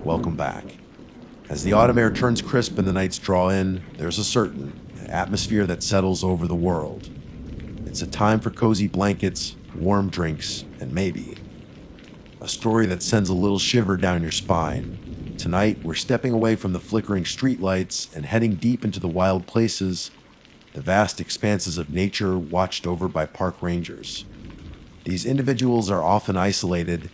welcome back. As the autumn air turns crisp and the nights draw in, there's a certain atmosphere that settles over the world. It's a time for cozy blankets, warm drinks, and maybe a story that sends a little shiver down your spine. Tonight, we're stepping away from the flickering streetlights and heading deep into the wild places, the vast expanses of nature watched over by park rangers. These individuals are often isolated,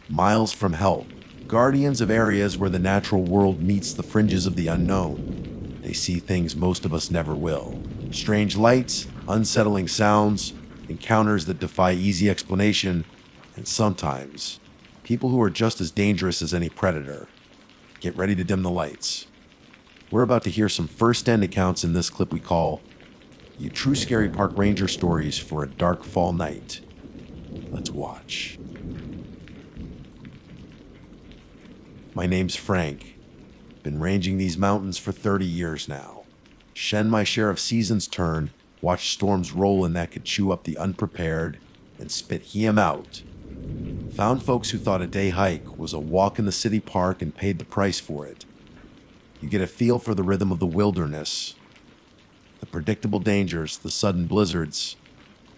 miles from help, guardians of areas where the natural world meets the fringes of the unknown. They see things most of us never will. Strange lights, unsettling sounds, encounters that defy easy explanation, and sometimes, people who are just as dangerous as any predator. Get ready to dim the lights. We're about to hear some first-hand accounts in this clip we call "You True Scary Park Ranger Stories for a Dark Fall Night." Let's watch. My name's Frank. Been ranging these mountains for 30 years now. Shed my share of seasons turn, watched storms roll in that could chew up the unprepared and spit him out. Found folks who thought a day hike was a walk in the city park and paid the price for it. You get a feel for the rhythm of the wilderness, the predictable dangers, the sudden blizzards,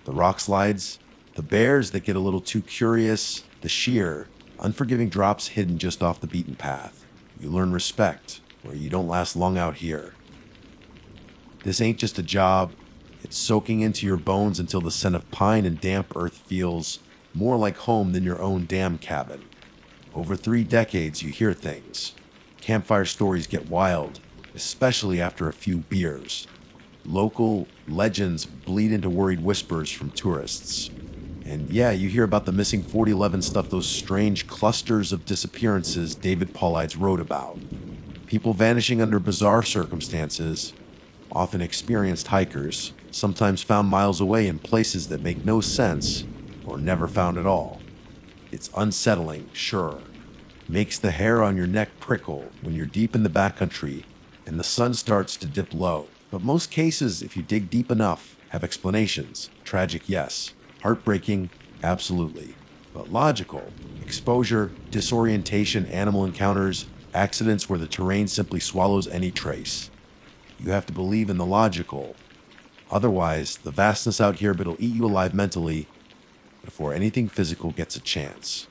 the rock slides, the bears that get a little too curious, the sheer, unforgiving drops hidden just off the beaten path. You learn respect, where you don't last long out here. This ain't just a job, it's soaking into your bones until the scent of pine and damp earth feels more like home than your own damn cabin. Over 3 decades, you hear things. Campfire stories get wild, especially after a few beers. Local legends bleed into worried whispers from tourists. And yeah, you hear about the missing 4011 stuff, those strange clusters of disappearances David Paulides wrote about. People vanishing under bizarre circumstances, often experienced hikers, sometimes found miles away in places that make no sense or never found at all. It's unsettling, sure. Makes the hair on your neck prickle when you're deep in the backcountry and the sun starts to dip low. But most cases, if you dig deep enough, have explanations. Tragic, yes. Heartbreaking, absolutely. But logical. Exposure, disorientation, animal encounters, accidents where the terrain simply swallows any trace. You have to believe in the logical. Otherwise, the vastness out here it'll eat you alive mentally before anything physical gets a chance.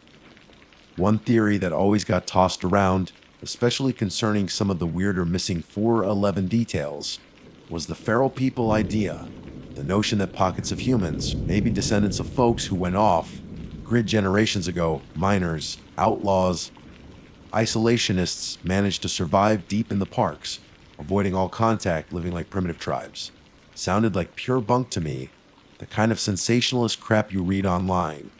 One theory that always got tossed around, especially concerning some of the weirder missing 411 details, was the feral people idea. The notion that pockets of humans, maybe descendants of folks who went off grid generations ago, miners, outlaws, isolationists, managed to survive deep in the parks, avoiding all contact, living like primitive tribes. Sounded like pure bunk to me, the kind of sensationalist crap you read online.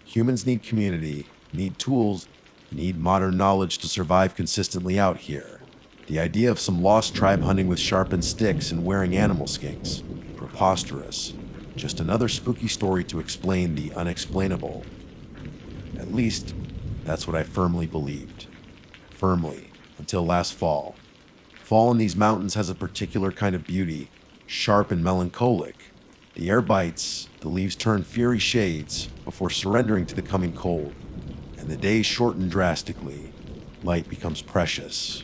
Humans need community, need tools, need modern knowledge to survive consistently out here. The idea of some lost tribe hunting with sharpened sticks and wearing animal skinks. Preposterous. Just another spooky story to explain the unexplainable. At least, that's what I firmly believed. Firmly, until last fall. Fall in these mountains has a particular kind of beauty, sharp and melancholic. The air bites, the leaves turn fiery shades before surrendering to the coming cold, and the days shorten drastically. Light becomes precious.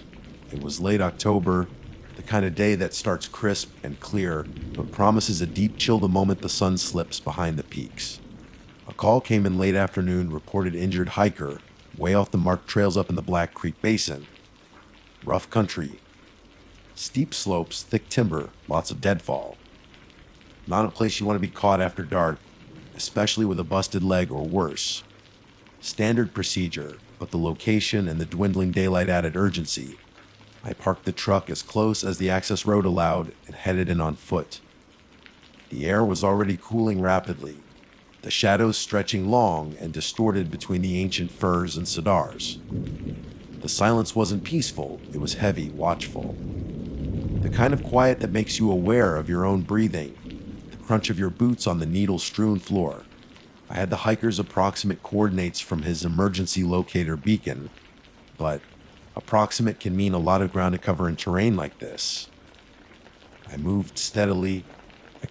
It was late October, the kind of day that starts crisp and clear, but promises a deep chill the moment the sun slips behind the peaks. A call came in late afternoon, reported injured hiker, way off the marked trails up in the Black Creek Basin. Rough country. Steep slopes, thick timber, lots of deadfall. Not a place you want to be caught after dark, especially with a busted leg or worse. Standard procedure, but the location and the dwindling daylight added urgency. I parked the truck as close as the access road allowed and headed in on foot. The air was already cooling rapidly, the shadows stretching long and distorted between the ancient firs and cedars. The silence wasn't peaceful, it was heavy, watchful. The kind of quiet that makes you aware of your own breathing, the crunch of your boots on the needle-strewn floor. I had the hiker's approximate coordinates from his emergency locator beacon, but approximate can mean a lot of ground to cover in terrain like this. I moved steadily,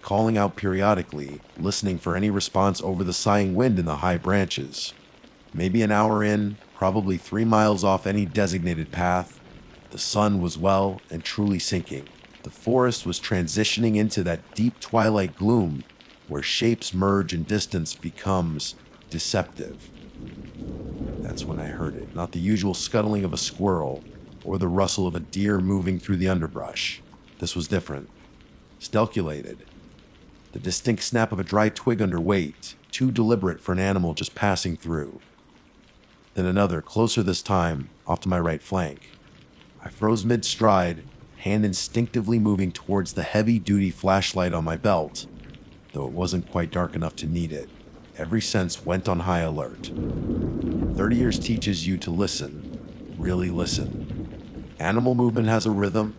calling out periodically, listening for any response over the sighing wind in the high branches. Maybe an hour in, probably 3 miles off any designated path, the sun was well and truly sinking. The forest was transitioning into that deep twilight gloom where shapes merge and distance becomes deceptive. That's when I heard it, not the usual scuttling of a squirrel or the rustle of a deer moving through the underbrush. This was different, stelculated. The distinct snap of a dry twig under weight, too deliberate for an animal just passing through. Then another, closer this time, off to my right flank. I froze mid-stride, hand instinctively moving towards the heavy-duty flashlight on my belt, though it wasn't quite dark enough to need it. Every sense went on high alert. 30 years teaches you to listen, really listen. Animal movement has a rhythm,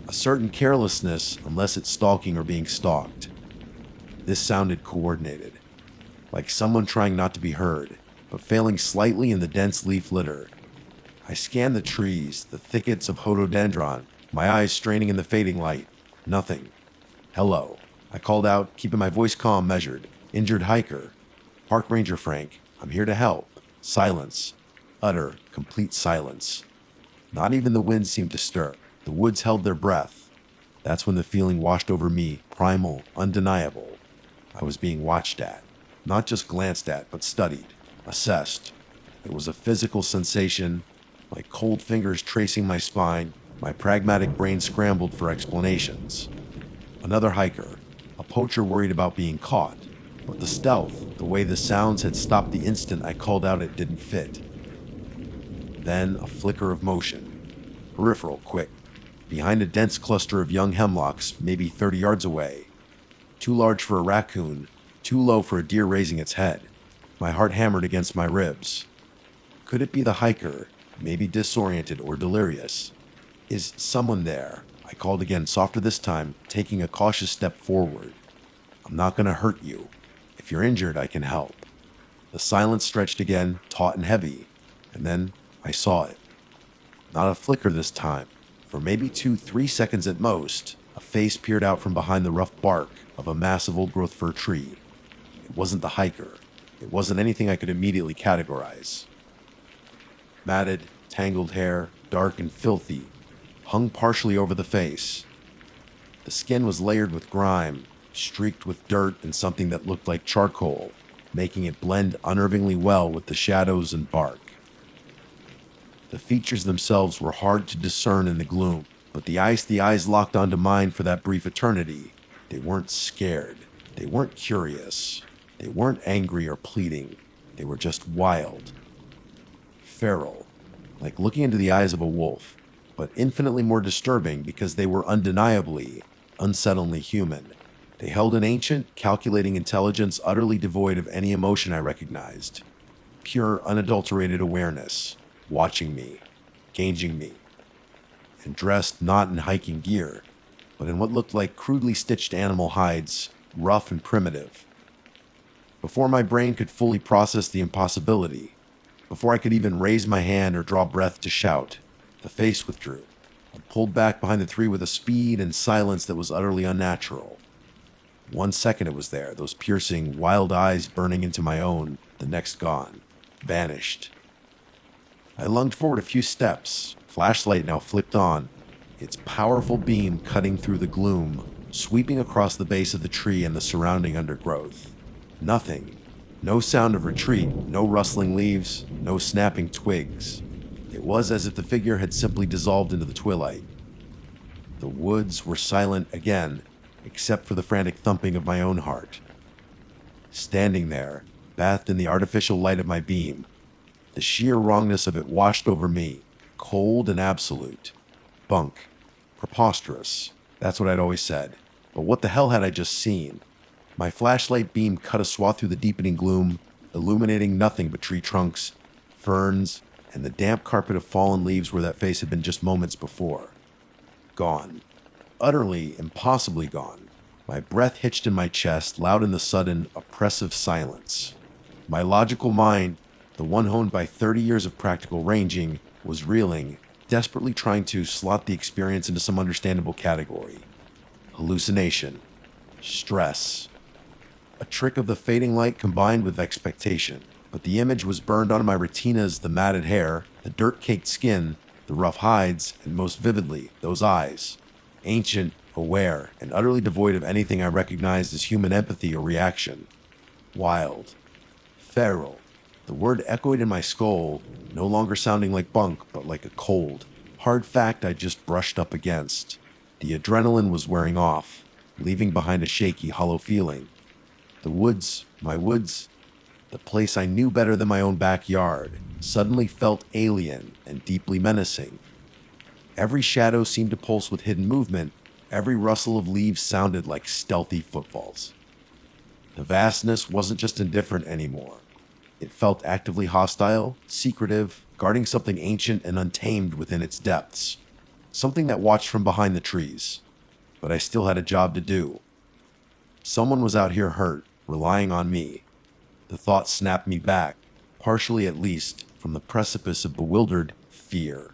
a certain carelessness unless it's stalking or being stalked. This sounded coordinated, like someone trying not to be heard, but failing slightly in the dense leaf litter. I scanned the trees, the thickets of rhododendron, my eyes straining in the fading light. Nothing. Hello. I called out, keeping my voice calm, measured. Injured hiker. Park Ranger Frank. I'm here to help. Silence. Utter, complete silence. Not even the wind seemed to stir. The woods held their breath. That's when the feeling washed over me, primal, undeniable. I was being watched at. Not just glanced at, but studied, assessed. It was a physical sensation, my cold fingers tracing my spine, my pragmatic brain scrambled for explanations. Another hiker, a poacher worried about being caught. But the stealth, the way the sounds had stopped the instant I called out, it didn't fit. Then a flicker of motion. Peripheral, quick. Behind a dense cluster of young hemlocks, maybe 30 yards away. Too large for a raccoon, too low for a deer raising its head. My heart hammered against my ribs. Could it be the hiker, maybe disoriented or delirious? Is someone there? I called again, softer this time, taking a cautious step forward. I'm not going to hurt you. If you're injured, I can help. The silence stretched again, taut and heavy, and then I saw it. Not a flicker this time. For maybe 2-3 seconds at most, a face peered out from behind the rough bark of a massive old-growth fir tree. It wasn't the hiker. It wasn't anything I could immediately categorize. Matted, tangled hair, dark and filthy, hung partially over the face. The skin was layered with grime, streaked with dirt and something that looked like charcoal, making it blend unnervingly well with the shadows and bark. The features themselves were hard to discern in the gloom, but the eyes locked onto mine for that brief eternity. They weren't scared. They weren't curious. They weren't angry or pleading. They were just wild. Feral, like looking into the eyes of a wolf, but infinitely more disturbing because they were undeniably, unsettlingly human. They held an ancient, calculating intelligence utterly devoid of any emotion I recognized. Pure, unadulterated awareness, watching me, gauging me, and dressed not in hiking gear, but in what looked like crudely stitched animal hides, rough and primitive. Before my brain could fully process the impossibility, before I could even raise my hand or draw breath to shout, the face withdrew. I pulled back behind the tree with a speed and silence that was utterly unnatural. 1 second it was there, those piercing, wild eyes burning into my own, the next gone, vanished. I lunged forward a few steps, flashlight now flicked on, its powerful beam cutting through the gloom, sweeping across the base of the tree and the surrounding undergrowth. Nothing. No sound of retreat, no rustling leaves, no snapping twigs. It was as if the figure had simply dissolved into the twilight. The woods were silent again, except for the frantic thumping of my own heart. Standing there, bathed in the artificial light of my beam, the sheer wrongness of it washed over me, cold and absolute. Bunk. Preposterous. That's what I'd always said. But what the hell had I just seen? My flashlight beam cut a swath through the deepening gloom, illuminating nothing but tree trunks, ferns, and the damp carpet of fallen leaves where that face had been just moments before. Gone. Utterly, impossibly gone. My breath hitched in my chest, loud in the sudden, oppressive silence. My logical mind, the one honed by 30 years of practical ranging, was reeling, desperately trying to slot the experience into some understandable category. Hallucination. Stress. A trick of the fading light combined with expectation. but the image was burned onto my retinas: the matted hair, the dirt-caked skin, the rough hides, and most vividly, those eyes. Ancient, aware, and utterly devoid of anything I recognized as human empathy or reaction. Wild. Feral. The word echoed in my skull, no longer sounding like bunk, but like a cold, hard fact I just brushed up against. The adrenaline was wearing off, leaving behind a shaky, hollow feeling. The woods, my woods, the place I knew better than my own backyard, suddenly felt alien and deeply menacing. Every shadow seemed to pulse with hidden movement. Every rustle of leaves sounded like stealthy footfalls. The vastness wasn't just indifferent anymore. It felt actively hostile, secretive, guarding something ancient and untamed within its depths. Something that watched from behind the trees. But I still had a job to do. Someone was out here hurt, relying on me. The thought snapped me back, partially at least, from the precipice of bewildered fear.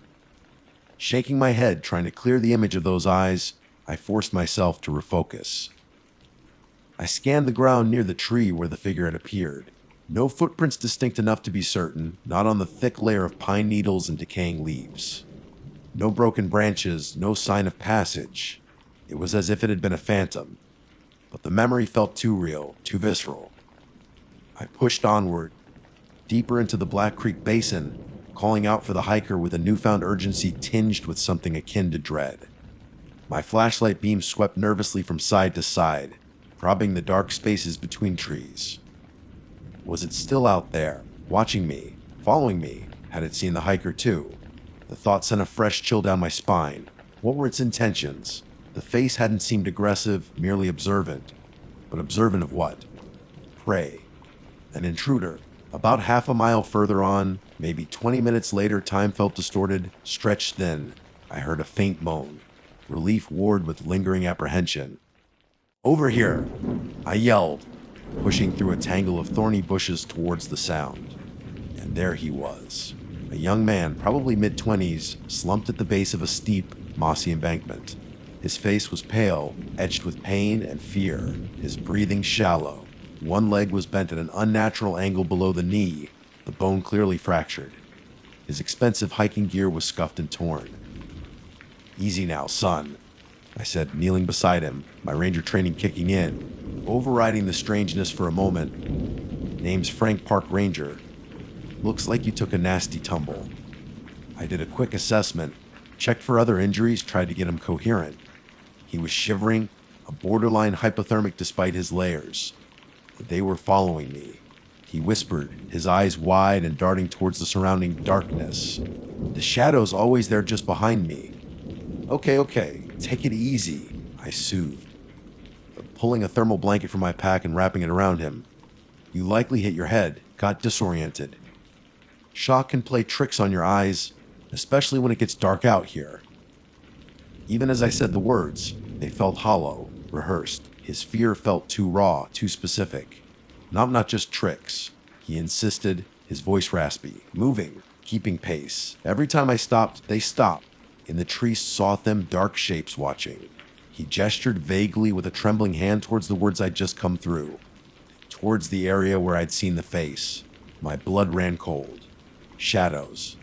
Shaking my head, trying to clear the image of those eyes, I forced myself to refocus. I scanned the ground near the tree where the figure had appeared. No footprints distinct enough to be certain, not on the thick layer of pine needles and decaying leaves. No broken branches, no sign of passage. It was as if it had been a phantom. But the memory felt too real, too visceral. I pushed onward, deeper into the Black Creek Basin, calling out for the hiker with a newfound urgency tinged with something akin to dread. My flashlight beam swept nervously from side to side, probing the dark spaces between trees. Was it still out there, watching me, following me? Had it seen the hiker too? The thought sent a fresh chill down my spine. What were its intentions? The face hadn't seemed aggressive, merely observant. But observant of what? Prey. An intruder. About half a mile further on, maybe 20 minutes later, time felt distorted, stretched thin. I heard a faint moan. Relief warred with lingering apprehension. "Over here!" I yelled, pushing through a tangle of thorny bushes towards the sound. And there he was. A young man, probably mid-20s, slumped at the base of a steep, mossy embankment. His face was pale, etched with pain and fear, his breathing shallow. One leg was bent at an unnatural angle below the knee, the bone clearly fractured. His expensive hiking gear was scuffed and torn. "Easy now, son," I said, kneeling beside him, my ranger training kicking in, overriding the strangeness for a moment. "Name's Frank, Park Ranger. Looks like you took a nasty tumble." I did a quick assessment, checked for other injuries, tried to get him coherent. He was shivering, a borderline hypothermic despite his layers. They were following me. He whispered, his eyes wide and darting towards the surrounding darkness. "The shadow's always there just behind me." Okay, take it easy," I soothed, pulling a thermal blanket from my pack and wrapping it around him. "You likely hit your head, got disoriented. Shock can play tricks on your eyes, especially when it gets dark out here." Even as I said the words, they felt hollow, rehearsed. His fear felt too raw, too specific. Not just tricks. He insisted, his voice raspy, moving, keeping pace. Every time I stopped, they stopped. In the trees saw them dark shapes watching. He gestured vaguely with a trembling hand towards the words I'd just come through, towards the area where I'd seen the face. My blood ran cold. Shadows.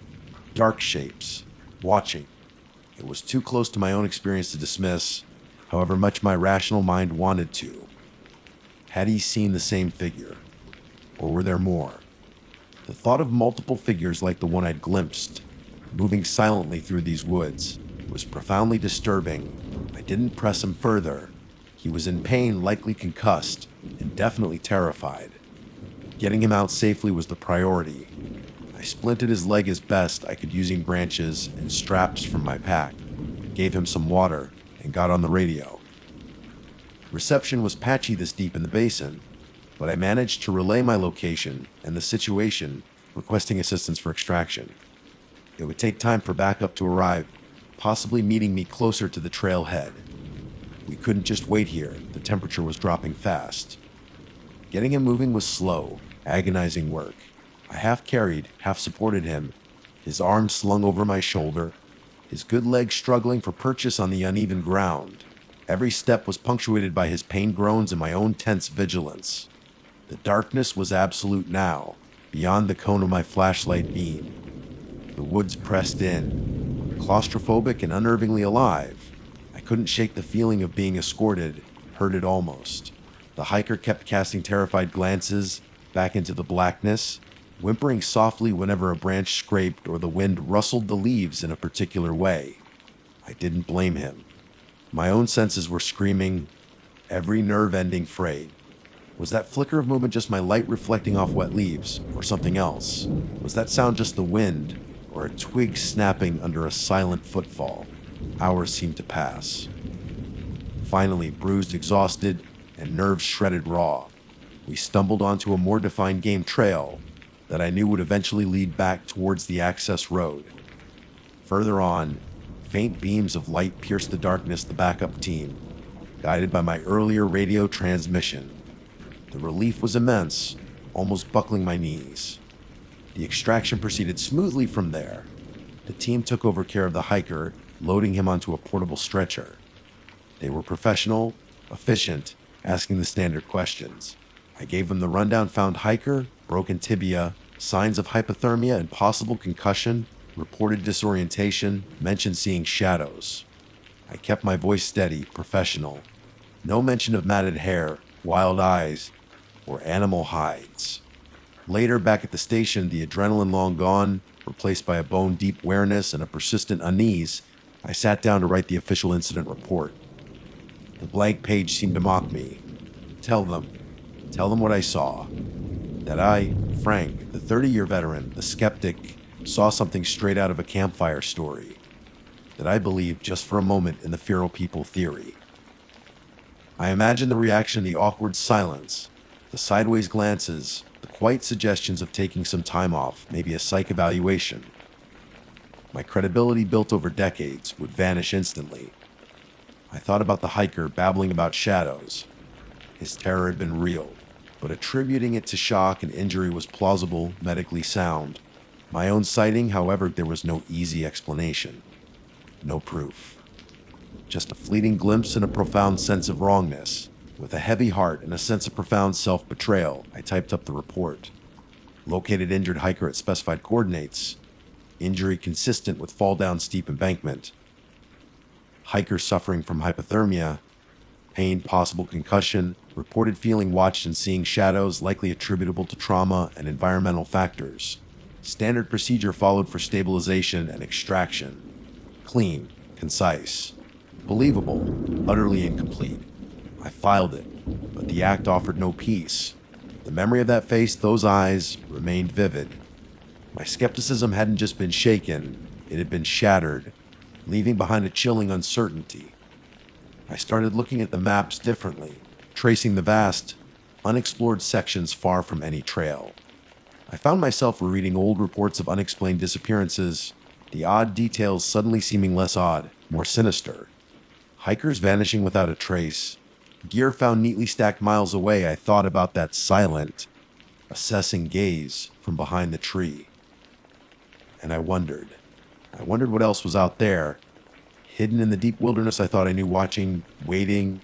Dark shapes. Watching. It was too close to my own experience to dismiss, however much my rational mind wanted to. Had he seen the same figure? Or were there more? The thought of multiple figures like the one I'd glimpsed, moving silently through these woods, was profoundly disturbing. I didn't press him further. He was in pain, likely concussed, and definitely terrified. Getting him out safely was the priority. I splinted his leg as best I could using branches and straps from my pack, gave him some water, and got on the radio. Reception was patchy this deep in the basin, but I managed to relay my location and the situation, requesting assistance for extraction. It would take time for backup to arrive, possibly meeting me closer to the trailhead. We couldn't just wait here, the temperature was dropping fast. Getting him moving was slow, agonizing work. I half carried, half supported him, his arm slung over my shoulder, his good leg struggling for purchase on the uneven ground. Every step was punctuated by his pain groans and my own tense vigilance. The darkness was absolute now. beyond the cone of my flashlight beam. The woods pressed in, claustrophobic and unnervingly alive. I couldn't shake the feeling of being escorted, heard it almost. The hiker kept casting terrified glances back into the blackness, whimpering softly whenever a branch scraped or the wind rustled the leaves in a particular way. I didn't blame him. My own senses were screaming, every nerve ending frayed. Was that flicker of movement just my light reflecting off wet leaves, or something else? Was that sound just the wind, or a twig snapping under a silent footfall? Hours seemed to pass. Finally, bruised, exhausted, and nerves shredded raw, we stumbled onto a more defined game trail that I knew would eventually lead back towards the access road. Further on, faint beams of light pierced the darkness. The backup team, guided by my earlier radio transmission. The relief was immense, almost buckling my knees. The extraction proceeded smoothly from there. The team took over care of the hiker, loading him onto a portable stretcher. They were professional, efficient, asking the standard questions. I gave them the rundown: found hiker, broken tibia, signs of hypothermia and possible concussion, reported disorientation, mentioned seeing shadows. I kept my voice steady, professional. No mention of matted hair, wild eyes, or animal hides. Later, back at the station, the adrenaline long gone, replaced by a bone-deep awareness and a persistent unease, I sat down to write the official incident report. The blank page seemed to mock me. Tell them what I saw. That I, Frank, the 30-year veteran, the skeptic, saw something straight out of a campfire story. That I believed just for a moment in the feral people theory. I imagined the reaction, the awkward silence, the sideways glances, the quiet suggestions of taking some time off, maybe a psych evaluation. My credibility, built over decades, would vanish instantly. I thought about the hiker babbling about shadows. His terror had been real, but attributing it to shock and injury was plausible, medically sound. My own sighting, however, there was no easy explanation. No proof. Just a fleeting glimpse and a profound sense of wrongness. With a heavy heart and a sense of profound self-betrayal, I typed up the report. Located injured hiker at specified coordinates. Injury consistent with fall down steep embankment. Hiker suffering from hypothermia. Pain, possible concussion. Reported feeling watched and seeing shadows, likely attributable to trauma and environmental factors. Standard procedure followed for stabilization and extraction. Clean, concise, believable, utterly incomplete. I filed it, but the act offered no peace. The memory of that face, those eyes, remained vivid. My skepticism hadn't just been shaken, it had been shattered, leaving behind a chilling uncertainty. I started looking at the maps differently, tracing the vast, unexplored sections far from any trail. I found myself rereading old reports of unexplained disappearances, the odd details suddenly seeming less odd, more sinister. Hikers vanishing without a trace. Gear found neatly stacked miles away. I thought about that silent, assessing gaze from behind the tree. And I wondered what else was out there, hidden in the deep wilderness I thought I knew, watching, waiting,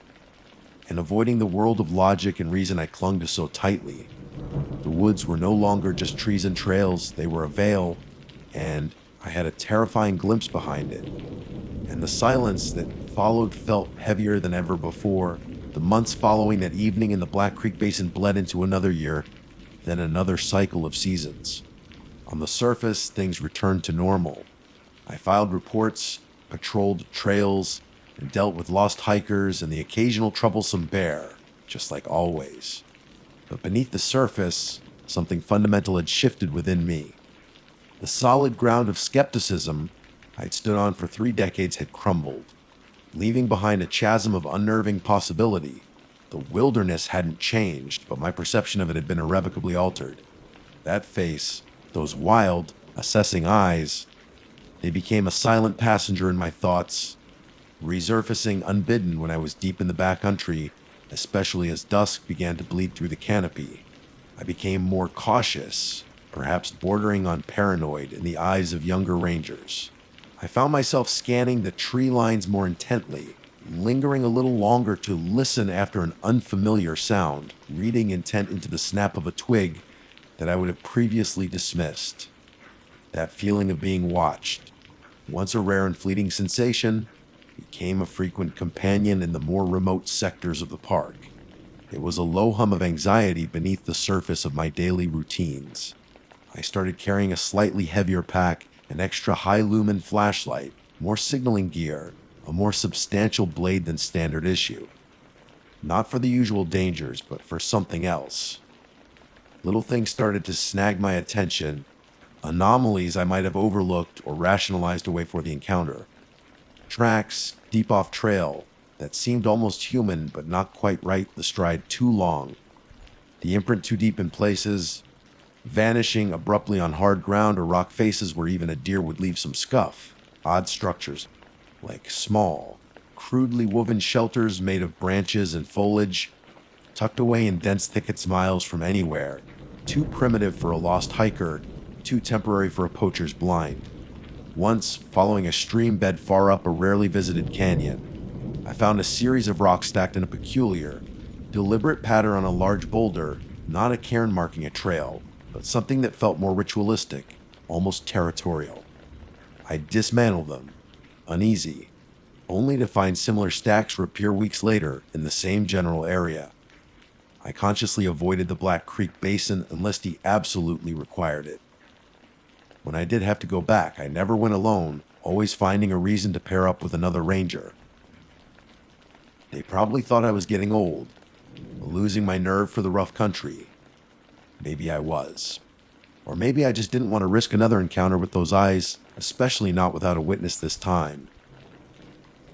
and avoiding the world of logic and reason I clung to so tightly. The woods were no longer just trees and trails, they were a veil, and I had a terrifying glimpse behind it. And the silence that followed felt heavier than ever before. The months following that evening in the Black Creek Basin bled into another year, then another cycle of seasons. On the surface, things returned to normal. I filed reports, patrolled trails, and dealt with lost hikers and the occasional troublesome bear, just like always. But beneath the surface, something fundamental had shifted within me. The solid ground of skepticism I'd stood on for 3 decades had crumbled, leaving behind a chasm of unnerving possibility. The wilderness hadn't changed, but my perception of it had been irrevocably altered. That face, those wild, assessing eyes, they became a silent passenger in my thoughts, resurfacing unbidden when I was deep in the backcountry, especially as dusk began to bleed through the canopy. I became more cautious, perhaps bordering on paranoid in the eyes of younger rangers. I found myself scanning the tree lines more intently, lingering a little longer to listen after an unfamiliar sound, reading intent into the snap of a twig that I would have previously dismissed. That feeling of being watched, once a rare and fleeting sensation, became a frequent companion in the more remote sectors of the park. It was a low hum of anxiety beneath the surface of my daily routines. I started carrying a slightly heavier pack, an extra high-lumen flashlight, more signaling gear, a more substantial blade than standard issue. Not for the usual dangers, but for something else. Little things started to snag my attention, anomalies I might have overlooked or rationalized away for the encounter. Tracks, deep off trail, that seemed almost human but not quite right, the stride too long. The imprint too deep in places, vanishing abruptly on hard ground or rock faces where even a deer would leave some scuff. Odd structures, like small, crudely woven shelters made of branches and foliage, tucked away in dense thickets miles from anywhere, too primitive for a lost hiker, too temporary for a poacher's blind. Once, following a stream bed far up a rarely visited canyon, I found a series of rocks stacked in a peculiar, deliberate pattern on a large boulder, not a cairn marking a trail, but something that felt more ritualistic, almost territorial. I dismantled them, uneasy, only to find similar stacks reappear weeks later in the same general area. I consciously avoided the Black Creek Basin unless he absolutely required it. When I did have to go back, I never went alone, always finding a reason to pair up with another ranger. They probably thought I was getting old, losing my nerve for the rough country. Maybe I was. Or maybe I just didn't want to risk another encounter with those eyes, especially not without a witness this time.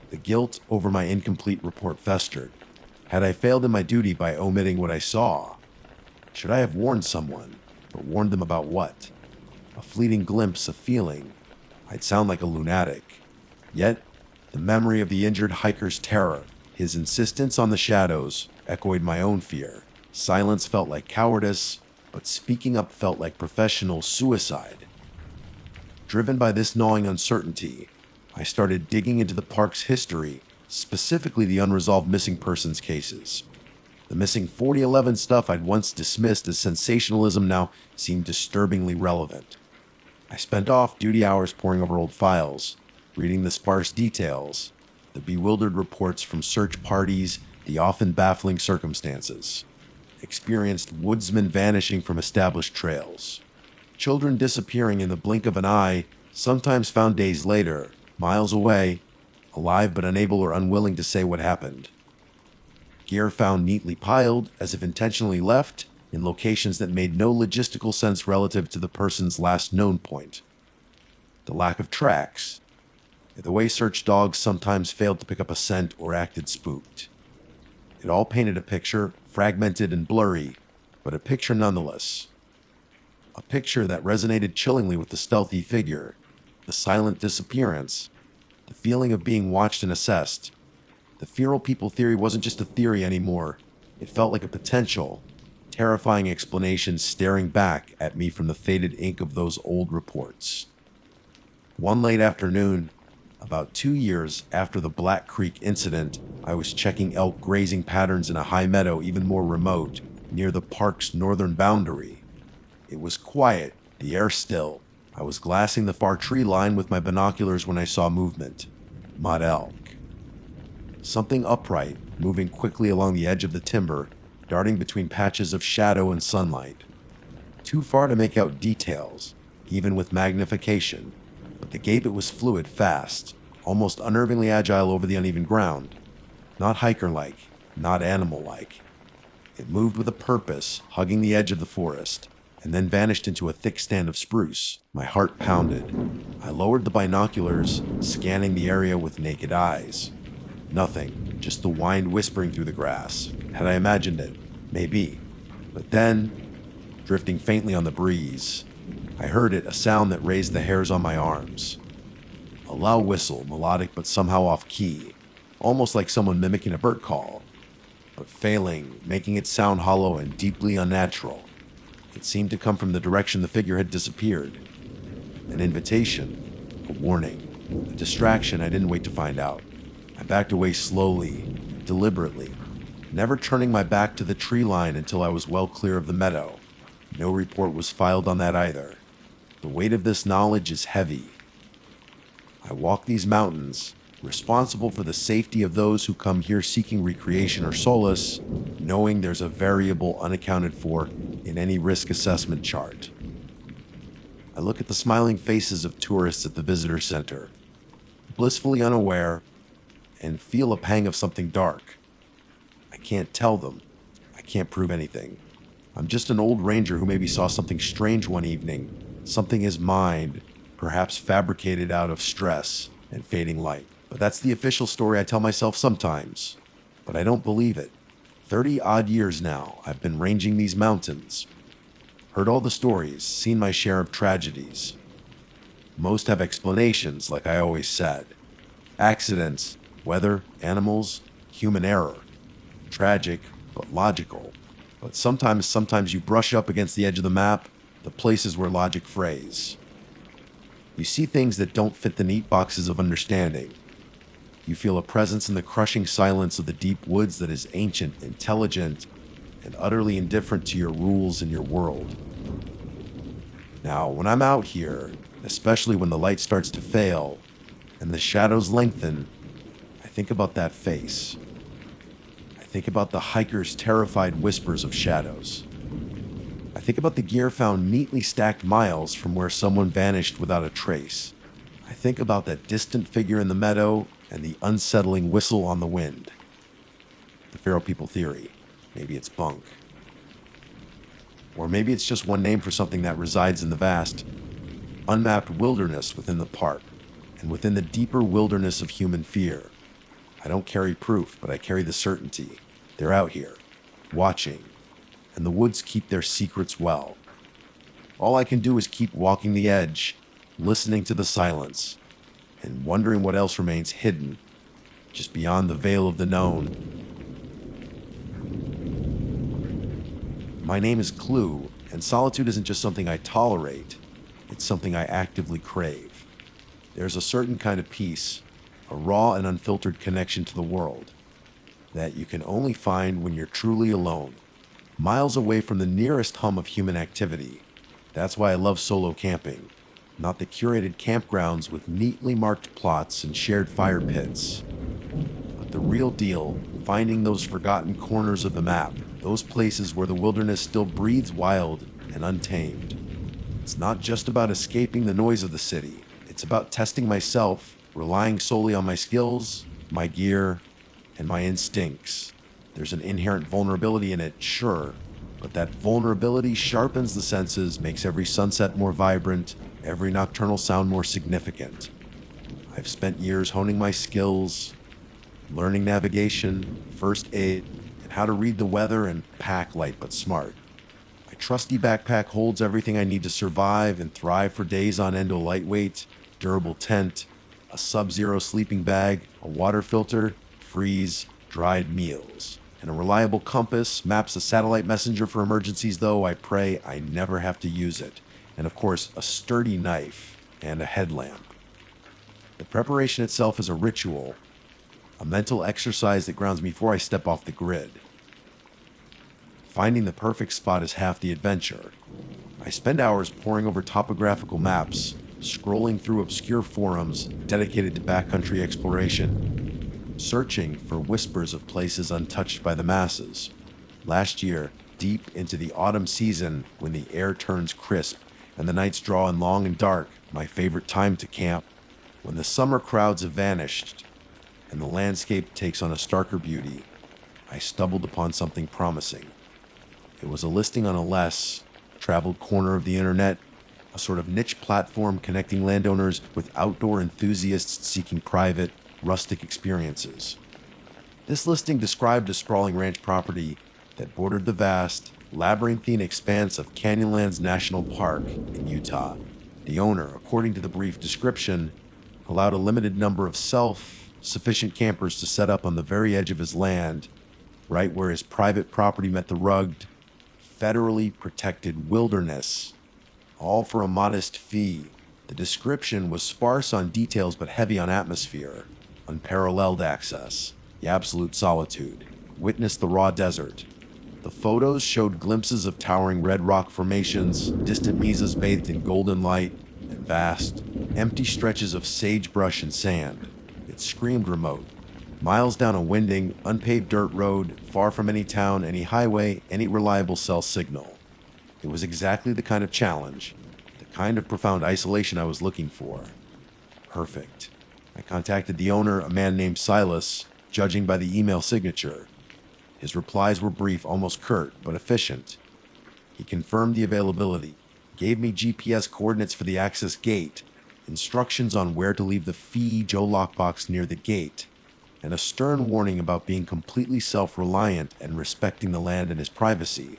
The guilt over my incomplete report festered. Had I failed in my duty by omitting what I saw? Should I have warned someone? But warned them about what? A fleeting glimpse, a feeling. I'd sound like a lunatic. Yet, the memory of the injured hiker's terror, his insistence on the shadows, echoed my own fear. Silence felt like cowardice, but speaking up felt like professional suicide. Driven by this gnawing uncertainty, I started digging into the park's history, specifically the unresolved missing persons cases. The missing 4011 stuff I'd once dismissed as sensationalism now seemed disturbingly relevant. I spent off-duty hours poring over old files, reading the sparse details, the bewildered reports from search parties, the often baffling circumstances. Experienced woodsmen vanishing from established trails. Children disappearing in the blink of an eye, sometimes found days later, miles away, alive but unable or unwilling to say what happened. Gear found neatly piled, as if intentionally left, in locations that made no logistical sense relative to the person's last known point. The lack of tracks. The way search dogs sometimes failed to pick up a scent or acted spooked. It all painted a picture, fragmented and blurry, but a picture nonetheless. A picture that resonated chillingly with the stealthy figure, the silent disappearance, the feeling of being watched and assessed. The feral people theory wasn't just a theory anymore. It felt like a potential, terrifying explanation staring back at me from the faded ink of those old reports. One late afternoon, about 2 years after the Black Creek incident, I was checking elk grazing patterns in a high meadow even more remote, near the park's northern boundary. It was quiet, the air still. I was glassing the far tree line with my binoculars when I saw movement. Mud elk. Something upright, moving quickly along the edge of the timber, darting between patches of shadow and sunlight. Too far to make out details, even with magnification, but the gait was fluid, fast, almost unnervingly agile over the uneven ground. Not hiker-like, not animal-like. It moved with a purpose, hugging the edge of the forest, and then vanished into a thick stand of spruce. My heart pounded. I lowered the binoculars, scanning the area with naked eyes. Nothing, just the wind whispering through the grass. Had I imagined it? Maybe. But then, drifting faintly on the breeze, I heard it, a sound that raised the hairs on my arms. A low whistle, melodic but somehow off-key, almost like someone mimicking a bird call, but failing, making it sound hollow and deeply unnatural. It seemed to come from the direction the figure had disappeared. An invitation, a warning, a distraction. I didn't wait to find out. I backed away slowly, deliberately, never turning my back to the tree line until I was well clear of the meadow. No report was filed on that either. The weight of this knowledge is heavy. I walk these mountains, responsible for the safety of those who come here seeking recreation or solace, knowing there's a variable unaccounted for in any risk assessment chart. I look at the smiling faces of tourists at the visitor center, blissfully unaware, and feel a pang of something dark. I can't tell them. I can't prove anything. I'm just an old ranger who maybe saw something strange one evening, something his mind, perhaps fabricated out of stress and fading light. But that's the official story I tell myself sometimes. But I don't believe it. 30-odd years now, I've been ranging these mountains. Heard all the stories, seen my share of tragedies. Most have explanations, like I always said. Accidents, weather, animals, human error. Tragic, but logical. But sometimes you brush up against the edge of the map, the places where logic frays. You see things that don't fit the neat boxes of understanding. You feel a presence in the crushing silence of the deep woods that is ancient, intelligent, and utterly indifferent to your rules and your world. Now, when I'm out here, especially when the light starts to fail and the shadows lengthen, I think about that face. I think about the hiker's terrified whispers of shadows. I think about the gear found neatly stacked miles from where someone vanished without a trace. I think about that distant figure in the meadow and the unsettling whistle on the wind. The Feral People theory. Maybe it's bunk. Or maybe it's just one name for something that resides in the vast, unmapped wilderness within the park, and within the deeper wilderness of human fear. I don't carry proof, but I carry the certainty. They're out here, watching, and the woods keep their secrets well. All I can do is keep walking the edge, listening to the silence, and wondering what else remains hidden, just beyond the veil of the known. My name is Clue, and solitude isn't just something I tolerate, it's something I actively crave. There's a certain kind of peace, a raw and unfiltered connection to the world, that you can only find when you're truly alone, miles away from the nearest hum of human activity. That's why I love solo camping, not the curated campgrounds with neatly marked plots and shared fire pits, but the real deal, finding those forgotten corners of the map, those places where the wilderness still breathes wild and untamed. It's not just about escaping the noise of the city. It's about testing myself, relying solely on my skills, my gear, and my instincts. There's an inherent vulnerability in it, sure, but that vulnerability sharpens the senses, makes every sunset more vibrant, every nocturnal sound more significant. I've spent years honing my skills, learning navigation, first aid, and how to read the weather and pack light but smart. My trusty backpack holds everything I need to survive and thrive for days on end: a lightweight, durable tent, a sub-zero sleeping bag, a water filter, freeze, dried meals, and a reliable compass, maps, a satellite messenger for emergencies, though I pray I never have to use it, and of course a sturdy knife and a headlamp. The preparation itself is a ritual, a mental exercise that grounds me before I step off the grid. Finding the perfect spot is half the adventure. I spend hours poring over topographical maps, scrolling through obscure forums dedicated to backcountry exploration, searching for whispers of places untouched by the masses. Last year, deep into the autumn season, when the air turns crisp and the nights draw in long and dark, my favorite time to camp, when the summer crowds have vanished and the landscape takes on a starker beauty, I stumbled upon something promising. It was a listing on a less traveled corner of the internet, a sort of niche platform connecting landowners with outdoor enthusiasts seeking private, rustic experiences. This listing described a sprawling ranch property that bordered the vast, labyrinthine expanse of Canyonlands National Park in Utah. The owner, according to the brief description, allowed a limited number of self-sufficient campers to set up on the very edge of his land, right where his private property met the rugged, federally protected wilderness, all for a modest fee. The description was sparse on details but heavy on atmosphere. Unparalleled access, the absolute solitude. Witness the raw desert, The photos showed glimpses of towering red rock formations, distant mesas bathed in golden light, and vast, empty stretches of sagebrush and sand. It screamed remote. Miles down a winding, unpaved dirt road, far from any town, any highway, any reliable cell signal. It was exactly the kind of challenge, the kind of profound isolation I was looking for. Perfect. I contacted the owner, a man named Silas, judging by the email signature. His replies were brief, almost curt, but efficient. He confirmed the availability, gave me GPS coordinates for the access gate, instructions on where to leave the fee Joe lockbox near the gate, and a stern warning about being completely self-reliant and respecting the land and his privacy.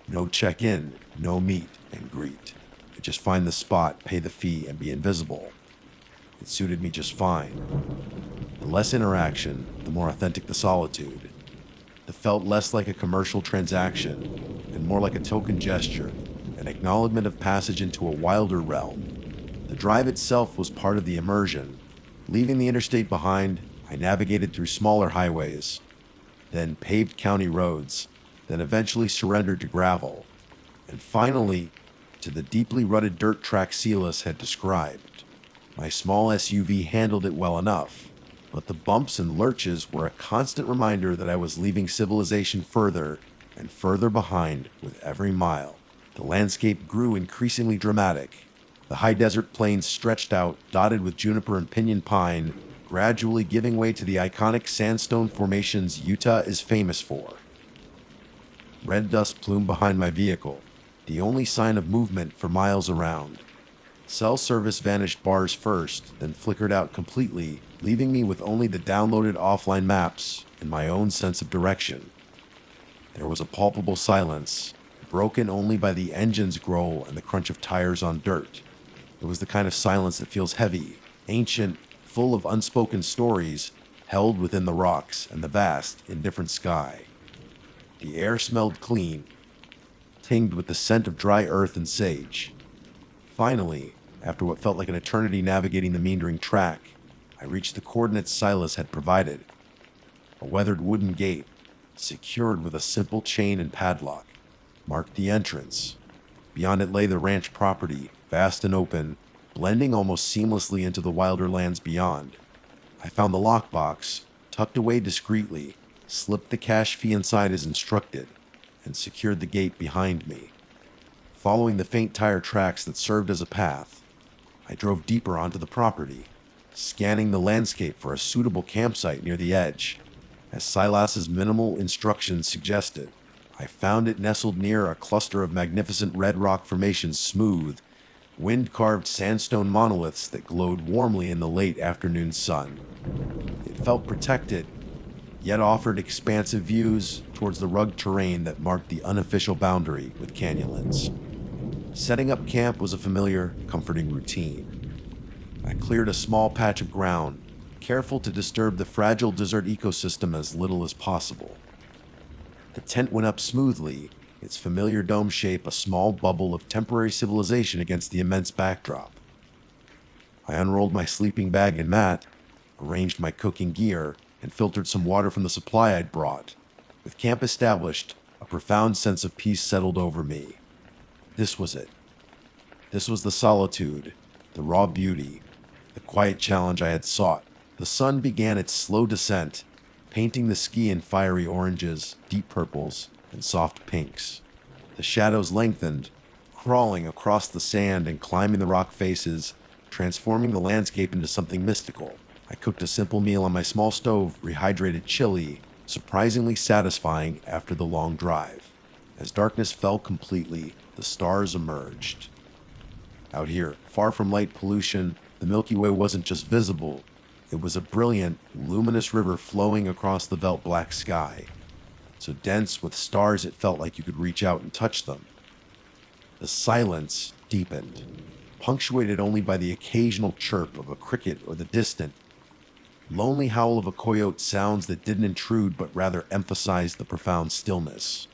No check-in, no meet and greet. Just find the spot, pay the fee, and be invisible. It suited me just fine. The less interaction, the more authentic the solitude. It felt less like a commercial transaction and more like a token gesture, an acknowledgement of passage into a wilder realm. The drive itself was part of the immersion. Leaving the interstate behind, I navigated through smaller highways, then paved county roads, then eventually surrendered to gravel, and finally to the deeply rutted dirt track Silas had described. My small SUV handled it well enough, but the bumps and lurches were a constant reminder that I was leaving civilization further and further behind with every mile. The landscape grew increasingly dramatic. The high desert plains stretched out, dotted with juniper and pinyon pine, gradually giving way to the iconic sandstone formations Utah is famous for. Red dust plumed behind my vehicle, the only sign of movement for miles around. Cell service vanished bars first, then flickered out completely, leaving me with only the downloaded offline maps and my own sense of direction. There was a palpable silence, broken only by the engine's growl and the crunch of tires on dirt. It was the kind of silence that feels heavy, ancient, full of unspoken stories, held within the rocks and the vast, indifferent sky. The air smelled clean, tinged with the scent of dry earth and sage. Finally, after what felt like an eternity navigating the meandering track, I reached the coordinates Silas had provided. A weathered wooden gate, secured with a simple chain and padlock, marked the entrance. Beyond it lay the ranch property, vast and open, blending almost seamlessly into the wilder lands beyond. I found the lockbox, tucked away discreetly, slipped the cash fee inside as instructed, and secured the gate behind me. Following the faint tire tracks that served as a path, I drove deeper onto the property, scanning the landscape for a suitable campsite near the edge. As Silas's minimal instructions suggested, I found it nestled near a cluster of magnificent red rock formations, smooth, wind-carved sandstone monoliths that glowed warmly in the late afternoon sun. It felt protected, yet offered expansive views towards the rugged terrain that marked the unofficial boundary with canyonlands. Setting up camp was a familiar, comforting routine. I cleared a small patch of ground, careful to disturb the fragile desert ecosystem as little as possible. The tent went up smoothly, its familiar dome shape a small bubble of temporary civilization against the immense backdrop. I unrolled my sleeping bag and mat, arranged my cooking gear, and filtered some water from the supply I'd brought. With camp established, a profound sense of peace settled over me. This was it. This was the solitude, the raw beauty, the quiet challenge I had sought. The sun began its slow descent, painting the ski in fiery oranges, deep purples, and soft pinks. The shadows lengthened, crawling across the sand and climbing the rock faces, transforming the landscape into something mystical. I cooked a simple meal on my small stove, rehydrated chili, surprisingly satisfying after the long drive. As darkness fell completely, the stars emerged. Out here, far from light pollution, the Milky Way wasn't just visible. It was a brilliant, luminous river flowing across the veldt black sky, so dense with stars it felt like you could reach out and touch them. The silence deepened, punctuated only by the occasional chirp of a cricket or the distant, lonely howl of a coyote, sounds that didn't intrude but rather emphasized the profound stillness.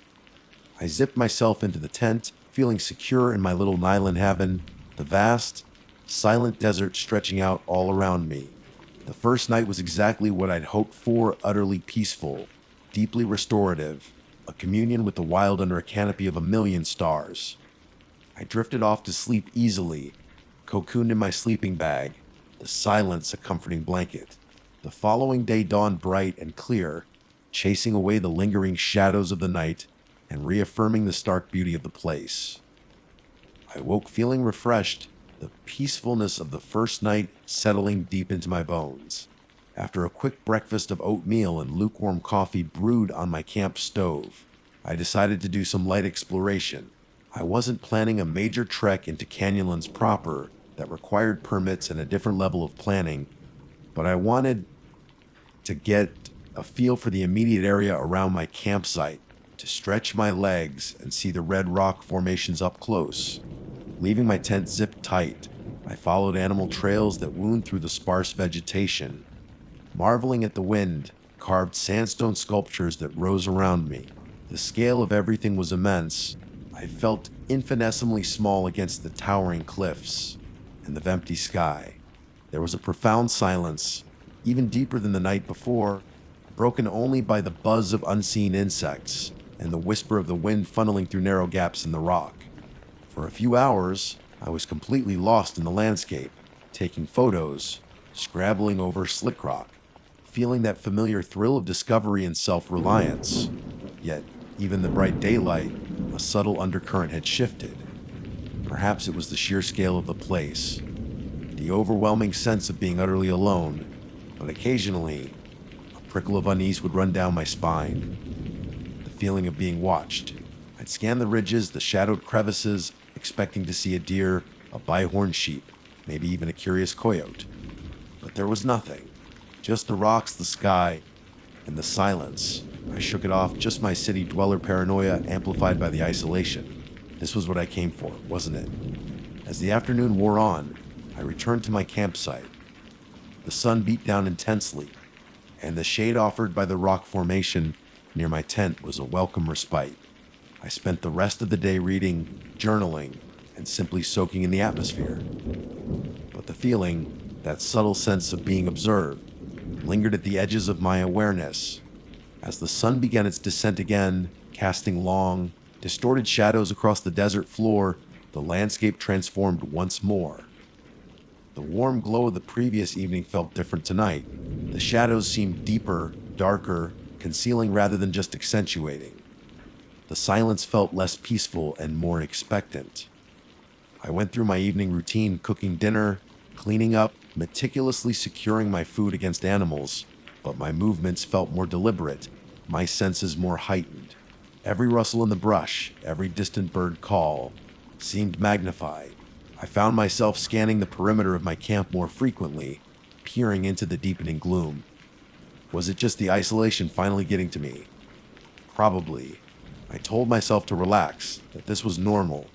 I zipped myself into the tent, feeling secure in my little nylon haven, the vast, silent desert stretching out all around me. The first night was exactly what I'd hoped for, utterly peaceful, deeply restorative, a communion with the wild under a canopy of a million stars. I drifted off to sleep easily, cocooned in my sleeping bag, the silence a comforting blanket. The following day dawned bright and clear, chasing away the lingering shadows of the night and reaffirming the stark beauty of the place. I woke feeling refreshed, the peacefulness of the first night settling deep into my bones. After a quick breakfast of oatmeal and lukewarm coffee brewed on my camp stove, I decided to do some light exploration. I wasn't planning a major trek into Canyonlands proper that required permits and a different level of planning, but I wanted to get a feel for the immediate area around my campsite, to stretch my legs and see the red rock formations up close. Leaving my tent zipped tight, I followed animal trails that wound through the sparse vegetation, marveling at the wind, carved sandstone sculptures that rose around me. The scale of everything was immense. I felt infinitesimally small against the towering cliffs and the empty sky. There was a profound silence, even deeper than the night before, broken only by the buzz of unseen insects and the whisper of the wind funneling through narrow gaps in the rock. For a few hours, I was completely lost in the landscape, taking photos, scrabbling over slick rock, feeling that familiar thrill of discovery and self-reliance. Yet, even in the bright daylight, a subtle undercurrent had shifted. Perhaps it was the sheer scale of the place, the overwhelming sense of being utterly alone, but occasionally, a prickle of unease would run down my spine. The feeling of being watched. I'd scan the ridges, the shadowed crevices, expecting to see a deer, a bighorn sheep, maybe even a curious coyote. But there was nothing. Just the rocks, the sky, and the silence. I shook it off, just my city dweller paranoia amplified by the isolation. This was what I came for, wasn't it? As the afternoon wore on, I returned to my campsite. The sun beat down intensely, and the shade offered by the rock formation near my tent was a welcome respite. I spent the rest of the day reading, journaling, and simply soaking in the atmosphere. But the feeling, that subtle sense of being observed, lingered at the edges of my awareness. As the sun began its descent again, casting long, distorted shadows across the desert floor, the landscape transformed once more. The warm glow of the previous evening felt different tonight. The shadows seemed deeper, darker, concealing rather than just accentuating. The silence felt less peaceful and more expectant. I went through my evening routine, cooking dinner, cleaning up, meticulously securing my food against animals, but my movements felt more deliberate, my senses more heightened. Every rustle in the brush, every distant bird call, seemed magnified. I found myself scanning the perimeter of my camp more frequently, peering into the deepening gloom. Was it just the isolation finally getting to me? Probably. I told myself to relax, that this was normal.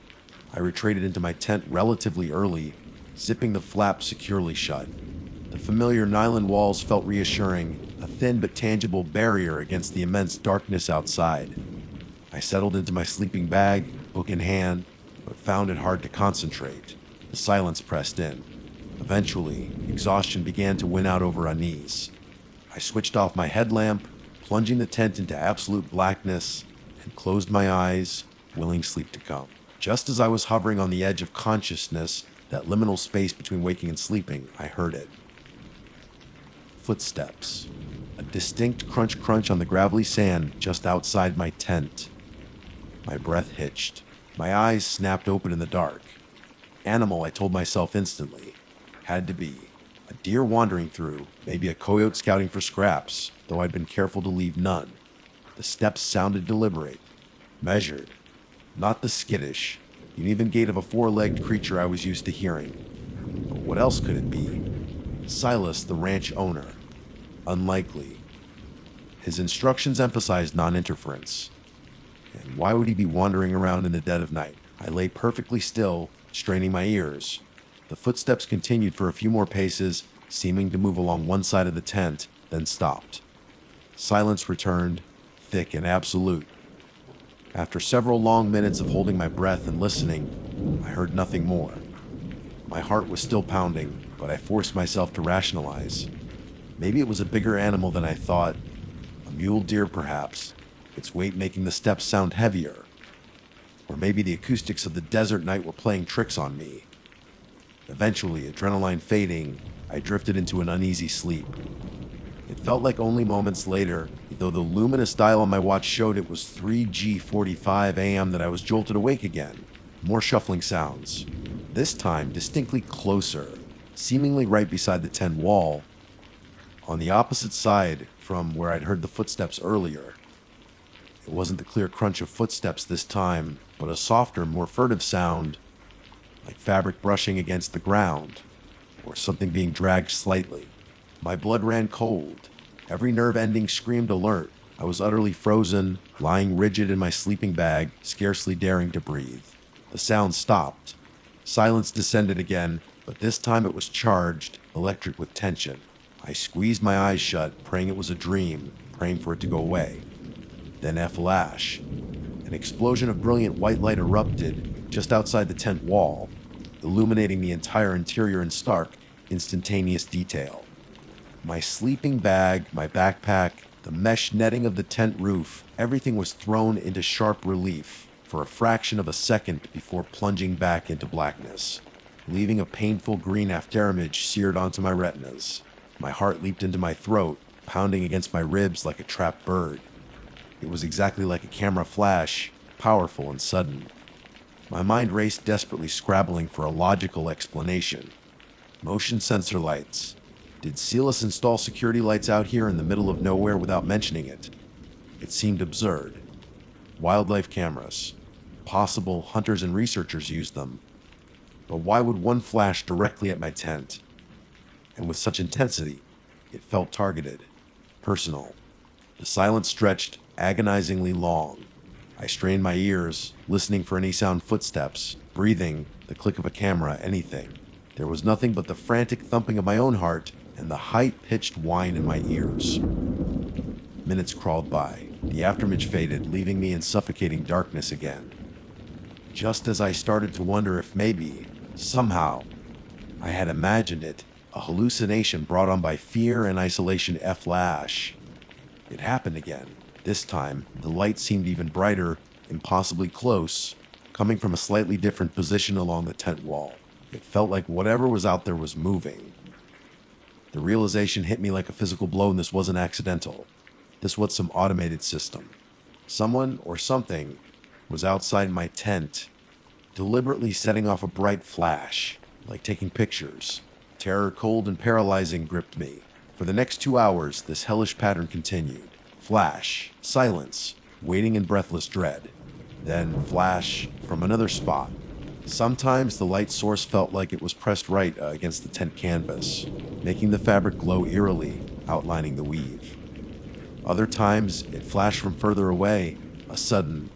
I retreated into my tent relatively early, zipping the flap securely shut. The familiar nylon walls felt reassuring, a thin but tangible barrier against the immense darkness outside. I settled into my sleeping bag, book in hand, but found it hard to concentrate. The silence pressed in. Eventually, exhaustion began to win out over unease. I switched off my headlamp, plunging the tent into absolute blackness, and closed my eyes, willing sleep to come. Just as I was hovering on the edge of consciousness, that liminal space between waking and sleeping, I heard it. Footsteps. A distinct crunch on the gravelly sand just outside my tent. My breath hitched. My eyes snapped open in the dark. Animal, I told myself instantly. Had to be. A deer wandering through, maybe a coyote scouting for scraps, though I'd been careful to leave none. The steps sounded deliberate, measured, not the skittish, uneven gait of a four-legged creature I was used to hearing. But what else could it be? Silas, the ranch owner. Unlikely. His instructions emphasized non-interference. And why would he be wandering around in the dead of night? I lay perfectly still, straining my ears. The footsteps continued for a few more paces, seeming to move along one side of the tent, then stopped. Silence returned, thick and absolute. After several long minutes of holding my breath and listening, I heard nothing more. My heart was still pounding, but I forced myself to rationalize. Maybe it was a bigger animal than I thought, a mule deer perhaps, its weight making the steps sound heavier. Or maybe the acoustics of the desert night were playing tricks on me. Eventually, adrenaline fading, I drifted into an uneasy sleep. It felt like only moments later, though the luminous dial on my watch showed it was 3:45 a.m. that I was jolted awake again. More shuffling sounds. This time, distinctly closer, seemingly right beside the tent wall, on the opposite side from where I'd heard the footsteps earlier. It wasn't the clear crunch of footsteps this time, but a softer, more furtive sound, like fabric brushing against the ground, or something being dragged slightly. My blood ran cold. Every nerve ending screamed alert. I was utterly frozen, lying rigid in my sleeping bag, scarcely daring to breathe. The sound stopped. Silence descended again, but this time it was charged, electric with tension. I squeezed my eyes shut, praying it was a dream, praying for it to go away. Then a flash. An explosion of brilliant white light erupted just outside the tent wall, illuminating the entire interior in stark, instantaneous detail. My sleeping bag, my backpack, the mesh netting of the tent roof, everything was thrown into sharp relief for a fraction of a second before plunging back into blackness, leaving a painful green afterimage seared onto my retinas. My heart leaped into my throat, pounding against my ribs like a trapped bird. It was exactly like a camera flash, powerful and sudden. My mind raced desperately, scrabbling for a logical explanation. Motion sensor lights. Did Celis install security lights out here in the middle of nowhere without mentioning it? It seemed absurd. Wildlife cameras. Possible hunters and researchers used them. But why would one flash directly at my tent? And with such intensity, it felt targeted, personal. The silence stretched agonizingly long. I strained my ears, listening for any sound, footsteps, breathing, the click of a camera, anything. There was nothing but the frantic thumping of my own heart and the high-pitched whine in my ears. Minutes crawled by. The afterimage faded, leaving me in suffocating darkness again. Just as I started to wonder if maybe, somehow, I had imagined it, a hallucination brought on by fear and isolation, a flash. It happened again. This time, the light seemed even brighter, impossibly close, coming from a slightly different position along the tent wall. It felt like whatever was out there was moving. The realization hit me like a physical blow, and this wasn't accidental. This was some automated system. Someone or something was outside my tent, deliberately setting off a bright flash, like taking pictures. Terror, cold and paralyzing, gripped me. For the next 2 hours, this hellish pattern continued. Flash, silence, waiting in breathless dread. Then flash from another spot. Sometimes the light source felt like it was pressed right against the tent canvas, making the fabric glow eerily, outlining the weave. Other times, it flashed from further away, a sudden,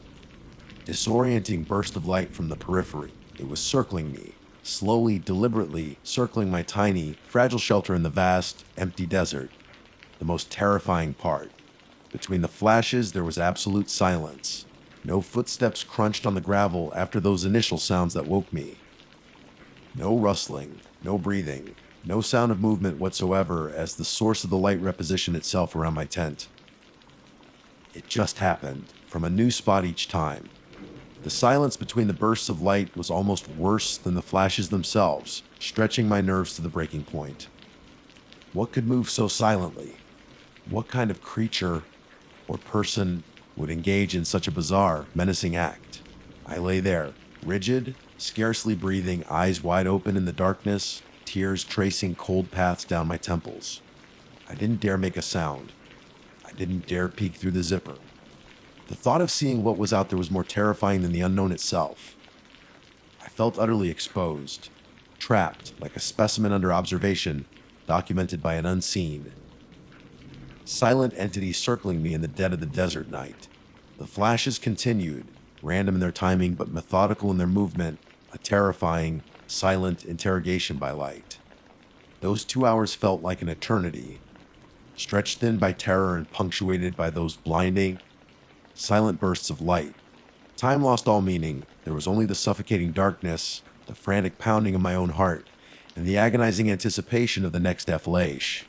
disorienting burst of light from the periphery. It was circling me, slowly, deliberately circling my tiny, fragile shelter in the vast, empty desert. The most terrifying part. Between the flashes, there was absolute silence. No footsteps crunched on the gravel after those initial sounds that woke me. No rustling, no breathing, no sound of movement whatsoever as the source of the light repositioned itself around my tent. It just happened, from a new spot each time. The silence between the bursts of light was almost worse than the flashes themselves, stretching my nerves to the breaking point. What could move so silently? What kind of creature or person would engage in such a bizarre, menacing act? I lay there, rigid, scarcely breathing, eyes wide open in the darkness, tears tracing cold paths down my temples. I didn't dare make a sound. I didn't dare peek through the zipper. The thought of seeing what was out there was more terrifying than the unknown itself. I felt utterly exposed, trapped like a specimen under observation, documented by an unseen, silent entity circling me in the dead of the desert night. The flashes continued, random in their timing but methodical in their movement, a terrifying, silent interrogation by light. Those 2 hours felt like an eternity, stretched thin by terror and punctuated by those blinding, silent bursts of light. Time lost all meaning. There was only the suffocating darkness, the frantic pounding of my own heart, and the agonizing anticipation of the next flash.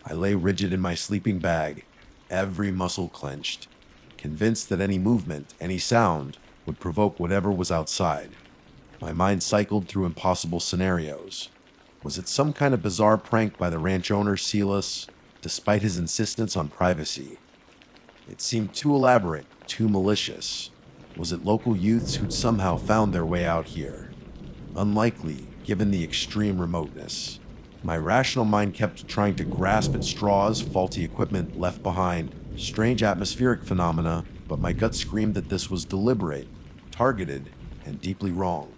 I lay rigid in my sleeping bag, every muscle clenched. convinced that any movement, any sound, would provoke whatever was outside. My mind cycled through impossible scenarios. Was it some kind of bizarre prank by the ranch owner Silas, despite his insistence on privacy? It seemed too elaborate, too malicious. Was it local youths who'd somehow found their way out here? Unlikely, given the extreme remoteness. My rational mind kept trying to grasp at straws, faulty equipment left behind, strange atmospheric phenomena, but my gut screamed that this was deliberate, targeted, and deeply wrong.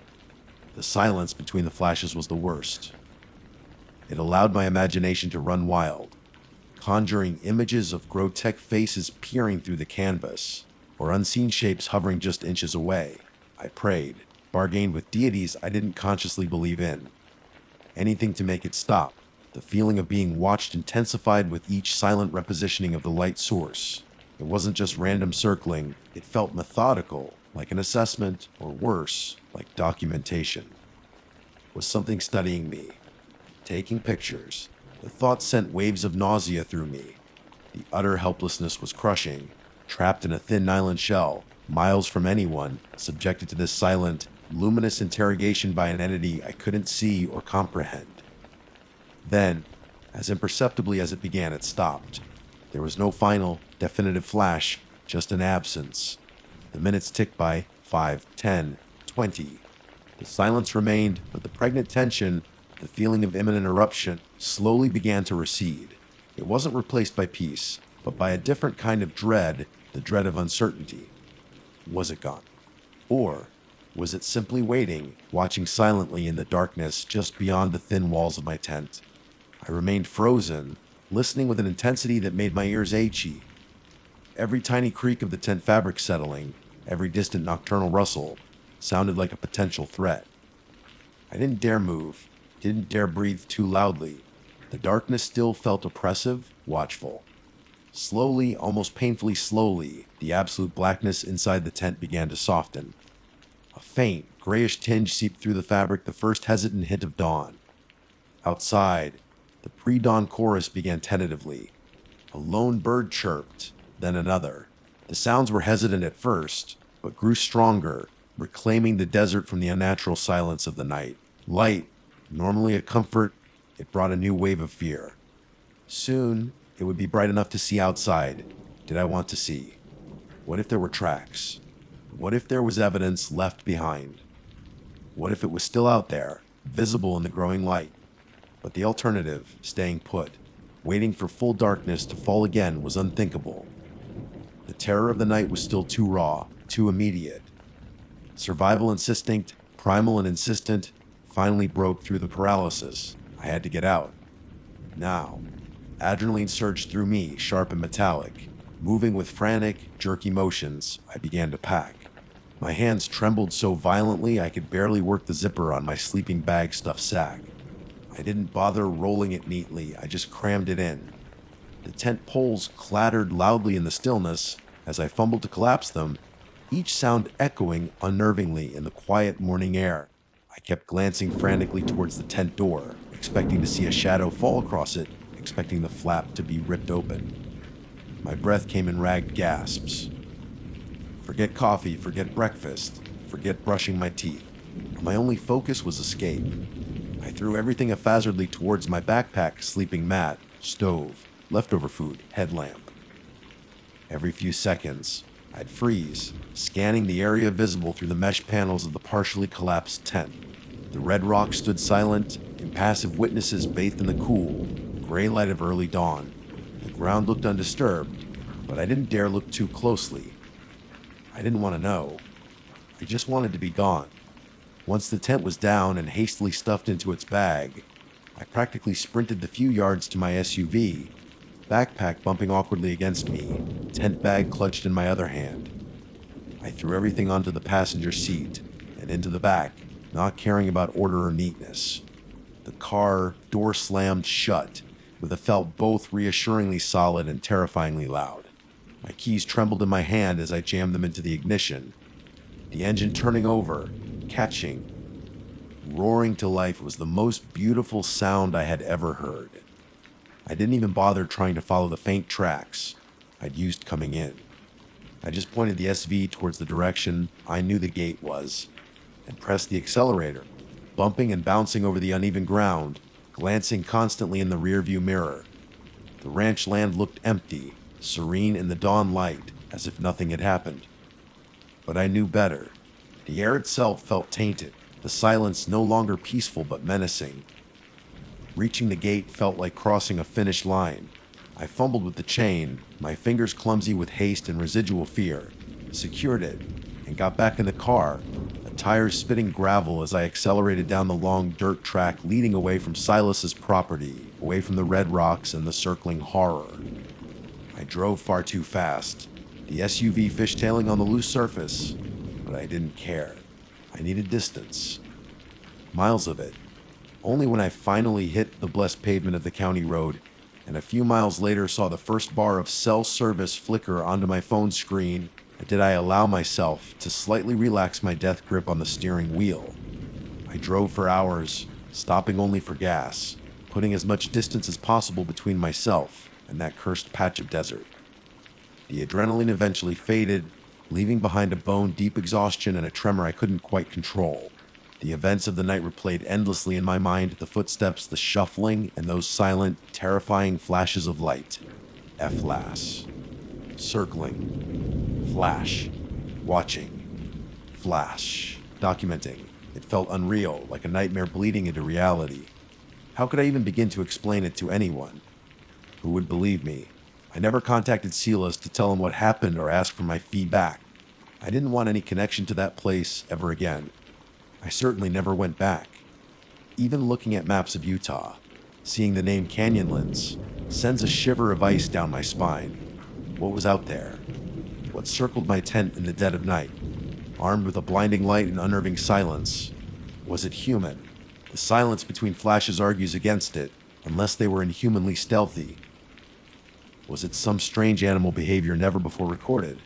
The silence between the flashes was the worst. It allowed my imagination to run wild, conjuring images of grotesque faces peering through the canvas, or unseen shapes hovering just inches away. I prayed, bargained with deities I didn't consciously believe in. Anything to make it stop. The feeling of being watched intensified with each silent repositioning of the light source. It wasn't just random circling, it felt methodical, like an assessment, or worse, like documentation. Was something studying me? Taking pictures. The thought sent waves of nausea through me. The utter helplessness was crushing. Trapped in a thin nylon shell, miles from anyone, subjected to this silent, luminous interrogation by an entity I couldn't see or comprehend. Then, as imperceptibly as it began, it stopped. There was no final, definitive flash, just an absence. The minutes ticked by, 5, 10, 20. The silence remained, but the pregnant tension, the feeling of imminent eruption, slowly began to recede. It wasn't replaced by peace, but by a different kind of dread, the dread of uncertainty. Was it gone? Or was it simply waiting, watching silently in the darkness just beyond the thin walls of my tent? I remained frozen, listening with an intensity that made my ears achy. Every tiny creak of the tent fabric settling, every distant nocturnal rustle, sounded like a potential threat. I didn't dare move, didn't dare breathe too loudly. The darkness still felt oppressive, watchful. Slowly, almost painfully slowly, the absolute blackness inside the tent began to soften. A faint, grayish tinge seeped through the fabric, the first hesitant hint of dawn. Outside, the pre-dawn chorus began tentatively. A lone bird chirped, then another. The sounds were hesitant at first, but grew stronger, reclaiming the desert from the unnatural silence of the night. Light, normally a comfort, it brought a new wave of fear. Soon, it would be bright enough to see outside. Did I want to see? What if there were tracks? What if there was evidence left behind? What if it was still out there, visible in the growing light? But the alternative, staying put, waiting for full darkness to fall again, was unthinkable. The terror of the night was still too raw, too immediate. Survival instinct, primal and insistent, finally broke through the paralysis. I had to get out. Now. Adrenaline surged through me, sharp and metallic. Moving with frantic, jerky motions, I began to pack. My hands trembled so violently I could barely work the zipper on my sleeping bag stuffed sack. I didn't bother rolling it neatly, I just crammed it in. The tent poles clattered loudly in the stillness as I fumbled to collapse them, each sound echoing unnervingly in the quiet morning air. I kept glancing frantically towards the tent door, expecting to see a shadow fall across it, expecting the flap to be ripped open. My breath came in ragged gasps. Forget coffee, forget breakfast, forget brushing my teeth. My only focus was escape. I threw everything haphazardly towards my backpack, sleeping mat, stove, leftover food, headlamp. Every few seconds, I'd freeze, scanning the area visible through the mesh panels of the partially collapsed tent. The red rocks stood silent, impassive witnesses bathed in the cool, gray light of early dawn. The ground looked undisturbed, but I didn't dare look too closely. I didn't want to know. I just wanted to be gone. Once the tent was down and hastily stuffed into its bag, I practically sprinted the few yards to my SUV, backpack bumping awkwardly against me, tent bag clutched in my other hand. I threw everything onto the passenger seat and into the back, not caring about order or neatness. The car door slammed shut, with a felt both reassuringly solid and terrifyingly loud. My keys trembled in my hand as I jammed them into the ignition. The engine turning over, catching, roaring to life was the most beautiful sound I had ever heard. I didn't even bother trying to follow the faint tracks I'd used coming in. I just pointed the SV towards the direction I knew the gate was and pressed the accelerator, bumping and bouncing over the uneven ground, glancing constantly in the rearview mirror. The ranch land looked empty, serene in the dawn light, as if nothing had happened. But I knew better. The air itself felt tainted, the silence no longer peaceful but menacing. Reaching the gate felt like crossing a finish line. I fumbled with the chain, my fingers clumsy with haste and residual fear, secured it, and got back in the car, the tires spitting gravel as I accelerated down the long dirt track leading away from Silas's property, away from the red rocks and the circling horror. I drove far too fast, the SUV fishtailing on the loose surface, but I didn't care. I needed distance. Miles of it. Only when I finally hit the blessed pavement of the county road, and a few miles later saw the first bar of cell service flicker onto my phone screen, did I allow myself to slightly relax my death grip on the steering wheel. I drove for hours, stopping only for gas, putting as much distance as possible between myself and that cursed patch of desert. The adrenaline eventually faded, leaving behind a bone-deep exhaustion and a tremor I couldn't quite control. The events of the night replayed endlessly in my mind, the footsteps, the shuffling, and those silent, terrifying flashes of light. F-lass. Circling. Flash. Watching. Flash. Documenting. It felt unreal, like a nightmare bleeding into reality. How could I even begin to explain it to anyone? Who would believe me? I never contacted Silas to tell him what happened or ask for my feedback. I didn't want any connection to that place ever again. I certainly never went back. Even looking at maps of Utah, seeing the name Canyonlands, sends a shiver of ice down my spine. What was out there? What circled my tent in the dead of night? Armed with a blinding light and unnerving silence. Was it human? The silence between flashes argues against it, unless they were inhumanly stealthy. Was it some strange animal behavior never before recorded?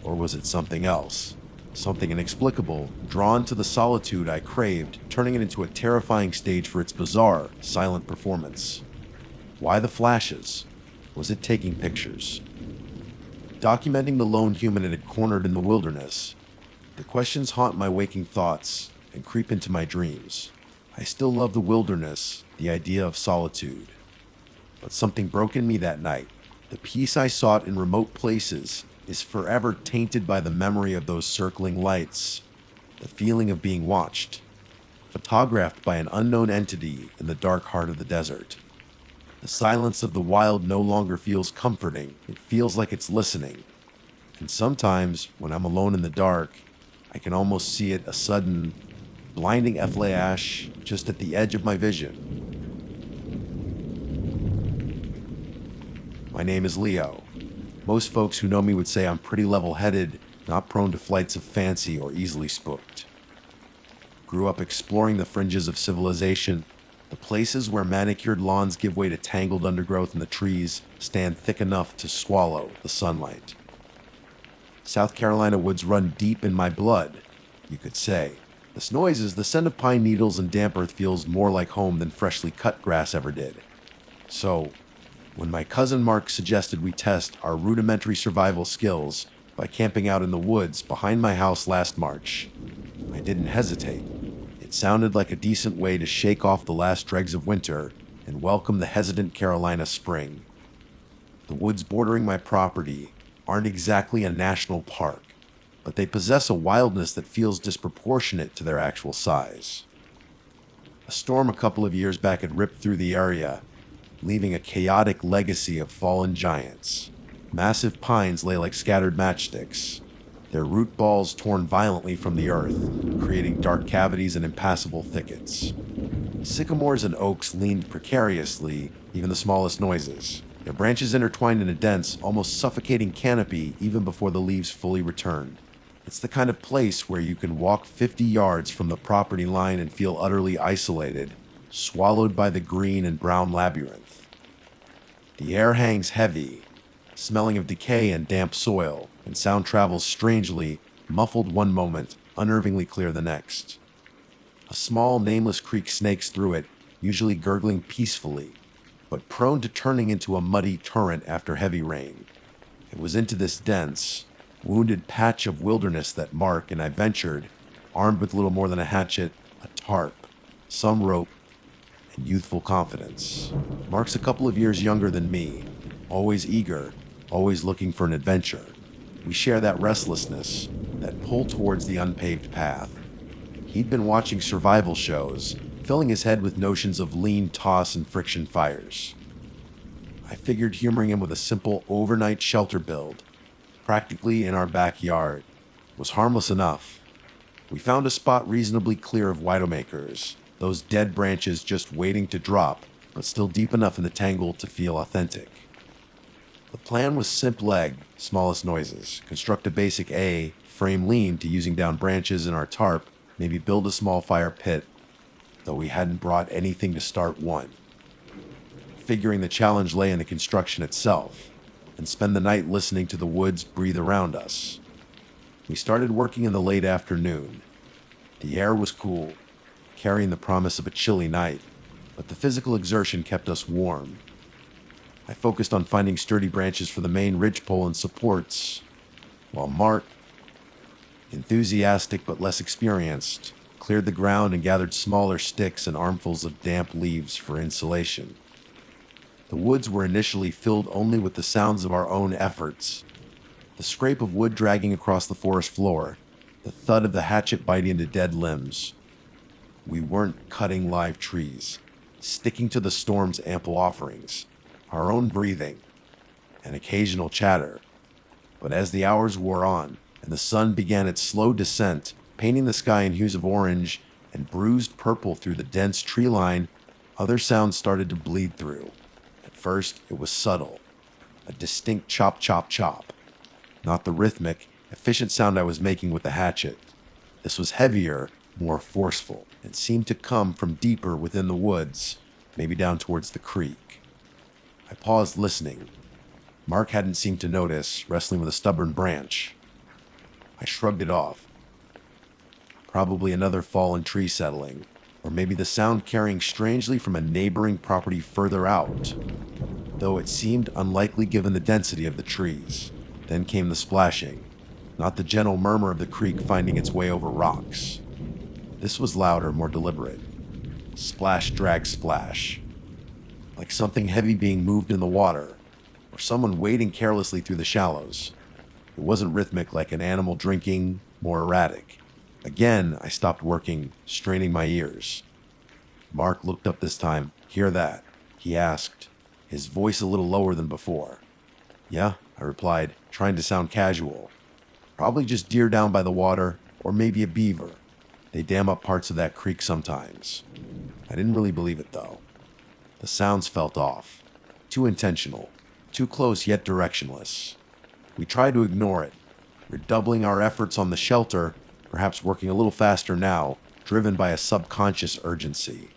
Or was it something else? Something inexplicable, drawn to the solitude I craved, turning it into a terrifying stage for its bizarre, silent performance. Why the flashes? Was it taking pictures? Documenting the lone human it had cornered in the wilderness. The questions haunt my waking thoughts and creep into my dreams. I still love the wilderness, the idea of solitude. But something broke in me that night. The peace I sought in remote places is forever tainted by the memory of those circling lights, the feeling of being watched, photographed by an unknown entity in the dark heart of the desert. The silence of the wild no longer feels comforting, it feels like it's listening. And sometimes, when I'm alone in the dark, I can almost see it, a sudden, blinding flash just at the edge of my vision. My name is Leo. Most folks who know me would say I'm pretty level-headed, not prone to flights of fancy or easily spooked. Grew up exploring the fringes of civilization, the places where manicured lawns give way to tangled undergrowth and the trees stand thick enough to swallow the sunlight. South Carolina woods run deep in my blood, you could say. This noises, the scent of pine needles and damp earth feels more like home than freshly cut grass ever did. So, when my cousin Mark suggested we test our rudimentary survival skills by camping out in the woods behind my house last March, I didn't hesitate. It sounded like a decent way to shake off the last dregs of winter and welcome the hesitant Carolina spring. The woods bordering my property aren't exactly a national park, but they possess a wildness that feels disproportionate to their actual size. A storm a couple of years back had ripped through the area, leaving a chaotic legacy of fallen giants. Massive pines lay like scattered matchsticks, their root balls torn violently from the earth, creating dark cavities and impassable thickets. Sycamores and oaks leaned precariously, even the smallest noises, their branches intertwined in a dense, almost suffocating canopy even before the leaves fully returned. It's the kind of place where you can walk 50 yards from the property line and feel utterly isolated, swallowed by the green and brown labyrinth. The air hangs heavy, smelling of decay and damp soil, and sound travels strangely, muffled one moment, unnervingly clear the next. A small, nameless creek snakes through it, usually gurgling peacefully, but prone to turning into a muddy torrent after heavy rain. It was into this dense, wounded patch of wilderness that Mark and I ventured, armed with little more than a hatchet, a tarp, some rope, and youthful confidence. Mark's a couple of years younger than me, always eager, always looking for an adventure. We share that restlessness, that pull towards the unpaved path. He'd been watching survival shows, filling his head with notions of lean toss and friction fires. I figured humoring him with a simple overnight shelter build, practically in our backyard, was harmless enough. We found a spot reasonably clear of widowmakers, those dead branches just waiting to drop, but still deep enough in the tangle to feel authentic. The plan was simple egg, smallest noises, construct a basic A, frame lean to using down branches in our tarp, maybe build a small fire pit, though we hadn't brought anything to start one. Figuring the challenge lay in the construction itself, and spend the night listening to the woods breathe around us. We started working in the late afternoon. The air was cool, carrying the promise of a chilly night, but the physical exertion kept us warm. I focused on finding sturdy branches for the main ridgepole and supports, while Mark, enthusiastic but less experienced, cleared the ground and gathered smaller sticks and armfuls of damp leaves for insulation. The woods were initially filled only with the sounds of our own efforts. The scrape of wood dragging across the forest floor, the thud of the hatchet biting into dead limbs. We weren't cutting live trees, sticking to the storm's ample offerings, our own breathing, and occasional chatter. But as the hours wore on, and the sun began its slow descent, painting the sky in hues of orange and bruised purple through the dense tree line, other sounds started to bleed through. At first, it was subtle, a distinct chop, chop, chop. Not the rhythmic, efficient sound I was making with the hatchet. This was heavier, more forceful, and seemed to come from deeper within the woods, maybe down towards the creek. I paused listening. Mark hadn't seemed to notice, wrestling with a stubborn branch. I shrugged it off. Probably another fallen tree settling, or maybe the sound carrying strangely from a neighboring property further out, though it seemed unlikely given the density of the trees. Then came the splashing, not the gentle murmur of the creek finding its way over rocks. This was louder, more deliberate. Splash, drag, splash. Like something heavy being moved in the water, or someone wading carelessly through the shallows. It wasn't rhythmic like an animal drinking, more erratic. Again, I stopped working, straining my ears. Mark looked up this time. "Hear that?" he asked, his voice a little lower than before. "Yeah," I replied, trying to sound casual. "Probably just deer down by the water, or maybe a beaver. They dam up parts of that creek sometimes." I didn't really believe it, though. The sounds felt off. Too intentional. Too close yet directionless. We tried to ignore it, redoubling our efforts on the shelter, perhaps working a little faster now, driven by a subconscious urgency.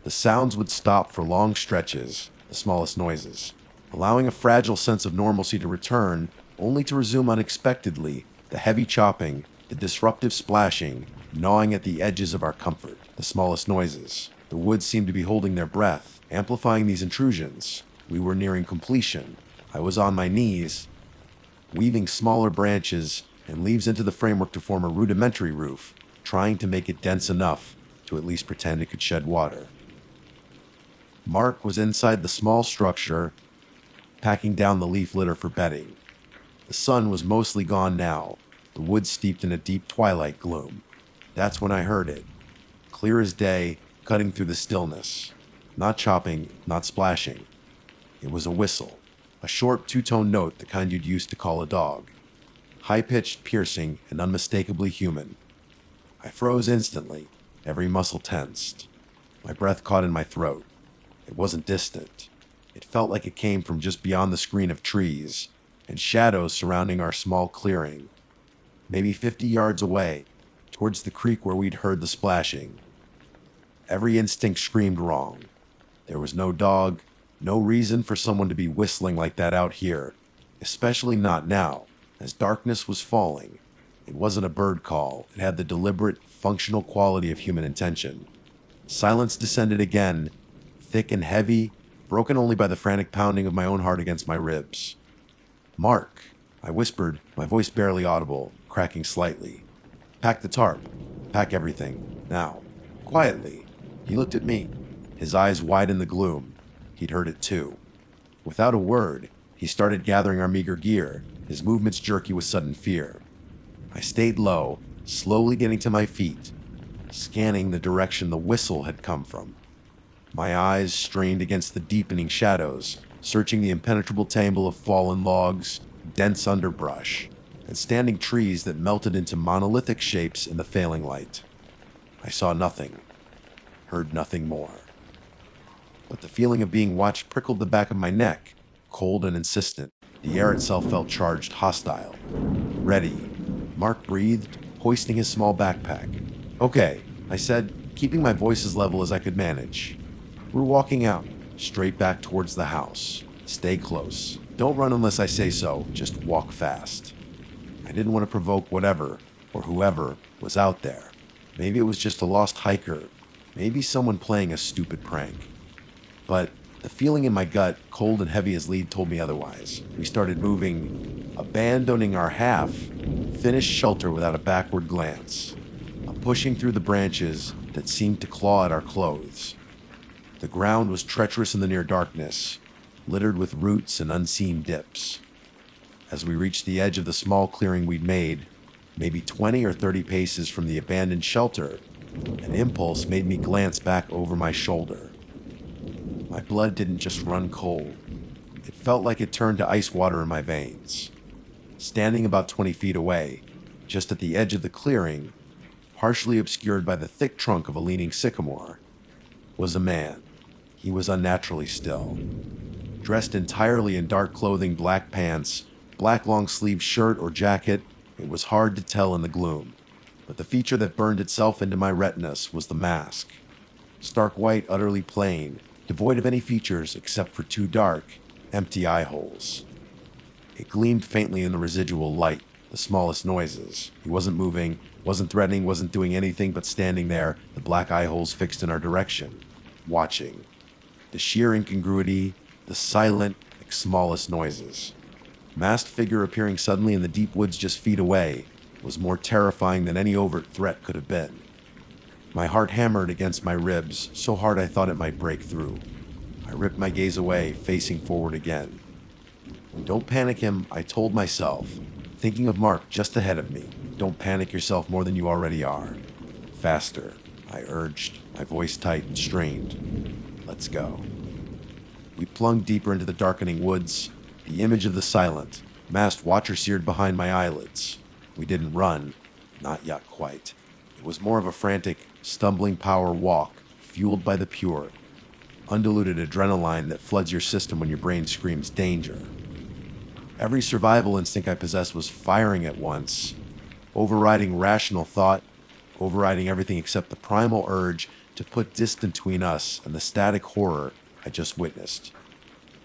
The sounds would stop for long stretches, the smallest noises, allowing a fragile sense of normalcy to return, only to resume unexpectedly, the heavy chopping, the disruptive splashing, gnawing at the edges of our comfort, the smallest noises. The woods seemed to be holding their breath, amplifying these intrusions. We were nearing completion. I was on my knees, weaving smaller branches and leaves into the framework to form a rudimentary roof, trying to make it dense enough to at least pretend it could shed water. Mark was inside the small structure, packing down the leaf litter for bedding. The sun was mostly gone now, the woods steeped in a deep twilight gloom. That's when I heard it, clear as day, cutting through the stillness. Not chopping, not splashing. It was a whistle, a short two-tone note, the kind you'd used to call a dog. High-pitched, piercing, and unmistakably human. I froze instantly, every muscle tensed. My breath caught in my throat. It wasn't distant. It felt like it came from just beyond the screen of trees and shadows surrounding our small clearing. Maybe 50 yards away, towards the creek where we'd heard the splashing. Every instinct screamed wrong. There was no dog, no reason for someone to be whistling like that out here, especially not now, as darkness was falling. It wasn't a bird call. It had the deliberate, functional quality of human intention. Silence descended again, thick and heavy, broken only by the frantic pounding of my own heart against my ribs. "Mark," I whispered, my voice barely audible, cracking slightly. "Pack the tarp. Pack everything. Now." Quietly. He looked at me, his eyes wide in the gloom. He'd heard it too. Without a word, he started gathering our meager gear, his movements jerky with sudden fear. I stayed low, slowly getting to my feet, scanning the direction the whistle had come from. My eyes strained against the deepening shadows, searching the impenetrable tangle of fallen logs, dense underbrush, and standing trees that melted into monolithic shapes in the failing light. I saw nothing, heard nothing more. But the feeling of being watched prickled the back of my neck, cold and insistent. The air itself felt charged, hostile. "Ready," Mark breathed, hoisting his small backpack. "Okay," I said, keeping my voice as level as I could manage. "We're walking out, straight back towards the house. Stay close. Don't run unless I say so, just walk fast." I didn't want to provoke whatever, or whoever, was out there. Maybe it was just a lost hiker. Maybe someone playing a stupid prank. But the feeling in my gut, cold and heavy as lead, told me otherwise. We started moving, abandoning our half-finished shelter without a backward glance, pushing through the branches that seemed to claw at our clothes. The ground was treacherous in the near darkness, littered with roots and unseen dips. As we reached the edge of the small clearing we'd made, maybe 20 or 30 paces from the abandoned shelter, an impulse made me glance back over my shoulder. My blood didn't just run cold. It felt like it turned to ice water in my veins. Standing about 20 feet away, just at the edge of the clearing, partially obscured by the thick trunk of a leaning sycamore, was a man. He was unnaturally still. Dressed entirely in dark clothing, black pants, black long-sleeved shirt or jacket, it was hard to tell in the gloom. But the feature that burned itself into my retinas was the mask. Stark white, utterly plain, devoid of any features except for two dark, empty eye holes. It gleamed faintly in the residual light, the smallest noises. He wasn't moving, wasn't threatening, wasn't doing anything but standing there, the black eye holes fixed in our direction, watching. The sheer incongruity, the silent, smallest noises. Masked figure appearing suddenly in the deep woods just feet away was more terrifying than any overt threat could have been. My heart hammered against my ribs, so hard I thought it might break through. I ripped my gaze away, facing forward again. "Don't panic him," I told myself, thinking of Mark just ahead of me. "Don't panic yourself more than you already are." "Faster," I urged, my voice tight and strained. "Let's go." We plunged deeper into the darkening woods, the image of the silent, masked watcher seared behind my eyelids. We didn't run, not yet quite. It was more of a frantic, stumbling power walk, fueled by the pure, undiluted adrenaline that floods your system when your brain screams danger. Every survival instinct I possessed was firing at once, overriding rational thought, overriding everything except the primal urge to put distance between us and the static horror I just witnessed.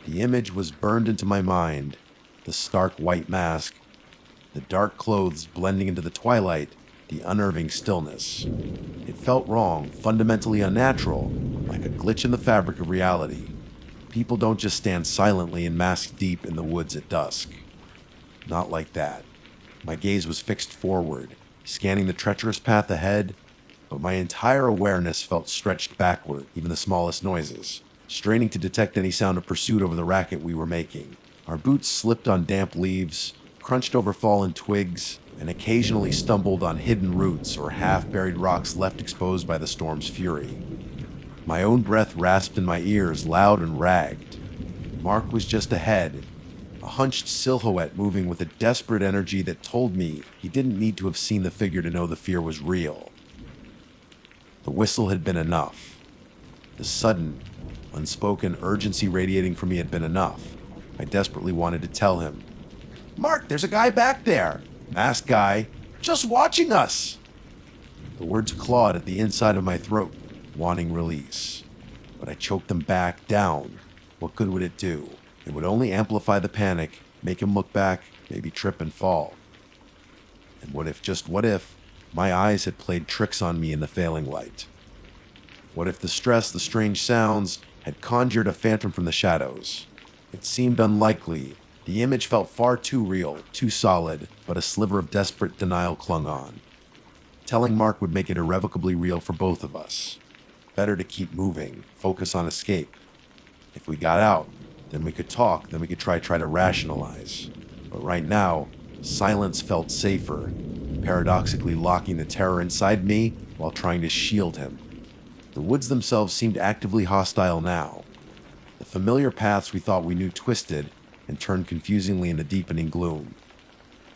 The image was burned into my mind, the stark white mask, the dark clothes blending into the twilight, the unnerving stillness. It felt wrong, fundamentally unnatural, like a glitch in the fabric of reality. People don't just stand silently and mask deep in the woods at dusk. Not like that. My gaze was fixed forward, scanning the treacherous path ahead, but my entire awareness felt stretched backward, even the smallest noises, straining to detect any sound of pursuit over the racket we were making. Our boots slipped on damp leaves, crunched over fallen twigs, and occasionally stumbled on hidden roots or half-buried rocks left exposed by the storm's fury. My own breath rasped in my ears, loud and ragged. Mark was just ahead, a hunched silhouette moving with a desperate energy that told me he didn't need to have seen the figure to know the fear was real. The whistle had been enough. The sudden, unspoken urgency radiating from me had been enough. I desperately wanted to tell him, "Mark, there's a guy back there. Masked guy, just watching us." The words clawed at the inside of my throat, wanting release. But I choked them back, down. What good would it do? It would only amplify the panic, make him look back, maybe trip and fall. And what if, just what if, my eyes had played tricks on me in the failing light? What if the stress, the strange sounds, had conjured a phantom from the shadows? It seemed unlikely, The image felt far too real, too solid, but a sliver of desperate denial clung on. Telling Mark would make it irrevocably real for both of us. Better to keep moving, focus on escape. If we got out, then we could talk, then we could try to rationalize. But right now, silence felt safer, paradoxically locking the terror inside me while trying to shield him. The woods themselves seemed actively hostile now. The familiar paths we thought we knew twisted and turned confusingly into deepening gloom.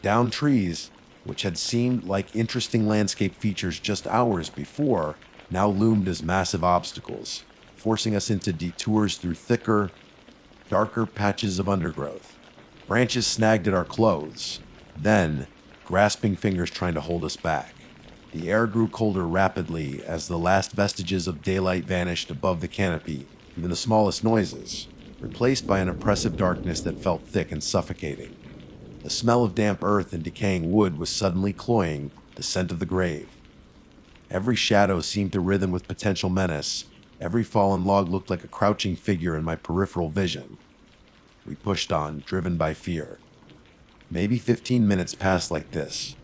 Down trees, which had seemed like interesting landscape features just hours before, now loomed as massive obstacles, forcing us into detours through thicker, darker patches of undergrowth. Branches snagged at our clothes, then grasping fingers trying to hold us back. The air grew colder rapidly as the last vestiges of daylight vanished above the canopy, even the smallest noises, replaced by an oppressive darkness that felt thick and suffocating. The smell of damp earth and decaying wood was suddenly cloying, the scent of the grave. Every shadow seemed to rhythm with potential menace. Every fallen log looked like a crouching figure in my peripheral vision. We pushed on, driven by fear. Maybe 15 minutes passed like this.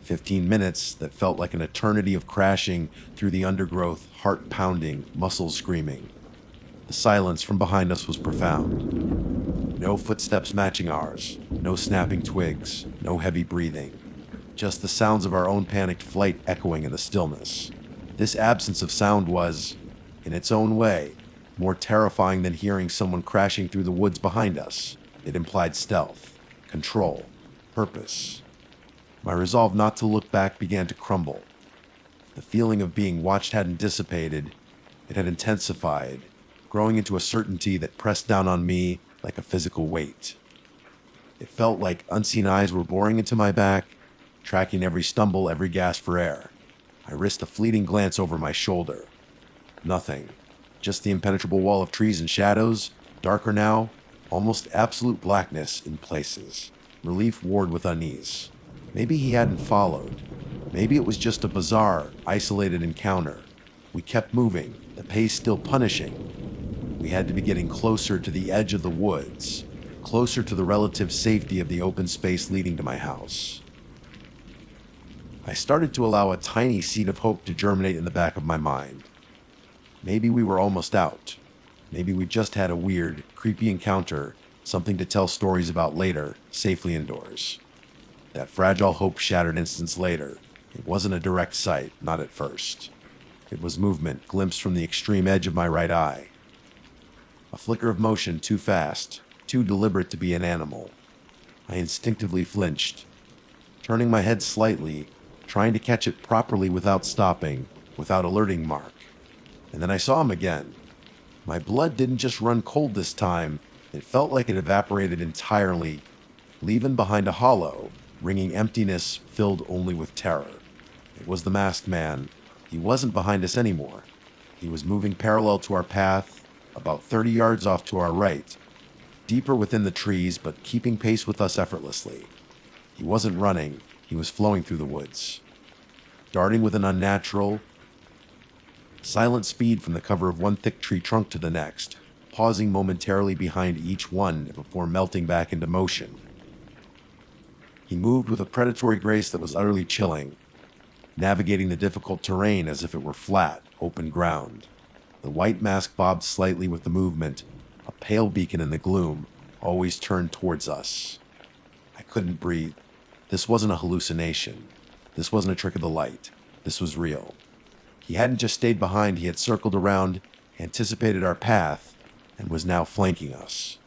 15 minutes that felt like an eternity of crashing through the undergrowth, heart pounding, muscles screaming. The silence from behind us was profound. No footsteps matching ours, no snapping twigs, no heavy breathing. Just the sounds of our own panicked flight echoing in the stillness. This absence of sound was, in its own way, more terrifying than hearing someone crashing through the woods behind us. It implied stealth, control, purpose. My resolve not to look back began to crumble. The feeling of being watched hadn't dissipated. It had intensified, growing into a certainty that pressed down on me like a physical weight. It felt like unseen eyes were boring into my back, tracking every stumble, every gasp for air. I risked a fleeting glance over my shoulder. Nothing. Just the impenetrable wall of trees and shadows, darker now, almost absolute blackness in places. Relief warred with unease. Maybe he hadn't followed. Maybe it was just a bizarre, isolated encounter. We kept moving, the pace still punishing. We had to be getting closer to the edge of the woods, closer to the relative safety of the open space leading to my house. I started to allow a tiny seed of hope to germinate in the back of my mind. Maybe we were almost out. Maybe we just had a weird, creepy encounter, something to tell stories about later, safely indoors. That fragile hope shattered instants later. It wasn't a direct sight, not at first. It was movement, glimpsed from the extreme edge of my right eye. A flicker of motion too fast, too deliberate to be an animal. I instinctively flinched, turning my head slightly, trying to catch it properly without stopping, without alerting Mark. And then I saw him again. My blood didn't just run cold this time, it felt like it evaporated entirely, leaving behind a hollow, ringing emptiness filled only with terror. It was the masked man. He wasn't behind us anymore. He was moving parallel to our path, about 30 yards off to our right, deeper within the trees, but keeping pace with us effortlessly. He wasn't running, he was flowing through the woods, darting with an unnatural, silent speed from the cover of one thick tree trunk to the next, pausing momentarily behind each one before melting back into motion. He moved with a predatory grace that was utterly chilling, navigating the difficult terrain as if it were flat, open ground. The white mask bobbed slightly with the movement, a pale beacon in the gloom, always turned towards us. I couldn't breathe. This wasn't a hallucination. This wasn't a trick of the light. This was real. He hadn't just stayed behind, he had circled around, anticipated our path, and was now flanking us,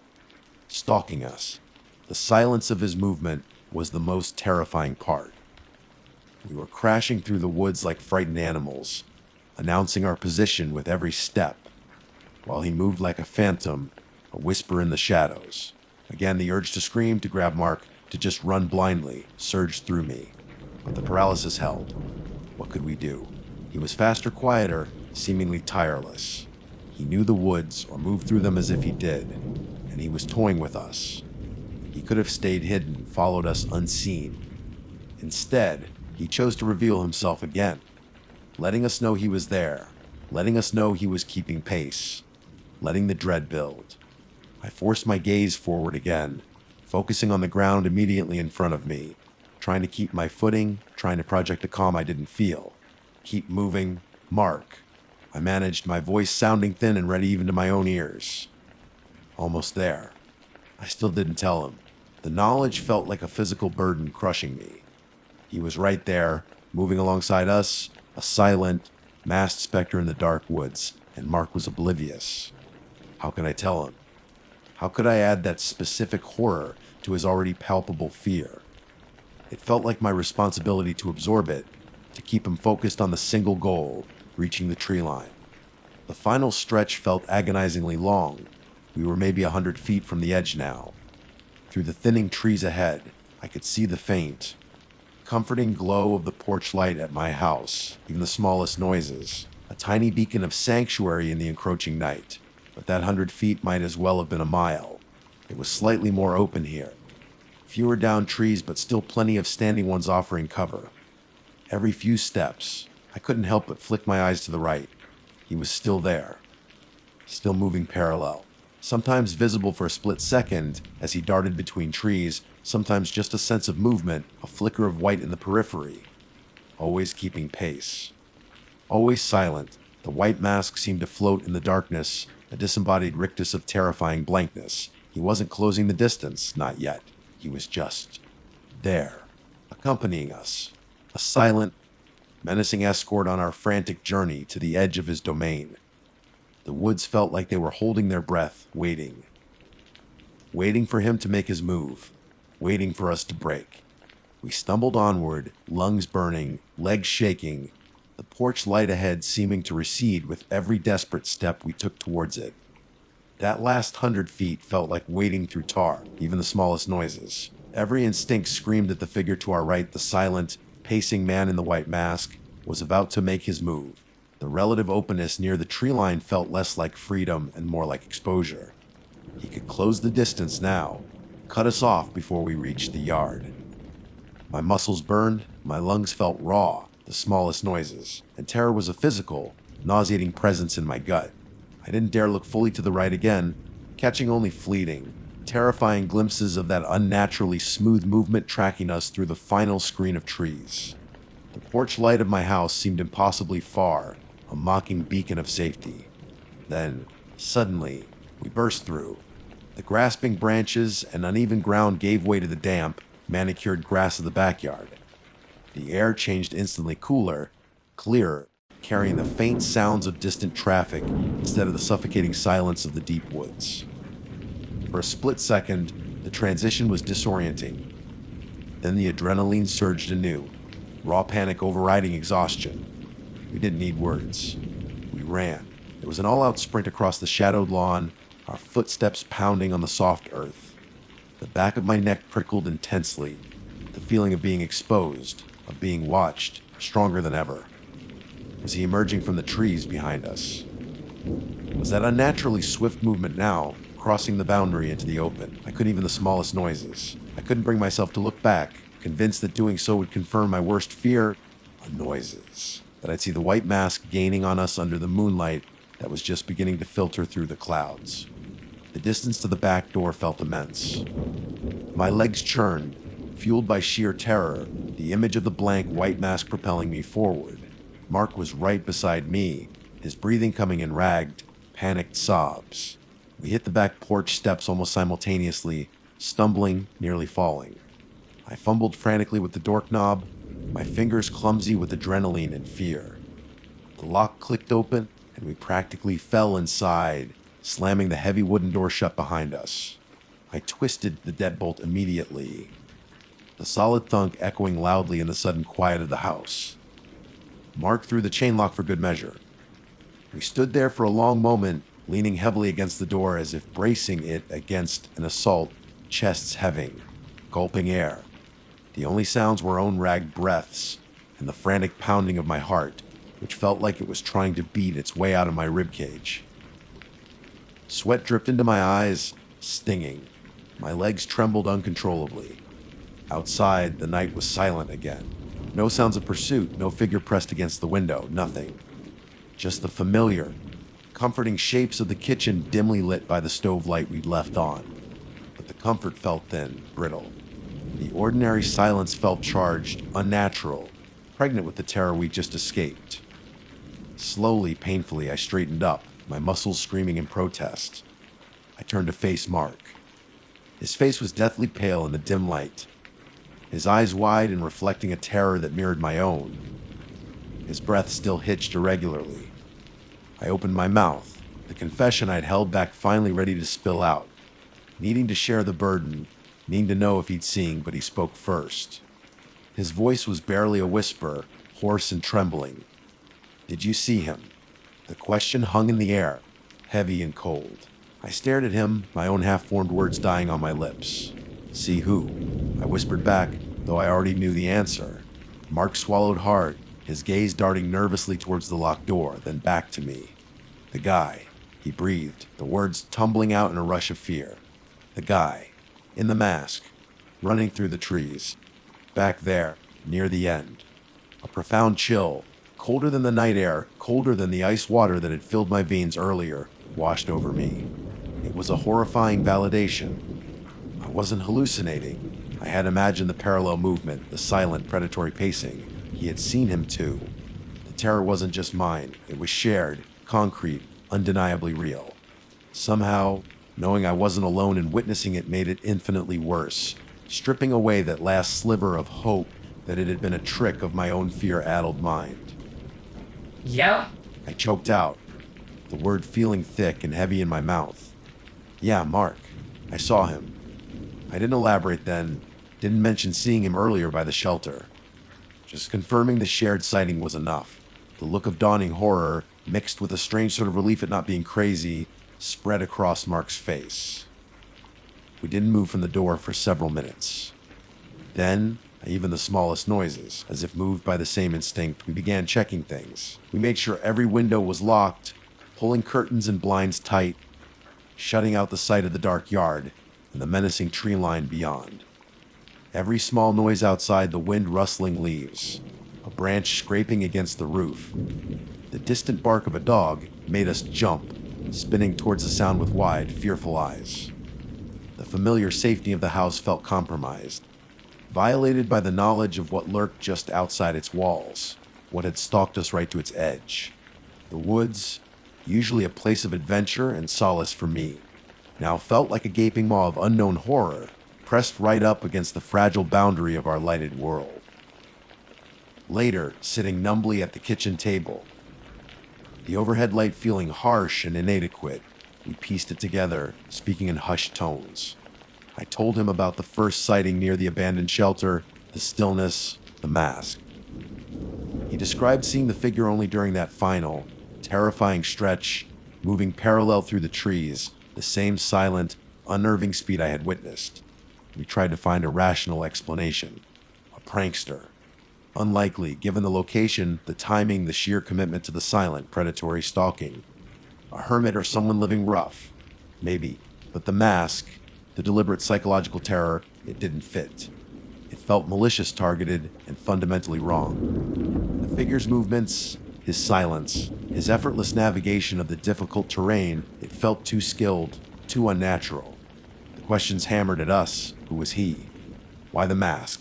stalking us. The silence of his movement was the most terrifying part. We were crashing through the woods like frightened animals, announcing our position with every step, while he moved like a phantom, a whisper in the shadows. Again, the urge to scream, to grab Mark, to just run blindly, surged through me. But the paralysis held. What could we do? He was faster, quieter, seemingly tireless. He knew the woods, or moved through them as if he did, and he was toying with us. He could have stayed hidden, followed us unseen. Instead, he chose to reveal himself again, letting us know he was there, letting us know he was keeping pace, letting the dread build. I forced my gaze forward again, focusing on the ground immediately in front of me, trying to keep my footing, trying to project a calm I didn't feel. Keep moving, Mark. I managed, my voice sounding thin and ready even to my own ears. Almost there. I still didn't tell him. The knowledge felt like a physical burden crushing me. He was right there, moving alongside us, a silent, masked specter in the dark woods, and Mark was oblivious. How could I tell him? How could I add that specific horror to his already palpable fear? It felt like my responsibility to absorb it, to keep him focused on the single goal, reaching the tree line. The final stretch felt agonizingly long. We were maybe 100 feet from the edge now. Through the thinning trees ahead, I could see the faint, comforting glow of the porch light at my house, even the smallest noises, a tiny beacon of sanctuary in the encroaching night. But that 100 feet might as well have been a mile. It was slightly more open here. Fewer downed trees, but still plenty of standing ones offering cover. Every few steps, I couldn't help but flick my eyes to the right. He was still there, still moving parallel. Sometimes visible for a split second as he darted between trees, sometimes just a sense of movement, a flicker of white in the periphery. Always keeping pace. Always silent, the white mask seemed to float in the darkness, a disembodied rictus of terrifying blankness. He wasn't closing the distance, not yet. He was just there, accompanying us. A silent, menacing escort on our frantic journey to the edge of his domain. The woods felt like they were holding their breath, waiting. Waiting for him to make his move. Waiting for us to break. We stumbled onward, lungs burning, legs shaking, the porch light ahead seeming to recede with every desperate step we took towards it. That last 100 feet felt like wading through tar, even the smallest noises. Every instinct screamed that the figure to our right, the silent, pacing man in the white mask, was about to make his move. The relative openness near the tree line felt less like freedom and more like exposure. He could close the distance now, cut us off before we reached the yard. My muscles burned, my lungs felt raw, the smallest noises, and terror was a physical, nauseating presence in my gut. I didn't dare look fully to the right again, catching only fleeting, terrifying glimpses of that unnaturally smooth movement tracking us through the final screen of trees. The porch light of my house seemed impossibly far, a mocking beacon of safety. Then, suddenly, we burst through. The grasping branches and uneven ground gave way to the damp, manicured grass of the backyard. The air changed instantly cooler, clearer, carrying the faint sounds of distant traffic instead of the suffocating silence of the deep woods. For a split second, the transition was disorienting. Then the adrenaline surged anew, raw panic overriding exhaustion. We didn't need words. We ran. It was an all-out sprint across the shadowed lawn, our footsteps pounding on the soft earth. The back of my neck prickled intensely, the feeling of being exposed, of being watched, stronger than ever. Was he emerging from the trees behind us? Was that unnaturally swift movement now, crossing the boundary into the open? I couldn't even the smallest noises. I couldn't bring myself to look back, convinced that doing so would confirm my worst fear, noises. That I'd see the white mask gaining on us under the moonlight that was just beginning to filter through the clouds. The distance to the back door felt immense. My legs churned, fueled by sheer terror, the image of the blank white mask propelling me forward. Mark was right beside me, his breathing coming in ragged, panicked sobs. We hit the back porch steps almost simultaneously, stumbling, nearly falling. I fumbled frantically with the door knob, my fingers clumsy with adrenaline and fear. The lock clicked open, and we practically fell inside, slamming the heavy wooden door shut behind us. I twisted the deadbolt immediately, the solid thunk echoing loudly in the sudden quiet of the house. Mark threw the chain lock for good measure. We stood there for a long moment, leaning heavily against the door as if bracing it against an assault, chests heaving, gulping air. The only sounds were our own ragged breaths and the frantic pounding of my heart, which felt like it was trying to beat its way out of my ribcage. Sweat dripped into my eyes, stinging. My legs trembled uncontrollably. Outside, the night was silent again. No sounds of pursuit, no figure pressed against the window, nothing. Just the familiar, comforting shapes of the kitchen dimly lit by the stove light we'd left on. The but the comfort felt thin, brittle. The ordinary silence felt charged, unnatural, pregnant with the terror we just escaped. Slowly, painfully, I straightened up, my muscles screaming in protest. I turned to face Mark. His face was deathly pale in the dim light, his eyes wide and reflecting a terror that mirrored my own. His breath still hitched irregularly. I opened my mouth, the confession I'd held back finally ready to spill out. Needing to share the burden, needing to know if he'd seen, but he spoke first. His voice was barely a whisper, hoarse and trembling. "Did you see him?" The question hung in the air, heavy and cold. I stared at him, my own half-formed words dying on my lips. "See who?" I whispered back, though I already knew the answer. Mark swallowed hard, his gaze darting nervously towards the locked door, then back to me. "The guy," he breathed, the words tumbling out in a rush of fear. "The guy, in the mask, running through the trees. Back there, near the end." A profound chill, colder than the night air, colder than the ice water that had filled my veins earlier, washed over me. It was a horrifying validation. I wasn't hallucinating. I had imagined the parallel movement, the silent, predatory pacing. He had seen him too. The terror wasn't just mine. It was shared, concrete, undeniably real. Somehow, knowing I wasn't alone in witnessing it made it infinitely worse, stripping away that last sliver of hope that it had been a trick of my own fear-addled mind. Yeah? I choked out, the word feeling thick and heavy in my mouth. "Yeah, Mark. I saw him." I didn't elaborate then, didn't mention seeing him earlier by the shelter. Just confirming the shared sighting was enough. The look of dawning horror, mixed with a strange sort of relief at not being crazy, spread across Mark's face. We didn't move from the door for several minutes. Then, even the smallest noises, as if moved by the same instinct, we began checking things. We made sure every window was locked, pulling curtains and blinds tight, shutting out the sight of the dark yard and the menacing tree line beyond. Every small noise outside, the wind rustling leaves, a branch scraping against the roof, the distant bark of a dog made us jump, spinning towards the sound with wide, fearful eyes. The familiar safety of the house felt compromised, violated by the knowledge of what lurked just outside its walls, what had stalked us right to its edge. The woods, usually a place of adventure and solace for me, now felt like a gaping maw of unknown horror, pressed right up against the fragile boundary of our lighted world. Later, sitting numbly at the kitchen table, the overhead light feeling harsh and inadequate, we pieced it together, speaking in hushed tones. I told him about the first sighting near the abandoned shelter, the stillness, the mask. He described seeing the figure only during that final, terrifying stretch, moving parallel through the trees, the same silent, unnerving speed I had witnessed. We tried to find a rational explanation. A prankster. Unlikely, given the location, the timing, the sheer commitment to the silent, predatory stalking. A hermit or someone living rough. Maybe. But the mask, the deliberate psychological terror, it didn't fit. It felt malicious, targeted, and fundamentally wrong. The figure's movements, his silence, his effortless navigation of the difficult terrain, it felt too skilled, too unnatural. The questions hammered at us. Who was he? Why the mask?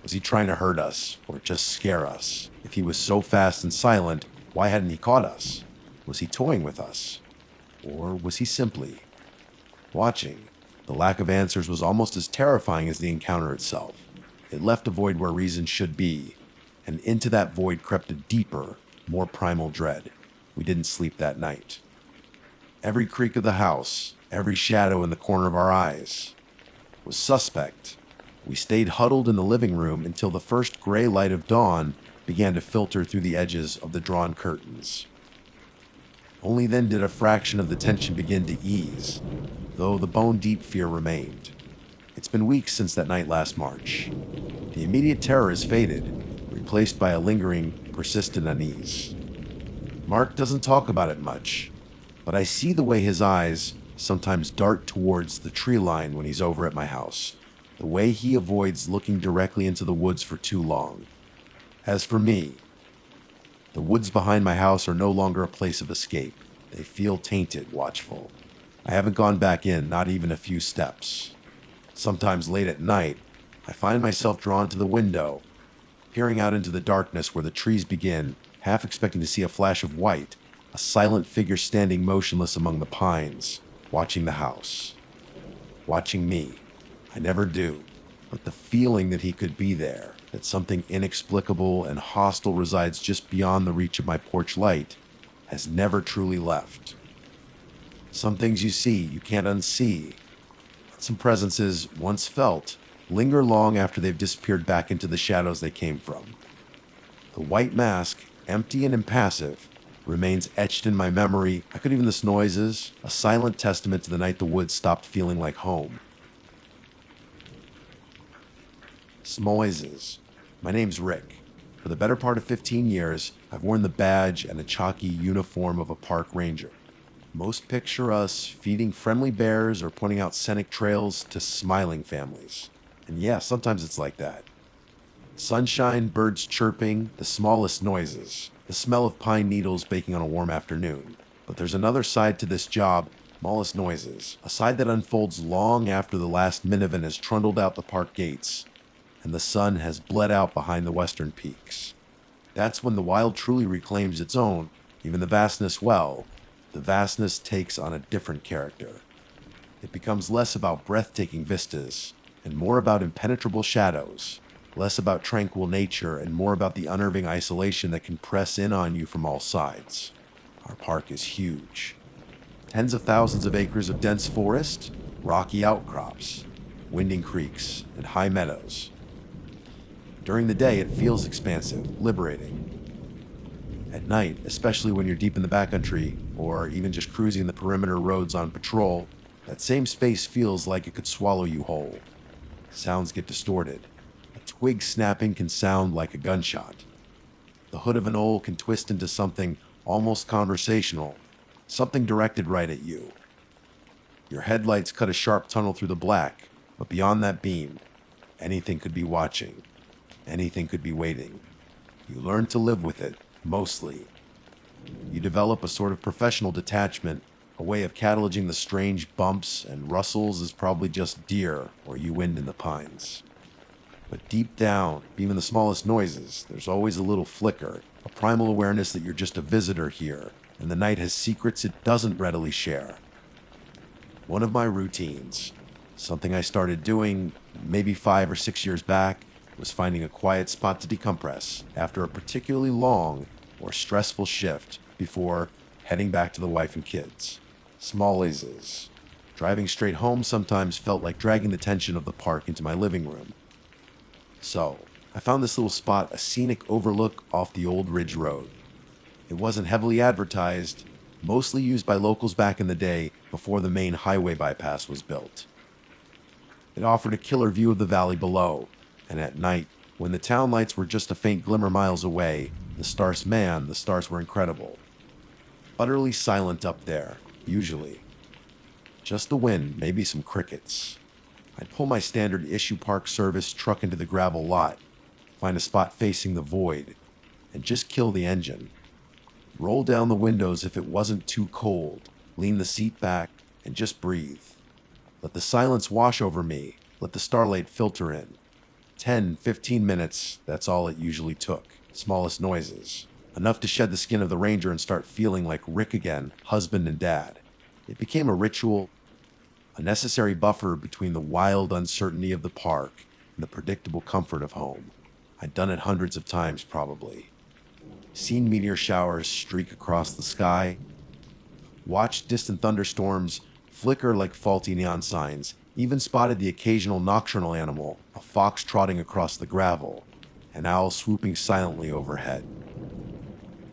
Was he trying to hurt us, or just scare us? If he was so fast and silent, why hadn't he caught us? Was he toying with us? Or was he simply watching? The lack of answers was almost as terrifying as the encounter itself. It left a void where reason should be, and into that void crept a deeper, more primal dread. We didn't sleep that night. Every creak of the house, every shadow in the corner of our eyes was suspect. We stayed huddled in the living room until the first gray light of dawn began to filter through the edges of the drawn curtains. Only then did a fraction of the tension begin to ease, though the bone-deep fear remained. It's been weeks since that night last March. The immediate terror has faded, replaced by a lingering, persistent unease. Mark doesn't talk about it much, but I see the way his eyes sometimes dart towards the tree line when he's over at my house, the way he avoids looking directly into the woods for too long. As for me, the woods behind my house are no longer a place of escape. They feel tainted, watchful. I haven't gone back in, not even a few steps. Sometimes late at night, I find myself drawn to the window, peering out into the darkness where the trees begin, half expecting to see a flash of white, a silent figure standing motionless among the pines, watching the house, watching me. I never do, but the feeling that he could be there, that something inexplicable and hostile resides just beyond the reach of my porch light, has never truly left. Some things you see, you can't unsee. Some presences, once felt, linger long after they've disappeared back into the shadows they came from. The white mask, empty and impassive, remains etched in my memory. I could even this noises, a silent testament to the night the woods stopped feeling like home. Smoises. My name's Rick. For the better part of 15 years, I've worn the badge and the chalky uniform of a park ranger. Most picture us feeding friendly bears or pointing out scenic trails to smiling families. And yeah, sometimes it's like that. Sunshine, birds chirping, the smallest noises, the smell of pine needles baking on a warm afternoon. But there's another side to this job, smallest noises, a side that unfolds long after the last minivan has trundled out the park gates and the sun has bled out behind the western peaks. That's when the wild truly reclaims its own, even the vastness well. The vastness takes on a different character. It becomes less about breathtaking vistas and more about impenetrable shadows, less about tranquil nature and more about the unnerving isolation that can press in on you from all sides. Our park is huge. Tens of thousands of acres of dense forest, rocky outcrops, winding creeks, and high meadows. During the day, it feels expansive, liberating. At night, especially when you're deep in the backcountry, or even just cruising the perimeter roads on patrol, that same space feels like it could swallow you whole. Sounds get distorted. A twig snapping can sound like a gunshot. The hood of an owl can twist into something almost conversational, something directed right at you. Your headlights cut a sharp tunnel through the black, but beyond that beam, anything could be watching. Anything could be waiting. You learn to live with it, mostly. You develop a sort of professional detachment, a way of cataloging the strange bumps and rustles as probably just deer or you wind in the pines. But deep down, even the smallest noises, there's always a little flicker, a primal awareness that you're just a visitor here, and the night has secrets it doesn't readily share. One of my routines, something I started doing maybe 5 or 6 years back, was finding a quiet spot to decompress after a particularly long or stressful shift before heading back to the wife and kids. Smallies. Driving straight home sometimes felt like dragging the tension of the park into my living room. So, I found this little spot, a scenic overlook off the old Ridge Road. It wasn't heavily advertised, mostly used by locals back in the day before the main highway bypass was built. It offered a killer view of the valley below, and at night, when the town lights were just a faint glimmer miles away, the stars were incredible. Utterly silent up there, usually. Just the wind, maybe some crickets. I'd pull my standard issue Park Service truck into the gravel lot, find a spot facing the void, and just kill the engine. Roll down the windows if it wasn't too cold, lean the seat back, and just breathe. Let the silence wash over me, let the starlight filter in. 10, 15 minutes, that's all it usually took. Smallest noises. Enough to shed the skin of the ranger and start feeling like Rick again, husband and dad. It became a ritual, a necessary buffer between the wild uncertainty of the park and the predictable comfort of home. I'd done it hundreds of times, probably. Seen meteor showers streak across the sky, watched distant thunderstorms flicker like faulty neon signs, even spotted the occasional nocturnal animal, a fox trotting across the gravel, an owl swooping silently overhead.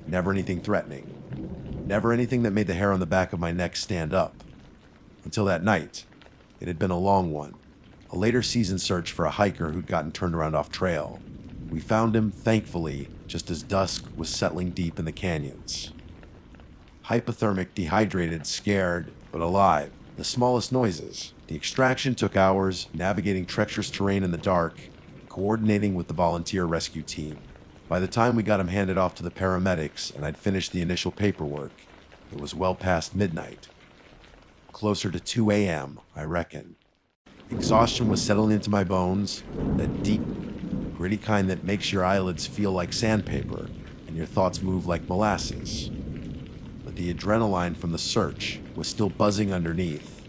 Never anything threatening. Never anything that made the hair on the back of my neck stand up. Until that night. It had been a long one. A later season search for a hiker who'd gotten turned around off trail. We found him, thankfully, just as dusk was settling deep in the canyons. Hypothermic, dehydrated, scared, but alive. The smallest noises. The extraction took hours, navigating treacherous terrain in the dark, coordinating with the volunteer rescue team. By the time we got him handed off to the paramedics and I'd finished the initial paperwork, it was well past midnight. Closer to 2 a.m., I reckon. Exhaustion was settling into my bones, that deep, gritty kind that makes your eyelids feel like sandpaper and your thoughts move like molasses. But the adrenaline from the search was still buzzing underneath,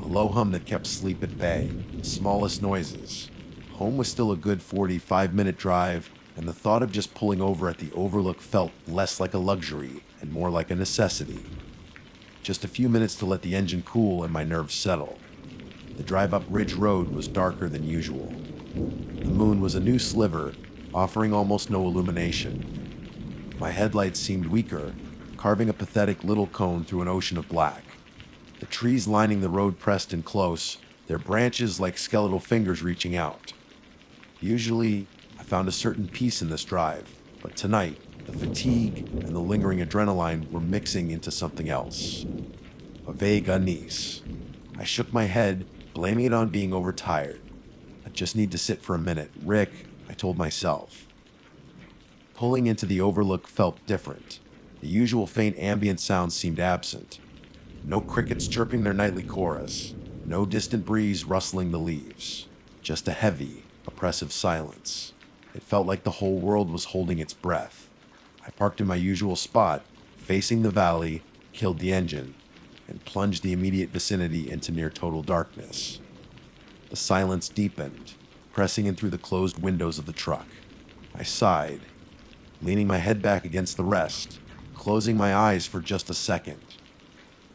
a low hum that kept sleep at bay, the smallest noises. Home was still a good 45-minute drive, and the thought of just pulling over at the overlook felt less like a luxury and more like a necessity. Just a few minutes to let the engine cool and my nerves settle. The drive up Ridge Road was darker than usual. The moon was a new sliver, offering almost no illumination. My headlights seemed weaker, carving a pathetic little cone through an ocean of black. The trees lining the road pressed in close, their branches like skeletal fingers reaching out. Usually, I found a certain peace in this drive, but tonight, the fatigue and the lingering adrenaline were mixing into something else. A vague unease. I shook my head, blaming it on being overtired. I just need to sit for a minute, Rick, I told myself. Pulling into the overlook felt different. The usual faint ambient sounds seemed absent. No crickets chirping their nightly chorus. No distant breeze rustling the leaves. Just a heavy, oppressive silence. It felt like the whole world was holding its breath. I parked in my usual spot, facing the valley, killed the engine, and plunged the immediate vicinity into near total darkness. The silence deepened, pressing in through the closed windows of the truck. I sighed, leaning my head back against the rest, closing my eyes for just a second.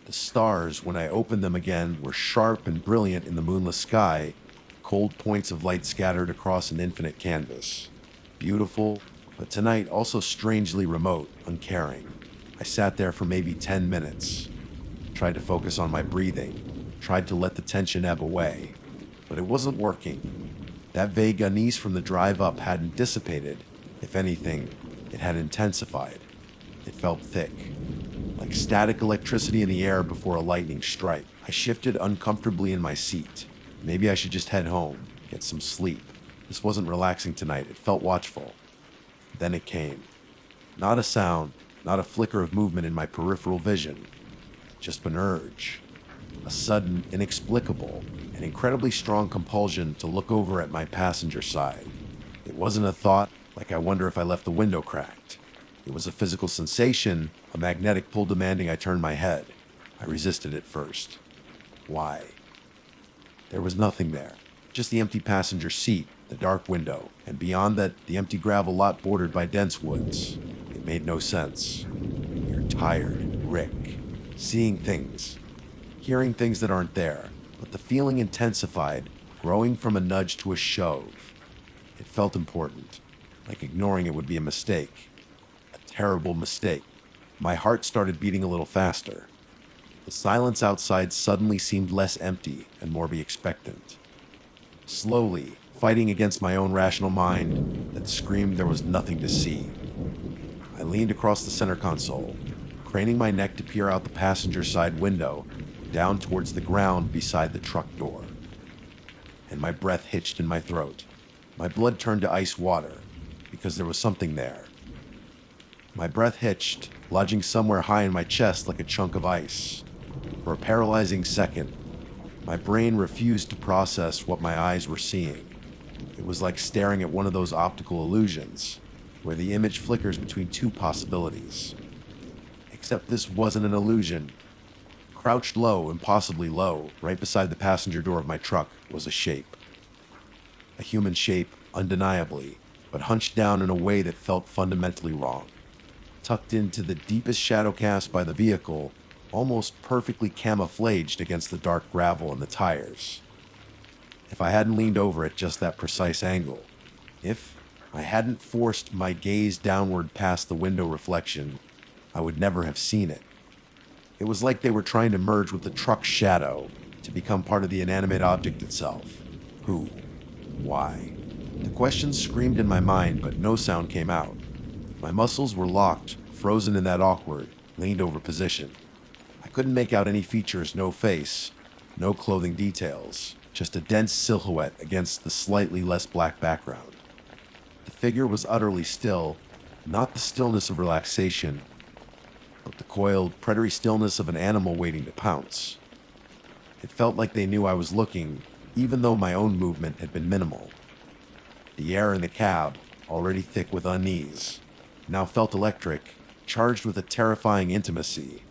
The stars, when I opened them again, were sharp and brilliant in the moonless sky, cold points of light scattered across an infinite canvas. Beautiful, but tonight also strangely remote, uncaring. I sat there for maybe 10 minutes, tried to focus on my breathing, tried to let the tension ebb away, but it wasn't working. That vague unease from the drive up hadn't dissipated. If anything, it had intensified. It felt thick, like static electricity in the air before a lightning strike. I shifted uncomfortably in my seat. Maybe I should just head home, get some sleep. This wasn't relaxing tonight, it felt watchful. Then it came. Not a sound, not a flicker of movement in my peripheral vision. Just an urge. A sudden, inexplicable, and incredibly strong compulsion to look over at my passenger side. It wasn't a thought, like I wonder if I left the window cracked. It was a physical sensation, a magnetic pull demanding I turn my head. I resisted at first. Why? There was nothing there. Just the empty passenger seat, the dark window, and beyond that, the empty gravel lot bordered by dense woods. It made no sense. You're tired, Rick. Seeing things. Hearing things that aren't there. But the feeling intensified, growing from a nudge to a shove. It felt important. Like ignoring it would be a mistake. Terrible mistake. My heart started beating a little faster. The silence outside suddenly seemed less empty and more be expectant. Slowly, fighting against my own rational mind that screamed there was nothing to see. I leaned across the center console, craning my neck to peer out the passenger side window down towards the ground beside the truck door. And my breath hitched in my throat. My blood turned to ice water because there was something there. My breath hitched, lodging somewhere high in my chest like a chunk of ice. For a paralyzing second, my brain refused to process what my eyes were seeing. It was like staring at one of those optical illusions, where the image flickers between two possibilities. Except this wasn't an illusion. Crouched low, impossibly low, right beside the passenger door of my truck, was a shape. A human shape, undeniably, but hunched down in a way that felt fundamentally wrong. Tucked into the deepest shadow cast by the vehicle, almost perfectly camouflaged against the dark gravel and the tires. If I hadn't leaned over at just that precise angle, if I hadn't forced my gaze downward past the window reflection, I would never have seen it. It was like they were trying to merge with the truck's shadow to become part of the inanimate object itself. Who? Why? The questions screamed in my mind, but no sound came out. My muscles were locked, frozen in that awkward, leaned-over position. I couldn't make out any features, no face, no clothing details, just a dense silhouette against the slightly less black background. The figure was utterly still, not the stillness of relaxation, but the coiled, predatory stillness of an animal waiting to pounce. It felt like they knew I was looking, even though my own movement had been minimal. The air in the cab, already thick with unease, now felt electric, charged with a terrifying intimacy.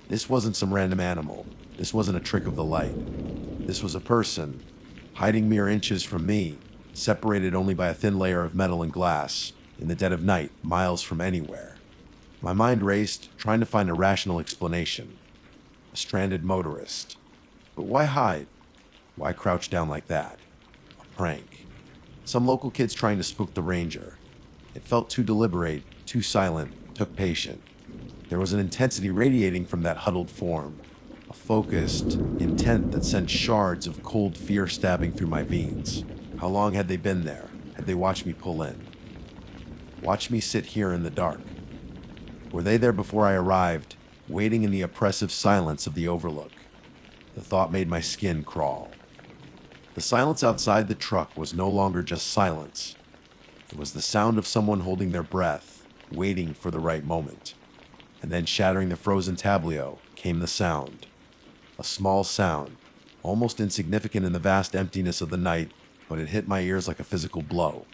This wasn't some random animal. This wasn't a trick of the light. This was a person, hiding mere inches from me, separated only by a thin layer of metal and glass, in the dead of night, miles from anywhere. My mind raced, trying to find a rational explanation. A stranded motorist. But why hide? Why crouch down like that? A prank. Some local kids trying to spook the ranger. It felt too deliberate, too silent, too patient. There was an intensity radiating from that huddled form. A focused intent that sent shards of cold fear stabbing through my veins. How long had they been there? Had they watched me pull in? Watched me sit here in the dark? Were they there before I arrived, waiting in the oppressive silence of the overlook? The thought made my skin crawl. The silence outside the truck was no longer just silence. It was the sound of someone holding their breath, waiting for the right moment. And then shattering the frozen tablio came the sound. A small sound, almost insignificant in the vast emptiness of the night, but it hit my ears like a physical blow.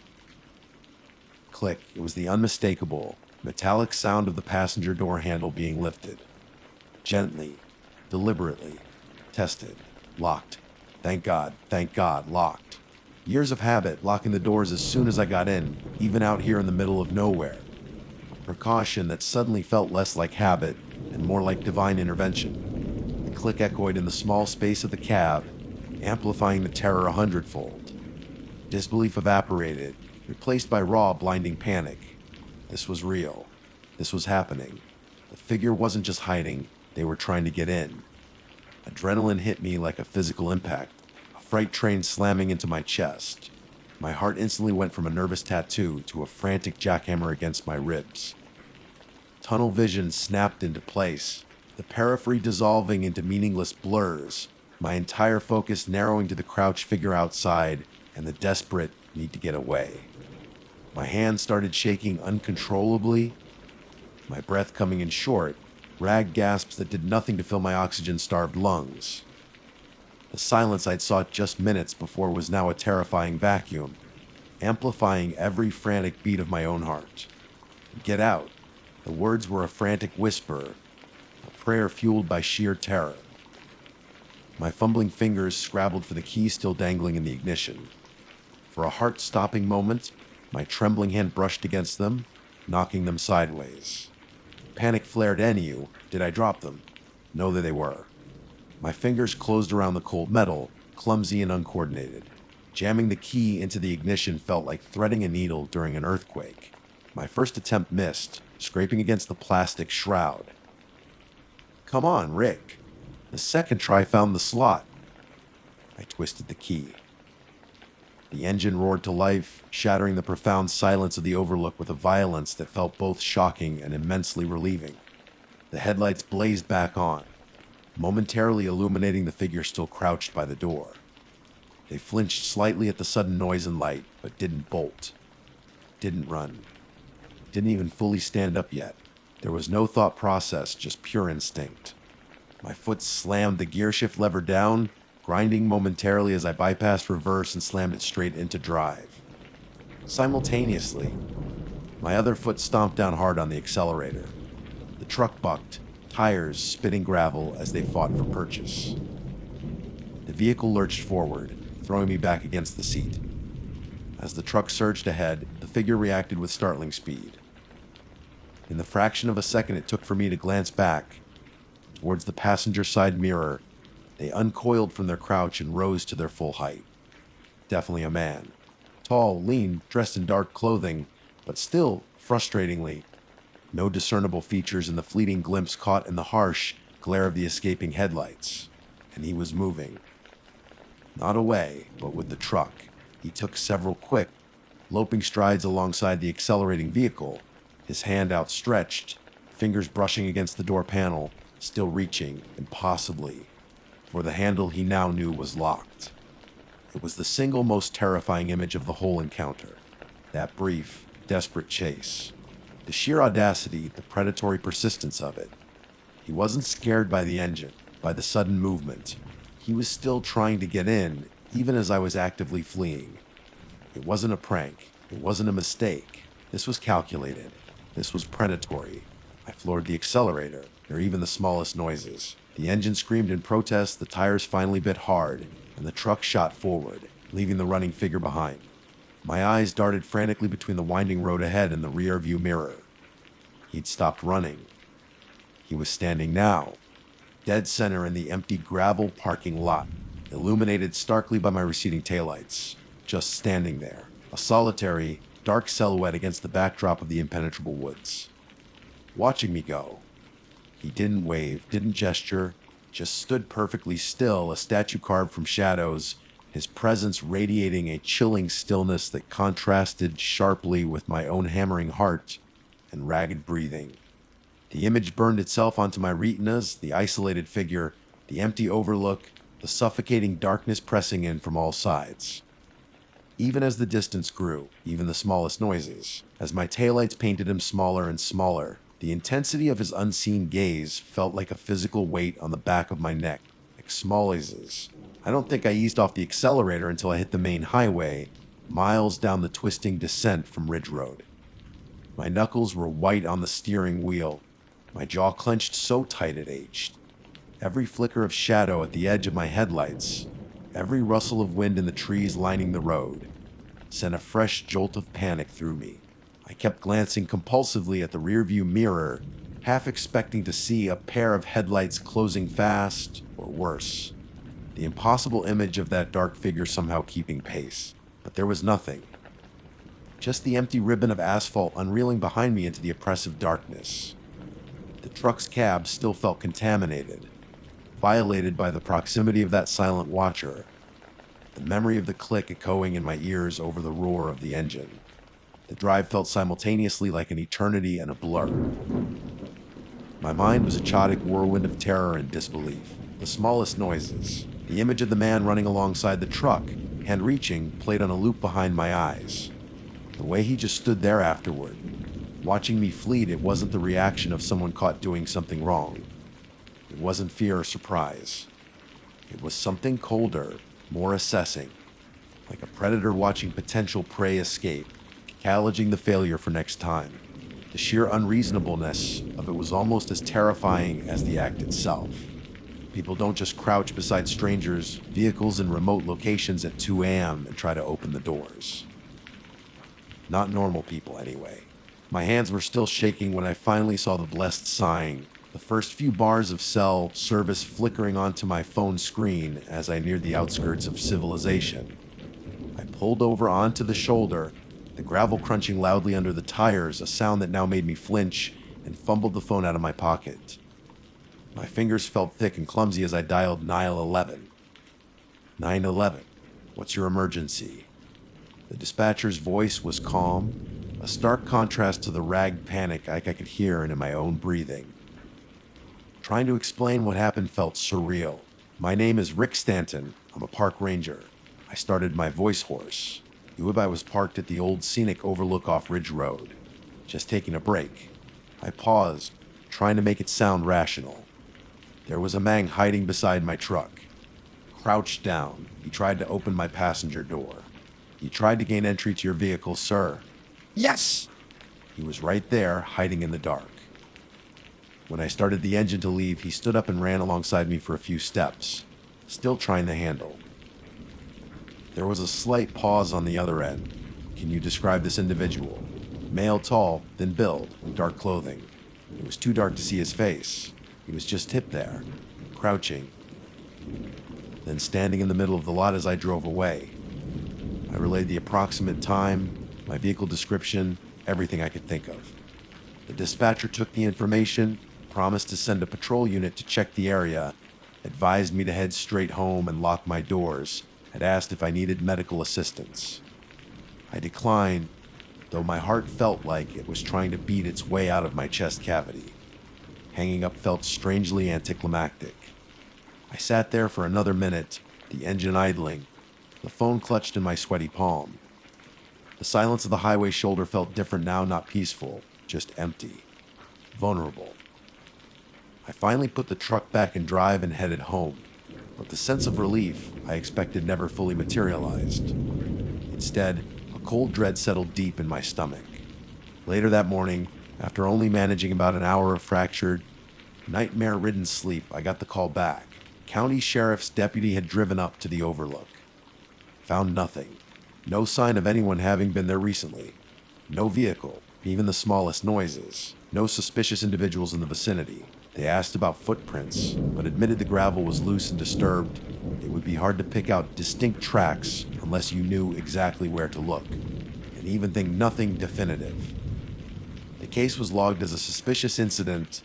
Click. It was the unmistakable, metallic sound of the passenger door handle being lifted. Gently, deliberately, tested, locked. Thank God, locked. Years of habit, locking the doors as soon as I got in, even out here in the middle of nowhere. A precaution that suddenly felt less like habit and more like divine intervention. The click echoed in the small space of the cab, amplifying the terror 100-fold. Disbelief evaporated, replaced by raw, blinding panic. This was real. This was happening. The figure wasn't just hiding, they were trying to get in. Adrenaline hit me like a physical impact, a freight train slamming into my chest. My heart instantly went from a nervous tattoo to a frantic jackhammer against my ribs. Tunnel vision snapped into place, the periphery dissolving into meaningless blurs, my entire focus narrowing to the crouched figure outside and the desperate need to get away. My hands started shaking uncontrollably, my breath coming in short, ragged gasps that did nothing to fill my oxygen-starved lungs. The silence I'd sought just minutes before was now a terrifying vacuum, amplifying every frantic beat of my own heart. Get out. The words were a frantic whisper, a prayer fueled by sheer terror. My fumbling fingers scrabbled for the key still dangling in the ignition. For a heart-stopping moment, my trembling hand brushed against them, knocking them sideways. Panic flared anew. Did I drop them? No, there they were. My fingers closed around the cold metal, clumsy and uncoordinated. Jamming the key into the ignition felt like threading a needle during an earthquake. My first attempt missed, scraping against the plastic shroud. Come on, Rick. The second try found the slot. I twisted the key. The engine roared to life, shattering the profound silence of the overlook with a violence that felt both shocking and immensely relieving. The headlights blazed back on, momentarily illuminating the figure still crouched by the door. They flinched slightly at the sudden noise and light, but didn't bolt. Didn't run. Didn't even fully stand up yet. There was no thought process, just pure instinct. My foot slammed the gear shift lever down, grinding momentarily as I bypassed reverse and slammed it straight into drive. Simultaneously, my other foot stomped down hard on the accelerator. The truck bucked, tires spitting gravel as they fought for purchase. The vehicle lurched forward, throwing me back against the seat. As the truck surged ahead, the figure reacted with startling speed. In the fraction of a second it took for me to glance back, towards the passenger side mirror, they uncoiled from their crouch and rose to their full height. Definitely a man. Tall, lean, dressed in dark clothing, but still, frustratingly, no discernible features in the fleeting glimpse caught in the harsh glare of the escaping headlights. And he was moving. Not away, but with the truck. He took several quick, loping strides alongside the accelerating vehicle, his hand outstretched, fingers brushing against the door panel, still reaching, impossibly, for the handle he now knew was locked. It was the single most terrifying image of the whole encounter. That brief, desperate chase. The sheer audacity, the predatory persistence of it. He wasn't scared by the engine, by the sudden movement. He was still trying to get in, even as I was actively fleeing. It wasn't a prank. It wasn't a mistake. This was calculated. This was predatory. I floored the accelerator, or even the smallest noises. The engine screamed in protest, the tires finally bit hard, and the truck shot forward, leaving the running figure behind. My eyes darted frantically between the winding road ahead and the rear-view mirror. He'd stopped running. He was standing now, dead center in the empty gravel parking lot, illuminated starkly by my receding taillights, just standing there, a solitary, dark silhouette against the backdrop of the impenetrable woods. Watching me go. He didn't wave, didn't gesture, just stood perfectly still, a statue carved from shadows, his presence radiating a chilling stillness that contrasted sharply with my own hammering heart and ragged breathing. The image burned itself onto my retinas, the isolated figure, the empty overlook, the suffocating darkness pressing in from all sides. Even as the distance grew, even the smallest noises, as my taillights painted him smaller and smaller, the intensity of his unseen gaze felt like a physical weight on the back of my neck, like small eases. I don't think I eased off the accelerator until I hit the main highway, miles down the twisting descent from Ridge Road. My knuckles were white on the steering wheel, my jaw clenched so tight it ached. Every flicker of shadow at the edge of my headlights, every rustle of wind in the trees lining the road, sent a fresh jolt of panic through me. I kept glancing compulsively at the rearview mirror, half expecting to see a pair of headlights closing fast, or worse, the impossible image of that dark figure somehow keeping pace. But there was nothing. Just the empty ribbon of asphalt unreeling behind me into the oppressive darkness. The truck's cab still felt contaminated, violated by the proximity of that silent watcher, the memory of the click echoing in my ears over the roar of the engine. The drive felt simultaneously like an eternity and a blur. My mind was a chaotic whirlwind of terror and disbelief. The smallest noises, the image of the man running alongside the truck, hand reaching, played on a loop behind my eyes. The way he just stood there afterward, watching me fleet, it wasn't the reaction of someone caught doing something wrong. It wasn't fear or surprise. It was something colder, more assessing, like a predator watching potential prey escape, cataloging the failure for next time. The sheer unreasonableness of it was almost as terrifying as the act itself. People don't just crouch beside strangers' vehicles in remote locations at 2 a.m. and try to open the doors. Not normal people, anyway. My hands were still shaking when I finally saw the blessed sign, the first few bars of cell service flickering onto my phone screen as I neared the outskirts of civilization. I pulled over onto the shoulder, the gravel crunching loudly under the tires, a sound that now made me flinch, and fumbled the phone out of my pocket. My fingers felt thick and clumsy as I dialed 911. 911, what's your emergency? The dispatcher's voice was calm, a stark contrast to the ragged panic I could hear in my own breathing. Trying to explain what happened felt surreal. My name is Rick Stanton. I'm a park ranger. I started my voice hoarse. The Ubi was parked at the old scenic overlook off Ridge Road, just taking a break. I paused, trying to make it sound rational. There was a man hiding beside my truck. Crouched down, he tried to open my passenger door. You tried to gain entry to your vehicle, sir. Yes! He was right there, hiding in the dark. When I started the engine to leave, he stood up and ran alongside me for a few steps, still trying the handle. There was a slight pause on the other end. Can you describe this individual? Male, tall, thin build, dark clothing. It was too dark to see his face. He was just hip there, crouching, then standing in the middle of the lot as I drove away. I relayed the approximate time, my vehicle description, everything I could think of. The dispatcher took the information, promised to send a patrol unit to check the area, advised me to head straight home and lock my doors, had asked if I needed medical assistance. I declined, though my heart felt like it was trying to beat its way out of my chest cavity. Hanging up felt strangely anticlimactic. I sat there for another minute, the engine idling, the phone clutched in my sweaty palm. The silence of the highway shoulder felt different now, not peaceful, just empty, vulnerable. I finally put the truck back in drive and headed home. but the sense of relief I expected never fully materialized. Instead, a cold dread settled deep in my stomach. Later that morning, after only managing about an hour of fractured, nightmare-ridden sleep, I got the call back. County Sheriff's deputy had driven up to the overlook. Found nothing. No sign of anyone having been there recently. No vehicle, even the smallest noises. No suspicious individuals in the vicinity. They asked about footprints, but admitted the gravel was loose and disturbed. It would be hard to pick out distinct tracks unless you knew exactly where to look, and even think nothing definitive. The case was logged as a suspicious incident,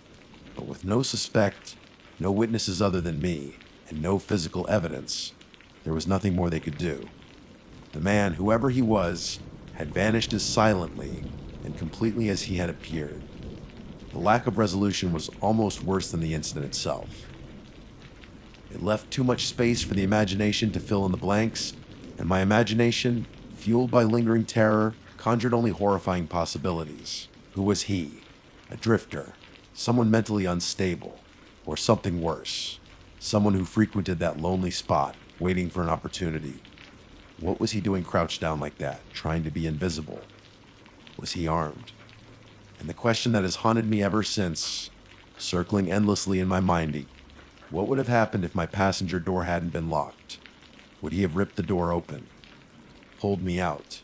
but with no suspect, no witnesses other than me, and no physical evidence, there was nothing more they could do. The man, whoever he was, had vanished as silently and completely as he had appeared. The lack of resolution was almost worse than the incident itself. It left too much space for the imagination to fill in the blanks, and my imagination, fueled by lingering terror, conjured only horrifying possibilities. Who was he? A drifter? Someone mentally unstable? Or something worse? Someone who frequented that lonely spot, waiting for an opportunity? What was he doing crouched down like that, trying to be invisible? Was he armed? And the question that has haunted me ever since, circling endlessly in my mind, what would have happened if my passenger door hadn't been locked? Would he have ripped the door open? Pulled me out?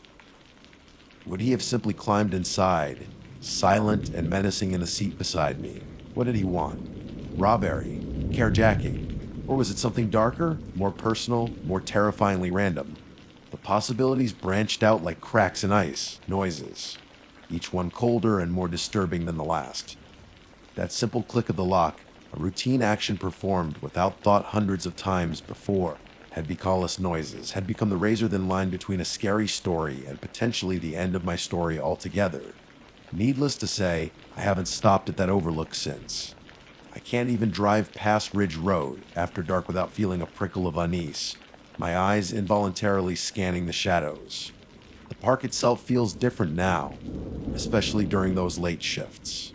Would he have simply climbed inside, silent and menacing in the seat beside me? What did he want? Robbery? Carjacking? Or was it something darker, more personal, more terrifyingly random? The possibilities branched out like cracks in ice, noises, each one colder and more disturbing than the last. That simple click of the lock, a routine action performed without thought hundreds of times before, had become less noises, had become the razor-thin line between a scary story and potentially the end of my story altogether. Needless to say, I haven't stopped at that overlook since. I can't even drive past Ridge Road after dark without feeling a prickle of unease, my eyes involuntarily scanning the shadows. The park itself feels different now, especially during those late shifts.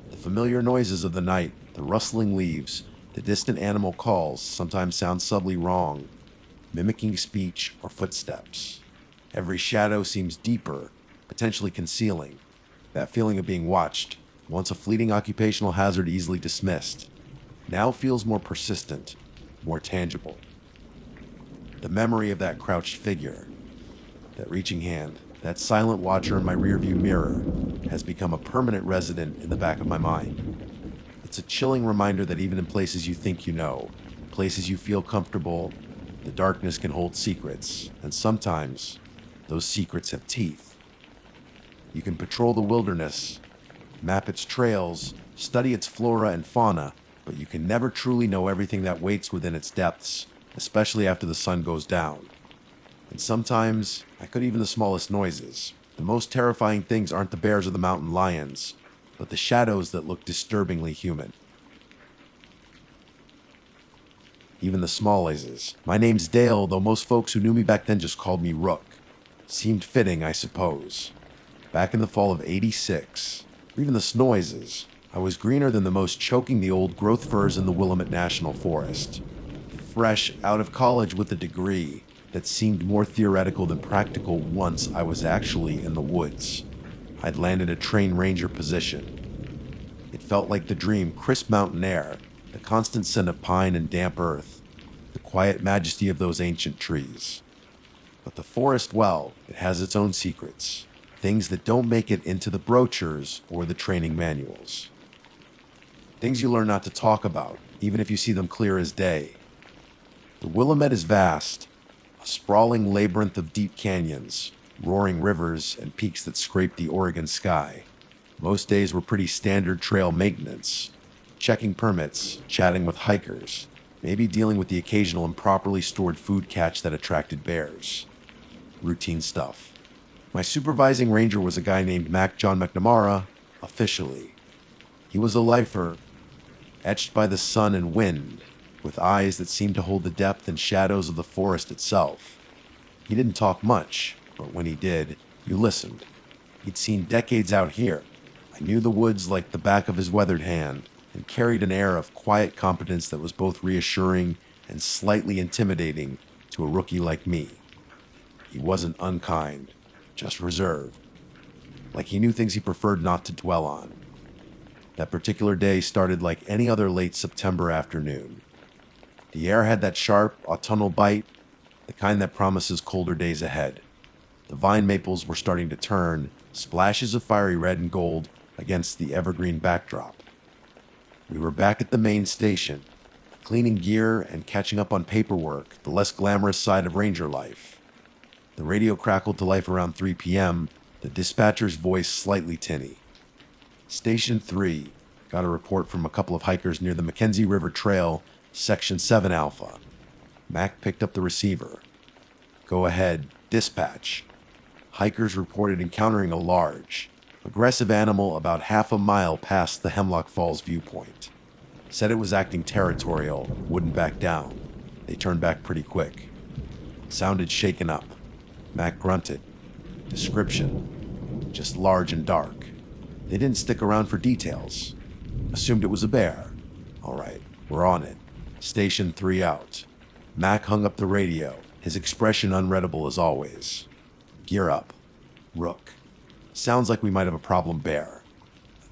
The familiar noises of the night, the rustling leaves, the distant animal calls sometimes sound subtly wrong, mimicking speech or footsteps. Every shadow seems deeper, potentially concealing. That feeling of being watched, once a fleeting occupational hazard easily dismissed, now feels more persistent, more tangible. The memory of that crouched figure, that reaching hand, that silent watcher in my rearview mirror, has become a permanent resident in the back of my mind. It's a chilling reminder that even in places you think you know, places you feel comfortable, the darkness can hold secrets, and sometimes those secrets have teeth. You can patrol the wilderness, map its trails, study its flora and fauna, but you can never truly know everything that waits within its depths, especially after the sun goes down. And sometimes, I could even the smallest noises. The most terrifying things aren't the bears or the mountain lions, but the shadows that look disturbingly human. Even the small noises. My name's Dale, though most folks who knew me back then just called me Rook. Seemed fitting, I suppose. Back in the fall of '86, or even the noises, I was greener than the most choking the old growth firs in the Willamette National Forest. Fresh out of college with a degree that seemed more theoretical than practical once I was actually in the woods. I'd landed a train ranger position. It felt like the dream, crisp mountain air, the constant scent of pine and damp earth, the quiet majesty of those ancient trees. But the forest, well, it has its own secrets, things that don't make it into the brochures or the training manuals. Things you learn not to talk about, even if you see them clear as day. The Willamette is vast, a sprawling labyrinth of deep canyons, roaring rivers, and peaks that scrape the Oregon sky. Most days were pretty standard trail maintenance, checking permits, chatting with hikers, maybe dealing with the occasional improperly stored food catch that attracted bears. Routine stuff. My supervising ranger was a guy named Mac John McNamara, officially. He was a lifer, etched by the sun and wind, with eyes that seemed to hold the depth and shadows of the forest itself. He didn't talk much, but when he did, you listened. He'd seen decades out here. I knew the woods like the back of his weathered hand, and carried an air of quiet competence that was both reassuring and slightly intimidating to a rookie like me. He wasn't unkind, just reserved, like he knew things he preferred not to dwell on. That particular day started like any other late September afternoon. The air had that sharp, autumnal bite, the kind that promises colder days ahead. The vine maples were starting to turn, splashes of fiery red and gold against the evergreen backdrop. We were back at the main station, cleaning gear and catching up on paperwork, the less glamorous side of ranger life. The radio crackled to life around 3 p.m., the dispatcher's voice slightly tinny. Station 3 got a report from a couple of hikers near the Mackenzie River Trail, Section 7 Alpha. Mac picked up the receiver. Go ahead, dispatch. Hikers reported encountering a large, aggressive animal about half a mile past the Hemlock Falls viewpoint. Said it was acting territorial, wouldn't back down. They turned back pretty quick. Sounded shaken up. Mac grunted. Description: just large and dark. They didn't stick around for details. Assumed it was a bear. All right, we're on it. Station 3 out. Mac hung up the radio, his expression unreadable as always. Gear up. Rook. Sounds like we might have a problem bear.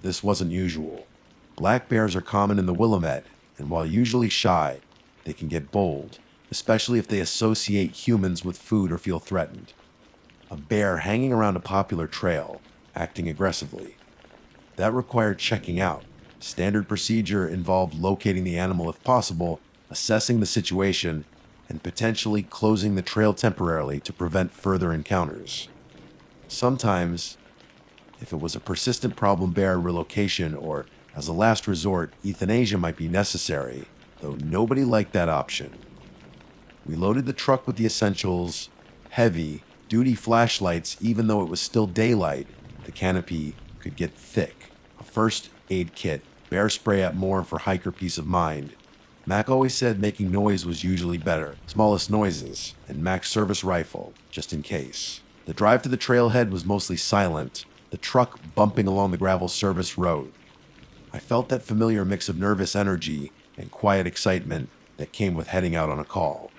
This wasn't usual. Black bears are common in the Willamette, and while usually shy, they can get bold, especially if they associate humans with food or feel threatened. A bear hanging around a popular trail, acting aggressively. That required checking out. Standard procedure involved locating the animal if possible, assessing the situation, and potentially closing the trail temporarily to prevent further encounters. Sometimes, if it was a persistent problem bear, relocation or, as a last resort, euthanasia might be necessary, though nobody liked that option. We loaded the truck with the essentials, heavy, duty flashlights. Even though it was still daylight, the canopy could get thick. A first aid kit, bear spray at more for hiker peace of mind. Mac always said making noise was usually better, smallest noises, and Mac's service rifle, just in case. The drive to the trailhead was mostly silent, the truck bumping along the gravel service road. I felt that familiar mix of nervous energy and quiet excitement that came with heading out on a call.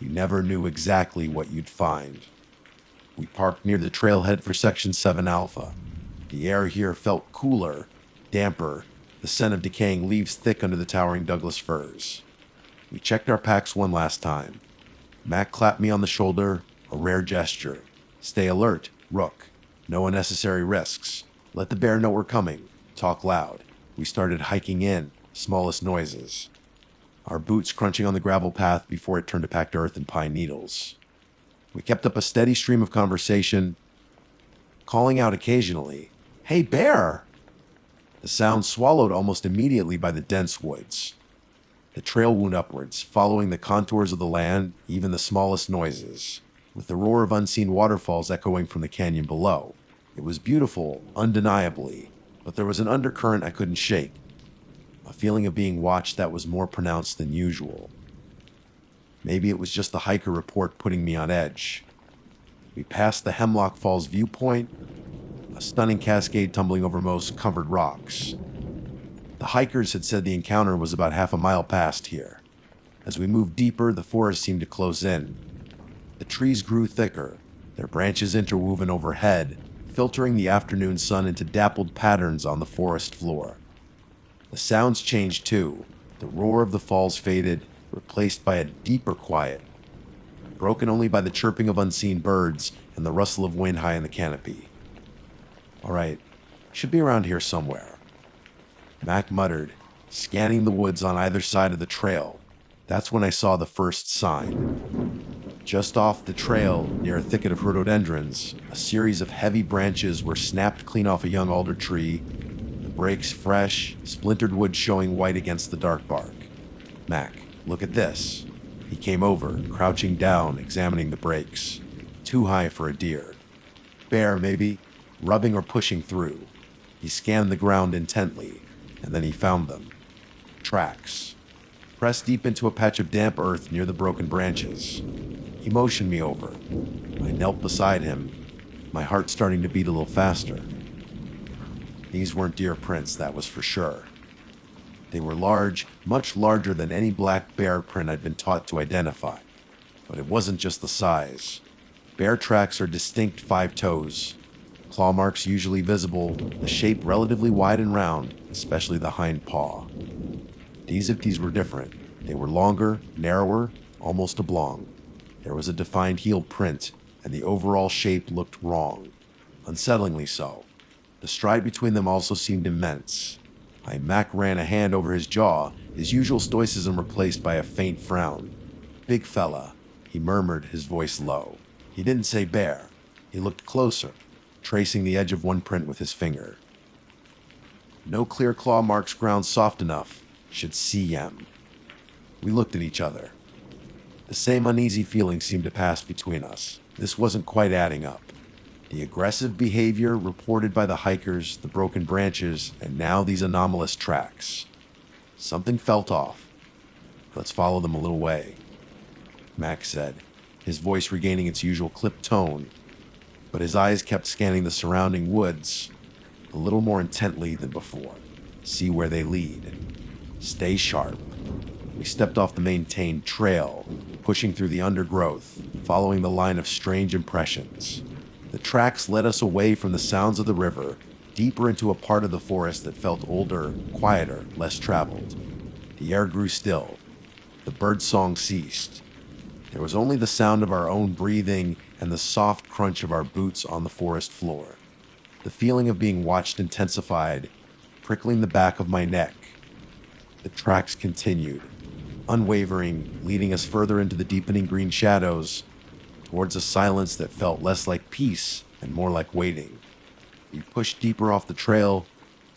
You never knew exactly what you'd find. We parked near the trailhead for Section 7 Alpha. The air here felt cooler, damper, the scent of decaying leaves thick under the towering Douglas firs. We checked our packs one last time. Mac clapped me on the shoulder, a rare gesture. Stay alert, Rook. No unnecessary risks. Let the bear know we're coming. Talk loud. We started hiking in, smallest noises. Our boots crunching on the gravel path before it turned to packed earth and pine needles. We kept up a steady stream of conversation, calling out occasionally, "Hey, bear!" The sound swallowed almost immediately by the dense woods. The trail wound upwards, following the contours of the land, even the smallest noises, with the roar of unseen waterfalls echoing from the canyon below. It was beautiful, undeniably, but there was an undercurrent I couldn't shake, a feeling of being watched that was more pronounced than usual. Maybe it was just the hiker report putting me on edge. We passed the Hemlock Falls viewpoint, a stunning cascade tumbling over most covered rocks. The hikers had said the encounter was about half a mile past here. As we moved deeper, the forest seemed to close in. The trees grew thicker, their branches interwoven overhead, filtering the afternoon sun into dappled patterns on the forest floor. The sounds changed too. The roar of the falls faded, replaced by a deeper quiet, broken only by the chirping of unseen birds and the rustle of wind high in the canopy. All right, should be around here somewhere, Mac muttered, scanning the woods on either side of the trail. That's when I saw the first sign. Just off the trail, near a thicket of rhododendrons, a series of heavy branches were snapped clean off a young alder tree, the brakes fresh, splintered wood showing white against the dark bark. Mac, look at this. He came over, crouching down, examining the brakes. Too high for a deer. Bear, maybe, rubbing or pushing through. He scanned the ground intently, and then he found them. Tracks. Pressed deep into a patch of damp earth near the broken branches. He motioned me over. I knelt beside him, my heart starting to beat a little faster. These weren't deer prints, that was for sure. They were large, much larger than any black bear print I'd been taught to identify. But it wasn't just the size. Bear tracks are distinct 5 toes. Claw marks usually visible, the shape relatively wide and round, especially the hind paw. These were different. They were longer, narrower, almost oblong. There was a defined heel print, and the overall shape looked wrong. Unsettlingly so. The stride between them also seemed immense. Mac ran a hand over his jaw, his usual stoicism replaced by a faint frown. "Big fella," he murmured, his voice low. He didn't say bear. He looked closer, tracing the edge of one print with his finger. No clear claw marks ground soft enough. Should see him. We looked at each other. The same uneasy feeling seemed to pass between us. This wasn't quite adding up. The aggressive behavior reported by the hikers, the broken branches, and now these anomalous tracks. Something felt off. "Let's follow them a little way," Max said, his voice regaining its usual clipped tone, but his eyes kept scanning the surrounding woods a little more intently than before. "See where they lead. Stay sharp." We stepped off the maintained trail, pushing through the undergrowth, following the line of strange impressions. The tracks led us away from the sounds of the river, deeper into a part of the forest that felt older, quieter, less traveled. The air grew still. The bird song ceased. There was only the sound of our own breathing and the soft crunch of our boots on the forest floor. The feeling of being watched intensified, prickling the back of my neck. The tracks continued, unwavering, leading us further into the deepening green shadows, towards a silence that felt less like peace and more like waiting. We pushed deeper off the trail,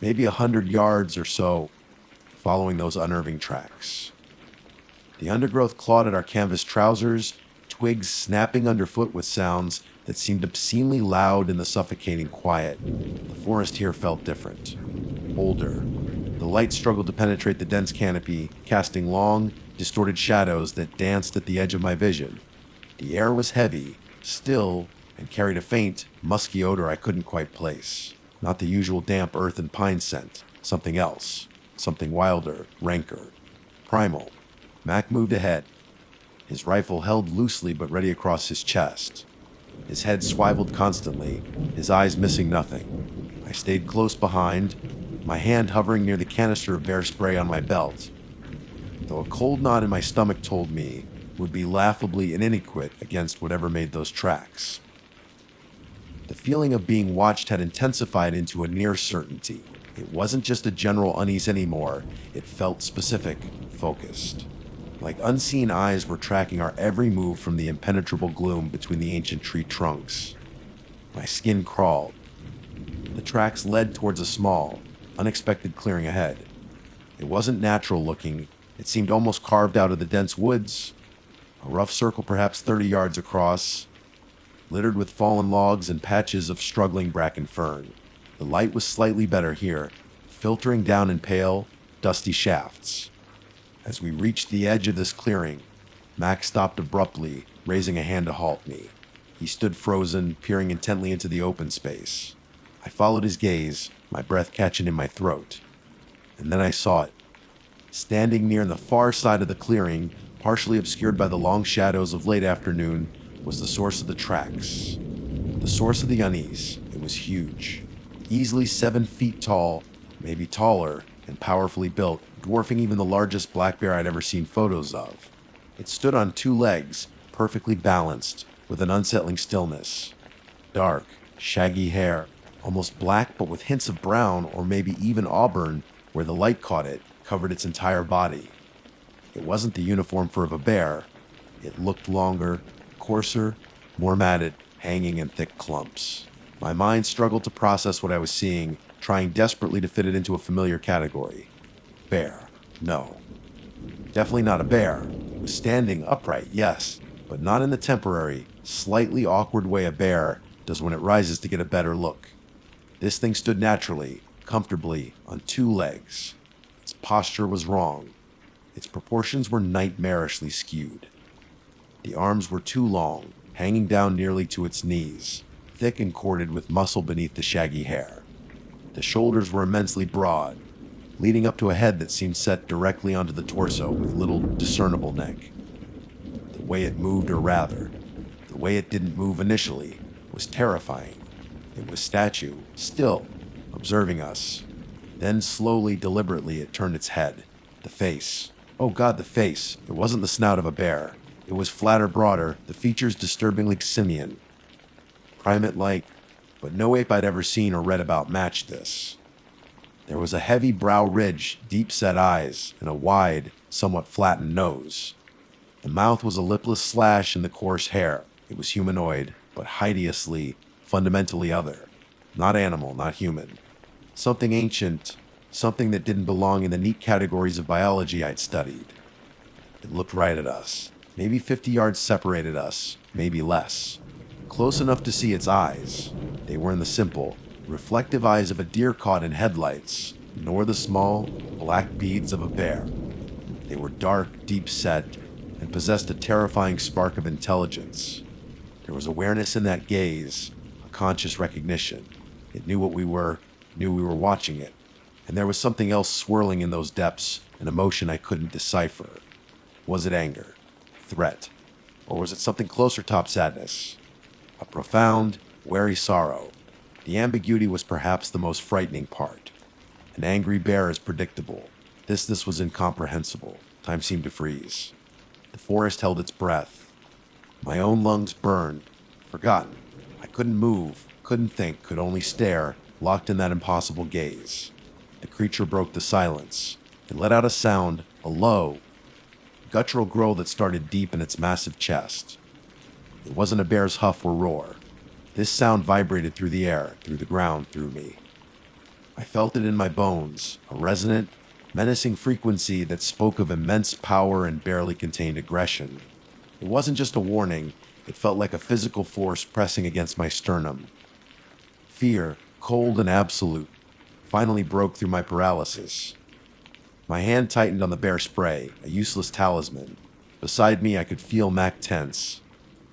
maybe 100 yards or so, following those unnerving tracks. The undergrowth clawed at our canvas trousers, twigs snapping underfoot with sounds that seemed obscenely loud in the suffocating quiet. The forest here felt different, older. The light struggled to penetrate the dense canopy, casting long, distorted shadows that danced at the edge of my vision. The air was heavy, still, and carried a faint, musky odor I couldn't quite place. Not the usual damp earth and pine scent. Something else. Something wilder, ranker, primal. Mac moved ahead, his rifle held loosely but ready across his chest. His head swiveled constantly, his eyes missing nothing. I stayed close behind, my hand hovering near the canister of bear spray on my belt, though a cold knot in my stomach told me would be laughably inadequate against whatever made those tracks. The feeling of being watched had intensified into a near certainty. It wasn't just a general unease anymore, it felt specific, focused. Like unseen eyes were tracking our every move from the impenetrable gloom between the ancient tree trunks. My skin crawled. The tracks led towards a small, unexpected clearing ahead. It wasn't natural looking, it seemed almost carved out of the dense woods. A rough circle perhaps 30 yards across, littered with fallen logs and patches of struggling bracken fern. The light was slightly better here, filtering down in pale, dusty shafts. As we reached the edge of this clearing, Max stopped abruptly, raising a hand to halt me. He stood frozen, peering intently into the open space. I followed his gaze, my breath catching in my throat. And then I saw it. Standing near the far side of the clearing, partially obscured by the long shadows of late afternoon, was the source of the tracks. The source of the unease. It was huge. Easily 7 feet tall, maybe taller, and powerfully built, dwarfing even the largest black bear I'd ever seen photos of. It stood on 2 legs, perfectly balanced, with an unsettling stillness. Dark, shaggy hair, almost black but with hints of brown or maybe even auburn where the light caught it, covered its entire body. It wasn't the uniform fur of a bear. It looked longer, coarser, more matted, hanging in thick clumps. My mind struggled to process what I was seeing, trying desperately to fit it into a familiar category. Bear. No. Definitely not a bear. It was standing upright, yes, but not in the temporary, slightly awkward way a bear does when it rises to get a better look. This thing stood naturally, comfortably, on 2 legs. Its posture was wrong. Its proportions were nightmarishly skewed. The arms were too long, hanging down nearly to its knees, thick and corded with muscle beneath the shaggy hair. The shoulders were immensely broad, leading up to a head that seemed set directly onto the torso with little discernible neck. The way it moved, or rather, the way it didn't move initially, was terrifying. It was statue, still, observing us. Then slowly, deliberately, it turned its head. The face. Oh God, the face. It wasn't the snout of a bear. It was flatter, broader, the features disturbingly simian. Primate-like, but no ape I'd ever seen or read about matched this. There was a heavy brow ridge, deep-set eyes, and a wide, somewhat flattened nose. The mouth was a lipless slash in the coarse hair. It was humanoid, but hideously, fundamentally other. Not animal, not human. Something ancient, something that didn't belong in the neat categories of biology I'd studied. It looked right at us. Maybe 50 yards separated us, maybe less. Close enough to see its eyes. They were in the simple, reflective eyes of a deer caught in headlights, nor the small, black beads of a bear. They were dark, deep-set, and possessed a terrifying spark of intelligence. There was awareness in that gaze, a conscious recognition. It knew what we were, knew we were watching it, and there was something else swirling in those depths, an emotion I couldn't decipher. Was it anger? Threat? Or was it something closer top sadness? A profound, wary sorrow. The ambiguity was perhaps the most frightening part. An angry bear is predictable. This was incomprehensible. Time seemed to freeze. The forest held its breath. My own lungs burned. Forgotten. I couldn't move, couldn't think, could only stare, locked in that impossible gaze. The creature broke the silence. It let out a sound, a low, guttural growl that started deep in its massive chest. It wasn't a bear's huff or roar. This sound vibrated through the air, through the ground, through me. I felt it in my bones, a resonant, menacing frequency that spoke of immense power and barely contained aggression. It wasn't just a warning, it felt like a physical force pressing against my sternum. Fear, cold and absolute, finally broke through my paralysis. My hand tightened on the bear spray, a useless talisman. Beside me, I could feel Mac tense,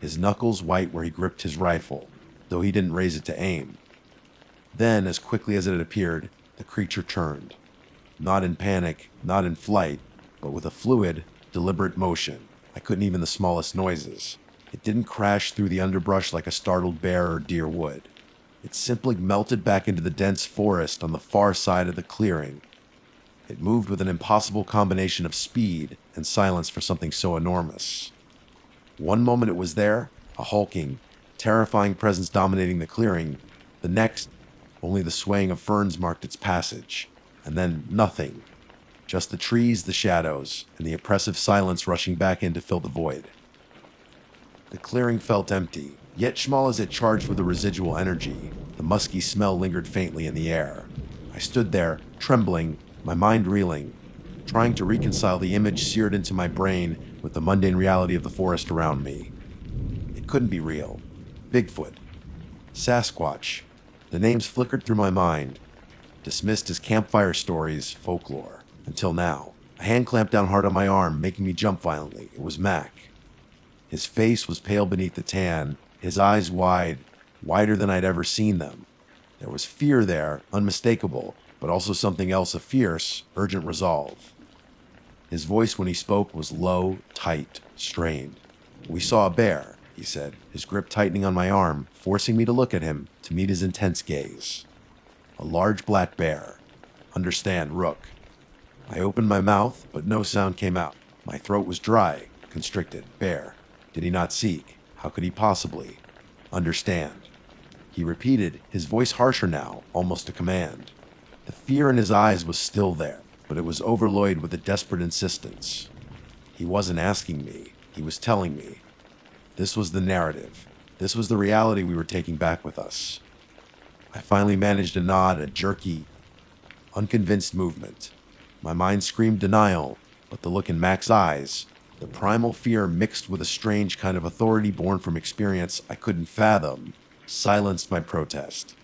his knuckles white where he gripped his rifle, though he didn't raise it to aim. Then, as quickly as it had appeared, the creature turned. Not in panic, not in flight, but with a fluid, deliberate motion. I couldn't even the smallest noises. It didn't crash through the underbrush like a startled bear or deer would. It simply melted back into the dense forest on the far side of the clearing. It moved with an impossible combination of speed and silence for something so enormous. One moment it was there, a hulking, terrifying presence dominating the clearing. The next, only the swaying of ferns marked its passage. And then nothing. Just the trees, the shadows, and the oppressive silence rushing back in to fill the void. The clearing felt empty, yet small as it charged with a residual energy. The musky smell lingered faintly in the air. I stood there, trembling, my mind reeling, trying to reconcile the image seared into my brain with the mundane reality of the forest around me. It couldn't be real. Bigfoot. Sasquatch. The names flickered through my mind, dismissed as campfire stories, folklore. Until now. A hand clamped down hard on my arm, making me jump violently. It was Mac. His face was pale beneath the tan, his eyes wide, wider than I'd ever seen them. There was fear there, unmistakable, but also something else, a fierce, urgent resolve. His voice when he spoke was low, tight, strained. "We saw a bear," he said, his grip tightening on my arm, forcing me to look at him, to meet his intense gaze. A large black bear. Understand, rook. I opened my mouth, but no sound came out. My throat was dry, constricted. Bear. Did he not seek? How could he possibly? Understand. He repeated, his voice harsher now, almost a command. The fear in his eyes was still there, but it was overlaid with a desperate insistence. He wasn't asking me. He was telling me. This was the narrative. This was the reality we were taking back with us. I finally managed a nod, a jerky, unconvinced movement. My mind screamed denial, but the look in Mac's eyes, the primal fear mixed with a strange kind of authority born from experience I couldn't fathom, silenced my protest.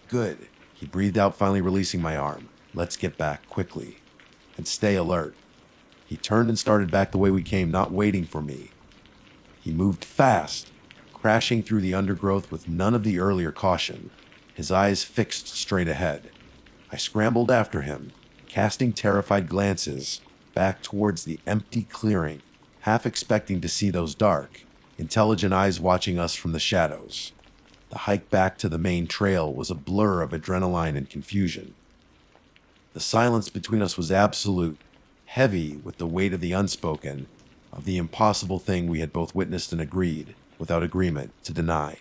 Good, he breathed out, finally releasing my arm. Let's get back, quickly. And stay alert. He turned and started back the way we came, not waiting for me. He moved fast, crashing through the undergrowth with none of the earlier caution, his eyes fixed straight ahead. I scrambled after him, casting terrified glances back towards the empty clearing, half expecting to see those dark, intelligent eyes watching us from the shadows. The hike back to the main trail was a blur of adrenaline and confusion. The silence between us was absolute, heavy with the weight of the unspoken, of the impossible thing we had both witnessed and agreed, without agreement, to deny.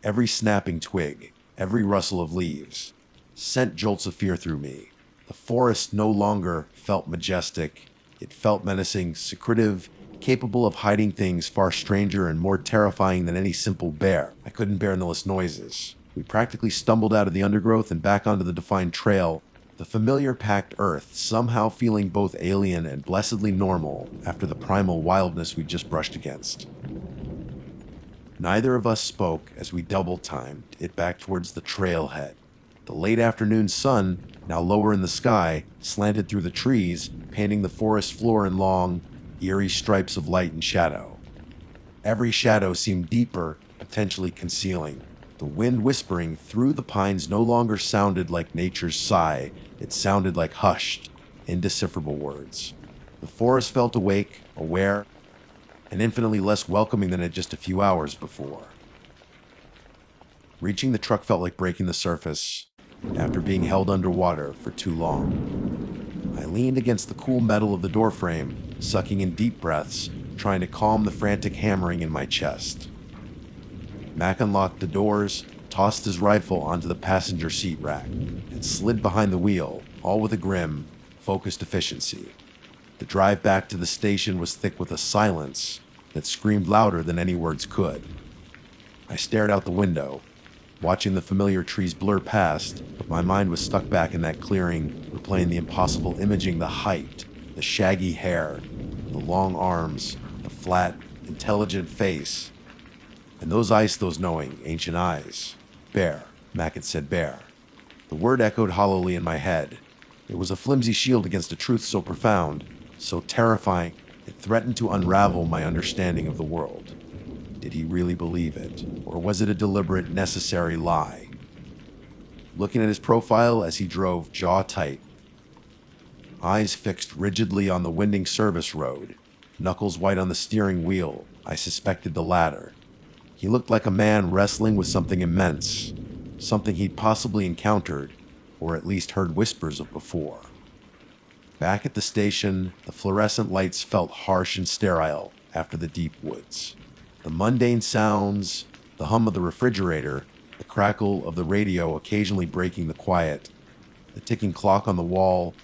Every snapping twig, every rustle of leaves, sent jolts of fear through me. The forest no longer felt majestic. It felt menacing, secretive, capable of hiding things far stranger and more terrifying than any simple bear. I couldn't bear endless noises. We practically stumbled out of the undergrowth and back onto the defined trail, the familiar packed earth somehow feeling both alien and blessedly normal after the primal wildness we'd just brushed against. Neither of us spoke as we double-timed it back towards the trailhead. The late afternoon sun, now lower in the sky, slanted through the trees, painting the forest floor in long, eerie stripes of light and shadow. Every shadow seemed deeper, potentially concealing. The wind whispering through the pines no longer sounded like nature's sigh. It sounded like hushed, indecipherable words. The forest felt awake, aware, and infinitely less welcoming than it just a few hours before. Reaching the truck felt like breaking the surface after being held underwater for too long. I leaned against the cool metal of the doorframe, sucking in deep breaths, trying to calm the frantic hammering in my chest. Mac unlocked the doors, tossed his rifle onto the passenger seat rack, and slid behind the wheel, all with a grim, focused efficiency. The drive back to the station was thick with a silence that screamed louder than any words could. I stared out the window, watching the familiar trees blur past, but my mind was stuck back in that clearing, replaying the impossible imaging, the height, the shaggy hair, the long arms, the flat, intelligent face, and those eyes, those knowing, ancient eyes. Bear, Mac had said bear. The word echoed hollowly in my head. It was a flimsy shield against a truth so profound, so terrifying, it threatened to unravel my understanding of the world. Did he really believe it, or was it a deliberate, necessary lie? Looking at his profile as he drove jaw tight, eyes fixed rigidly on the winding service road, knuckles white on the steering wheel, I suspected the latter. He looked like a man wrestling with something immense, something he'd possibly encountered, or at least heard whispers of before. Back at the station, the fluorescent lights felt harsh and sterile after the deep woods. The mundane sounds, the hum of the refrigerator, the crackle of the radio occasionally breaking the quiet, the ticking clock on the wall,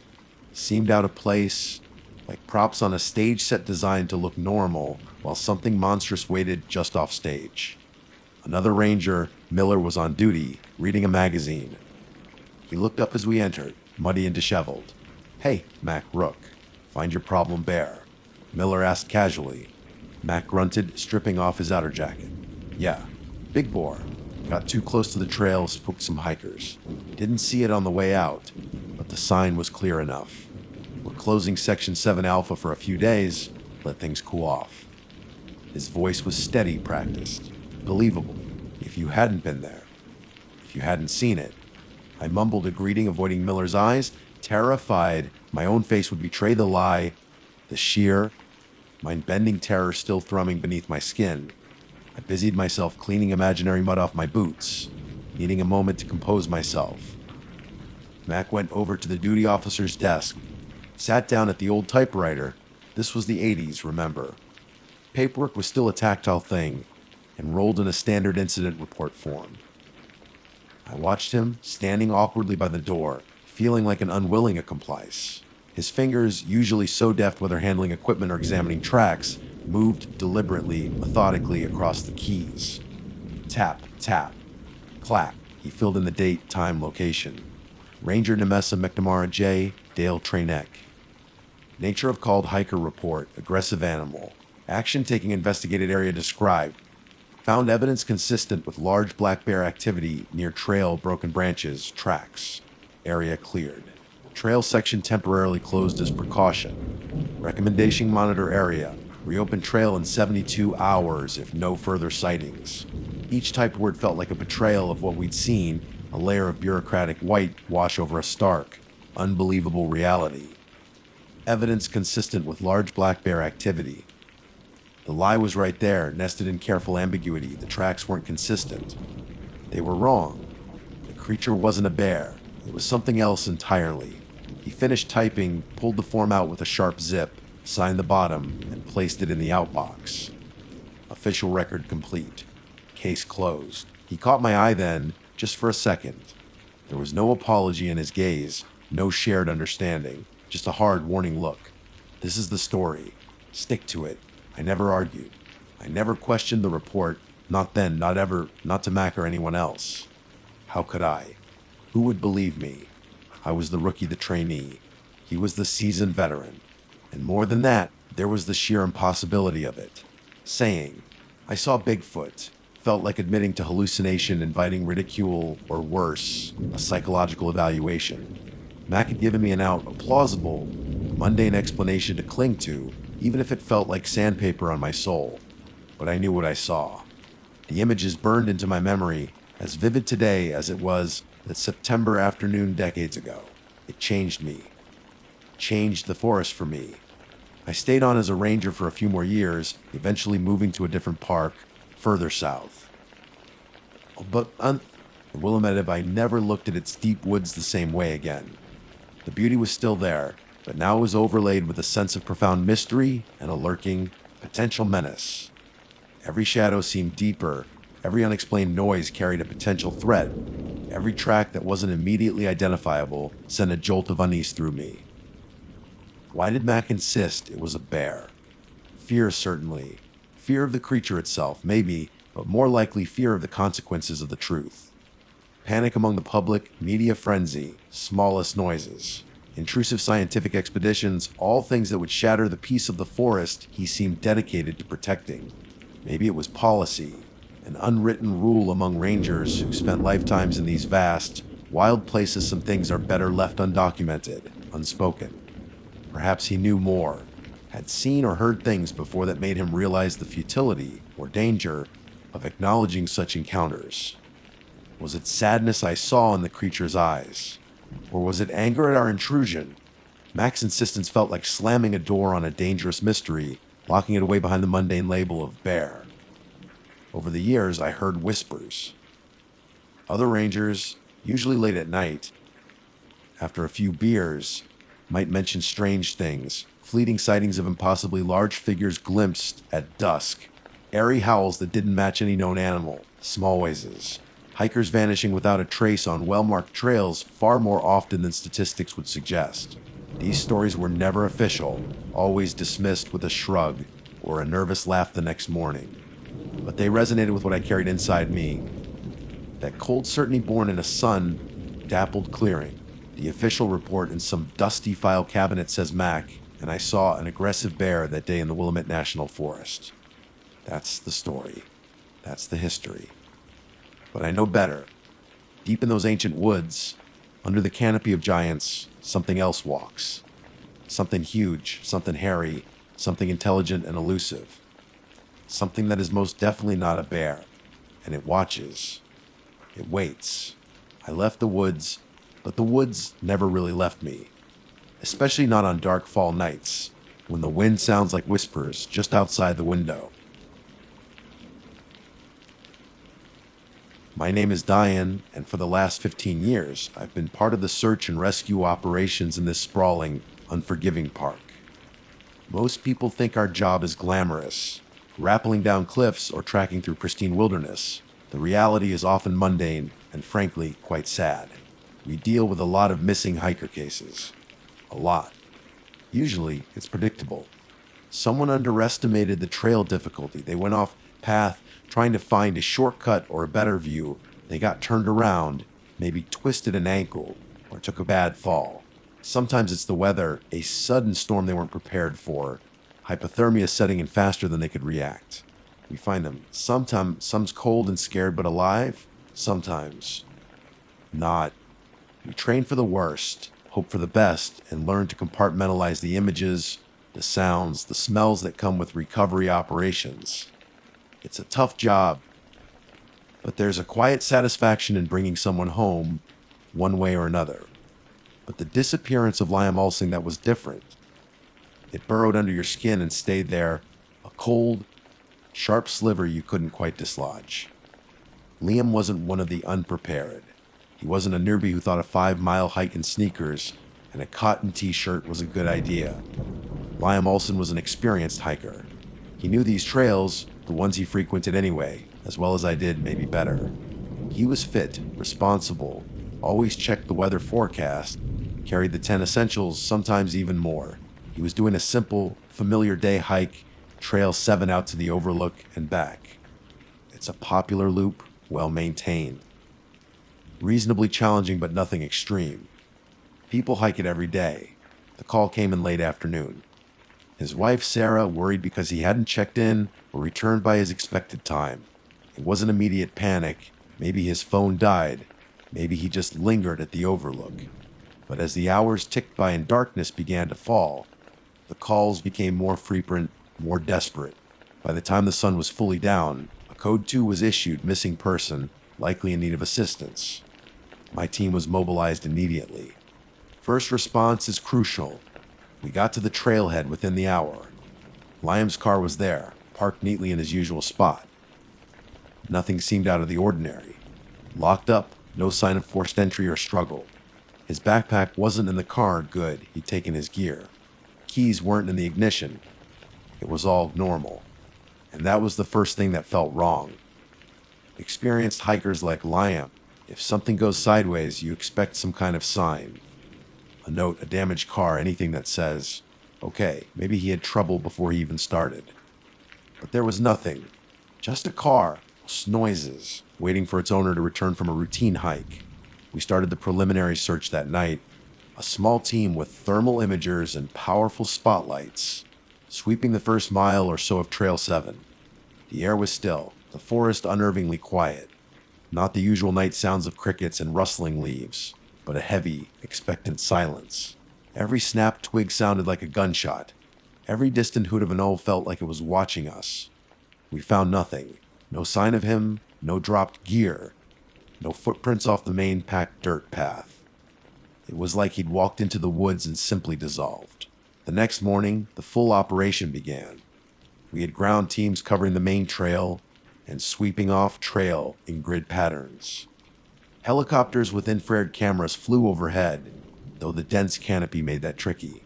seemed out of place, like props on a stage set designed to look normal while something monstrous waited just off stage. Another ranger, Miller, was on duty, reading a magazine. He looked up as we entered, muddy and disheveled. "Hey, Mac Rook, find your problem bear?" Miller asked casually. Mac grunted, stripping off his outer jacket. "Yeah, big boar. Got too close to the trail, spooked some hikers. Didn't see it on the way out, but the sign was clear enough. We're closing Section 7 Alpha for a few days, let things cool off." His voice was steady, practiced, believable. If you hadn't been there, if you hadn't seen it. I mumbled a greeting, avoiding Miller's eyes, terrified my own face would betray the lie, the sheer, mind-bending terror still thrumming beneath my skin. I busied myself cleaning imaginary mud off my boots, needing a moment to compose myself. Mac went over to the duty officer's desk, sat down at the old typewriter. This was the 80s, remember. Paperwork was still a tactile thing, enrolled in a standard incident report form. I watched him, standing awkwardly by the door, feeling like an unwilling accomplice. His fingers, usually so deft whether handling equipment or examining tracks, moved deliberately, methodically across the keys. Tap, tap, clack. He filled in the date, time, location. Ranger Nemessa McNamara J., Dale Traineck. Nature of called hiker report, aggressive animal. Action taking investigated area described. Found evidence consistent with large black bear activity near trail, broken branches, tracks. Area cleared. Trail section temporarily closed as precaution. Recommendation monitor area. Reopen trail in 72 hours if no further sightings. Each typed word felt like a betrayal of what we'd seen, a layer of bureaucratic white wash over a stark, unbelievable reality. Evidence consistent with large black bear activity. The lie was right there, nested in careful ambiguity. The tracks weren't consistent. They were wrong. The creature wasn't a bear. It was something else entirely. He finished typing, pulled the form out with a sharp zip, signed the bottom, and placed it in the outbox. Official record complete. Case closed. He caught my eye then, just for a second. There was no apology in his gaze, no shared understanding, just a hard warning look. This is the story. Stick to it. I never argued. I never questioned the report, not then, not ever, not to Mac or anyone else. How could I? Who would believe me? I was the rookie, the trainee. He was the seasoned veteran. And more than that, there was the sheer impossibility of it. Saying, I saw Bigfoot, felt like admitting to hallucination, inviting ridicule, or worse, a psychological evaluation. Mac had given me an out, a plausible, mundane explanation to cling to, even if it felt like sandpaper on my soul. But I knew what I saw. The images burned into my memory, as vivid today as it was that September afternoon decades ago. It changed me. Changed the forest for me. I stayed on as a ranger for a few more years, eventually moving to a different park, further south. But the Willamette, I never looked at its deep woods the same way again. The beauty was still there, but now it was overlaid with a sense of profound mystery and a lurking, potential menace. Every shadow seemed deeper, every unexplained noise carried a potential threat, every track that wasn't immediately identifiable sent a jolt of unease through me. Why did Mac insist it was a bear? Fear, certainly. Fear of the creature itself, maybe, but more likely fear of the consequences of the truth. Panic among the public, media frenzy, smallest noises. Intrusive scientific expeditions, all things that would shatter the peace of the forest he seemed dedicated to protecting. Maybe it was policy, an unwritten rule among rangers who spent lifetimes in these vast, wild places. Some things are better left undocumented, unspoken. Perhaps he knew more, had seen or heard things before that made him realize the futility or danger of acknowledging such encounters. Was it sadness I saw in the creature's eyes? Or was it anger at our intrusion? Mac's insistence felt like slamming a door on a dangerous mystery, locking it away behind the mundane label of bear. Over the years, I heard whispers. Other rangers, usually late at night, after a few beers, might mention strange things, fleeting sightings of impossibly large figures glimpsed at dusk, airy howls that didn't match any known animal, small noises, hikers vanishing without a trace on well-marked trails far more often than statistics would suggest. These stories were never official, always dismissed with a shrug or a nervous laugh the next morning. But they resonated with what I carried inside me. That cold certainty born in a sun-dappled clearing. The official report in some dusty file cabinet says Mac, and I saw an aggressive bear that day in the Willamette National Forest. That's the story. That's the history. But I know better. Deep in those ancient woods, under the canopy of giants, something else walks. Something huge, something hairy, something intelligent and elusive. Something that is most definitely not a bear. And it watches. It waits. I left the woods, but the woods never really left me. Especially not on dark fall nights, when the wind sounds like whispers just outside the window. My name is Diane, and for the last 15 years, I've been part of the search and rescue operations in this sprawling, unforgiving park. Most people think our job is glamorous, rappelling down cliffs or tracking through pristine wilderness. The reality is often mundane and, frankly, quite sad. We deal with a lot of missing hiker cases. A lot. Usually, it's predictable. Someone underestimated the trail difficulty. They went off path trying to find a shortcut or a better view. They got turned around, maybe twisted an ankle, or took a bad fall. Sometimes it's the weather, a sudden storm they weren't prepared for, hypothermia setting in faster than they could react. We find them. Sometimes, some's cold and scared but alive. Sometimes not. We train for the worst, hope for the best, and learn to compartmentalize the images, the sounds, the smells that come with recovery operations. It's a tough job, but there's a quiet satisfaction in bringing someone home, one way or another. but the disappearance of Liam Olsing that was different. It burrowed under your skin and stayed there, a cold, sharp sliver you couldn't quite dislodge. Liam wasn't one of the unprepared. He wasn't a newbie who thought a 5-mile hike in sneakers and a cotton t-shirt was a good idea. Liam Olsen was an experienced hiker. He knew these trails, the ones he frequented anyway, as well as I did, maybe better. He was fit, responsible, always checked the weather forecast, carried the 10 essentials, sometimes even more. He was doing a simple, familiar day hike, Trail 7 out to the overlook and back. It's a popular loop, well maintained. Reasonably challenging, but nothing extreme. People hike it every day. The call came in late afternoon. His wife, Sarah, worried because he hadn't checked in or returned by his expected time. It wasn't immediate panic. Maybe his phone died. Maybe he just lingered at the overlook. But as the hours ticked by and darkness began to fall, the calls became more frequent, more desperate. By the time the sun was fully down, a Code 2 was issued, missing person, likely in need of assistance. My team was mobilized immediately. First response is crucial. We got to the trailhead within the hour. Liam's car was there, parked neatly in his usual spot. Nothing seemed out of the ordinary. Locked up, no sign of forced entry or struggle. His backpack wasn't in the car, good, he'd taken his gear. Keys weren't in the ignition. It was all normal. And that was the first thing that felt wrong. Experienced hikers like Liam, if something goes sideways, you expect some kind of sign. A note, a damaged car, anything that says, okay, maybe he had trouble before he even started. But there was nothing. Just a car, noises, waiting for its owner to return from a routine hike. We started the preliminary search that night. A small team with thermal imagers and powerful spotlights, sweeping the first mile or so of Trail 7. The air was still, the forest unnervingly quiet. Not the usual night sounds of crickets and rustling leaves, but a heavy, expectant silence. Every snapped twig sounded like a gunshot. Every distant hoot of an owl felt like it was watching us. We found nothing. No sign of him, no dropped gear, no footprints off the main packed dirt path. It was like he'd walked into the woods and simply dissolved. The next morning, the full operation began. We had ground teams covering the main trail and sweeping off trail in grid patterns. Helicopters with infrared cameras flew overhead, though the dense canopy made that tricky.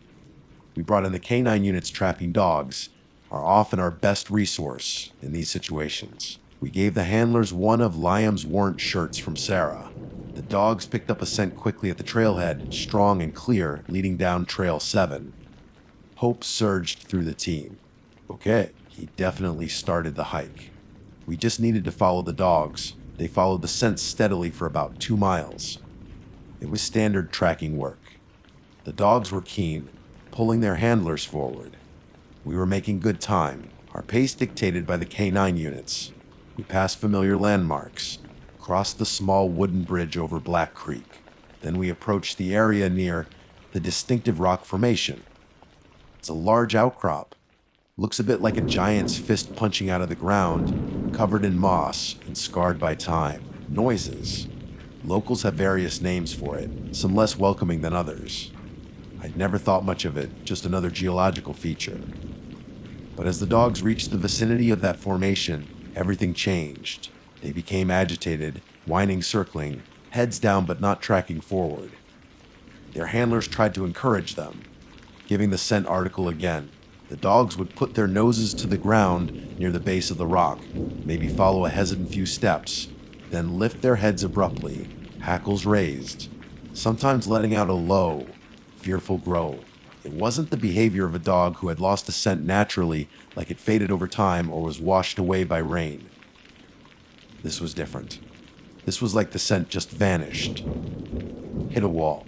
We brought in the K9 units trapping dogs, are often our best resource in these situations. We gave the handlers one of Liam's warrant shirts from Sarah. The dogs picked up a scent quickly at the trailhead, strong and clear, leading down Trail 7. Hope surged through the team. Okay, he definitely started the hike. We just needed to follow the dogs. They followed the scent steadily for about 2 miles. It was standard tracking work. The dogs were keen, pulling their handlers forward. We were making good time, our pace dictated by the K9 units. We passed familiar landmarks, crossed the small wooden bridge over Black Creek. Then we approached the area near the distinctive rock formation. It's a large outcrop. Looks a bit like a giant's fist punching out of the ground, covered in moss and scarred by time. Noises. Locals have various names for it, some less welcoming than others. I'd never thought much of it, just another geological feature. But as the dogs reached the vicinity of that formation, everything changed. They became agitated, whining, circling, heads down but not tracking forward. Their handlers tried to encourage them, giving the scent article again. The dogs would put their noses to the ground near the base of the rock, maybe follow a hesitant few steps, then lift their heads abruptly, hackles raised, sometimes letting out a low, fearful growl. It wasn't the behavior of a dog who had lost a scent naturally, like it faded over time or was washed away by rain. This was different. This was like the scent just vanished, hit a wall,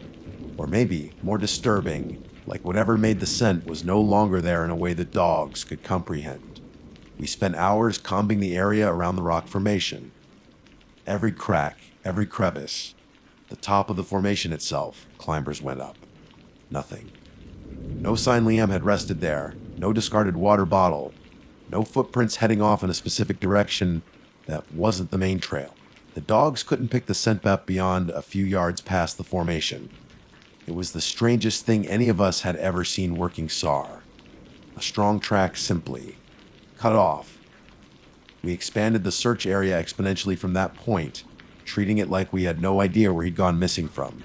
or maybe, more disturbing, like whatever made the scent was no longer there in a way the dogs could comprehend. We spent hours combing the area around the rock formation. Every crack, every crevice, the top of the formation itself, climbers went up. Nothing. No sign Liam had rested there, no discarded water bottle, no footprints heading off in a specific direction that wasn't the main trail. The dogs couldn't pick the scent up beyond a few yards past the formation. It was the strangest thing any of us had ever seen working SAR. A strong track simply cut off. We expanded the search area exponentially from that point, treating it like we had no idea where he'd gone missing from.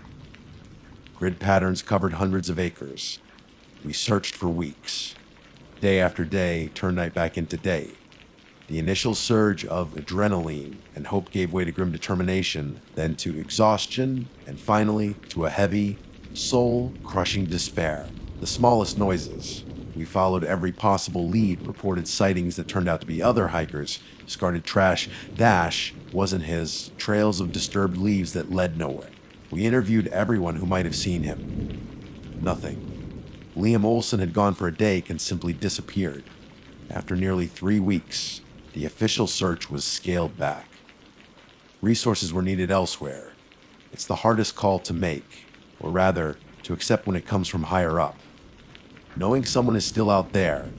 Grid patterns covered hundreds of acres. We searched for weeks. Day after day turned night back into day. The initial surge of adrenaline and hope gave way to grim determination, then to exhaustion, and finally to a heavy, soul-crushing despair. The smallest noises. We followed every possible lead, reported sightings that turned out to be other hikers, discarded trash. Dash wasn't his. Trails of disturbed leaves that led nowhere. We interviewed everyone who might have seen him. Nothing. Liam Olson had gone for a day and simply disappeared. After nearly 3 weeks, the official search was scaled back. Resources were needed elsewhere. It's the hardest call to make, or rather, to accept when it comes from higher up. Knowing someone is still out there,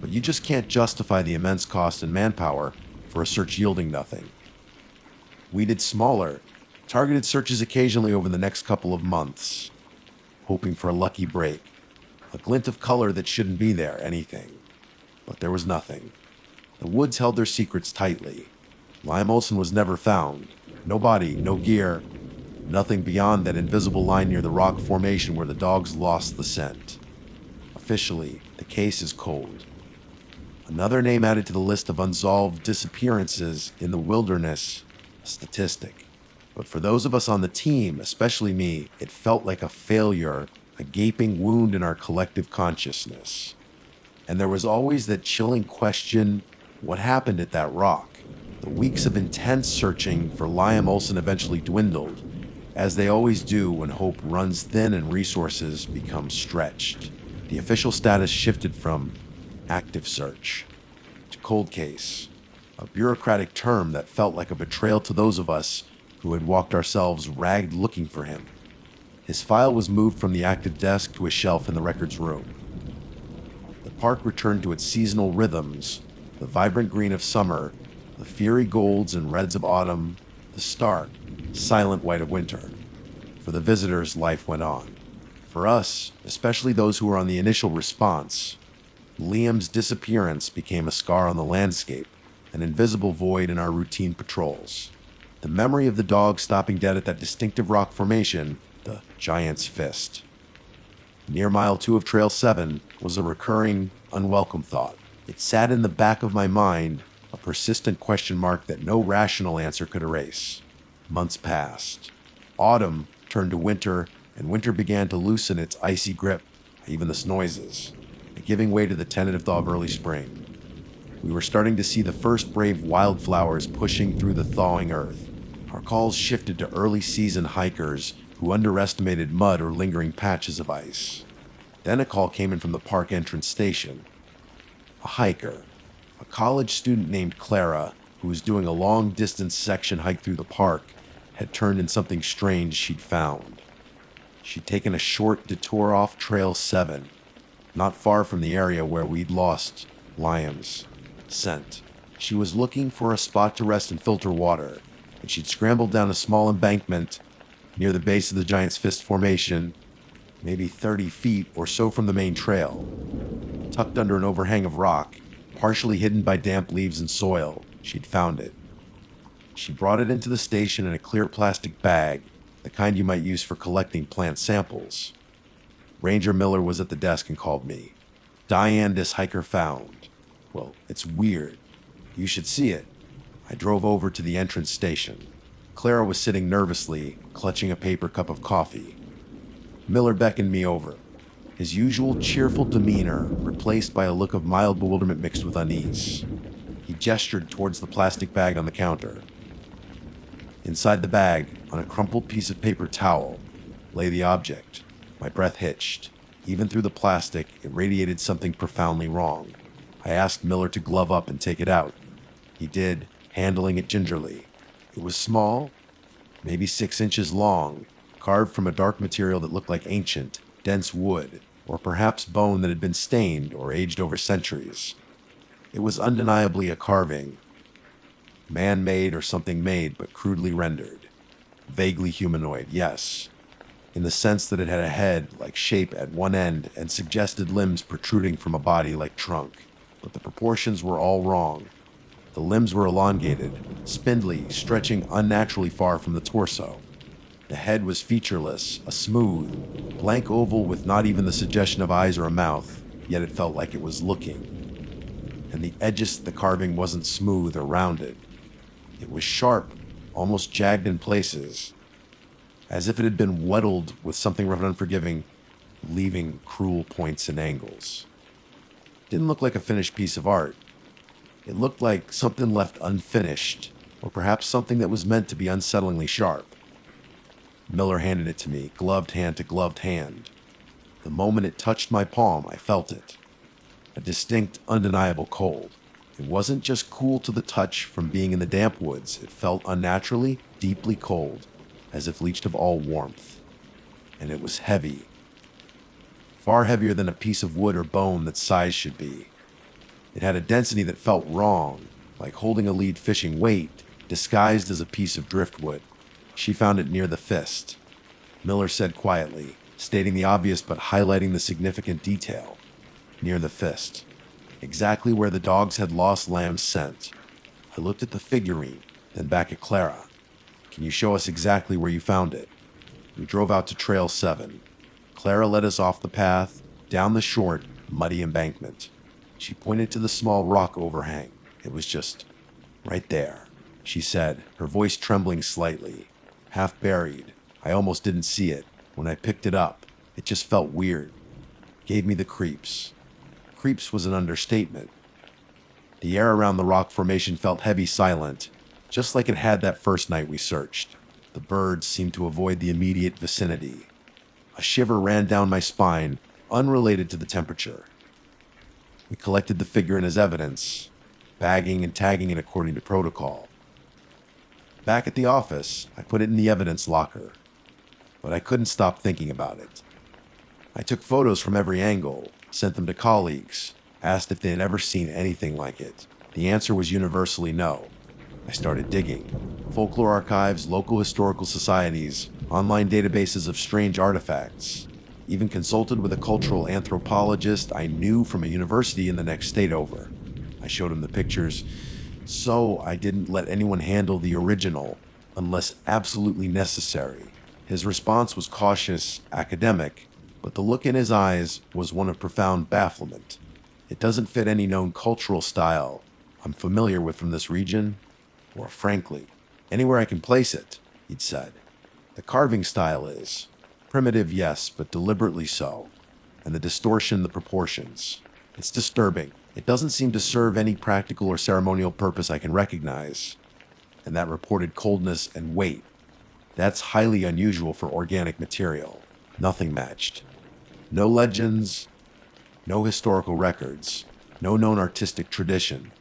but you just can't justify the immense cost and manpower for a search yielding nothing. We did smaller, targeted searches occasionally over the next couple of months, hoping for a lucky break, a glint of color that shouldn't be there, anything. But there was nothing. The woods held their secrets tightly. Liam Olson was never found. No body, no gear, nothing beyond that invisible line near the rock formation where the dogs lost the scent. Officially, the case is cold. Another name added to the list of unsolved disappearances in the wilderness, a statistic. But for those of us on the team, especially me, it felt like a failure, a gaping wound in our collective consciousness. And there was always that chilling question, what happened at that rock? The weeks of intense searching for Liam Olson eventually dwindled, as they always do when hope runs thin and resources become stretched. The official status shifted from active search to cold case, a bureaucratic term that felt like a betrayal to those of us who had walked ourselves ragged looking for him. His file was moved from the active desk to a shelf in the records room. The park returned to its seasonal rhythms, the vibrant green of summer, the fiery golds and reds of autumn, the stark, silent white of winter. For the visitors, life went on. For us, especially those who were on the initial response, Liam's disappearance became a scar on the landscape, an invisible void in our routine patrols. The memory of the dog stopping dead at that distinctive rock formation, the Giant's Fist, near mile 2 of Trail 7, was a recurring, unwelcome thought. It sat in the back of my mind, a persistent question mark that no rational answer could erase. Months passed. Autumn turned to winter, and winter began to loosen its icy grip, even the noises, giving way to the tentative thaw of early spring. We were starting to see the first brave wildflowers pushing through the thawing earth. Our calls shifted to early season hikers who underestimated mud or lingering patches of ice. Then a call came in from the park entrance station. A hiker, a college student named Clara, who was doing a long-distance section hike through the park, had turned in something strange she'd found. She'd taken a short detour off Trail 7, not far from the area where we'd lost Liam's scent. She was looking for a spot to rest and filter water, and she'd scrambled down a small embankment near the base of the Giant's Fist formation, maybe 30 feet or so from the main trail. Tucked under an overhang of rock, partially hidden by damp leaves and soil, she'd found it. She brought it into the station in a clear plastic bag, the kind you might use for collecting plant samples. Ranger Miller was at the desk and called me. Diane, this hiker found. Well, it's weird. You should see it. I drove over to the entrance station. Clara was sitting nervously, clutching a paper cup of coffee. Miller beckoned me over, his usual cheerful demeanor replaced by a look of mild bewilderment mixed with unease. He gestured towards the plastic bag on the counter. Inside the bag, on a crumpled piece of paper towel, lay the object. My breath hitched. Even through the plastic, it radiated something profoundly wrong. I asked Miller to glove up and take it out. He did, handling it gingerly. It was small, maybe 6 inches long, carved from a dark material that looked like ancient, dense wood, or perhaps bone that had been stained or aged over centuries. It was undeniably a carving. Man-made or something made, but crudely rendered. Vaguely humanoid, yes. in the sense that it had a head-like shape at one end and suggested limbs protruding from a body like trunk. But the proportions were all wrong. The limbs were elongated, spindly, stretching unnaturally far from the torso. The head was featureless, a smooth, blank oval with not even the suggestion of eyes or a mouth, yet it felt like it was looking. And the edges of the carving wasn't smooth or rounded. It was sharp, almost jagged in places, as if it had been whittled with something rough and unforgiving, leaving cruel points and angles. It didn't look like a finished piece of art. It looked like something left unfinished, or perhaps something that was meant to be unsettlingly sharp. Miller handed it to me, gloved hand to gloved hand. The moment it touched my palm, I felt it. A distinct, undeniable cold. It wasn't just cool to the touch from being in the damp woods. It felt unnaturally, deeply cold, as if leached of all warmth. And it was heavy. Far heavier than a piece of wood or bone that size should be. It had a density that felt wrong, like holding a lead fishing weight, disguised as a piece of driftwood. She found it near the fist. Miller said quietly, stating the obvious but highlighting the significant detail. Near the fist. Exactly where the dogs had lost Lamb's scent. I looked at the figurine, then back at Clara. Can you show us exactly where you found it? We drove out to Trail 7. Clara led us off the path, down the short, muddy embankment. She pointed to the small rock overhang. It was just right there, she said, her voice trembling slightly. Half buried. I almost didn't see it. When I picked it up, it just felt weird. Gave me the creeps. Creeps was an understatement. The air around the rock formation felt heavy, silent, just like it had that first night we searched. The birds seemed to avoid the immediate vicinity. A shiver ran down my spine, unrelated to the temperature. We collected the figurine as evidence, bagging and tagging it according to protocol. Back at the office, I put it in the evidence locker, but I couldn't stop thinking about it. I took photos from every angle, sent them to colleagues, asked if they had ever seen anything like it. The answer was universally no. I started digging. Folklore archives, local historical societies, online databases of strange artifacts. Even consulted with a cultural anthropologist I knew from a university in the next state over. I showed him the pictures, so I didn't let anyone handle the original unless absolutely necessary. His response was cautious, academic, but the look in his eyes was one of profound bafflement. It doesn't fit any known cultural style I'm familiar with from this region, or frankly, anywhere I can place it, he'd said. The carving style is primitive, yes, but deliberately so, and the distortion, the proportions. It's disturbing. It doesn't seem to serve any practical or ceremonial purpose I can recognize. And that reported coldness and weight, that's highly unusual for organic material. Nothing matched. No legends, no historical records, no known artistic tradition.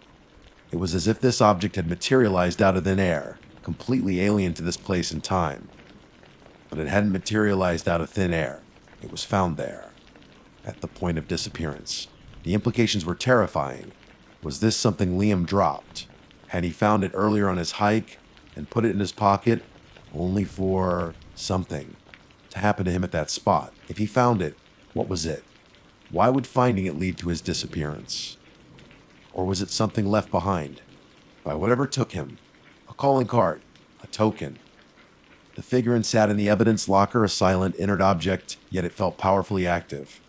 It was as if this object had materialized out of thin air, completely alien to this place and time. But it hadn't materialized out of thin air. It was found there, at the point of disappearance. The implications were terrifying. Was this something Liam dropped? Had he found it earlier on his hike and put it in his pocket, only for something to happen to him at that spot? If he found it, what was it? Why would finding it lead to his disappearance? Or was it something left behind by whatever took him? A calling card, a token. The figurine sat in the evidence locker, a silent, inert object, yet it felt powerfully active.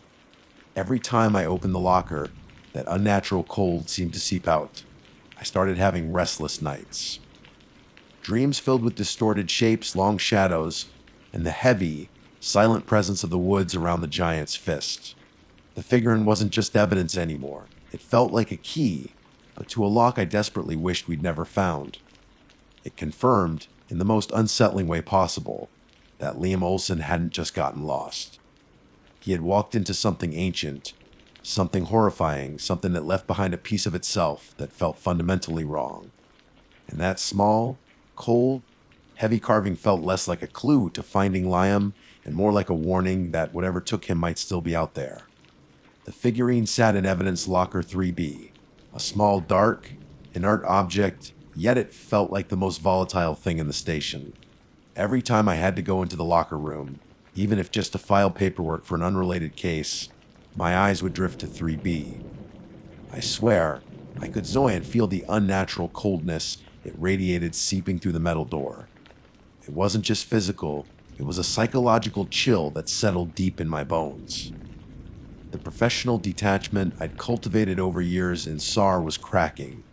Every time I opened the locker, that unnatural cold seemed to seep out. I started having restless nights. Dreams filled with distorted shapes, long shadows, and the heavy, silent presence of the woods around the giant's fist. The figurine wasn't just evidence anymore. It felt like a key, but to a lock I desperately wished we'd never found. It confirmed, in the most unsettling way possible, that Liam Olson hadn't just gotten lost. He had walked into something ancient, something horrifying, something that left behind a piece of itself that felt fundamentally wrong. And that small, cold, heavy carving felt less like a clue to finding Liam and more like a warning that whatever took him might still be out there. The figurine sat in evidence locker 3B, a small, dark, inert object, yet it felt like the most volatile thing in the station. Every time I had to go into the locker room, Even if just to file paperwork for an unrelated case, my eyes would drift to 3B. I swear, I could Zoe feel the unnatural coldness it radiated seeping through the metal door. It wasn't just physical, it was a psychological chill that settled deep in my bones. The professional detachment I'd cultivated over years in SAR was cracking.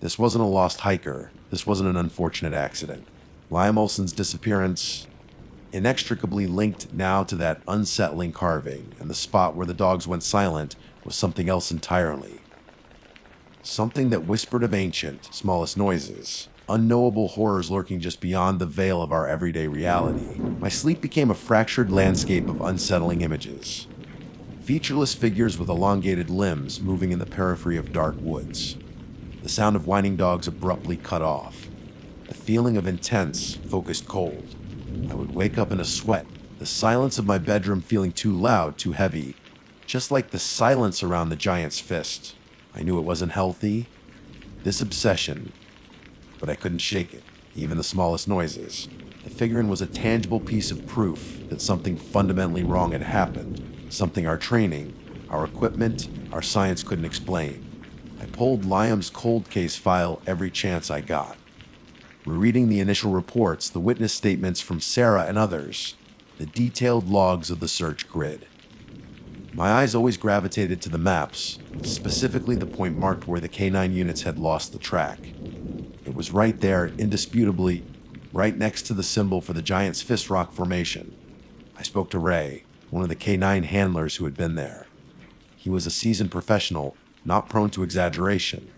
This wasn't a lost hiker. This wasn't an unfortunate accident. Liam Olsen's disappearance, inextricably linked now to that unsettling carving, and the spot where the dogs went silent was something else entirely. Something that whispered of ancient, smallest noises, unknowable horrors lurking just beyond the veil of our everyday reality. My sleep became a fractured landscape of unsettling images. Featureless figures with elongated limbs moving in the periphery of dark woods. The sound of whining dogs abruptly cut off. A feeling of intense, focused cold. I would wake up in a sweat, the silence of my bedroom feeling too loud, too heavy, just like the silence around the giant's fist. I knew it wasn't healthy. This obsession, but I couldn't shake it, even the smallest noises. The figurine was a tangible piece of proof that something fundamentally wrong had happened, something our training, our equipment, our science couldn't explain. I pulled Liam's cold case file every chance I got. Rereading the initial reports, the witness statements from Sarah and others, the detailed logs of the search grid. My eyes always gravitated to the maps, specifically the point marked where the K9 units had lost the track. It was right there, indisputably, right next to the symbol for the Giant's Fist Rock formation. I spoke to Ray, one of the K9 handlers who had been there. He was a seasoned professional, not prone to exaggeration.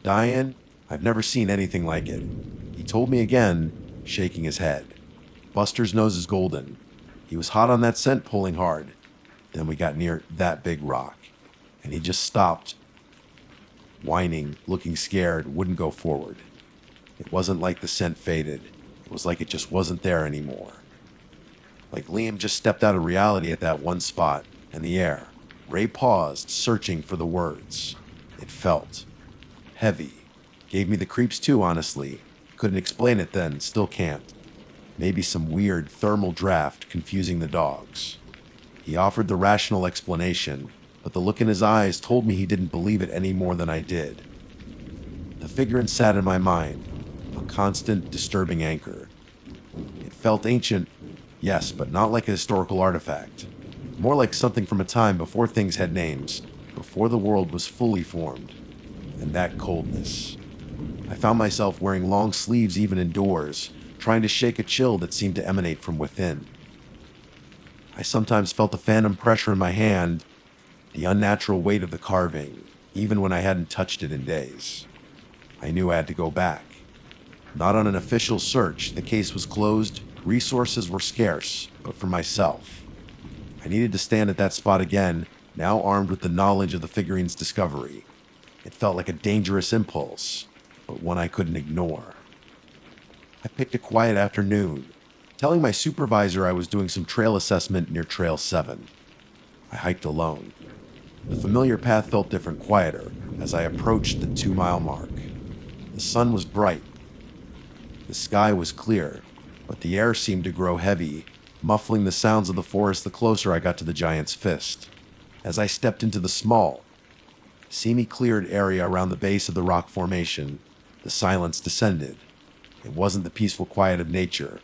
Diane, I've never seen anything like it. He told me again, shaking his head. Buster's nose is golden. He was hot on that scent, pulling hard. Then we got near that big rock, and he just stopped, whining, looking scared, wouldn't go forward. It wasn't like the scent faded. It was like it just wasn't there anymore. Like Liam just stepped out of reality at that one spot, and the air. Ray paused, searching for the words. It felt heavy. Gave me the creeps too, honestly. Couldn't explain it then, still can't. Maybe some weird thermal draft confusing the dogs. He offered the rational explanation, but the look in his eyes told me he didn't believe it any more than I did. The figurine sat in my mind, a constant, disturbing anchor. It felt ancient, yes, but not like a historical artifact. More like something from a time before things had names, before the world was fully formed. And that coldness. I found myself wearing long sleeves even indoors, trying to shake a chill that seemed to emanate from within. I sometimes felt the phantom pressure in my hand, the unnatural weight of the carving, even when I hadn't touched it in days. I knew I had to go back. Not on an official search, the case was closed, resources were scarce, but for myself. I needed to stand at that spot again, now armed with the knowledge of the figurine's discovery. It felt like a dangerous impulse, but one I couldn't ignore. I picked a quiet afternoon, telling my supervisor I was doing some trail assessment near Trail 7. I hiked alone. The familiar path felt different, quieter, as I approached the 2-mile mark. The sun was bright. The sky was clear, but the air seemed to grow heavy, muffling the sounds of the forest the closer I got to the Giant's Fist. As I stepped into the small, semi-cleared area around the base of the rock formation, the silence descended. It wasn't the peaceful quiet of nature.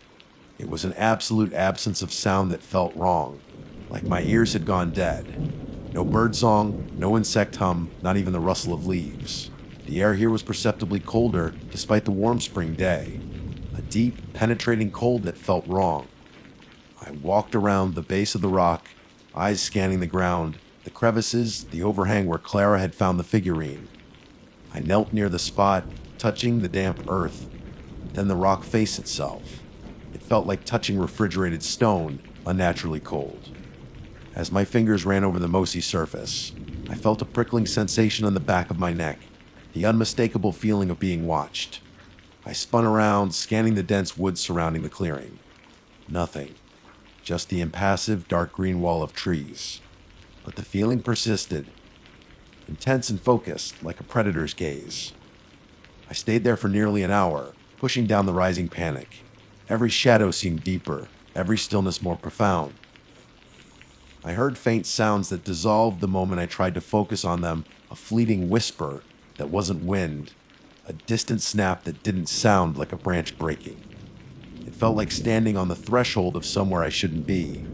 It was an absolute absence of sound that felt wrong, like my ears had gone dead. No birdsong, no insect hum, not even the rustle of leaves. The air here was perceptibly colder despite the warm spring day. A deep, penetrating cold that felt wrong. I walked around the base of the rock, eyes scanning the ground, the crevices, the overhang where Clara had found the figurine. I knelt near the spot, touching the damp earth, then the rock face itself. It felt like touching refrigerated stone, unnaturally cold. As my fingers ran over the mossy surface, I felt a prickling sensation on the back of my neck, the unmistakable feeling of being watched. I spun around, scanning the dense woods surrounding the clearing. Nothing. Just the impassive, dark green wall of trees. But the feeling persisted, intense and focused, like a predator's gaze. I stayed there for nearly an hour, pushing down the rising panic. Every shadow seemed deeper, every stillness more profound. I heard faint sounds that dissolved the moment I tried to focus on them, a fleeting whisper that wasn't wind, a distant snap that didn't sound like a branch breaking. It felt like standing on the threshold of somewhere I shouldn't be,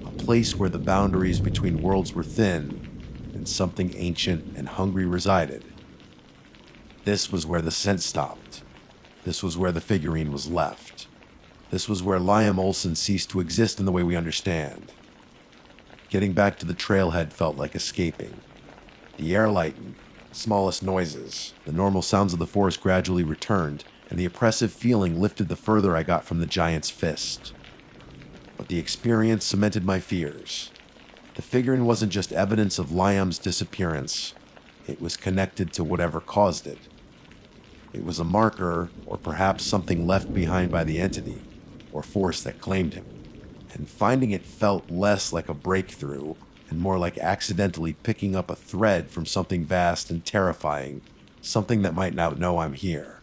a place where the boundaries between worlds were thin and something ancient and hungry resided. This was where the scent stopped. This was where the figurine was left. This was where Liam Olsen ceased to exist in the way we understand. Getting back to the trailhead felt like escaping. The air lightened, smallest noises, the normal sounds of the forest gradually returned, and the oppressive feeling lifted the further I got from the giant's fist. But the experience cemented my fears. The figurine wasn't just evidence of Liam's disappearance. It was connected to whatever caused it. It was a marker, or perhaps something left behind by the entity, or force that claimed him. And finding it felt less like a breakthrough and more like accidentally picking up a thread from something vast and terrifying, something that might not know I'm here.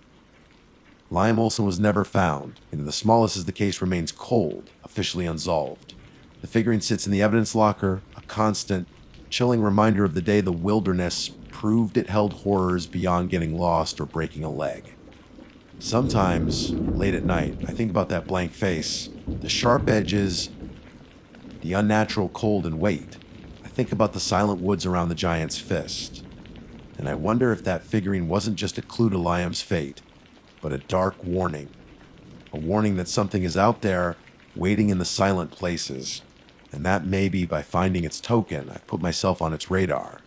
Liam Olsen was never found, and in the smallest as the case remains cold, officially unsolved. The figurine sits in the evidence locker, a constant, chilling reminder of the day the wilderness proved it held horrors beyond getting lost or breaking a leg. Sometimes, late at night, I think about that blank face, the sharp edges, the unnatural cold and weight. I think about the silent woods around the giant's fist. And I wonder if that figurine wasn't just a clue to Liam's fate, but a dark warning. A warning that something is out there, waiting in the silent places. And that maybe by finding its token, I've put myself on its radar.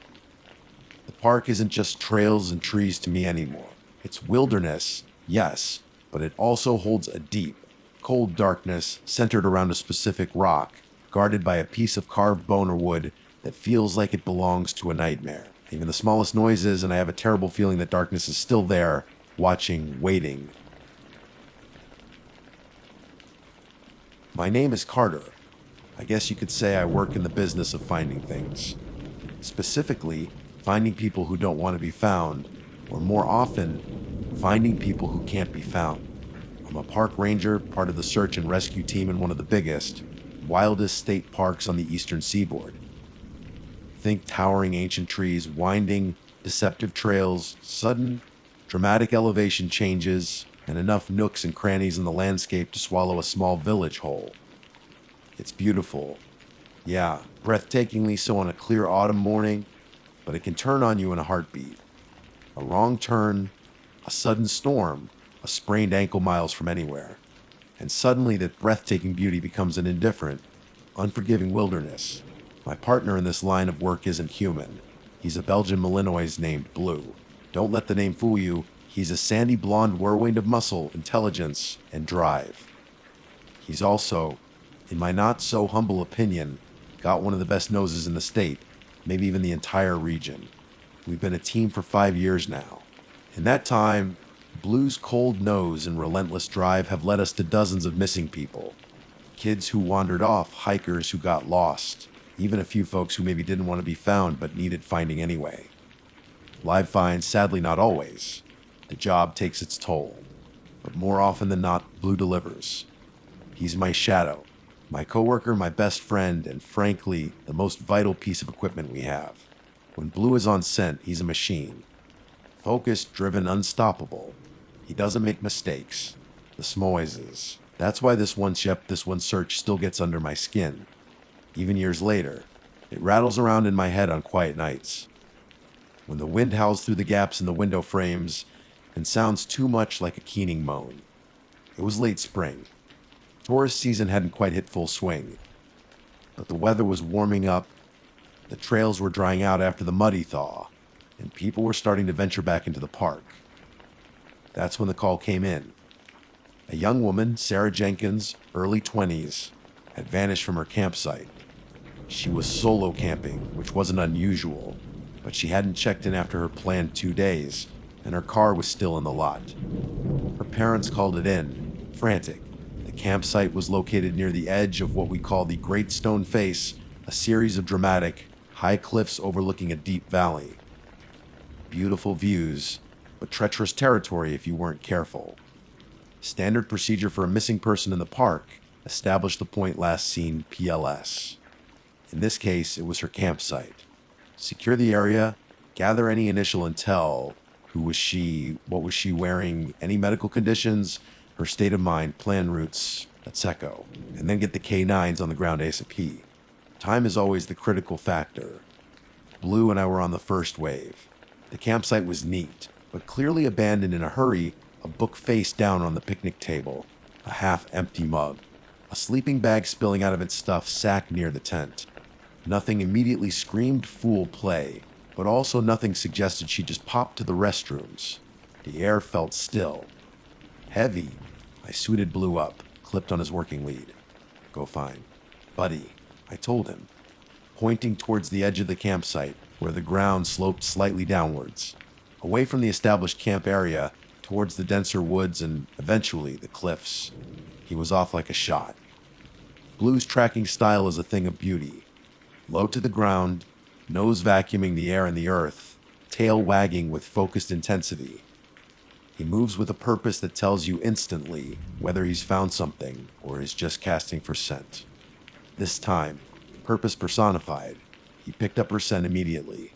The park isn't just trails and trees to me anymore. It's wilderness, yes, but it also holds a deep, cold darkness centered around a specific rock, guarded by a piece of carved bone or wood that feels like it belongs to a nightmare. Even the smallest noises, and I have a terrible feeling that darkness is still there, watching, waiting. My name is Carter. I guess you could say I work in the business of finding things. Specifically, finding people who don't want to be found, or more often, finding people who can't be found. I'm a park ranger, part of the search and rescue team in one of the biggest, wildest state parks on the eastern seaboard. Think towering ancient trees, winding, deceptive trails, sudden, dramatic elevation changes, and enough nooks and crannies in the landscape to swallow a small village whole. It's beautiful. Yeah, breathtakingly so on a clear autumn morning, but it can turn on you in a heartbeat. A wrong turn, a sudden storm, a sprained ankle miles from anywhere. And suddenly that breathtaking beauty becomes an indifferent, unforgiving wilderness. My partner in this line of work isn't human. He's a Belgian Malinois named Blue. Don't let the name fool you. He's a sandy blonde whirlwind of muscle, intelligence, and drive. He's also, in my not so humble opinion, got one of the best noses in the state, maybe even the entire region. We've been a team for 5 years now. In that time, Blue's cold nose and relentless drive have led us to dozens of missing people. Kids who wandered off, hikers who got lost, even a few folks who maybe didn't want to be found but needed finding anyway. Live finds, sadly not always. The job takes its toll. But more often than not, Blue delivers. He's my shadow, my coworker, my best friend, and frankly, the most vital piece of equipment we have. When Blue is on scent, he's a machine. Focused, driven, unstoppable. He doesn't make mistakes. The smoises. That's why this one search still gets under my skin. Even years later, it rattles around in my head on quiet nights. When the wind howls through the gaps in the window frames and sounds too much like a keening moan. It was late spring. Tourist season hadn't quite hit full swing. But the weather was warming up, the trails were drying out after the muddy thaw, and people were starting to venture back into the park. That's when the call came in. A young woman, Sarah Jenkins, early 20s, had vanished from her campsite. She was solo camping, which wasn't unusual, but she hadn't checked in after her planned 2 days, and her car was still in the lot. Her parents called it in, frantic. The campsite was located near the edge of what we call the Great Stone Face, a series of dramatic, high cliffs overlooking a deep valley. Beautiful views, but treacherous territory if you weren't careful. Standard procedure for a missing person in the park, establish the point last seen PLS. In this case, it was her campsite. Secure the area, gather any initial intel. Who was she? What was she wearing? Any medical conditions? Her state of mind, plan routes, etc. And then get the K9s on the ground ASAP. Time is always the critical factor. Blue and I were on the first wave. The campsite was neat, but clearly abandoned in a hurry, a book face down on the picnic table, a half-empty mug, a sleeping bag spilling out of its stuffed sack near the tent. Nothing immediately screamed fool play, but also nothing suggested she just popped to the restrooms. The air felt still. Heavy. I suited Blue up, clipped on his working lead. Go fine. Buddy, I told him, pointing towards the edge of the campsite, where the ground sloped slightly downwards, away from the established camp area, towards the denser woods and, eventually, the cliffs. He was off like a shot. Blue's tracking style is a thing of beauty. Low to the ground, nose vacuuming the air and the earth, tail wagging with focused intensity. He moves with a purpose that tells you instantly whether he's found something or is just casting for scent. This time, purpose personified, he picked up her scent immediately.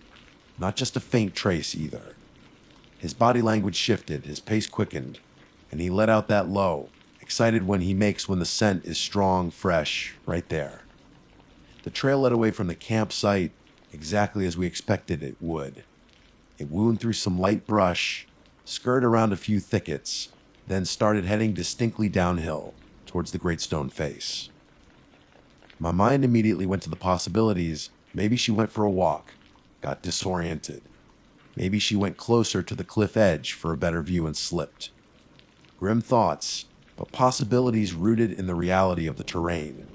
Not just a faint trace either. His body language shifted, his pace quickened, and he let out that low, excited when he makes when the scent is strong, fresh, right there. The trail led away from the campsite exactly as we expected it would. It wound through some light brush, skirted around a few thickets, then started heading distinctly downhill towards the great stone face. My mind immediately went to the possibilities. Maybe she went for a walk, got disoriented. Maybe she went closer to the cliff edge for a better view and slipped. Grim thoughts, but possibilities rooted in the reality of the terrain.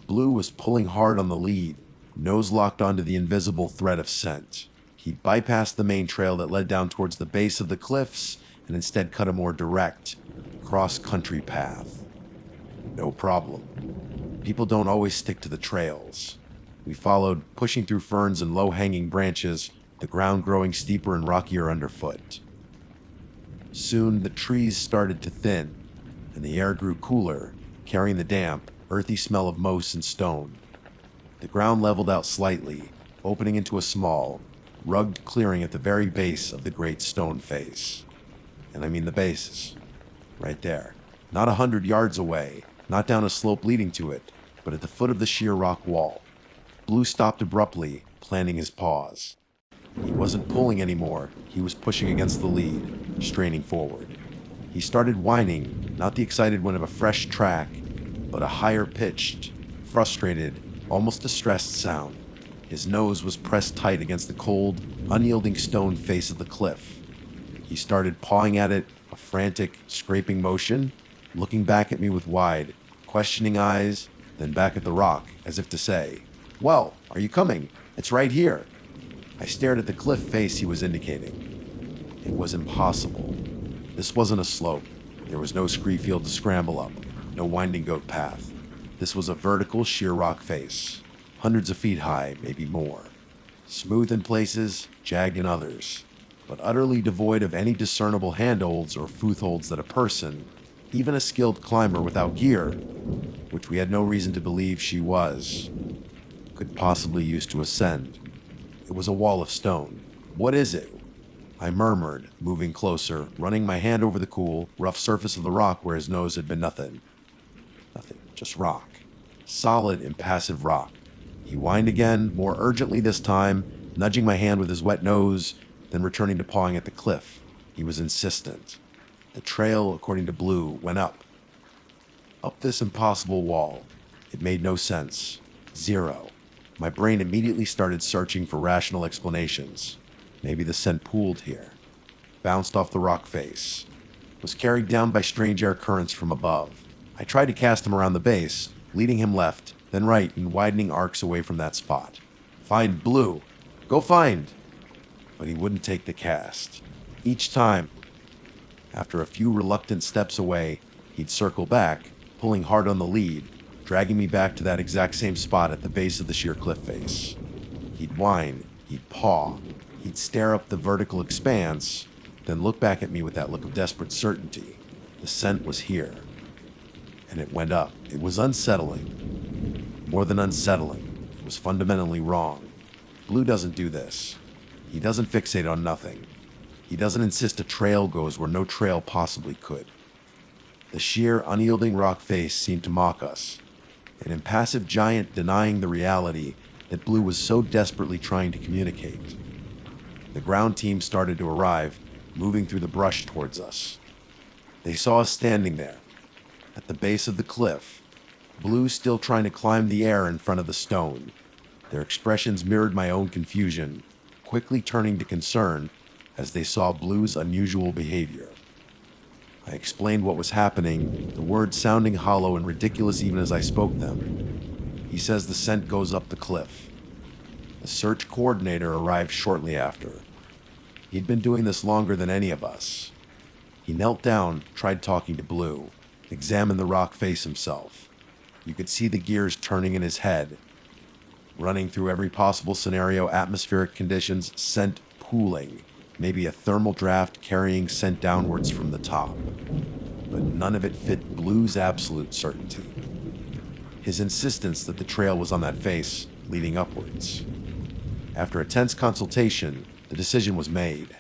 Blue was pulling hard on the lead, nose locked onto the invisible thread of scent. He bypassed the main trail that led down towards the base of the cliffs and instead cut a more direct, cross-country path. No problem. People don't always stick to the trails. We followed, pushing through ferns and low-hanging branches, the ground growing steeper and rockier underfoot. Soon the trees started to thin, and the air grew cooler, carrying the damp, earthy smell of moss and stone. The ground leveled out slightly, opening into a small, rugged clearing at the very base of the great stone face. And I mean the bases. Right there. Not 100 yards away, not down a slope leading to it, but at the foot of the sheer rock wall. Blue stopped abruptly, planting his paws. He wasn't pulling anymore, he was pushing against the lead, straining forward. He started whining, not the excited one of a fresh track, but a higher-pitched, frustrated, almost distressed sound. His nose was pressed tight against the cold, unyielding stone face of the cliff. He started pawing at it, a frantic, scraping motion, looking back at me with wide, questioning eyes, then back at the rock, as if to say, "Well, are you coming? It's right here." I stared at the cliff face he was indicating. It was impossible. This wasn't a slope. There was no scree field to scramble up, no winding goat path. This was a vertical, sheer rock face, hundreds of feet high, maybe more. Smooth in places, jagged in others, but utterly devoid of any discernible handholds or footholds that a person, even a skilled climber without gear, which we had no reason to believe she was, could possibly use to ascend. It was a wall of stone. "What is it?" I murmured, moving closer, running my hand over the cool, rough surface of the rock where his nose had been nothing. Nothing, just rock. Solid, impassive rock. He whined again, more urgently this time, nudging my hand with his wet nose, then returning to pawing at the cliff. He was insistent. The trail, according to Blue, went up. Up this impossible wall. It made no sense. Zero. My brain immediately started searching for rational explanations. Maybe the scent pooled here. Bounced off the rock face. Was carried down by strange air currents from above. I tried to cast him around the base, leading him left, then right in widening arcs away from that spot. "Find Blue! Go find!" But he wouldn't take the cast. Each time, after a few reluctant steps away, he'd circle back, pulling hard on the lead, dragging me back to that exact same spot at the base of the sheer cliff face. He'd whine, he'd paw, he'd stare up the vertical expanse, then look back at me with that look of desperate certainty. The scent was here. and it went up. It was unsettling. More than unsettling, it was fundamentally wrong. Blue doesn't do this. He doesn't fixate on nothing. He doesn't insist a trail goes where no trail possibly could. The sheer, unyielding rock face seemed to mock us, an impassive giant denying the reality that Blue was so desperately trying to communicate. The ground team started to arrive, moving through the brush towards us. They saw us standing there, at the base of the cliff, Blue still trying to climb the air in front of the stone. Their expressions mirrored my own confusion, quickly turning to concern as they saw Blue's unusual behavior. I explained what was happening, the words sounding hollow and ridiculous even as I spoke them. He says the scent goes up the cliff. The search coordinator arrived shortly after. He'd been doing this longer than any of us. He knelt down, tried talking to Blue, examined the rock face himself. You could see the gears turning in his head, running through every possible scenario, atmospheric conditions, scent pooling, maybe a thermal draft carrying scent downwards from the top. But none of it fit Blue's absolute certainty. His insistence that the trail was on that face, leading upwards. After a tense consultation, the decision was made.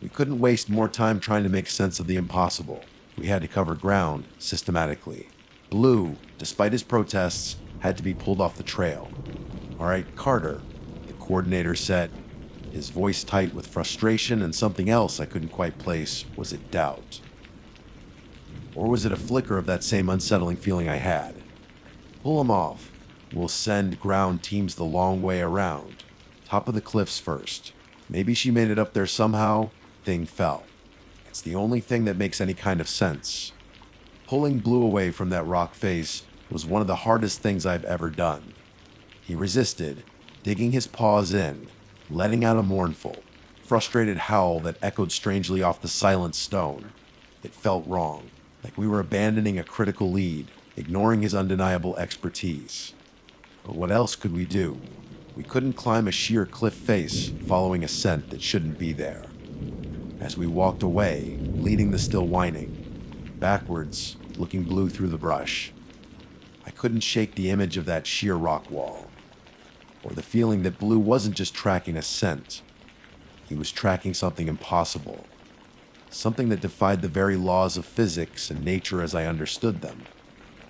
We couldn't waste more time trying to make sense of the impossible. We had to cover ground systematically. Blue, despite his protests, had to be pulled off the trail. "All right, Carter," the coordinator said, his voice tight with frustration and something else I couldn't quite place. Was it doubt? Or was it a flicker of that same unsettling feeling I had? "Pull him off. We'll send ground teams the long way around. Top of the cliffs first. Maybe she made it up there somehow." Thing fell. It's the only thing that makes any kind of sense. Pulling Blue away from that rock face was one of the hardest things I've ever done. He resisted, digging his paws in, letting out a mournful, frustrated howl that echoed strangely off the silent stone. It felt wrong, like we were abandoning a critical lead, ignoring his undeniable expertise. But what else could we do? We couldn't climb a sheer cliff face following a scent that shouldn't be there. As we walked away, leading the still whining, backwards, looking Blue through the brush, I couldn't shake the image of that sheer rock wall, or the feeling that Blue wasn't just tracking a scent. He was tracking something impossible, something that defied the very laws of physics and nature as I understood them,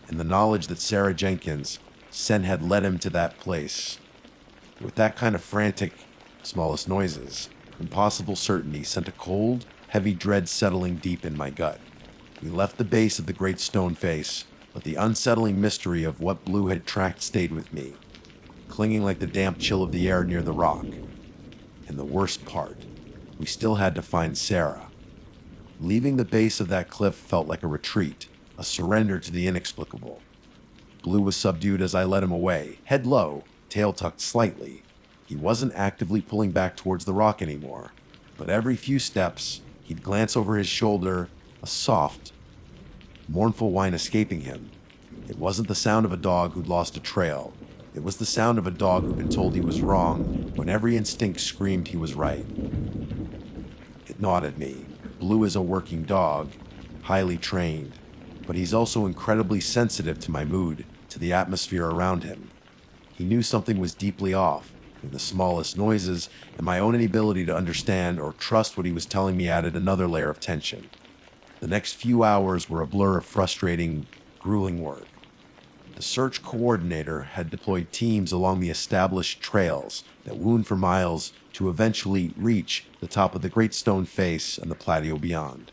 and the knowledge that Sarah Jenkins' scent had led him to that place. With that kind of frantic, smallest noises, impossible certainty sent a cold, heavy dread settling deep in my gut. We left the base of the great stone face, but the unsettling mystery of what Blue had tracked stayed with me, clinging like the damp chill of the air near the rock. And the worst part, we still had to find Sarah. Leaving the base of that cliff felt like a retreat, a surrender to the inexplicable. Blue was subdued as I led him away, head low, tail tucked slightly. He wasn't actively pulling back towards the rock anymore, but every few steps, he'd glance over his shoulder, a soft, mournful whine escaping him. It wasn't the sound of a dog who'd lost a trail. It was the sound of a dog who'd been told he was wrong when every instinct screamed he was right. It gnawed at me. Blue is a working dog, highly trained, but he's also incredibly sensitive to my mood, to the atmosphere around him. He knew something was deeply off, and the smallest noises and my own inability to understand or trust what he was telling me added another layer of tension. The next few hours were a blur of frustrating, grueling work. The search coordinator had deployed teams along the established trails that wound for miles to eventually reach the top of the Great Stone Face and the plateau beyond.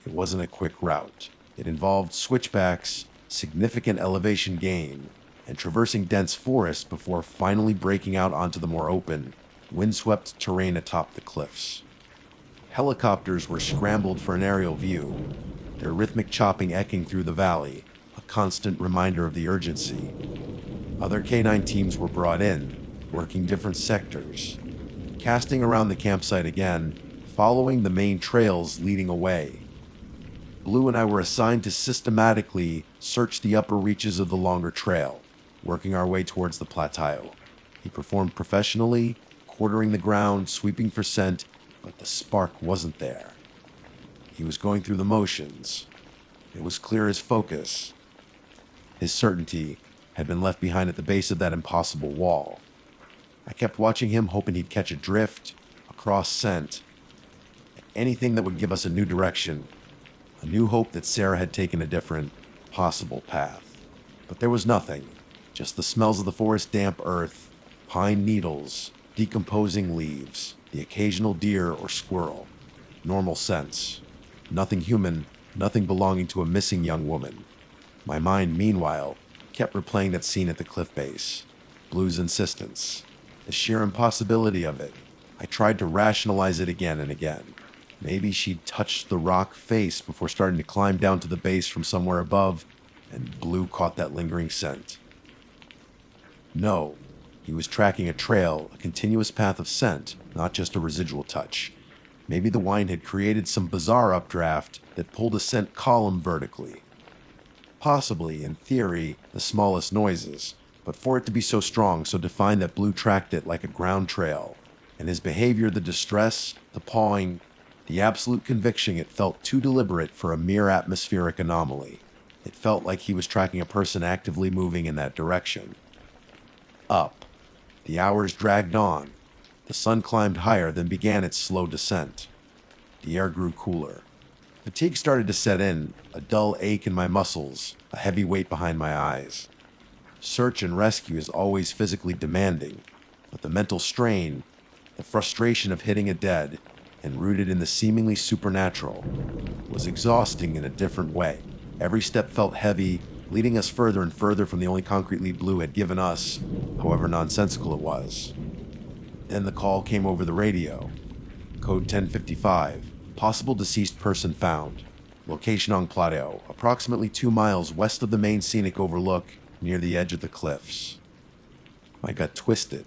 It wasn't a quick route. It involved switchbacks, significant elevation gain, and traversing dense forest before finally breaking out onto the more open, windswept terrain atop the cliffs. Helicopters were scrambled for an aerial view, their rhythmic chopping echoing through the valley, a constant reminder of the urgency. Other K9 teams were brought in, working different sectors, casting around the campsite again, following the main trails leading away. Blue and I were assigned to systematically search the upper reaches of the longer trail, working our way towards the plateau. He performed professionally, quartering the ground, sweeping for scent, but the spark wasn't there. He was going through the motions. It was clear as focus, His certainty had been left behind at the base of that impossible wall. I kept watching him, hoping he'd catch a drift, a cross scent, anything that would give us a new direction, a new hope that Sarah had taken a different, possible path. But there was nothing, just the smells of the forest damp earth, pine needles, decomposing leaves, the occasional deer or squirrel. Normal scents. Nothing human, nothing belonging to a missing young woman. My mind, meanwhile, kept replaying that scene at the cliff base. Blue's insistence. The sheer impossibility of it. I tried to rationalize it again and again. Maybe she'd touched the rock face before starting to climb down to the base from somewhere above, and Blue caught that lingering scent. No, he was tracking a trail, a continuous path of scent, not just a residual touch. Maybe the wine had created some bizarre updraft that pulled a scent column vertically. Possibly, in theory, the smallest noises, but for it to be so strong, so defined that Blue tracked it like a ground trail, and his behavior, the distress, the pawing, the absolute conviction it felt too deliberate for a mere atmospheric anomaly. It felt like he was tracking a person actively moving in that direction. Up. The hours dragged on. The sun climbed higher, then began its slow descent. The air grew cooler. Fatigue started to set in, a dull ache in my muscles, a heavy weight behind my eyes. Search and rescue is always physically demanding, but the mental strain, the frustration of hitting a dead, and rooted in the seemingly supernatural, was exhausting in a different way. Every step felt heavy, leading us further and further from the only concrete lead Blue had given us, however nonsensical it was. Then the call came over the radio. Code 1055. Possible deceased person found. Location on Plateau, approximately 2 miles west of the main scenic overlook, near the edge of the cliffs. My gut twisted.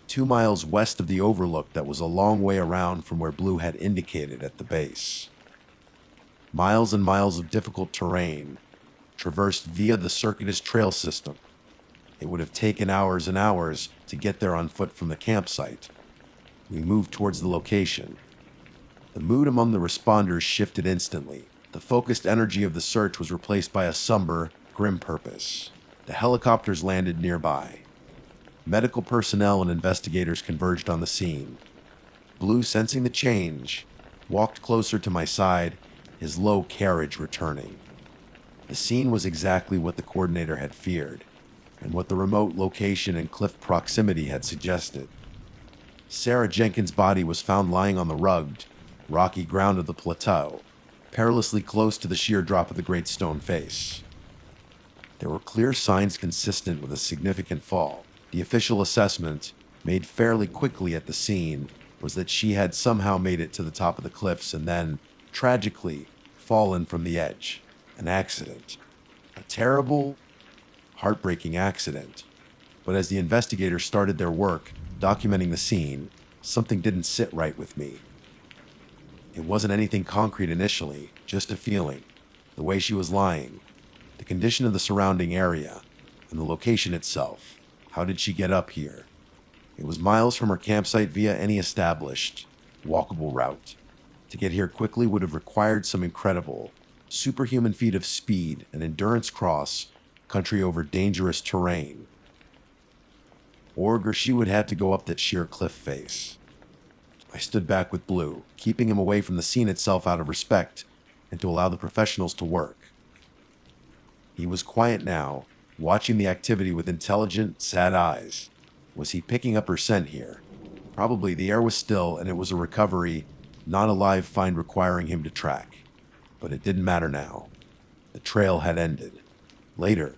2 miles west of the overlook that was a long way around from where Blue had indicated at the base. Miles and miles of difficult terrain, traversed via the circuitous trail system. It would have taken hours and hours to get there on foot from the campsite. We moved towards the location. The mood among the responders shifted instantly. The focused energy of the search was replaced by a somber, grim purpose. The helicopters landed nearby. Medical personnel and investigators converged on the scene. Blue, sensing the change, walked closer to my side, his low carriage returning. The scene was exactly what the coordinator had feared, and what the remote location and cliff proximity had suggested. Sarah Jenkins' body was found lying on the rugged, rocky ground of the plateau, perilously close to the sheer drop of the great stone face. There were clear signs consistent with a significant fall. The official assessment, made fairly quickly at the scene, was that she had somehow made it to the top of the cliffs and then, tragically, fallen from the edge. An accident. A terrible, heartbreaking accident. But as the investigators started their work, documenting the scene, something didn't sit right with me. It wasn't anything concrete initially, just a feeling. The way she was lying, the condition of the surrounding area, and the location itself. How did she get up here? It was miles from her campsite via any established, walkable route. To get here quickly would have required some incredible, superhuman feat of speed and endurance cross country over dangerous terrain. Or she would have to go up that sheer cliff face. I stood back with Blue, keeping him away from the scene itself out of respect and to allow the professionals to work. He was quiet now, watching the activity with intelligent, sad eyes. Was he picking up her scent here? Probably. The air was still, and it was a recovery, not a live find requiring him to track. But it didn't matter now. The trail had ended. Later,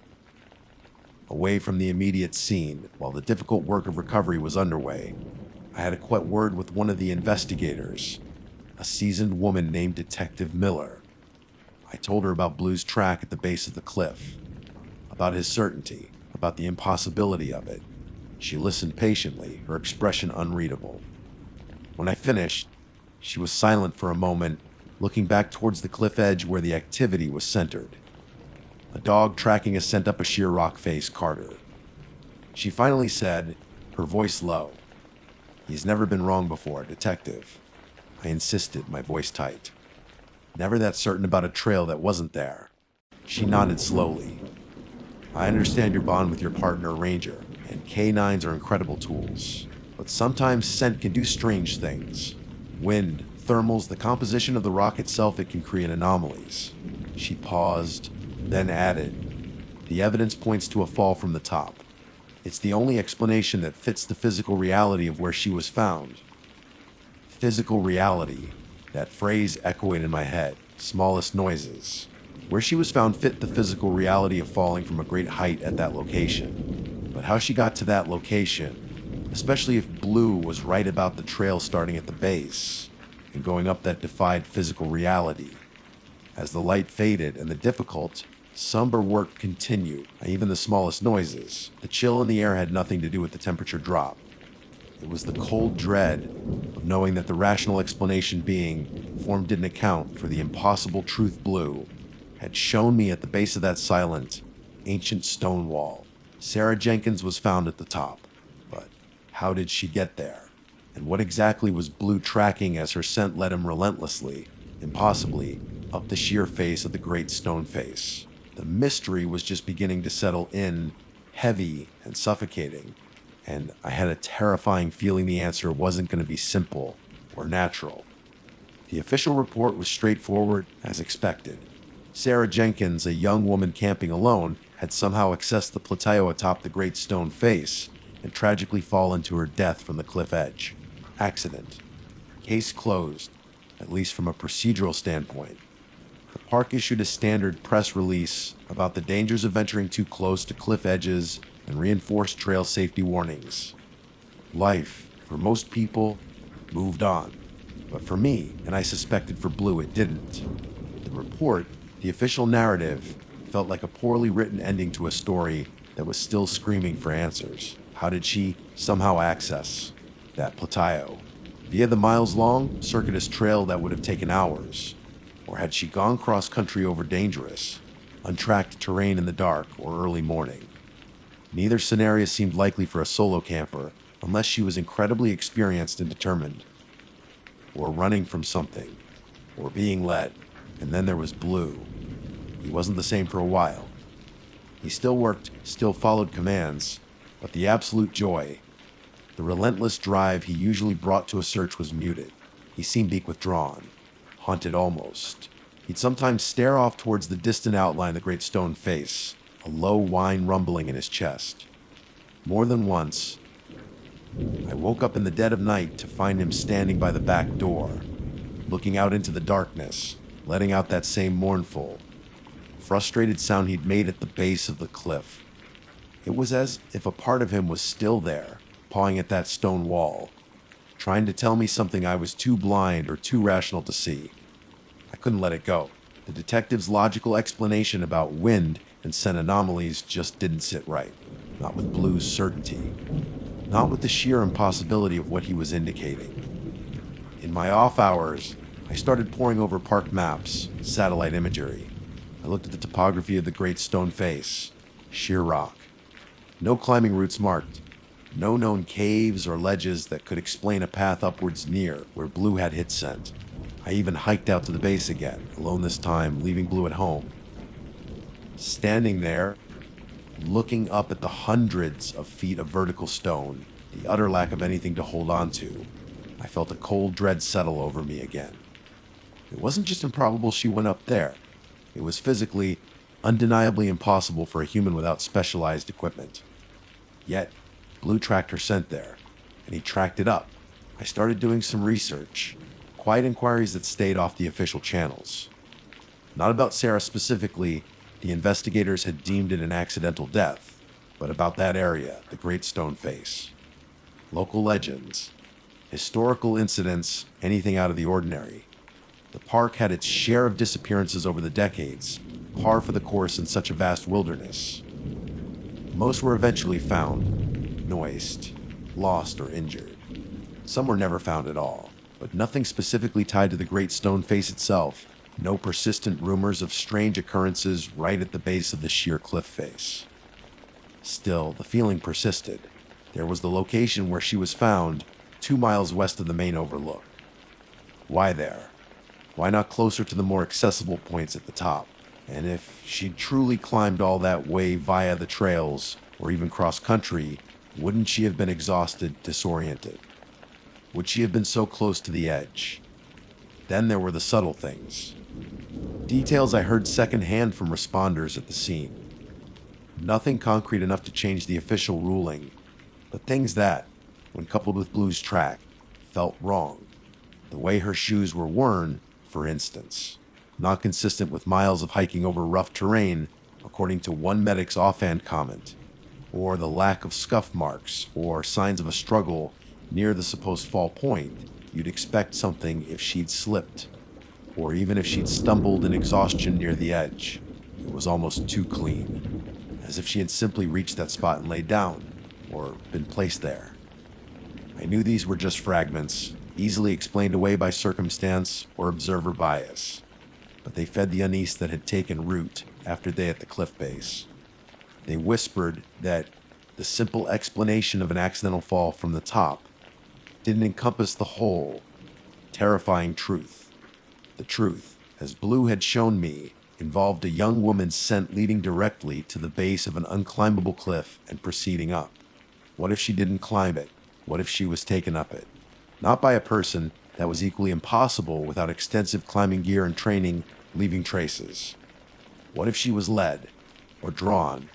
away from the immediate scene, while the difficult work of recovery was underway, I had a quick word with one of the investigators, a seasoned woman named Detective Miller. I told her about Blue's track at the base of the cliff, about his certainty, about the impossibility of it. She listened patiently, her expression unreadable. When I finished, she was silent for a moment, looking back towards the cliff edge where the activity was centered. A dog tracking a scent up a sheer rock face caught her. She finally said, her voice low, "He's never been wrong before, Detective." I insisted, my voice tight. Never that certain about a trail that wasn't there. She nodded slowly. I understand your bond with your partner, Ranger, and K9s are incredible tools. But sometimes scent can do strange things. Wind, thermals, the composition of the rock itself, it can create anomalies. She paused, then added, the evidence points to a fall from the top. It's the only explanation that fits the physical reality of where she was found. Physical reality. That phrase echoing in my head. Smallest noises. Where she was found fit the physical reality of falling from a great height at that location. But how she got to that location, especially if Blue was right about the trail starting at the base and going up that defied physical reality. As the light faded and the difficult, somber work continued, even the smallest noises. The chill in the air had nothing to do with the temperature drop. It was the cold dread of knowing that the rational explanation being form didn't account for the impossible truth Blue had shown me at the base of that silent, ancient stone wall. Sarah Jenkins was found at the top, but how did she get there? And what exactly was Blue tracking as her scent led him relentlessly, impossibly, up the sheer face of the great stone face? The mystery was just beginning to settle in, heavy and suffocating, and I had a terrifying feeling the answer wasn't going to be simple or natural. The official report was straightforward as expected. Sarah Jenkins, a young woman camping alone, had somehow accessed the plateau atop the great stone face and tragically fallen to her death from the cliff edge. Accident. Case closed, at least from a procedural standpoint. The park issued a standard press release about the dangers of venturing too close to cliff edges and reinforced trail safety warnings. Life, for most people, moved on. But for me, and I suspected for Blue, it didn't. The report, the official narrative, felt like a poorly written ending to a story that was still screaming for answers. How did she somehow access that plateau? Via the miles-long, circuitous trail that would have taken hours? Or had she gone cross-country over dangerous, untracked terrain in the dark or early morning? Neither scenario seemed likely for a solo camper, unless she was incredibly experienced and determined. Or running from something, or being led. And then there was Blue. He wasn't the same for a while. He still worked, still followed commands, but the absolute joy, the relentless drive he usually brought to a search was muted. He seemed withdrawn, haunted almost. He'd sometimes stare off towards the distant outline of the great stone face, a low whine rumbling in his chest. More than once, I woke up in the dead of night to find him standing by the back door, looking out into the darkness, letting out that same mournful, frustrated sound he'd made at the base of the cliff. It was as if a part of him was still there, pawing at that stone wall, trying to tell me something I was too blind or too rational to see. I couldn't let it go. The detective's logical explanation about wind and scent anomalies just didn't sit right. Not with Blue's certainty. Not with the sheer impossibility of what he was indicating. In my off hours, I started poring over park maps, satellite imagery. I looked at the topography of the great stone face. Sheer rock. No climbing routes marked. No known caves or ledges that could explain a path upwards near where Blue had hit scent. I even hiked out to the base again, alone this time, leaving Blue at home. Standing there, looking up at the hundreds of feet of vertical stone, the utter lack of anything to hold on to, I felt a cold dread settle over me again. It wasn't just improbable she went up there. It was physically, undeniably impossible for a human without specialized equipment. Yet, Blue tracked her scent there, and he tracked it up. I started doing some research, quiet inquiries that stayed off the official channels. Not about Sarah specifically, the investigators had deemed it an accidental death, but about that area, the Great Stone Face. Local legends, historical incidents, anything out of the ordinary. The park had its share of disappearances over the decades, par for the course in such a vast wilderness. Most were eventually found, noised, lost, or injured. Some were never found at all, but nothing specifically tied to the Great Stone Face itself. No persistent rumors of strange occurrences right at the base of the sheer cliff face. Still, the feeling persisted. There was the location where she was found, 2 miles west of the main overlook. Why there? Why not closer to the more accessible points at the top? And if she'd truly climbed all that way via the trails, or even cross-country, wouldn't she have been exhausted, disoriented? Would she have been so close to the edge? Then there were the subtle things. Details I heard secondhand from responders at the scene. Nothing concrete enough to change the official ruling, but things that, when coupled with Blue's track, felt wrong. The way her shoes were worn, for instance, not consistent with miles of hiking over rough terrain, according to one medic's offhand comment, or the lack of scuff marks or signs of a struggle near the supposed fall point. You'd expect something if she'd slipped, or even if she'd stumbled in exhaustion near the edge. It was almost too clean, as if she had simply reached that spot and laid down, or been placed there. I knew these were just fragments, easily explained away by circumstance or observer bias, but they fed the unease that had taken root after they at the cliff base. They whispered that the simple explanation of an accidental fall from the top didn't encompass the whole, terrifying truth. The truth, as Blue had shown me, involved a young woman's scent leading directly to the base of an unclimbable cliff and proceeding up. What if she didn't climb it? What if she was taken up it? Not by a person that was equally impossible without extensive climbing gear and training leaving traces. What if she was led, or drawn?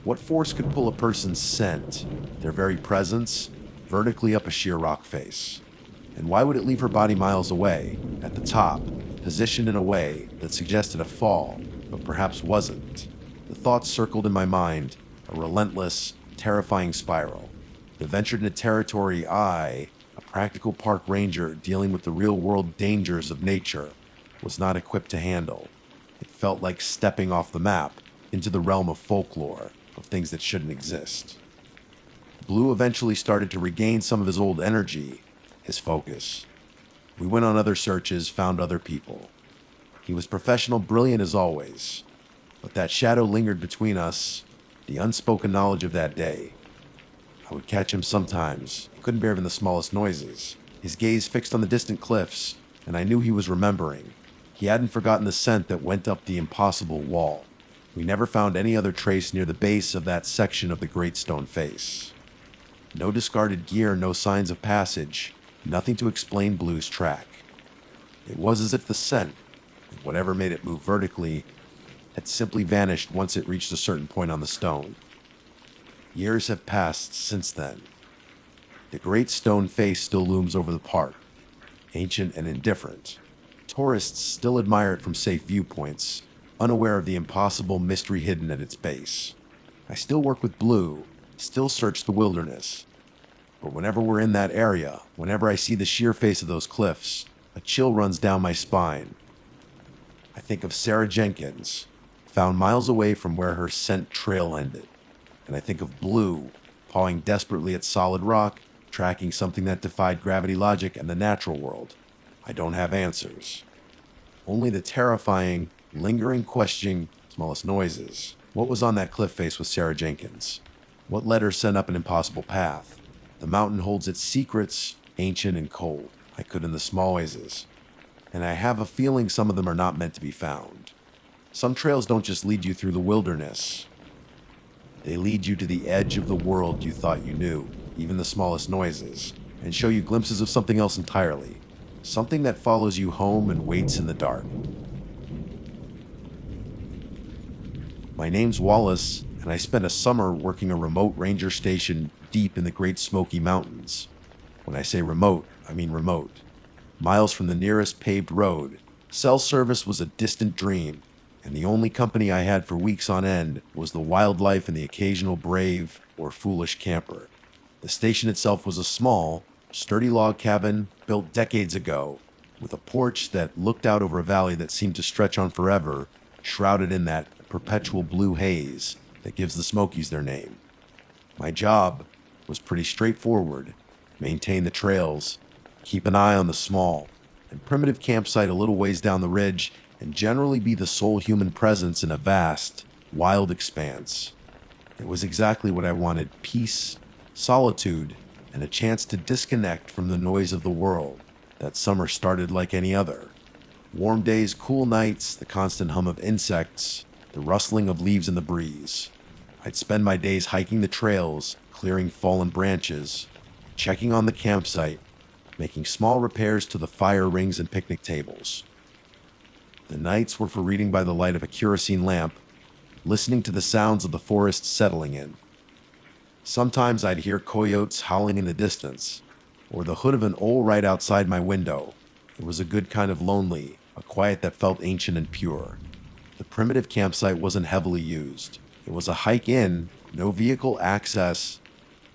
What force could pull a person's scent, their very presence, vertically up a sheer rock face? And why would it leave her body miles away, at the top, positioned in a way that suggested a fall, but perhaps wasn't? The thoughts circled in my mind, a relentless, terrifying spiral. They ventured into territory I, a practical park ranger dealing with the real-world dangers of nature, was not equipped to handle. It felt like stepping off the map into the realm of folklore, of things that shouldn't exist. Blue eventually started to regain some of his old energy, his focus. We went on other searches, found other people. He was professional, brilliant as always, but that shadow lingered between us, the unspoken knowledge of that day. I would catch him sometimes. He couldn't bear even the smallest noises. His gaze fixed on the distant cliffs, and I knew he was remembering. He hadn't forgotten the scent that went up the impossible wall. We never found any other trace near the base of that section of the Great Stone Face. No discarded gear, no signs of passage, nothing to explain Blue's track. It was as if the scent, and whatever made it move vertically, had simply vanished once it reached a certain point on the stone. Years have passed since then. The Great Stone Face still looms over the park, ancient and indifferent. Tourists still admire it from safe viewpoints, unaware of the impossible mystery hidden at its base. I still work with Blue, still search the wilderness. But whenever we're in that area, whenever I see the sheer face of those cliffs, a chill runs down my spine. I think of Sarah Jenkins, found miles away from where her scent trail ended. And I think of Blue, pawing desperately at solid rock, tracking something that defied gravity logic and the natural world. I don't have answers. Only the terrifying, lingering question, smallest noises. What was on that cliff face with Sarah Jenkins? What led her send up an impossible path? The mountain holds its secrets, ancient and cold. I could in the small noises. And I have a feeling some of them are not meant to be found. Some trails don't just lead you through the wilderness. They lead you to the edge of the world you thought you knew, even the smallest noises, and show you glimpses of something else entirely. Something that follows you home and waits in the dark. My name's Wallace, and I spent a summer working a remote ranger station deep in the Great Smoky Mountains. When I say remote, I mean remote. Miles from the nearest paved road, cell service was a distant dream, and the only company I had for weeks on end was the wildlife and the occasional brave or foolish camper. The station itself was a small, sturdy log cabin built decades ago, with a porch that looked out over a valley that seemed to stretch on forever, shrouded in that perpetual blue haze that gives the Smokies their name. My job was pretty straightforward: maintain the trails, keep an eye on the small and primitive campsite a little ways down the ridge, and generally be the sole human presence in a vast, wild expanse. It was exactly what I wanted: peace, solitude, and a chance to disconnect from the noise of the world. That summer started like any other. Warm days, cool nights, the constant hum of insects, the rustling of leaves in the breeze. I'd spend my days hiking the trails, clearing fallen branches, checking on the campsite, making small repairs to the fire rings and picnic tables. The nights were for reading by the light of a kerosene lamp, listening to the sounds of the forest settling in. Sometimes I'd hear coyotes howling in the distance, or the hood of an owl right outside my window. It was a good kind of lonely, a quiet that felt ancient and pure. The primitive campsite wasn't heavily used. It was a hike in, no vehicle access,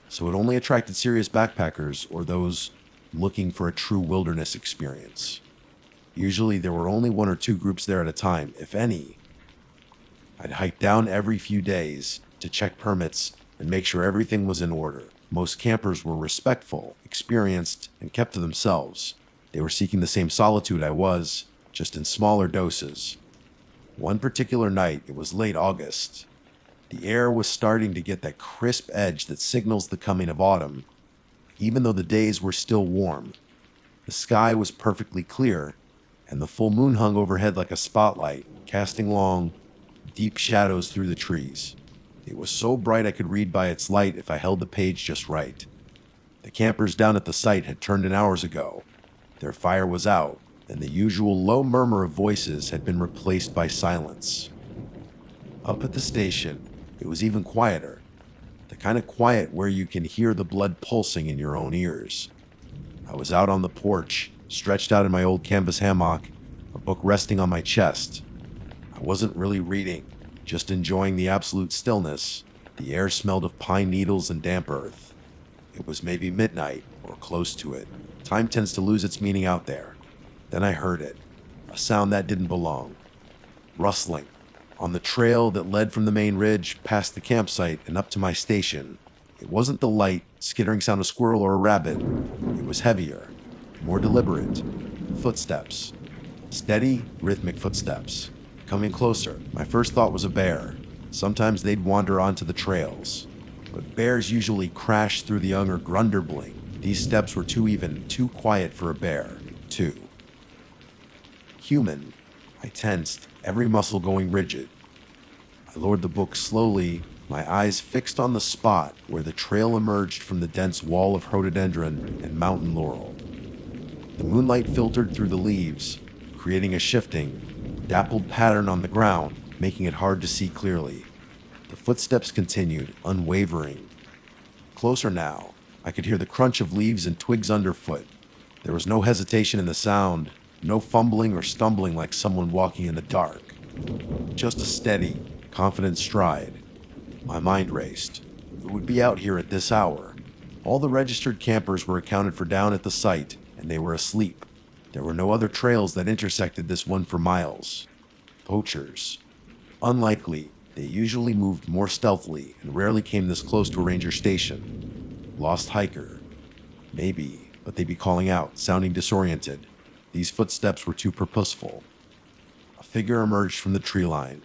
so it only attracted serious backpackers or those looking for a true wilderness experience. Usually there were only one or two groups there at a time, if any. I'd hike down every few days to check permits and make sure everything was in order. Most campers were respectful, experienced, and kept to themselves. They were seeking the same solitude I was, just in smaller doses. One particular night, it was late August. The air was starting to get that crisp edge that signals the coming of autumn. Even though the days were still warm, the sky was perfectly clear, and the full moon hung overhead like a spotlight, casting long, deep shadows through the trees. It was so bright I could read by its light if I held the page just right. The campers down at the site had turned in hours ago. Their fire was out, and the usual low murmur of voices had been replaced by silence. Up at the station, it was even quieter. The kind of quiet where you can hear the blood pulsing in your own ears. I was out on the porch, stretched out in my old canvas hammock, a book resting on my chest. I wasn't really reading, just enjoying the absolute stillness. The air smelled of pine needles and damp earth. It was maybe midnight, or close to it. Time tends to lose its meaning out there. Then I heard it, a sound that didn't belong. Rustling. On the trail that led from the main ridge, past the campsite, and up to my station. It wasn't the light, skittering sound of a squirrel or a rabbit. It was heavier, more deliberate. Footsteps. Steady, rhythmic footsteps. Coming closer. My first thought was a bear. Sometimes they'd wander onto the trails. But bears usually crash through the young or grunderbling. These steps were too quiet for a bear. Too human. I tensed, every muscle going rigid. I lowered the book slowly, my eyes fixed on the spot where the trail emerged from the dense wall of rhododendron and mountain laurel. The moonlight filtered through the leaves, creating a shifting, dappled pattern on the ground, making it hard to see clearly. The footsteps continued, unwavering. Closer now, I could hear the crunch of leaves and twigs underfoot. There was no hesitation in the sound, no fumbling or stumbling like someone walking in the dark. Just a steady, confident stride. My mind raced. Who would be out here at this hour? All the registered campers were accounted for down at the site, and they were asleep. There were no other trails that intersected this one for miles. Poachers. Unlikely. They usually moved more stealthily and rarely came this close to a ranger station. Lost hiker. Maybe, but they'd be calling out, sounding disoriented. These footsteps were too purposeful. A figure emerged from the tree line.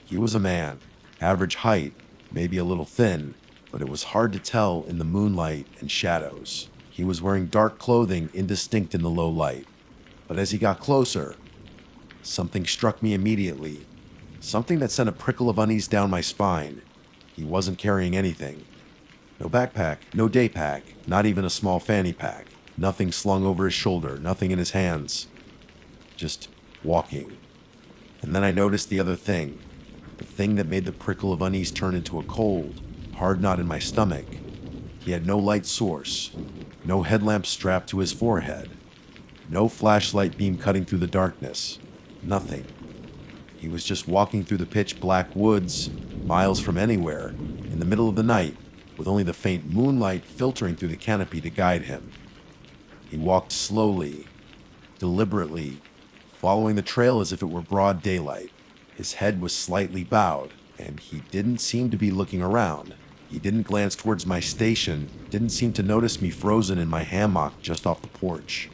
He was a man, average height, maybe a little thin, but it was hard to tell in the moonlight and shadows. He was wearing dark clothing, indistinct in the low light. But as he got closer, something struck me immediately. Something that sent a prickle of unease down my spine. He wasn't carrying anything. No backpack, no day pack, not even a small fanny pack. Nothing slung over his shoulder, nothing in his hands. Just walking. And then I noticed the other thing. The thing that made the prickle of unease turn into a cold, hard knot in my stomach. He had no light source. No headlamp strapped to his forehead. No flashlight beam cutting through the darkness. Nothing. He was just walking through the pitch black woods, miles from anywhere, in the middle of the night, with only the faint moonlight filtering through the canopy to guide him. He walked slowly, deliberately, following the trail as if it were broad daylight. His head was slightly bowed, and he didn't seem to be looking around. He didn't glance towards my station, didn't seem to notice me frozen in my hammock just off the porch.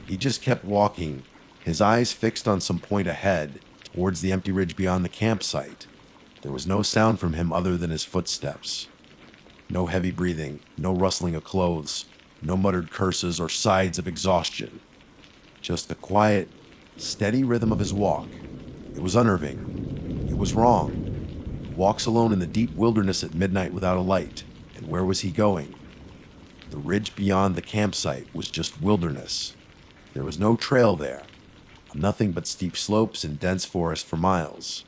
He just kept walking, his eyes fixed on some point ahead, towards the empty ridge beyond the campsite. There was no sound from him other than his footsteps. No heavy breathing, no rustling of clothes, no muttered curses or sighs of exhaustion. just the quiet, steady rhythm of his walk. It was unnerving. It was wrong. He walks alone in the deep wilderness at midnight without a light. And where was he going? The ridge beyond the campsite was just wilderness. There was no trail there, nothing but steep slopes and dense forest for miles.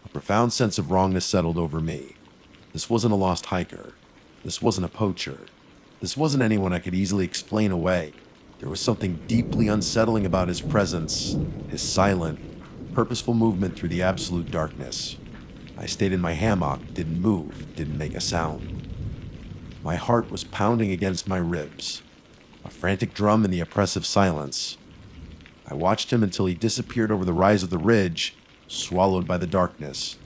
A profound sense of wrongness settled over me. This wasn't a lost hiker. This wasn't a poacher. This wasn't anyone I could easily explain away. There was something deeply unsettling about his presence, his silent, purposeful movement through the absolute darkness. I stayed in my hammock, didn't move, didn't make a sound. My heart was pounding against my ribs, a frantic drum in the oppressive silence. I watched him until he disappeared over the rise of the ridge, swallowed by the darkness.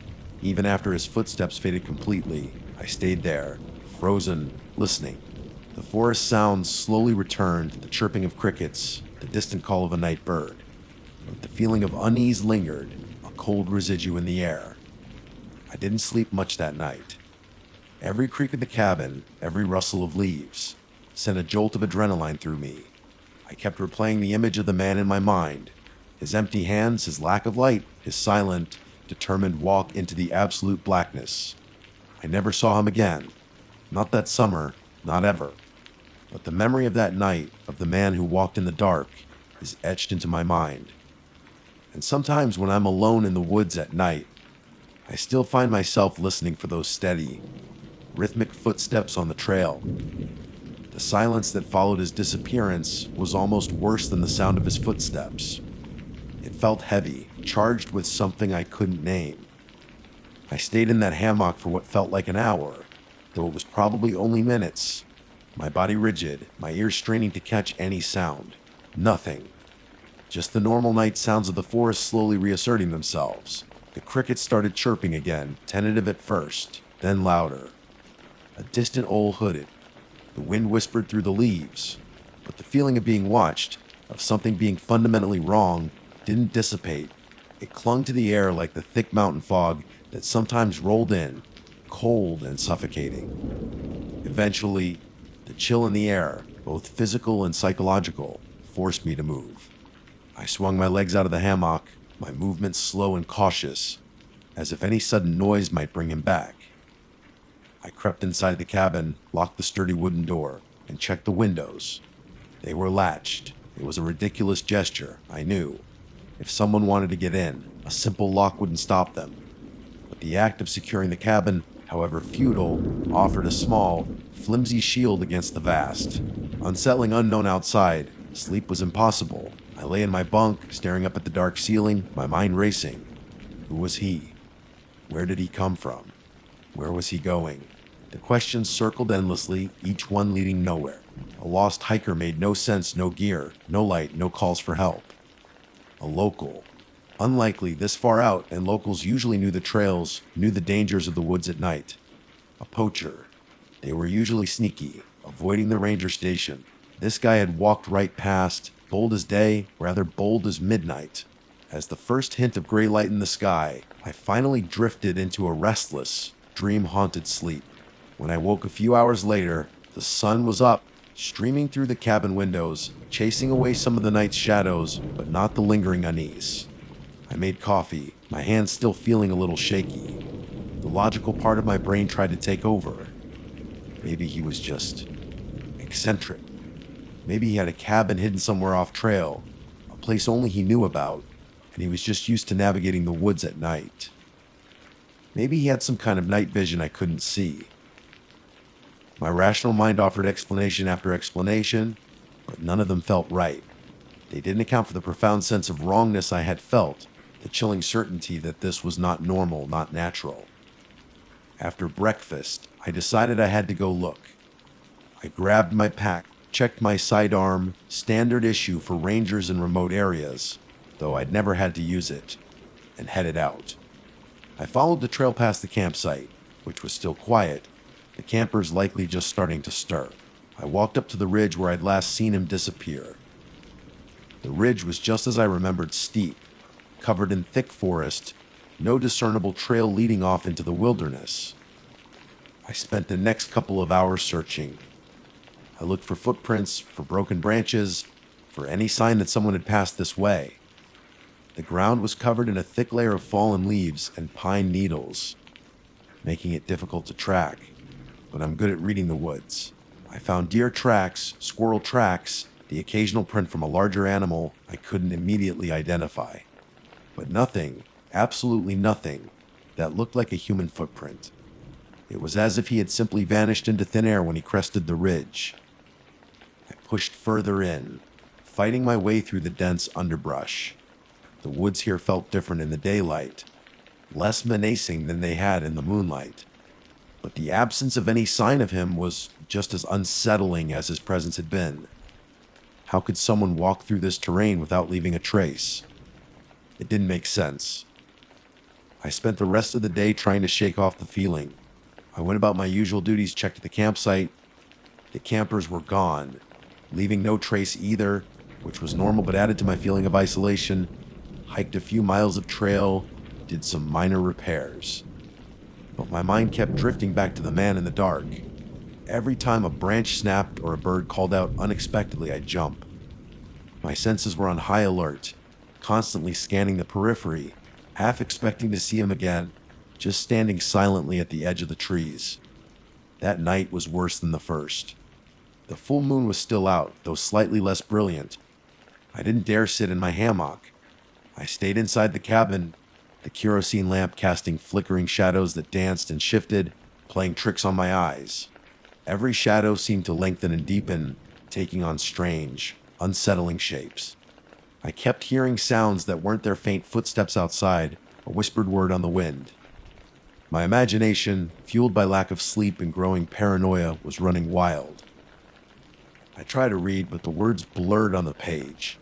Even after his footsteps faded completely, I stayed there, frozen, listening. The forest sounds slowly returned, the chirping of crickets, the distant call of a night bird. But the feeling of unease lingered, a cold residue in the air. I didn't sleep much that night. Every creak of the cabin, every rustle of leaves, sent a jolt of adrenaline through me. I kept replaying the image of the man in my mind. His empty hands, his lack of light, his silent, determined walk into the absolute blackness. I never saw him again. Not that summer, not ever. But the memory of that night, of the man who walked in the dark, is etched into my mind. And sometimes when I'm alone in the woods at night, I still find myself listening for those steady, rhythmic footsteps on the trail. The silence that followed his disappearance was almost worse than the sound of his footsteps. It felt heavy, charged with something I couldn't name. I stayed in that hammock for what felt like an hour, though it was probably only minutes. My body rigid, my ears straining to catch any sound. Nothing. Just the normal night sounds of the forest slowly reasserting themselves. The crickets started chirping again, tentative at first, then louder. A distant owl hooted. The wind whispered through the leaves, but the feeling of being watched, of something being fundamentally wrong, didn't dissipate. It clung to the air like the thick mountain fog that sometimes rolled in, cold and suffocating. Eventually, the chill in the air, both physical and psychological, forced me to move. I swung my legs out of the hammock, my movements slow and cautious, as if any sudden noise might bring him back. I crept inside the cabin, locked the sturdy wooden door, and checked the windows. They were latched. It was a ridiculous gesture, I knew. If someone wanted to get in, a simple lock wouldn't stop them. But the act of securing the cabin, however futile, offered a small, flimsy shield against the vast, unsettling unknown outside. Sleep was impossible. I lay in my bunk, staring up at the dark ceiling, my mind racing. Who was he? Where did he come from? Where was he going? The questions circled endlessly, each one leading nowhere. A lost hiker made no sense, no gear, no light, no calls for help. A local. Unlikely this far out, and locals usually knew the trails, knew the dangers of the woods at night. A poacher. They were usually sneaky, avoiding the ranger station. This guy had walked right past, bold as day, rather bold as midnight. As the first hint of gray light in the sky, I finally drifted into a restless, dream-haunted sleep. When I woke a few hours later, the sun was up, streaming through the cabin windows, chasing away some of the night's shadows, but not the lingering unease. I made coffee, my hands still feeling a little shaky. The logical part of my brain tried to take over. Maybe he was just eccentric. Maybe he had a cabin hidden somewhere off trail, a place only he knew about, and he was just used to navigating the woods at night. Maybe he had some kind of night vision I couldn't see. My rational mind offered explanation after explanation, but none of them felt right. They didn't account for the profound sense of wrongness I had felt, the chilling certainty that this was not normal, not natural. After breakfast, I decided I had to go look. I grabbed my pack, checked my sidearm, standard issue for rangers in remote areas, though I'd never had to use it, and headed out. I followed the trail past the campsite, which was still quiet, the campers likely just starting to stir. I walked up to the ridge where I'd last seen him disappear. The ridge was just as I remembered, steep, covered in thick forest, no discernible trail leading off into the wilderness. I spent the next couple of hours searching. I looked for footprints, for broken branches, for any sign that someone had passed this way. The ground was covered in a thick layer of fallen leaves and pine needles, making it difficult to track, but I'm good at reading the woods. I found deer tracks, squirrel tracks, the occasional print from a larger animal I couldn't immediately identify. But nothing, absolutely nothing, that looked like a human footprint. It was as if he had simply vanished into thin air when he crested the ridge. I pushed further in, fighting my way through the dense underbrush. The woods here felt different in the daylight, less menacing than they had in the moonlight. But the absence of any sign of him was just as unsettling as his presence had been. How could someone walk through this terrain without leaving a trace? It didn't make sense. I spent the rest of the day trying to shake off the feeling. I went about my usual duties, checked the campsite. The campers were gone, leaving no trace either, which was normal but added to my feeling of isolation. Hiked a few miles of trail, did some minor repairs. But my mind kept drifting back to the man in the dark. Every time a branch snapped or a bird called out unexpectedly, I'd jump. My senses were on high alert, constantly scanning the periphery, half expecting to see him again, just standing silently at the edge of the trees. That night was worse than the first. The full moon was still out, though slightly less brilliant. I didn't dare sit in my hammock. I stayed inside the cabin, the kerosene lamp casting flickering shadows that danced and shifted, playing tricks on my eyes. Every shadow seemed to lengthen and deepen, taking on strange, unsettling shapes. I kept hearing sounds that weren't their faint footsteps outside, a whispered word on the wind. My imagination, fueled by lack of sleep and growing paranoia, was running wild. I tried to read, but the words blurred on the page.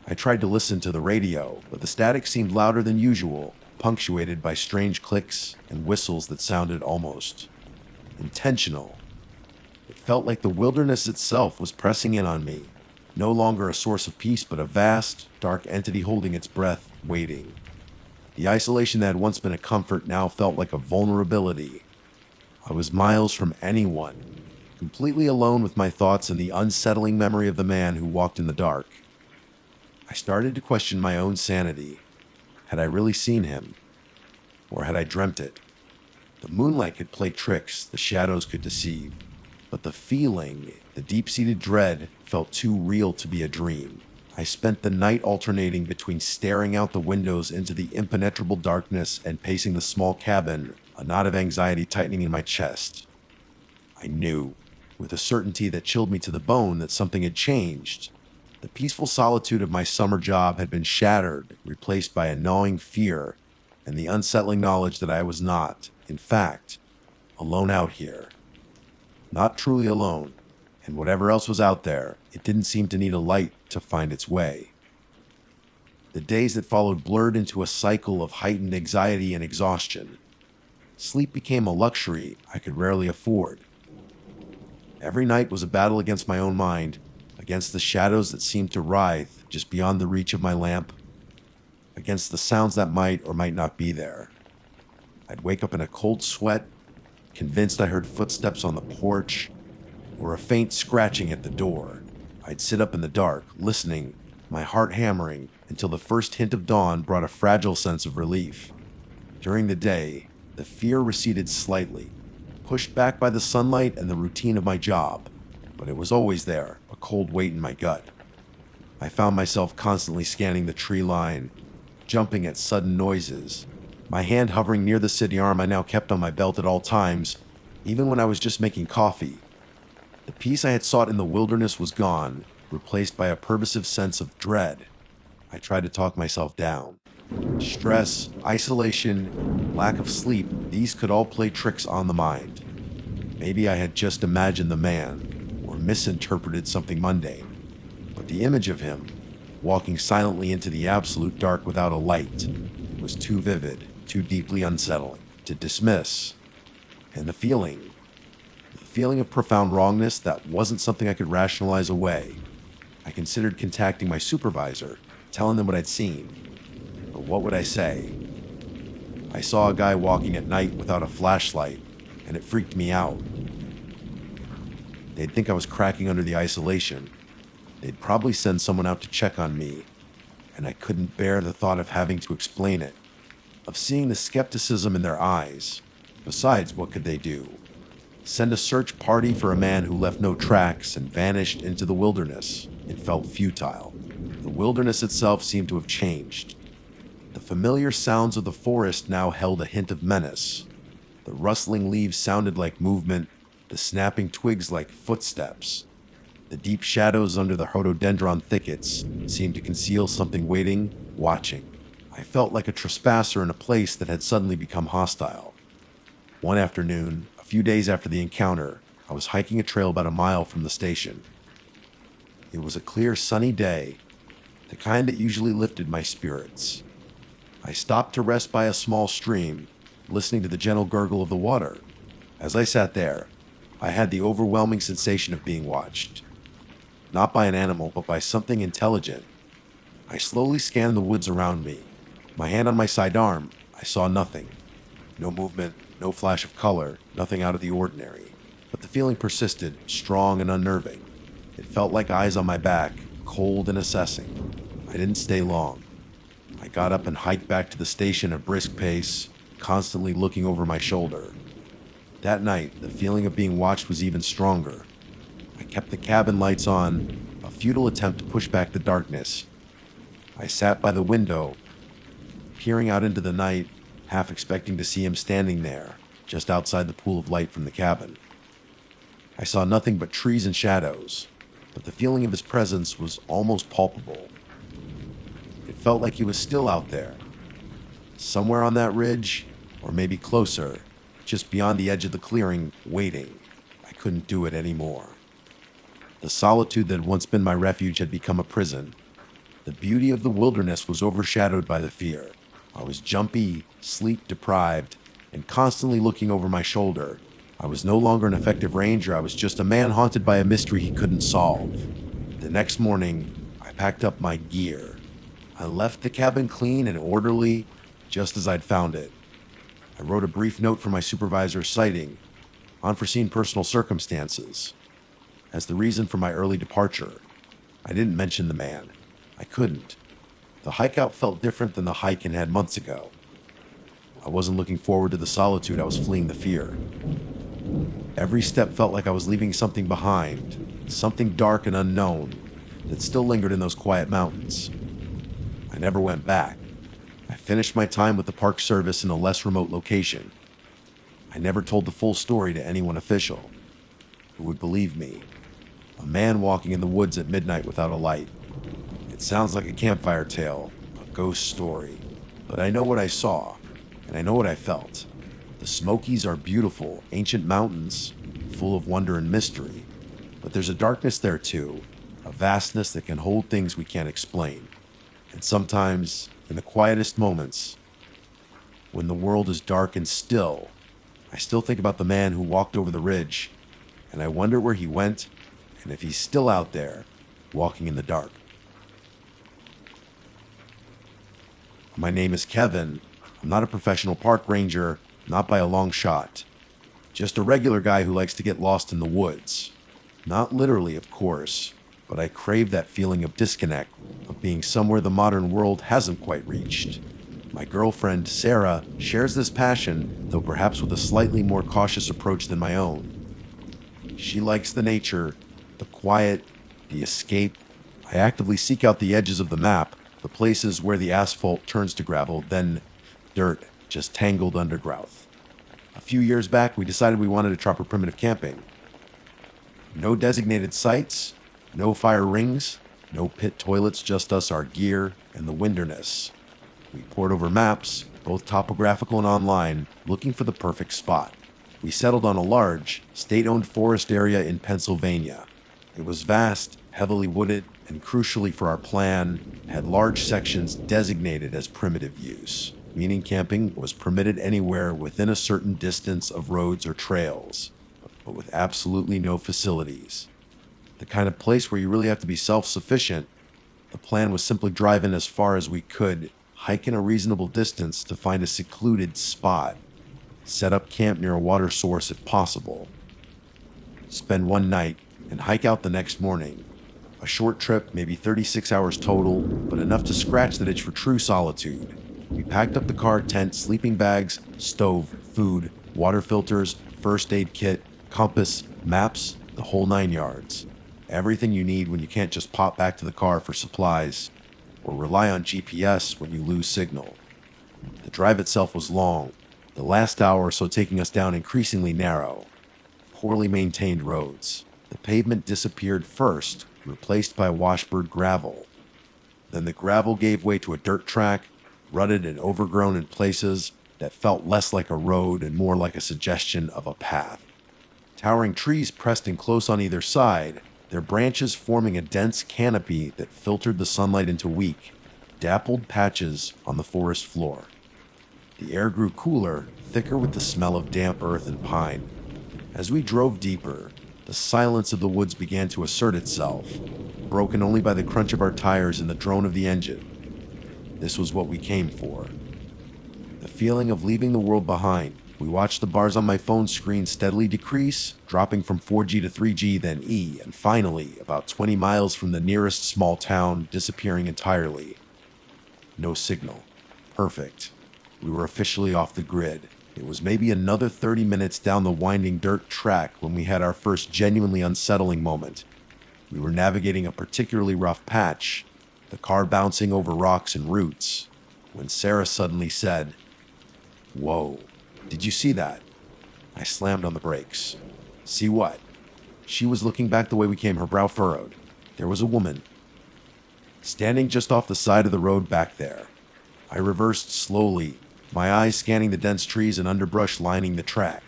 I tried to listen to the radio, but the static seemed louder than usual, punctuated by strange clicks and whistles that sounded almost intentional. It felt like the wilderness itself was pressing in on me, no longer a source of peace, but a vast, dark entity holding its breath, waiting. The isolation that had once been a comfort now felt like a vulnerability. I was miles from anyone, completely alone with my thoughts and the unsettling memory of the man who walked in the dark. I started to question my own sanity. Had I really seen him? Or had I dreamt it? The moonlight could play tricks, the shadows could deceive. But the feeling, the deep-seated dread, felt too real to be a dream. I spent the night alternating between staring out the windows into the impenetrable darkness and pacing the small cabin, a knot of anxiety tightening in my chest. I knew, with a certainty that chilled me to the bone, that something had changed. The peaceful solitude of my summer job had been shattered, replaced by a gnawing fear and the unsettling knowledge that I was not, in fact, alone out here. Not truly alone, and whatever else was out there, it didn't seem to need a light to find its way. The days that followed blurred into a cycle of heightened anxiety and exhaustion. Sleep became a luxury I could rarely afford. Every night was a battle against my own mind, against the shadows that seemed to writhe just beyond the reach of my lamp, against the sounds that might or might not be there. I'd wake up in a cold sweat, convinced I heard footsteps on the porch, or a faint scratching at the door. I'd sit up in the dark, listening, my heart hammering, until the first hint of dawn brought a fragile sense of relief. During the day, the fear receded slightly, pushed back by the sunlight and the routine of my job, but it was always there, a cold weight in my gut. I found myself constantly scanning the tree line, jumping at sudden noises, my hand hovering near the city arm I now kept on my belt at all times, even when I was just making coffee. The peace I had sought in the wilderness was gone, replaced by a pervasive sense of dread. I tried to talk myself down. Stress, isolation, lack of sleep, these could all play tricks on the mind. Maybe I had just imagined the man, or misinterpreted something mundane. But the image of him, walking silently into the absolute dark without a light, was too vivid, too deeply unsettling to dismiss. And the feeling of profound wrongness, that wasn't something I could rationalize away. I considered contacting my supervisor, telling them what I'd seen. But what would I say? I saw a guy walking at night without a flashlight, and it freaked me out. They'd think I was cracking under the isolation. they'd probably send someone out to check on me, and I couldn't bear the thought of having to explain it, of seeing the skepticism in their eyes. Besides, what could they do? Send a search party for a man who left no tracks and vanished into the wilderness? It felt futile. The wilderness itself seemed to have changed. The familiar sounds of the forest now held a hint of menace. The rustling leaves sounded like movement, the snapping twigs like footsteps. The deep shadows under the rhododendron thickets seemed to conceal something waiting, watching. I felt like a trespasser in a place that had suddenly become hostile. One afternoon, a few days after the encounter, I was hiking a trail about a mile from the station. It was a clear, sunny day, the kind that usually lifted my spirits. I stopped to rest by a small stream, listening to the gentle gurgle of the water. As I sat there, I had the overwhelming sensation of being watched. Not by an animal, but by something intelligent. I slowly scanned the woods around me. My hand on my sidearm, I saw nothing. No movement, no flash of color, nothing out of the ordinary. But the feeling persisted, strong and unnerving. It felt like eyes on my back, cold and assessing. I didn't stay long. I got up and hiked back to the station at a brisk pace, constantly looking over my shoulder. That night, the feeling of being watched was even stronger. I kept the cabin lights on, a futile attempt to push back the darkness. I sat by the window, peering out into the night, half expecting to see him standing there, just outside the pool of light from the cabin. I saw nothing but trees and shadows, but the feeling of his presence was almost palpable. It felt like he was still out there, somewhere on that ridge, or maybe closer, just beyond the edge of the clearing, waiting. I couldn't do it anymore. The solitude that had once been my refuge had become a prison. The beauty of the wilderness was overshadowed by the fear. I was jumpy, sleep-deprived, and constantly looking over my shoulder. I was no longer an effective ranger. I was just a man haunted by a mystery he couldn't solve. The next morning, I packed up my gear. I left the cabin clean and orderly, just as I'd found it. I wrote a brief note for my supervisor citing unforeseen personal circumstances as the reason for my early departure. I didn't mention the man. I couldn't. The hike out felt different than the hike in had months ago. I wasn't looking forward to the solitude, I was fleeing the fear. Every step felt like I was leaving something behind, something dark and unknown that still lingered in those quiet mountains. I never went back. I finished my time with the Park Service in a less remote location. I never told the full story to anyone official. Who would believe me? A man walking in the woods at midnight without a light. It sounds like a campfire tale, a ghost story. But I know what I saw, and I know what I felt. The Smokies are beautiful, ancient mountains, full of wonder and mystery. But there's a darkness there too, a vastness that can hold things we can't explain. And sometimes, in the quietest moments, when the world is dark and still, I still think about the man who walked over the ridge, and I wonder where he went, and if he's still out there, walking in the dark. My name is Kevin. I'm not a professional park ranger, not by a long shot. Just a regular guy who likes to get lost in the woods. Not literally, of course, but I crave that feeling of disconnect, of being somewhere the modern world hasn't quite reached. My girlfriend, Sarah, shares this passion, though perhaps with a slightly more cautious approach than my own. She likes the nature, the quiet, the escape. I actively seek out the edges of the map, the places where the asphalt turns to gravel, then dirt, just tangled undergrowth. A few years back, we decided we wanted to try primitive camping. No designated sites, no fire rings, no pit toilets, just us, our gear, and the wilderness. We pored over maps, both topographical and online, looking for the perfect spot. We settled on a large, state-owned forest area in Pennsylvania. It was vast, heavily wooded, and crucially for our plan, had large sections designated as primitive use, meaning camping was permitted anywhere within a certain distance of roads or trails, but with absolutely no facilities. The kind of place where you really have to be self-sufficient. The plan was simply drive in as far as we could, hike in a reasonable distance to find a secluded spot, set up camp near a water source if possible, spend one night, and hike out the next morning. A short trip, maybe 36 hours total, but enough to scratch that itch for true solitude. We packed up the car, tent, sleeping bags, stove, food, water filters, first aid kit, compass, maps, the whole 9 yards. Everything you need when you can't just pop back to the car for supplies or rely on GPS when you lose signal. The drive itself was long, the last hour or so taking us down increasingly narrow, poorly maintained roads. The pavement disappeared first, replaced by washboard gravel. Then the gravel gave way to a dirt track, rutted and overgrown in places, that felt less like a road and more like a suggestion of a path. Towering trees pressed in close on either side, their branches forming a dense canopy that filtered the sunlight into weak, dappled patches on the forest floor. The air grew cooler, thicker with the smell of damp earth and pine. As we drove deeper, the silence of the woods began to assert itself, broken only by the crunch of our tires and the drone of the engine. This was what we came for. The feeling of leaving the world behind. We watched the bars on my phone screen steadily decrease, dropping from 4G to 3G, then E, and finally, about 20 miles from the nearest small town, disappearing entirely. No signal. Perfect. We were officially off the grid. It was maybe another 30 minutes down the winding dirt track when we had our first genuinely unsettling moment. We were navigating a particularly rough patch, the car bouncing over rocks and roots, when Sarah suddenly said, "Whoa, did you see that?" I slammed on the brakes. See what? She was looking back the way we came, her brow furrowed. There was a woman, standing just off the side of the road back there. I reversed slowly, my eyes scanning the dense trees and underbrush lining the track.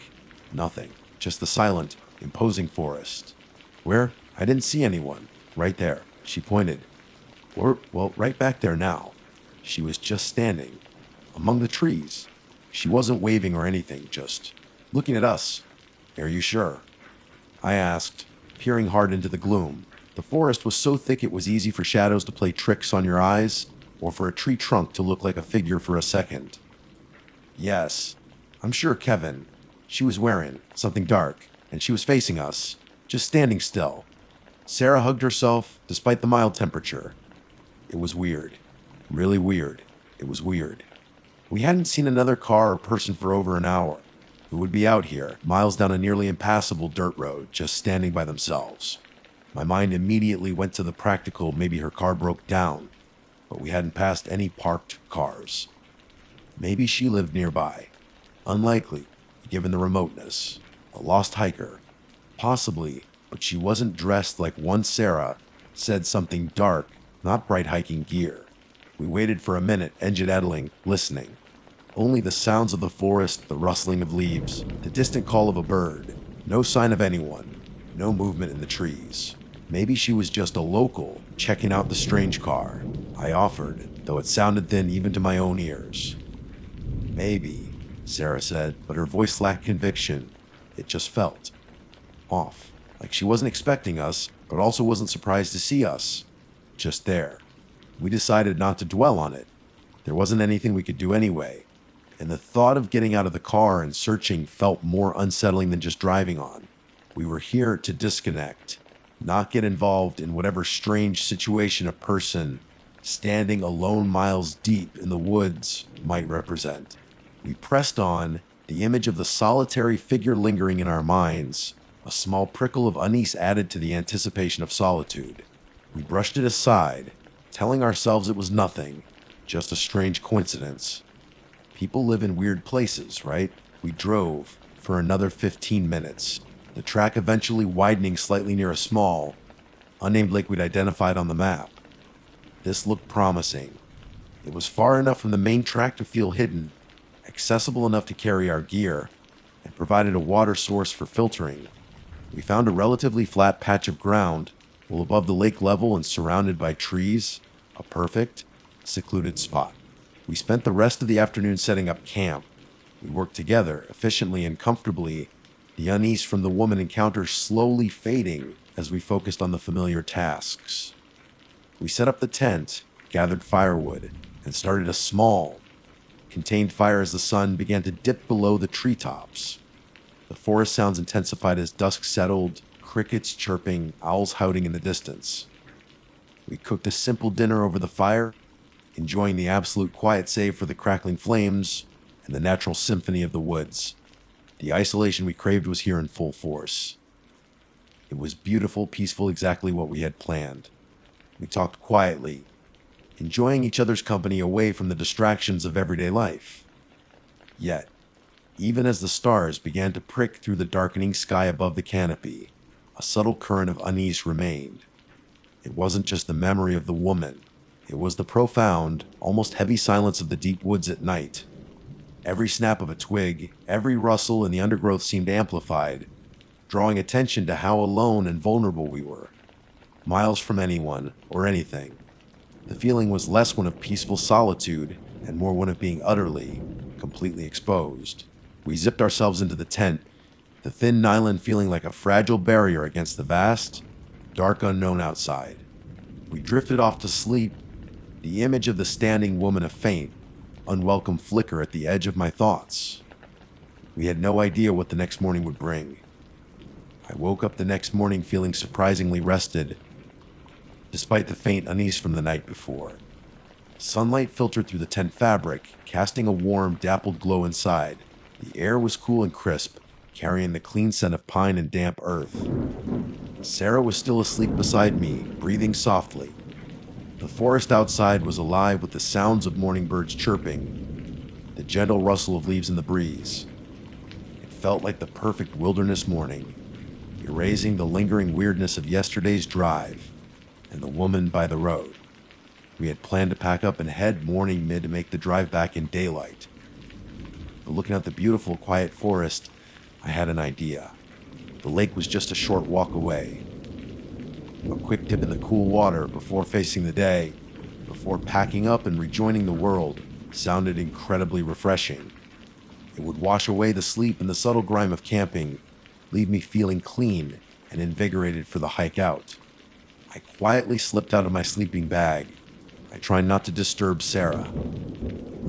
Nothing, just the silent, imposing forest. Where? I didn't see anyone. Right there, she pointed. Well, right back there now. She was just standing, among the trees. She wasn't waving or anything, just looking at us. Are you sure? I asked, peering hard into the gloom. The forest was so thick it was easy for shadows to play tricks on your eyes, or for a tree trunk to look like a figure for a second. Yes, I'm sure, Kevin. She was wearing something dark, and she was facing us, just standing still. Sarah hugged herself, despite the mild temperature. It was weird. Really weird. It was weird. We hadn't seen another car or person for over an hour. Who would be out here, miles down a nearly impassable dirt road, just standing by themselves? My mind immediately went to the practical, maybe her car broke down, but we hadn't passed any parked cars. Maybe she lived nearby. Unlikely, given the remoteness. A lost hiker. Possibly, but she wasn't dressed like one Sarah said, something dark, not bright hiking gear. We waited for a minute, engine idling, listening. Only the sounds of the forest, the rustling of leaves, the distant call of a bird. No sign of anyone. No movement in the trees. Maybe she was just a local, checking out the strange car. I offered, though it sounded thin even to my own ears. Maybe, Sarah said, but her voice lacked conviction. It just felt off. Like she wasn't expecting us, but also wasn't surprised to see us. Just there. We decided not to dwell on it. There wasn't anything we could do anyway. And the thought of getting out of the car and searching felt more unsettling than just driving on. We were here to disconnect, not get involved in whatever strange situation a person standing alone miles deep in the woods might represent. We pressed on, the image of the solitary figure lingering in our minds, a small prickle of unease added to the anticipation of solitude. We brushed it aside, telling ourselves it was nothing, just a strange coincidence. People live in weird places, right? We drove for another 15 minutes, the track eventually widening slightly near a small, unnamed lake we'd identified on the map. This looked promising. It was far enough from the main track to feel hidden, accessible enough to carry our gear, and provided a water source for filtering. We found a relatively flat patch of ground, well above the lake level and surrounded by trees, a perfect, secluded spot. We spent the rest of the afternoon setting up camp. We worked together, efficiently and comfortably, the unease from the woman encounter slowly fading as we focused on the familiar tasks. We set up the tent, gathered firewood, and started a small, contained fire as the sun began to dip below the treetops. The forest sounds intensified as dusk settled, crickets chirping, owls howling in the distance. We cooked a simple dinner over the fire, enjoying the absolute quiet save for the crackling flames and the natural symphony of the woods. The isolation we craved was here in full force. It was beautiful, peaceful, exactly what we had planned. We talked quietly, enjoying each other's company away from the distractions of everyday life. Yet, even as the stars began to prick through the darkening sky above the canopy, a subtle current of unease remained. It wasn't just the memory of the woman. It was the profound, almost heavy silence of the deep woods at night. Every snap of a twig, every rustle in the undergrowth seemed amplified, drawing attention to how alone and vulnerable we were. Miles from anyone or anything. The feeling was less one of peaceful solitude and more one of being utterly, completely exposed. We zipped ourselves into the tent, the thin nylon feeling like a fragile barrier against the vast, dark unknown outside. We drifted off to sleep, the image of the standing woman a faint, unwelcome flicker at the edge of my thoughts. We had no idea what the next morning would bring. I woke up the next morning feeling surprisingly rested, despite the faint unease from the night before. Sunlight filtered through the tent fabric, casting a warm, dappled glow inside. The air was cool and crisp, carrying the clean scent of pine and damp earth. Sarah was still asleep beside me, breathing softly. The forest outside was alive with the sounds of morning birds chirping, the gentle rustle of leaves in the breeze. It felt like the perfect wilderness morning, erasing the lingering weirdness of yesterday's drive and the woman by the road. We had planned to pack up and head morning mid to make the drive back in daylight. But looking at the beautiful, quiet forest, I had an idea. The lake was just a short walk away. A quick dip in the cool water before facing the day, before packing up and rejoining the world, sounded incredibly refreshing. It would wash away the sleep and the subtle grime of camping, leave me feeling clean and invigorated for the hike out. I quietly slipped out of my sleeping bag. I tried not to disturb Sarah.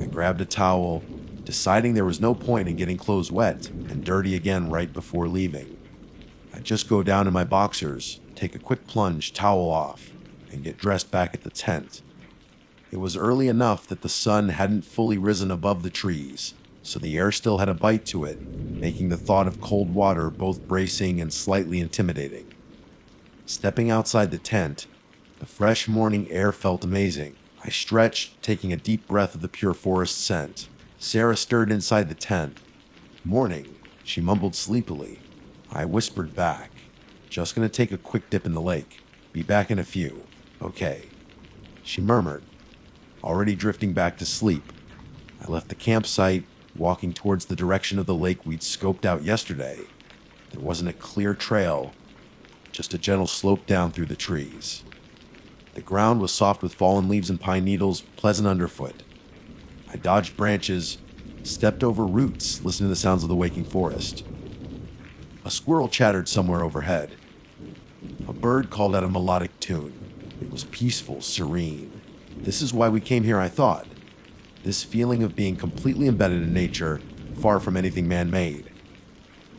I grabbed a towel, deciding there was no point in getting clothes wet and dirty again right before leaving. I'd just go down in my boxers, take a quick plunge, towel off, and get dressed back at the tent. It was early enough that the sun hadn't fully risen above the trees, so the air still had a bite to it, making the thought of cold water both bracing and slightly intimidating. Stepping outside the tent, the fresh morning air felt amazing. I stretched, taking a deep breath of the pure forest scent. Sarah stirred inside the tent. "Morning," she mumbled sleepily. I whispered back, "Just gonna take a quick dip in the lake. Be back in a few." "Okay," she murmured, already drifting back to sleep. I left the campsite, walking towards the direction of the lake we'd scoped out yesterday. There wasn't a clear trail, just a gentle slope down through the trees. The ground was soft with fallen leaves and pine needles, pleasant underfoot. I dodged branches, stepped over roots, listening to the sounds of the waking forest. A squirrel chattered somewhere overhead. A bird called out a melodic tune. It was peaceful, serene. This is why we came here, I thought. This feeling of being completely embedded in nature, far from anything man-made.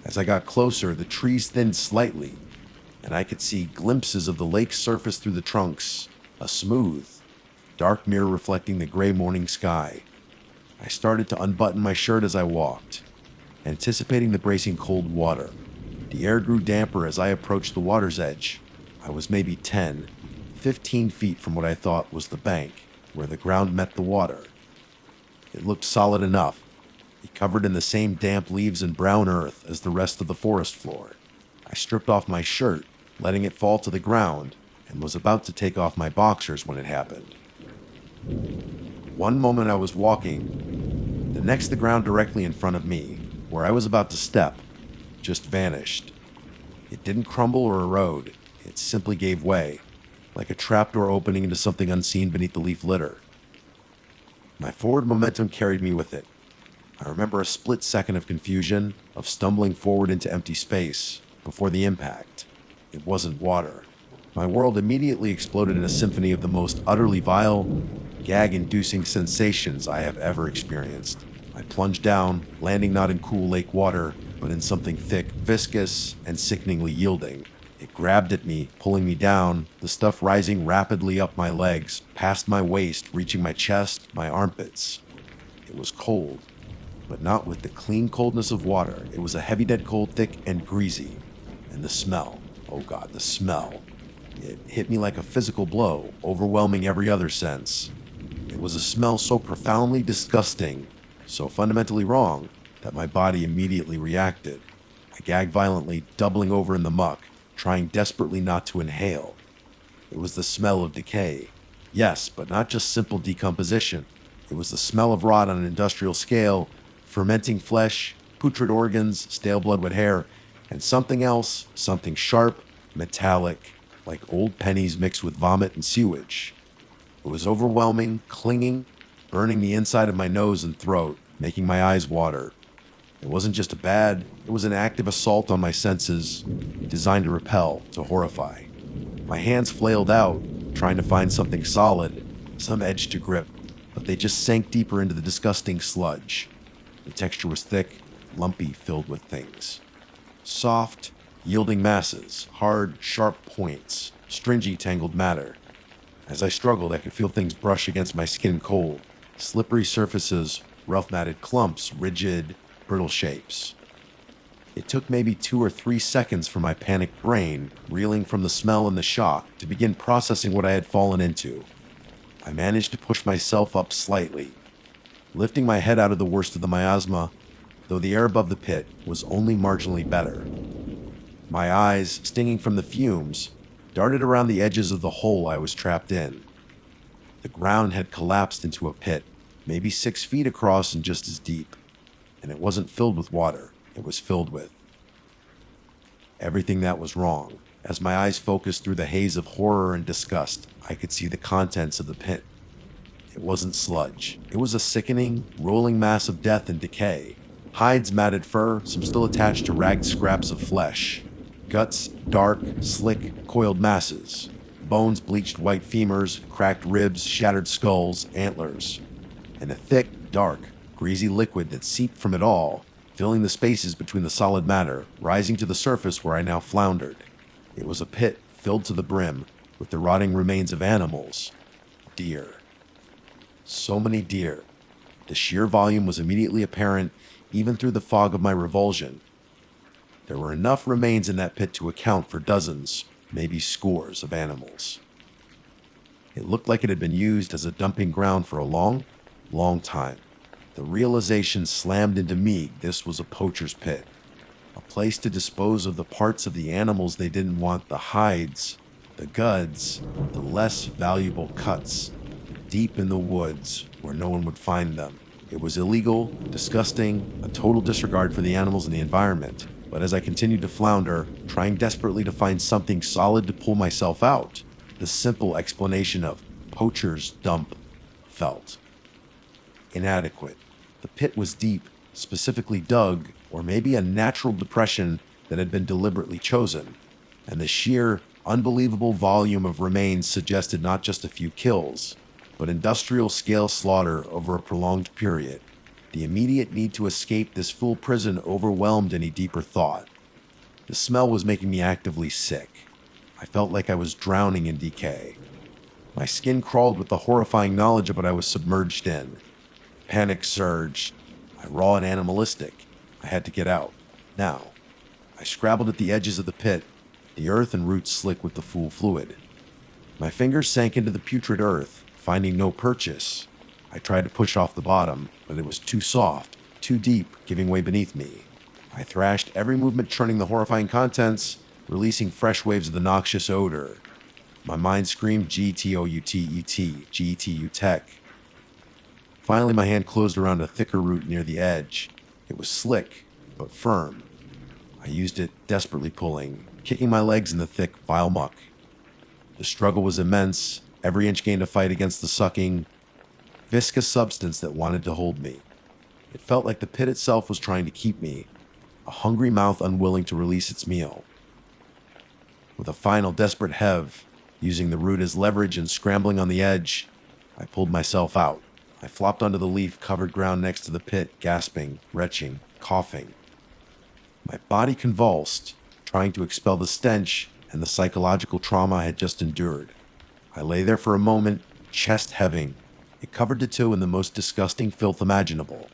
As I got closer, the trees thinned slightly, and I could see glimpses of the lake's surface through the trunks, a smooth, dark mirror reflecting the gray morning sky. I started to unbutton my shirt as I walked, anticipating the bracing cold water. The air grew damper as I approached the water's edge. I was maybe 10, 15 feet from what I thought was the bank, where the ground met the water. It looked solid enough, covered in the same damp leaves and brown earth as the rest of the forest floor. I stripped off my shirt, letting it fall to the ground, and was about to take off my boxers when it happened. One moment I was walking, the next the ground directly in front of me, where I was about to step, just vanished. It didn't crumble or erode, it simply gave way, like a trapdoor opening into something unseen beneath the leaf litter. My forward momentum carried me with it. I remember a split second of confusion, of stumbling forward into empty space, before the impact. It wasn't water. My world immediately exploded in a symphony of the most utterly vile, gag-inducing sensations I have ever experienced. I plunged down, landing not in cool lake water, but in something thick, viscous, and sickeningly yielding. It grabbed at me, pulling me down, the stuff rising rapidly up my legs, past my waist, reaching my chest, my armpits. It was cold, but not with the clean coldness of water. It was a heavy dead cold, thick and greasy. And the smell, oh God, the smell. It hit me like a physical blow, overwhelming every other sense. It was a smell so profoundly disgusting, so fundamentally wrong, that my body immediately reacted. I gagged violently, doubling over in the muck, trying desperately not to inhale. It was the smell of decay. Yes, but not just simple decomposition. It was the smell of rot on an industrial scale, fermenting flesh, putrid organs, stale blood with hair, and something else, something sharp, metallic, like old pennies mixed with vomit and sewage. It was overwhelming, clinging, burning the inside of my nose and throat, making my eyes water. It wasn't just a bad, it was an active assault on my senses, designed to repel, to horrify. My hands flailed out, trying to find something solid, some edge to grip, but they just sank deeper into the disgusting sludge. The texture was thick, lumpy, filled with things. Soft, yielding masses, hard, sharp points, stringy, tangled matter. As I struggled, I could feel things brush against my skin cold. Slippery surfaces, rough matted clumps, rigid, brittle shapes. It took maybe 2 or 3 seconds for my panicked brain, reeling from the smell and the shock, to begin processing what I had fallen into. I managed to push myself up slightly, lifting my head out of the worst of the miasma, though the air above the pit was only marginally better. My eyes, stinging from the fumes, darted around the edges of the hole I was trapped in. The ground had collapsed into a pit, maybe 6 feet across and just as deep. And it wasn't filled with water, it was filled with everything that was wrong. As my eyes focused through the haze of horror and disgust, I could see the contents of the pit. It wasn't sludge. It was a sickening, rolling mass of death and decay. Hides, matted fur, some still attached to ragged scraps of flesh. Guts, dark, slick, coiled masses. Bones, bleached white femurs, cracked ribs, shattered skulls, antlers. And a thick, dark, greasy liquid that seeped from it all, filling the spaces between the solid matter, rising to the surface where I now floundered. It was a pit filled to the brim with the rotting remains of animals. Deer. So many deer. The sheer volume was immediately apparent even through the fog of my revulsion. There were enough remains in that pit to account for dozens, maybe scores of animals. It looked like it had been used as a dumping ground for a long, long time. The realization slammed into me this was a poacher's pit, a place to dispose of the parts of the animals they didn't want, the hides, the guts, the less valuable cuts, deep in the woods where no one would find them. It was illegal, disgusting, a total disregard for the animals and the environment. But as I continued to flounder, trying desperately to find something solid to pull myself out, the simple explanation of poacher's dump felt inadequate. The pit was deep, specifically dug, or maybe a natural depression that had been deliberately chosen. And the sheer, unbelievable volume of remains suggested not just a few kills, but industrial-scale slaughter over a prolonged period. The immediate need to escape this full prison overwhelmed any deeper thought. The smell was making me actively sick. I felt like I was drowning in decay. My skin crawled with the horrifying knowledge of what I was submerged in. Panic surged. Raw and animalistic. I had to get out. Now. I scrabbled at the edges of the pit, the earth and roots slick with the foul fluid. My fingers sank into the putrid earth, finding no purchase. I tried to push off the bottom, but it was too soft, too deep, giving way beneath me. I thrashed every movement, churning the horrifying contents, releasing fresh waves of the noxious odor. My mind screamed G-T-O-U-T-E-T, G-T-U tech. Finally, my hand closed around a thicker root near the edge. It was slick, but firm. I used it, desperately pulling, kicking my legs in the thick, vile muck. The struggle was immense, every inch gained a fight against the sucking, viscous substance that wanted to hold me. It felt like the pit itself was trying to keep me, a hungry mouth unwilling to release its meal. With a final desperate heave, using the root as leverage and scrambling on the edge, I pulled myself out. I flopped onto the leaf-covered ground next to the pit, gasping, retching, coughing. My body convulsed, trying to expel the stench, and the psychological trauma I had just endured. I lay there for a moment, chest heaving. It covered the two in the most disgusting filth imaginable.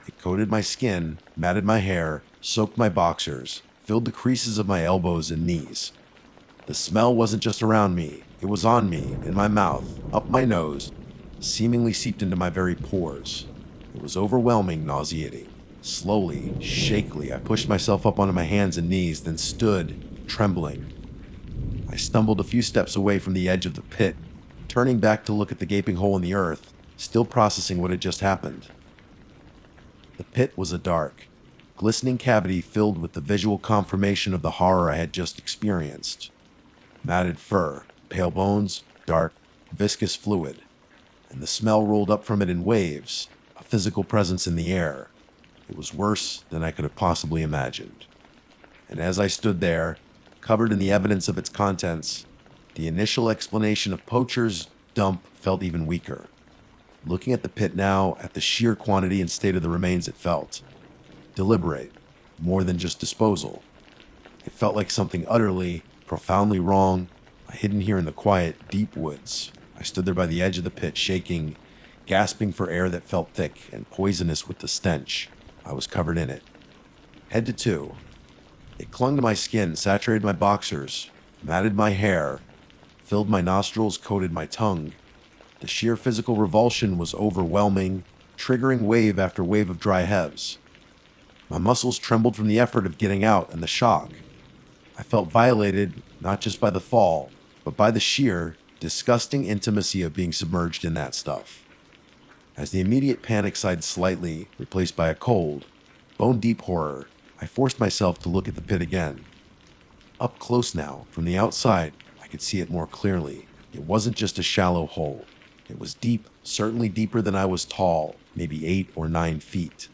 It coated my skin, matted my hair, soaked my boxers, filled the creases of my elbows and knees. The smell wasn't just around me, it was on me, in my mouth, up my nose, seemingly seeped into my very pores. It was overwhelming, nauseating. Slowly, shakily, I pushed myself up onto my hands and knees, then stood, trembling. I stumbled a few steps away from the edge of the pit, turning back to look at the gaping hole in the earth, still processing what had just happened. The pit was a dark, glistening cavity filled with the visual confirmation of the horror I had just experienced. Matted fur, pale bones, dark, viscous fluid, and the smell rolled up from it in waves, a physical presence in the air. It was worse than I could have possibly imagined. And as I stood there, covered in the evidence of its contents, the initial explanation of Poacher's dump felt even weaker. Looking at the pit now, at the sheer quantity and state of the remains, it felt deliberate, more than just disposal. It felt like something utterly, profoundly wrong, hidden here in the quiet, deep woods. I stood there by the edge of the pit, shaking, gasping for air that felt thick and poisonous with the stench. I was covered in it, head to toe. It clung to my skin, saturated my boxers, matted my hair, filled my nostrils, coated my tongue. The sheer physical revulsion was overwhelming, triggering wave after wave of dry heaves. My muscles trembled from the effort of getting out and the shock. I felt violated, not just by the fall, but by the sheer, disgusting intimacy of being submerged in that stuff. As the immediate panic sighed slightly, replaced by a cold, bone-deep horror, I forced myself to look at the pit again. Up close now, from the outside, I could see it more clearly. It wasn't just a shallow hole. It was deep, certainly deeper than I was tall, maybe 8 or 9 feet.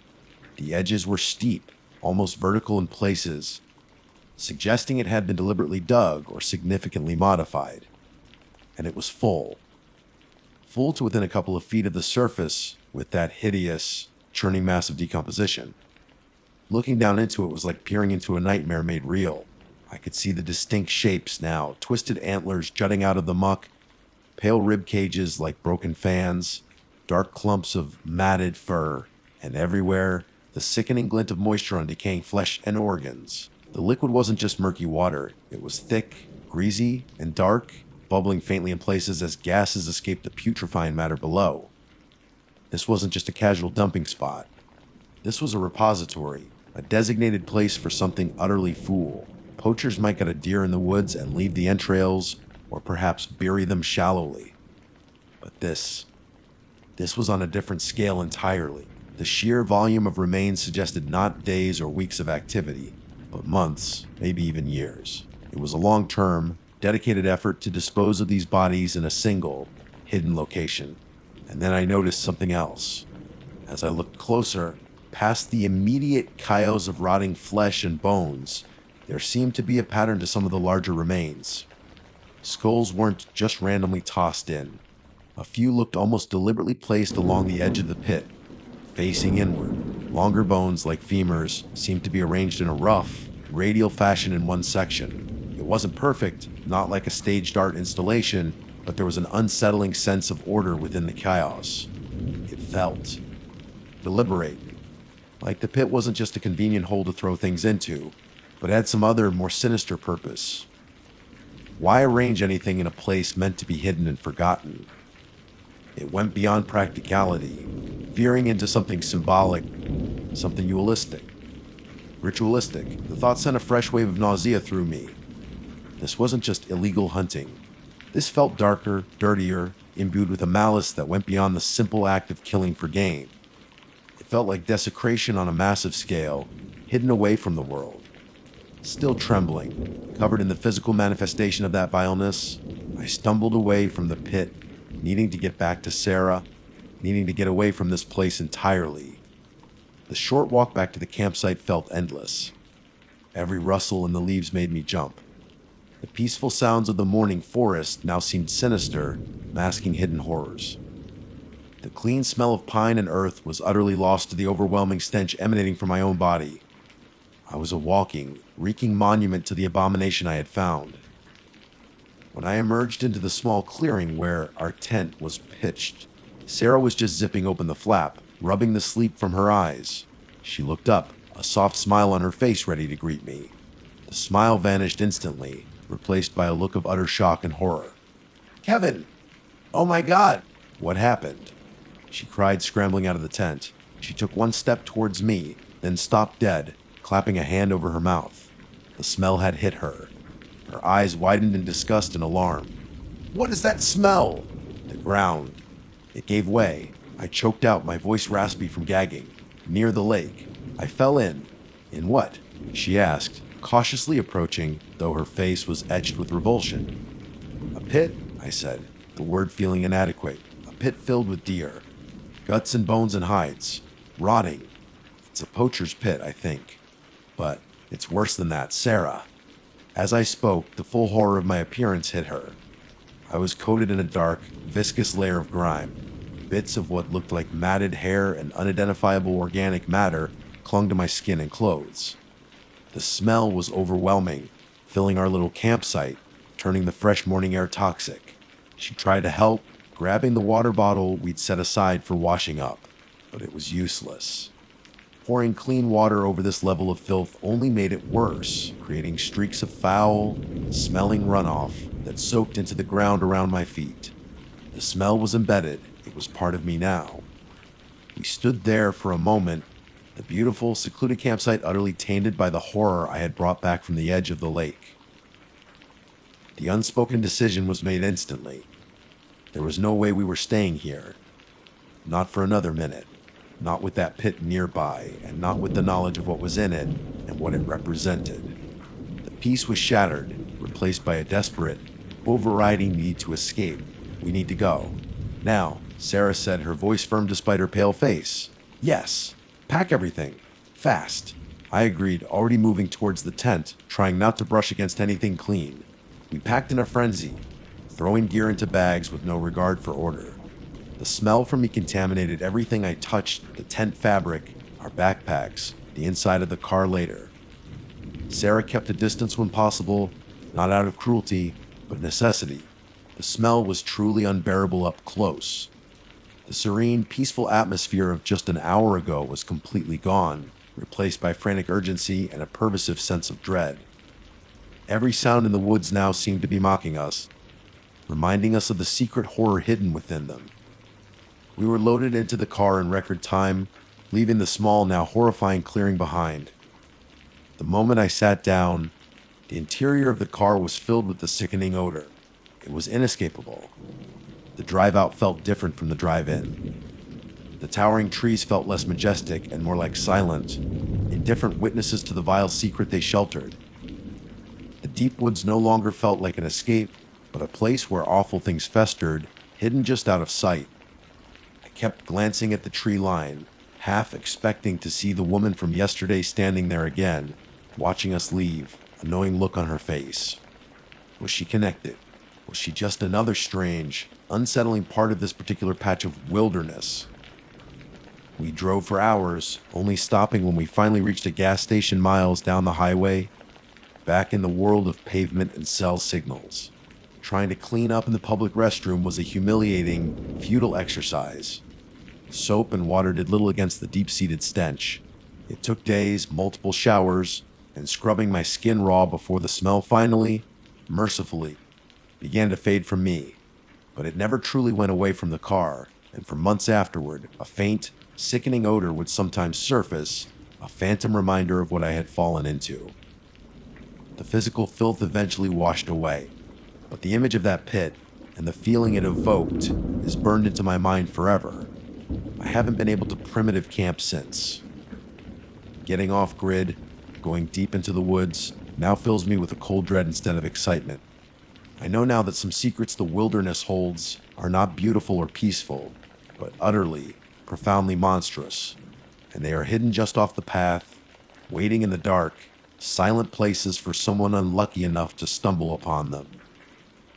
The edges were steep, almost vertical in places, suggesting it had been deliberately dug or significantly modified. And it was full to within a couple of feet of the surface with that hideous, churning mass of decomposition. Looking down into it was like peering into a nightmare made real. I could see the distinct shapes now, twisted antlers jutting out of the muck, pale rib cages like broken fans, dark clumps of matted fur, and everywhere, the sickening glint of moisture on decaying flesh and organs. The liquid wasn't just murky water, it was thick, greasy, and dark, bubbling faintly in places as gases escaped the putrefying matter below. This wasn't just a casual dumping spot. This was a repository, a designated place for something utterly foul. Poachers might get a deer in the woods and leave the entrails, or perhaps bury them shallowly. But this was on a different scale entirely. The sheer volume of remains suggested not days or weeks of activity, but months, maybe even years. It was a long-term, dedicated effort to dispose of these bodies in a single, hidden location. And then I noticed something else. As I looked closer, past the immediate chaos of rotting flesh and bones, there seemed to be a pattern to some of the larger remains. Skulls weren't just randomly tossed in. A few looked almost deliberately placed along the edge of the pit, facing inward. Longer bones, like femurs, seemed to be arranged in a rough, radial fashion in one section. It wasn't perfect, not like a staged art installation, but there was an unsettling sense of order within the chaos. It felt deliberate, like the pit wasn't just a convenient hole to throw things into, but had some other, more sinister purpose. Why arrange anything in a place meant to be hidden and forgotten? It went beyond practicality, veering into something symbolic, something ritualistic. The thought sent a fresh wave of nausea through me. This wasn't just illegal hunting. This felt darker, dirtier, imbued with a malice that went beyond the simple act of killing for gain. It felt like desecration on a massive scale, hidden away from the world. Still trembling, covered in the physical manifestation of that vileness, I stumbled away from the pit, needing to get back to Sarah, needing to get away from this place entirely. The short walk back to the campsite felt endless. Every rustle in the leaves made me jump. The peaceful sounds of the morning forest now seemed sinister, masking hidden horrors. The clean smell of pine and earth was utterly lost to the overwhelming stench emanating from my own body. I was a walking, reeking monument to the abomination I had found. When I emerged into the small clearing where our tent was pitched, Sarah was just zipping open the flap, rubbing the sleep from her eyes. She looked up, a soft smile on her face ready to greet me. The smile vanished instantly, replaced by a look of utter shock and horror. "Kevin! Oh my God! What happened?" she cried, scrambling out of the tent. She took one step towards me, then stopped dead, clapping a hand over her mouth. The smell had hit her. Her eyes widened in disgust and alarm. "What is that smell?" The ground. It gave way. I choked out, my voice raspy from gagging. Near the lake. I fell in. "In what?" she asked, cautiously approaching, though her face was etched with revulsion. "A pit," I said, the word feeling inadequate. "A pit filled with deer. Guts and bones and hides. Rotting. It's a poacher's pit, I think. But it's worse than that, Sarah." As I spoke, the full horror of my appearance hit her. I was coated in a dark, viscous layer of grime. Bits of what looked like matted hair and unidentifiable organic matter clung to my skin and clothes. The smell was overwhelming, filling our little campsite, turning the fresh morning air toxic. She tried to help, grabbing the water bottle we'd set aside for washing up, but it was useless. Pouring clean water over this level of filth only made it worse, creating streaks of foul, smelling runoff that soaked into the ground around my feet. The smell was embedded. It was part of me now. We stood there for a moment, the beautiful, secluded campsite utterly tainted by the horror I had brought back from the edge of the lake. The unspoken decision was made instantly. There was no way we were staying here. Not for another minute. Not with that pit nearby, and not with the knowledge of what was in it and what it represented. The peace was shattered, replaced by a desperate, overriding need to escape. "We need to go. Now," Sarah said, her voice firm despite her pale face. "Yes. Pack everything. Fast." I agreed, already moving towards the tent, trying not to brush against anything clean. We packed in a frenzy, throwing gear into bags with no regard for order. The smell from me contaminated everything I touched, the tent fabric, our backpacks, the inside of the car later. Sarah kept a distance when possible, not out of cruelty, but necessity. The smell was truly unbearable up close. The serene, peaceful atmosphere of just an hour ago was completely gone, replaced by frantic urgency and a pervasive sense of dread. Every sound in the woods now seemed to be mocking us, reminding us of the secret horror hidden within them. We were loaded into the car in record time, leaving the small, now horrifying clearing behind. The moment I sat down, the interior of the car was filled with the sickening odor. It was inescapable. The drive-out felt different from the drive-in. The towering trees felt less majestic and more like silent, indifferent witnesses to the vile secret they sheltered. The deep woods no longer felt like an escape, but a place where awful things festered, hidden just out of sight. I kept glancing at the tree line, half expecting to see the woman from yesterday standing there again, watching us leave, a knowing look on her face. Was she connected? Was she just another strange, unsettling part of this particular patch of wilderness? We drove for hours, only stopping when we finally reached a gas station miles down the highway, back in the world of pavement and cell signals. Trying to clean up in the public restroom was a humiliating, futile exercise. Soap and water did little against the deep-seated stench. It took days, multiple showers, and scrubbing my skin raw before the smell finally, mercifully, began to fade from me. But it never truly went away from the car, and for months afterward, a faint, sickening odor would sometimes surface, a phantom reminder of what I had fallen into. The physical filth eventually washed away, but the image of that pit and the feeling it evoked is burned into my mind forever. I haven't been able to primitive camp since. Getting off grid, going deep into the woods, now fills me with a cold dread instead of excitement. I know now that some secrets the wilderness holds are not beautiful or peaceful, but utterly, profoundly monstrous, and they are hidden just off the path, waiting in the dark, silent places for someone unlucky enough to stumble upon them.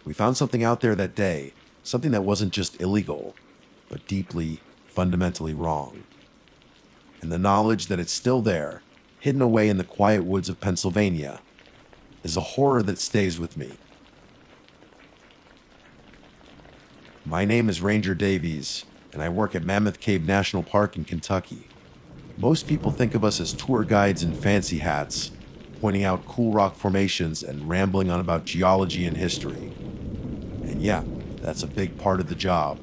We found something out there that day, something that wasn't just illegal, but deeply, fundamentally wrong. And the knowledge that it's still there, hidden away in the quiet woods of Pennsylvania, is a horror that stays with me. My name is Ranger Davies, and I work at Mammoth Cave National Park in Kentucky. Most people think of us as tour guides in fancy hats, pointing out cool rock formations and rambling on about geology and history. And yeah, that's a big part of the job.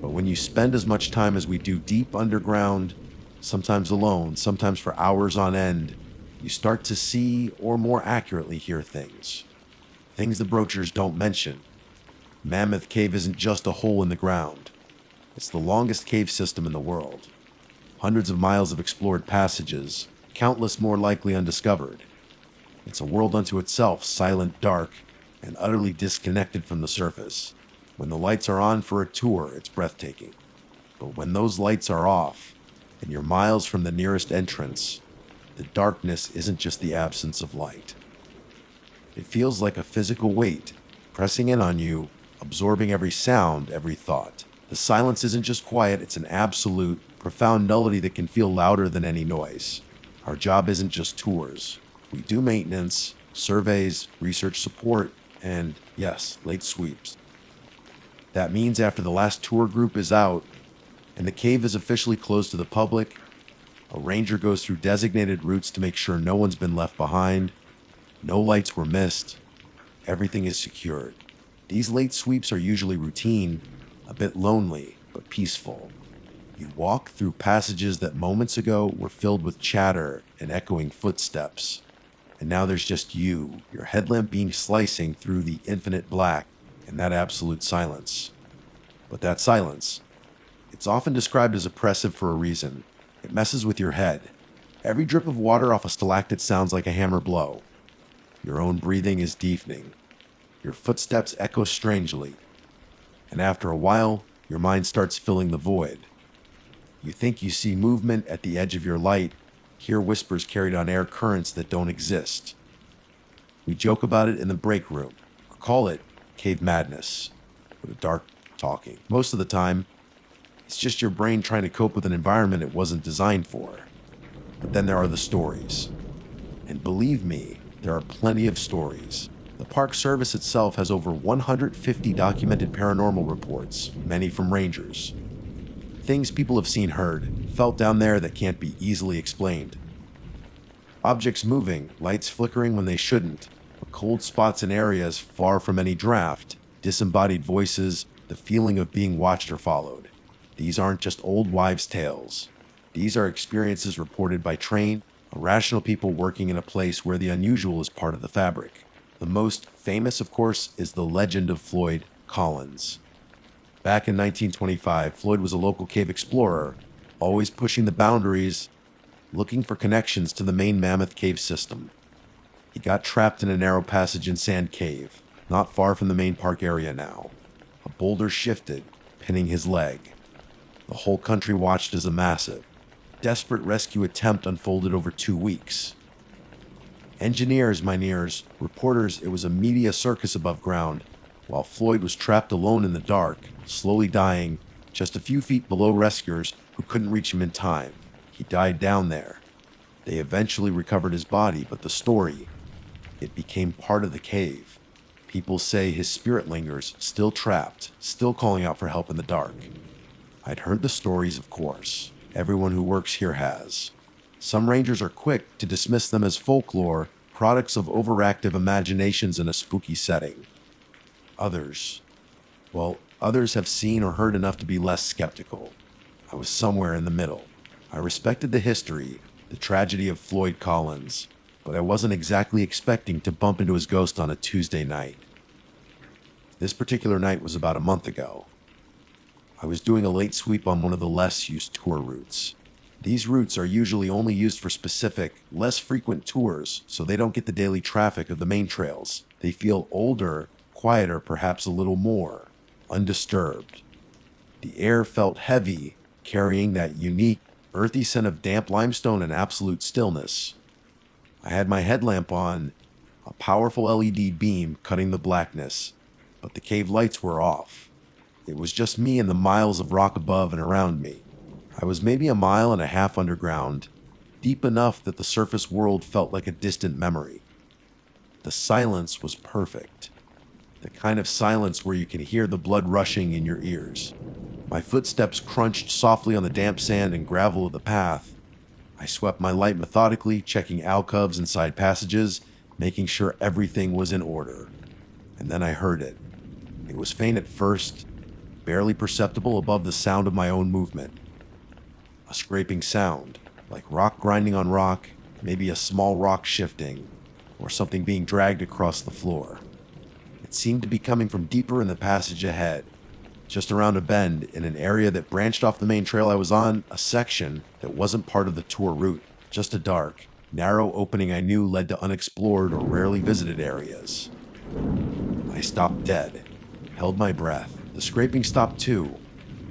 But when you spend as much time as we do deep underground, sometimes alone, sometimes for hours on end, you start to see, or more accurately hear things. Things the brochures don't mention. Mammoth Cave isn't just a hole in the ground. It's the longest cave system in the world. Hundreds of miles of explored passages, countless more likely undiscovered. It's a world unto itself, silent, dark, and utterly disconnected from the surface. When the lights are on for a tour, it's breathtaking. But when those lights are off, and you're miles from the nearest entrance, the darkness isn't just the absence of light. It feels like a physical weight, pressing in on you, absorbing every sound, every thought. The silence isn't just quiet, it's an absolute, profound nullity that can feel louder than any noise. Our job isn't just tours. We do maintenance, surveys, research support, and, yes, late sweeps. That means after the last tour group is out, and the cave is officially closed to the public, a ranger goes through designated routes to make sure no one's been left behind, no lights were missed, everything is secured. These late sweeps are usually routine, a bit lonely, but peaceful. You walk through passages that moments ago were filled with chatter and echoing footsteps. And now there's just you, your headlamp beam slicing through the infinite black and that absolute silence. But that silence, it's often described as oppressive for a reason. It messes with your head. Every drip of water off a stalactite sounds like a hammer blow. Your own breathing is deafening. Your footsteps echo strangely. And after a while, your mind starts filling the void. You think you see movement at the edge of your light, hear whispers carried on air currents that don't exist. We joke about it in the break room, or call it cave madness, or the dark talking. Most of the time, it's just your brain trying to cope with an environment it wasn't designed for. But then there are the stories. And believe me, there are plenty of stories. The Park Service itself has over 150 documented paranormal reports, many from rangers. Things people have seen, heard, felt down there that can't be easily explained. Objects moving, lights flickering when they shouldn't, cold spots in areas far from any draft, disembodied voices, the feeling of being watched or followed. These aren't just old wives' tales. These are experiences reported by trained, rational people working in a place where the unusual is part of the fabric. The most famous, of course, is the legend of Floyd Collins. Back in 1925, Floyd was a local cave explorer, always pushing the boundaries, looking for connections to the main Mammoth Cave system. He got trapped in a narrow passage in Sand Cave, not far from the main park area now. A boulder shifted, pinning his leg. The whole country watched as a massive, desperate rescue attempt unfolded over 2 weeks. Engineers, mineers, reporters, it was a media circus above ground, while Floyd was trapped alone in the dark, slowly dying, just a few feet below rescuers who couldn't reach him in time. He died down there. They eventually recovered his body, but the story, it became part of the cave. People say his spirit lingers, still trapped, still calling out for help in the dark. I'd heard the stories, of course. Everyone who works here has. Some rangers are quick to dismiss them as folklore, products of overactive imaginations in a spooky setting. Others have seen or heard enough to be less skeptical. I was somewhere in the middle. I respected the history, the tragedy of Floyd Collins, but I wasn't exactly expecting to bump into his ghost on a Tuesday night. This particular night was about a month ago. I was doing a late sweep on one of the less used tour routes. These routes are usually only used for specific, less frequent tours, so they don't get the daily traffic of the main trails. They feel older, quieter, perhaps a little more, undisturbed. The air felt heavy, carrying that unique, earthy scent of damp limestone and absolute stillness. I had my headlamp on, a powerful LED beam cutting the blackness, but the cave lights were off. It was just me and the miles of rock above and around me. I was maybe 1.5 miles underground, deep enough that the surface world felt like a distant memory. The silence was perfect. The kind of silence where you can hear the blood rushing in your ears. My footsteps crunched softly on the damp sand and gravel of the path. I swept my light methodically, checking alcoves and side passages, making sure everything was in order. And then I heard it. It was faint at first, barely perceptible above the sound of my own movement. A scraping sound, like rock grinding on rock, maybe a small rock shifting, or something being dragged across the floor. It seemed to be coming from deeper in the passage ahead, just around a bend in an area that branched off the main trail I was on, a section that wasn't part of the tour route, just a dark, narrow opening I knew led to unexplored or rarely visited areas. I stopped dead, held my breath. The scraping stopped too.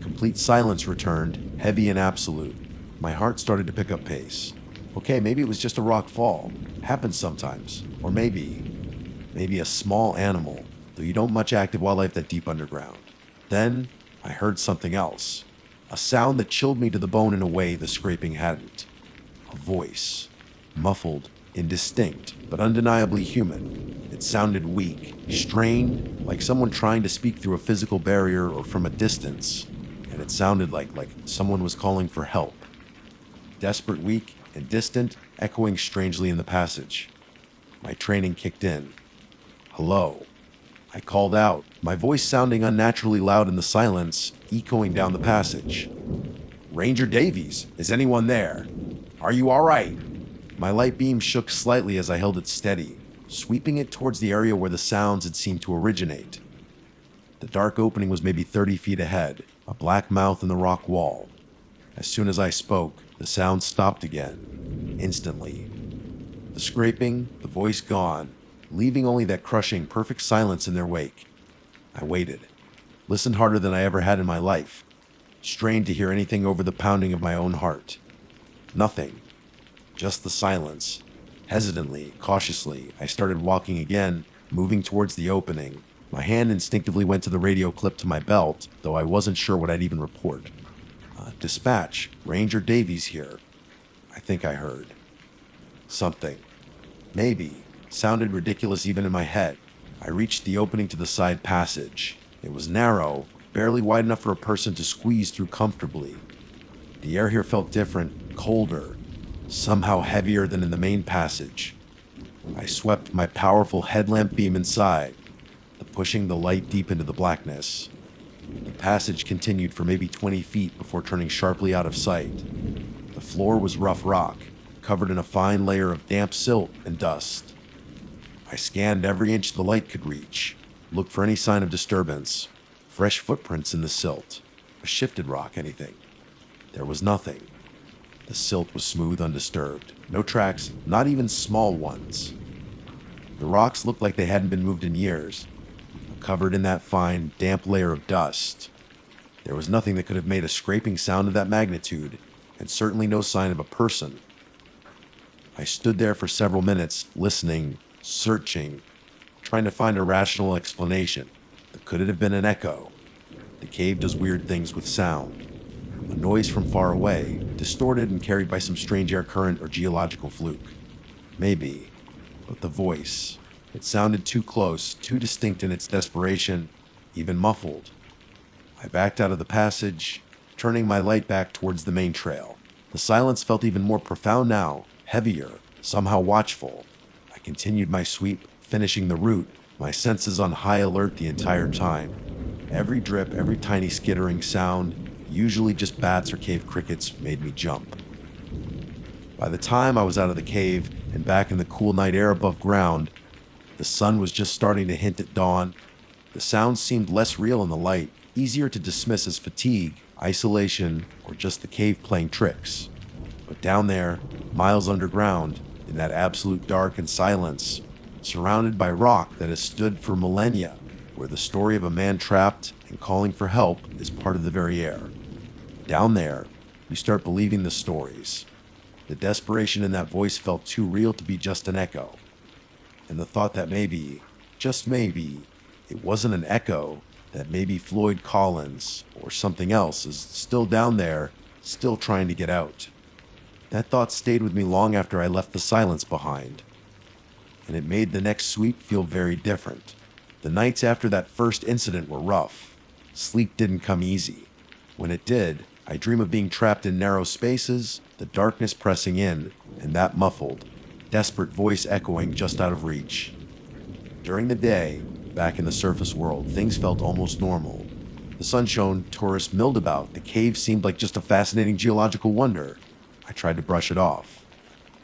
Complete silence returned, heavy and absolute. My heart started to pick up pace. Okay, maybe it was just a rock fall. Happens sometimes. Or maybe a small animal, though you don't much active wildlife that deep underground. Then I heard something else. A sound that chilled me to the bone in a way the scraping hadn't. A voice. Muffled, indistinct, but undeniably human. It sounded weak, strained, like someone trying to speak through a physical barrier or from a distance. And it sounded like someone was calling for help. Desperate, weak, and distant, echoing strangely in the passage. My training kicked in. Hello. I called out, my voice sounding unnaturally loud in the silence, echoing down the passage. Ranger Davies, is anyone there? Are you all right? My light beam shook slightly as I held it steady, sweeping it towards the area where the sounds had seemed to originate. The dark opening was maybe 30 feet ahead, a black mouth in the rock wall. As soon as I spoke, the sound stopped again, instantly. The scraping, the voice gone, leaving only that crushing, perfect silence in their wake. I waited, listened harder than I ever had in my life, strained to hear anything over the pounding of my own heart. Nothing, just the silence. Hesitantly, cautiously, I started walking again, moving towards the opening. My hand instinctively went to the radio clip to my belt, though I wasn't sure what I'd even report. Dispatch, Ranger Davies here. I think I heard. Something. Maybe. Sounded ridiculous even in my head. I reached the opening to the side passage. It was narrow, barely wide enough for a person to squeeze through comfortably. The air here felt different, colder, somehow heavier than in the main passage. I swept my powerful headlamp beam inside, pushing the light deep into the blackness. The passage continued for maybe 20 feet before turning sharply out of sight. The floor was rough rock, covered in a fine layer of damp silt and dust. I scanned every inch the light could reach, looked for any sign of disturbance, fresh footprints in the silt, a shifted rock, anything. There was nothing. The silt was smooth, undisturbed. No tracks, not even small ones. The rocks looked like they hadn't been moved in years, covered in that fine, damp layer of dust. There was nothing that could have made a scraping sound of that magnitude, and certainly no sign of a person. I stood there for several minutes, listening, searching, trying to find a rational explanation. But could it have been an echo? The cave does weird things with sound. A noise from far away, distorted and carried by some strange air current or geological fluke. Maybe. But the voice, it sounded too close, too distinct in its desperation, even muffled. I backed out of the passage, turning my light back towards the main trail. The silence felt even more profound now, heavier, somehow watchful. I continued my sweep, finishing the route, my senses on high alert the entire time. Every drip, every tiny skittering sound, usually just bats or cave crickets, made me jump. By the time I was out of the cave and back in the cool night air above ground, the sun was just starting to hint at dawn. The sounds seemed less real in the light, easier to dismiss as fatigue, isolation, or just the cave playing tricks. But down there, miles underground, in that absolute dark and silence, surrounded by rock that has stood for millennia, where the story of a man trapped and calling for help is part of the very air. Down there, you start believing the stories. The desperation in that voice felt too real to be just an echo. And the thought that maybe, just maybe, it wasn't an echo, that maybe Floyd Collins or something else is still down there, still trying to get out. That thought stayed with me long after I left the silence behind. And it made the next sweep feel very different. The nights after that first incident were rough. Sleep didn't come easy. When it did, I dream of being trapped in narrow spaces, the darkness pressing in, and that muffled, desperate voice echoing just out of reach. During the day, back in the surface world, things felt almost normal. The sun shone, tourists milled about, the cave seemed like just a fascinating geological wonder. I tried to brush it off.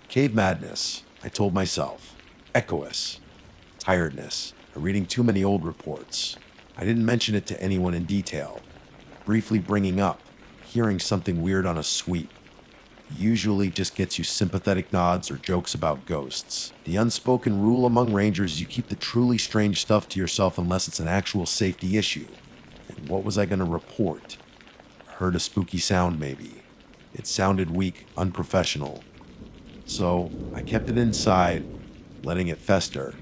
Cave madness, I told myself. Echoous. Tiredness. Reading too many old reports. I didn't mention it to anyone in detail. Briefly bringing up, hearing something weird on a sweep. Usually just gets you sympathetic nods or jokes about ghosts. The unspoken rule among rangers is you keep the truly strange stuff to yourself unless it's an actual safety issue. And what was I going to report? Heard a spooky sound maybe. It sounded weak, unprofessional. So I kept it inside, letting it fester.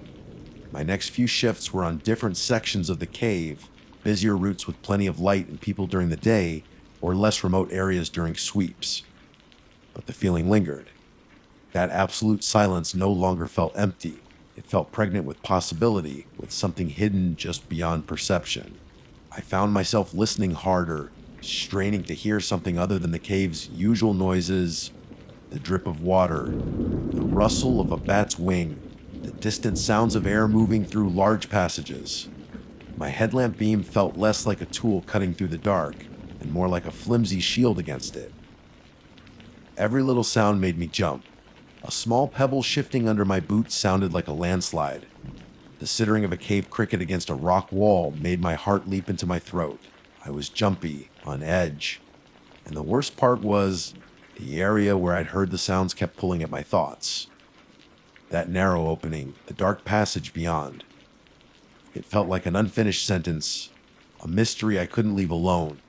My next few shifts were on different sections of the cave, busier routes with plenty of light and people during the day, or less remote areas during sweeps. But the feeling lingered. That absolute silence no longer felt empty. It felt pregnant with possibility, with something hidden just beyond perception. I found myself listening harder, straining to hear something other than the cave's usual noises, the drip of water, the rustle of a bat's wing, the distant sounds of air moving through large passages. My headlamp beam felt less like a tool cutting through the dark, and more like a flimsy shield against it. Every little sound made me jump. A small pebble shifting under my boots sounded like a landslide. The sittering of a cave cricket against a rock wall made my heart leap into my throat. I was jumpy, on edge. And the worst part was, the area where I'd heard the sounds kept pulling at my thoughts. That narrow opening, the dark passage beyond. It felt like an unfinished sentence, a mystery I couldn't leave alone,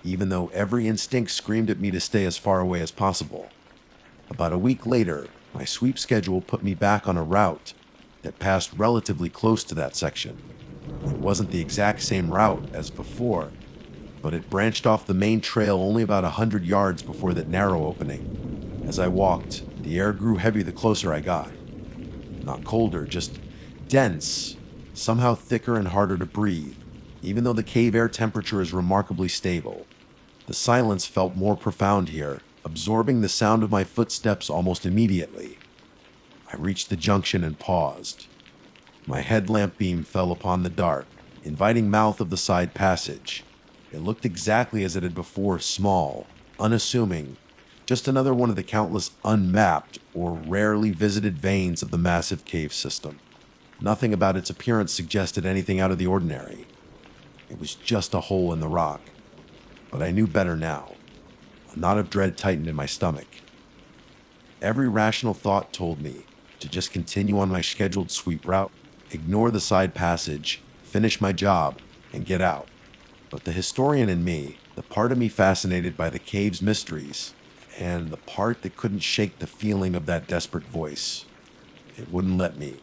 even though every instinct screamed at me to stay as far away as possible. About a week later, my sweep schedule put me back on a route that passed relatively close to that section. It wasn't the exact same route as before, but it branched off the main trail only about 100 yards before that narrow opening. As I walked, the air grew heavy the closer I got. Not colder, just dense, somehow thicker and harder to breathe, even though the cave air temperature is remarkably stable. The silence felt more profound here, absorbing the sound of my footsteps almost immediately. I reached the junction and paused. My headlamp beam fell upon the dark, inviting mouth of the side passage. It looked exactly as it had before, small, unassuming, just another one of the countless unmapped or rarely visited veins of the massive cave system. Nothing about its appearance suggested anything out of the ordinary. It was just a hole in the rock. But I knew better now. A knot of dread tightened in my stomach. Every rational thought told me to just continue on my scheduled sweep route, ignore the side passage, finish my job, and get out. But the historian in me, the part of me fascinated by the cave's mysteries, and the part that couldn't shake the feeling of that desperate voice, it wouldn't let me.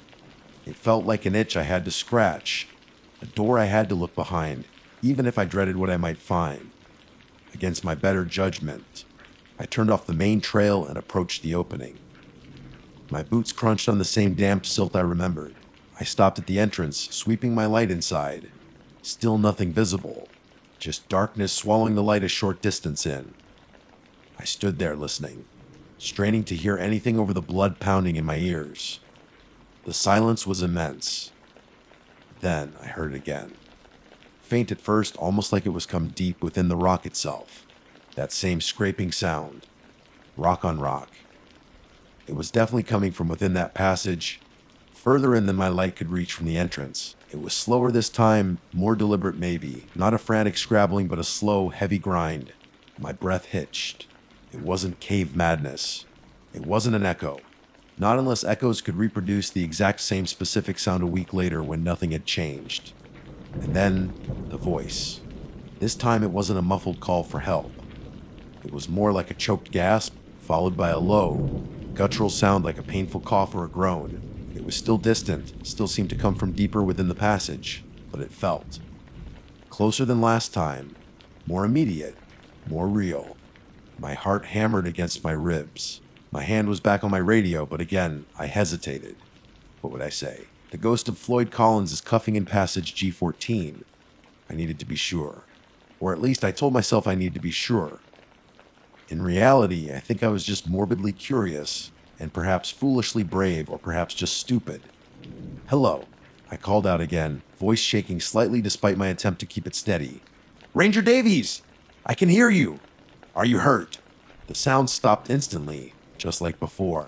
It felt like an itch I had to scratch, a door I had to look behind, even if I dreaded what I might find. Against my better judgment, I turned off the main trail and approached the opening. My boots crunched on the same damp silt I remembered. I stopped at the entrance, sweeping my light inside. Still nothing visible, just darkness swallowing the light a short distance in. I stood there listening, straining to hear anything over the blood pounding in my ears. The silence was immense. Then I heard it again. Faint at first, almost like it was come deep within the rock itself. That same scraping sound. Rock on rock. It was definitely coming from within that passage, further in than my light could reach from the entrance. It was slower this time, more deliberate maybe. Not a frantic scrabbling, but a slow, heavy grind. My breath hitched. It wasn't cave madness. It wasn't an echo. Not unless echoes could reproduce the exact same specific sound a week later when nothing had changed. And then, the voice. This time it wasn't a muffled call for help. It was more like a choked gasp, followed by a low, guttural sound like a painful cough or a groan. It was still distant, still seemed to come from deeper within the passage, but it felt closer than last time, more immediate, more real. My heart hammered against my ribs. My hand was back on my radio, but again, I hesitated. What would I say? The ghost of Floyd Collins is cuffing in passage G14. I needed to be sure. Or at least I told myself I needed to be sure. In reality, I think I was just morbidly curious, and perhaps foolishly brave, or perhaps just stupid. "Hello," I called out again, voice shaking slightly despite my attempt to keep it steady. "Ranger Davies! I can hear you! Are you hurt?" The sound stopped instantly, just like before.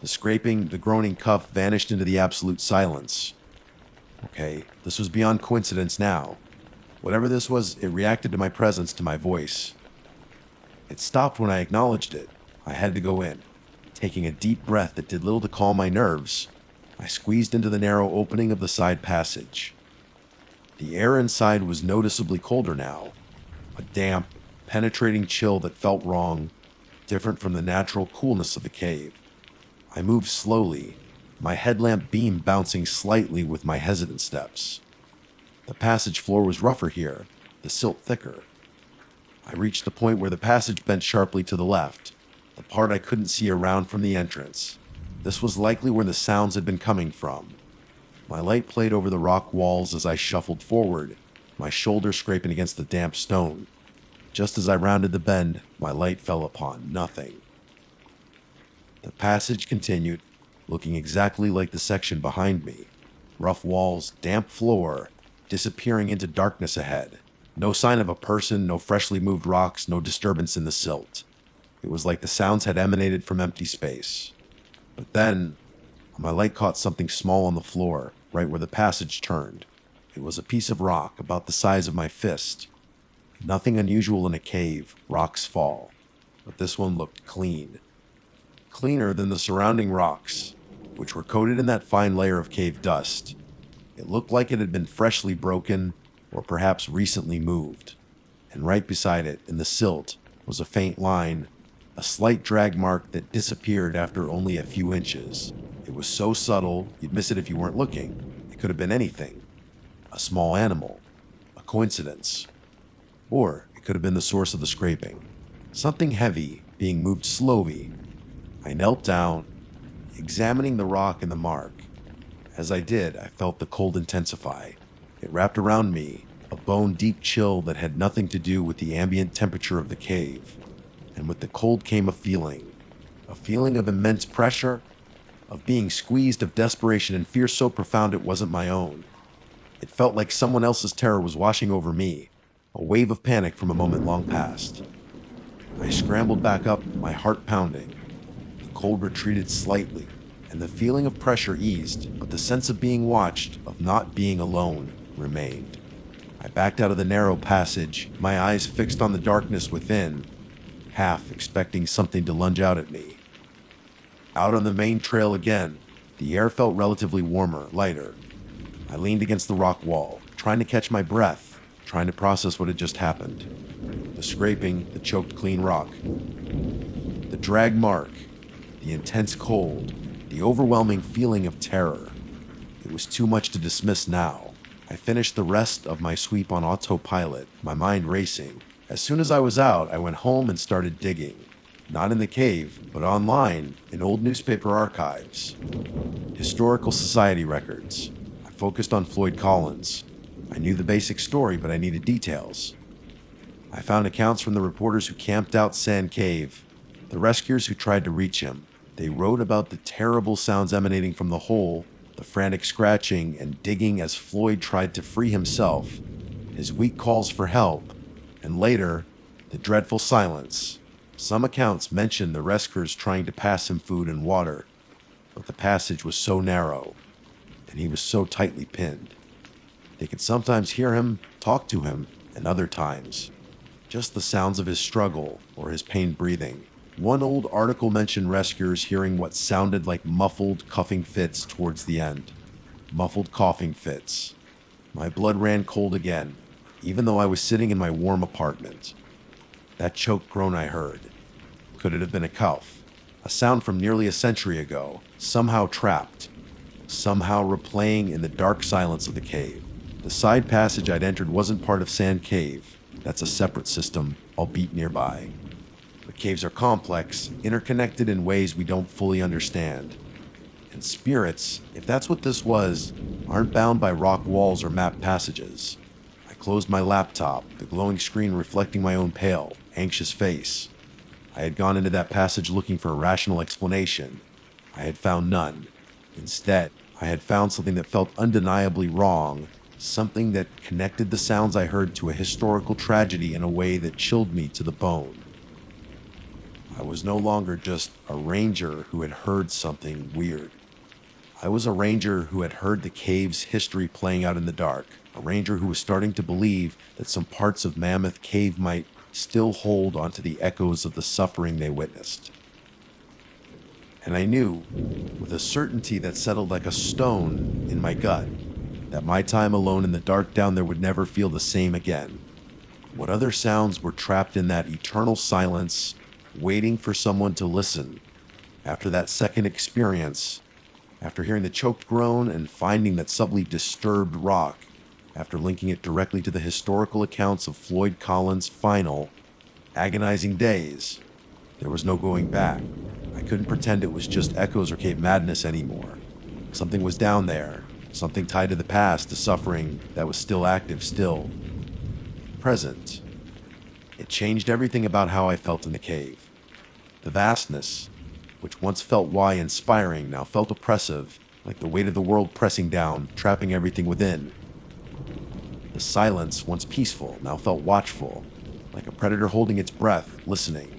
The scraping, the groaning cuff vanished into the absolute silence. Okay, this was beyond coincidence now. Whatever this was, it reacted to my presence, to my voice. It stopped when I acknowledged it. I had to go in. Taking a deep breath that did little to calm my nerves, I squeezed into the narrow opening of the side passage. The air inside was noticeably colder now. A damp, penetrating chill that felt wrong, different from the natural coolness of the cave. I moved slowly, my headlamp beam bouncing slightly with my hesitant steps. The passage floor was rougher here, the silt thicker. I reached the point where the passage bent sharply to the left, the part I couldn't see around from the entrance. This was likely where the sounds had been coming from. My light played over the rock walls as I shuffled forward, my shoulder scraping against the damp stone. Just as I rounded the bend, my light fell upon nothing. The passage continued, looking exactly like the section behind me. Rough walls, damp floor, disappearing into darkness ahead. No sign of a person, no freshly moved rocks, no disturbance in the silt. It was like the sounds had emanated from empty space. But then, my light caught something small on the floor, right where the passage turned. It was a piece of rock about the size of my fist. Nothing unusual in a cave, rocks fall. But this one looked clean. Cleaner than the surrounding rocks, which were coated in that fine layer of cave dust. It looked like it had been freshly broken, or perhaps recently moved. And right beside it, in the silt, was a faint line, a slight drag mark that disappeared after only a few inches. It was so subtle, you'd miss it if you weren't looking. It could have been anything. A small animal. A coincidence. Or it could have been the source of the scraping. Something heavy, being moved slowly. I knelt down, examining the rock and the mark. As I did, I felt the cold intensify. It wrapped around me, a bone-deep chill that had nothing to do with the ambient temperature of the cave. And with the cold came a feeling of immense pressure, of being squeezed, of desperation and fear so profound it wasn't my own. It felt like someone else's terror was washing over me, a wave of panic from a moment long past. I scrambled back up, my heart pounding. The cold retreated slightly, and the feeling of pressure eased, but the sense of being watched, of not being alone, remained. I backed out of the narrow passage, my eyes fixed on the darkness within, half expecting something to lunge out at me. Out on the main trail again, the air felt relatively warmer, lighter. I leaned against the rock wall, trying to catch my breath, trying to process what had just happened. The scraping, the choked clean rock, the drag mark, the intense cold, the overwhelming feeling of terror. It was too much to dismiss now. I finished the rest of my sweep on autopilot, my mind racing. As soon as I was out, I went home and started digging. Not in the cave, but online, in old newspaper archives. Historical society records. I focused on Floyd Collins. I knew the basic story, but I needed details. I found accounts from the reporters who camped out Sand Cave, the rescuers who tried to reach him. They wrote about the terrible sounds emanating from the hole, the frantic scratching and digging as Floyd tried to free himself, his weak calls for help, and later, the dreadful silence. Some accounts mentioned the rescuers trying to pass him food and water, but the passage was so narrow, and he was so tightly pinned. They could sometimes hear him, talk to him, and other times, just the sounds of his struggle or his pained breathing. One old article mentioned rescuers hearing what sounded like muffled coughing fits towards the end. Muffled coughing fits. My blood ran cold again, even though I was sitting in my warm apartment. That choked groan I heard. Could it have been a cough? A sound from nearly a century ago, somehow trapped, somehow replaying in the dark silence of the cave. The side passage I'd entered wasn't part of Sand Cave. That's a separate system, albeit nearby. But caves are complex, interconnected in ways we don't fully understand. And spirits, if that's what this was, aren't bound by rock walls or map passages. I closed my laptop, the glowing screen reflecting my own pale, anxious face. I had gone into that passage looking for a rational explanation. I had found none. Instead, I had found something that felt undeniably wrong, something that connected the sounds I heard to a historical tragedy in a way that chilled me to the bone. I was no longer just a ranger who had heard something weird. I was a ranger who had heard the cave's history playing out in the dark, a ranger who was starting to believe that some parts of Mammoth Cave might still hold onto the echoes of the suffering they witnessed. And I knew, with a certainty that settled like a stone in my gut, that my time alone in the dark down there would never feel the same again. What other sounds were trapped in that eternal silence, waiting for someone to listen? After that second experience, after hearing the choked groan and finding that subtly disturbed rock, after linking it directly to the historical accounts of Floyd Collins' final, agonizing days, there was no going back. I couldn't pretend it was just echoes or Cape Madness anymore. Something was down there, something tied to the past, to suffering that was still active, still present. It changed everything about how I felt in the cave. The vastness, which once felt inspiring, now felt oppressive, like the weight of the world pressing down, trapping everything within. The silence, once peaceful, now felt watchful, like a predator holding its breath, listening.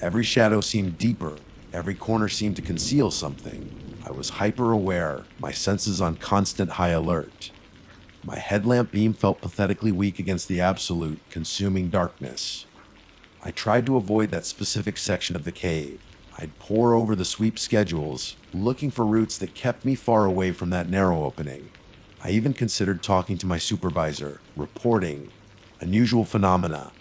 Every shadow seemed deeper, every corner seemed to conceal something. I was hyper-aware, my senses on constant high alert. My headlamp beam felt pathetically weak against the absolute, consuming darkness. I tried to avoid that specific section of the cave. I'd pore over the sweep schedules, looking for routes that kept me far away from that narrow opening. I even considered talking to my supervisor, reporting unusual phenomena.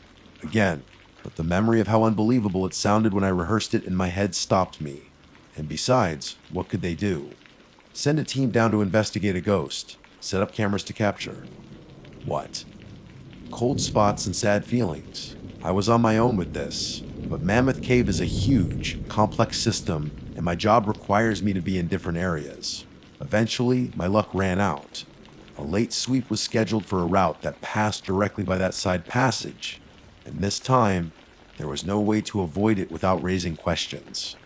Again, but the memory of how unbelievable it sounded when I rehearsed it in my head stopped me. And besides, what could they do? Send a team down to investigate a ghost, set up cameras to capture. What? Cold spots and sad feelings. I was on my own with this, but Mammoth Cave is a huge, complex system, and my job requires me to be in different areas. Eventually, my luck ran out. A late sweep was scheduled for a route that passed directly by that side passage, and this time, there was no way to avoid it without raising questions.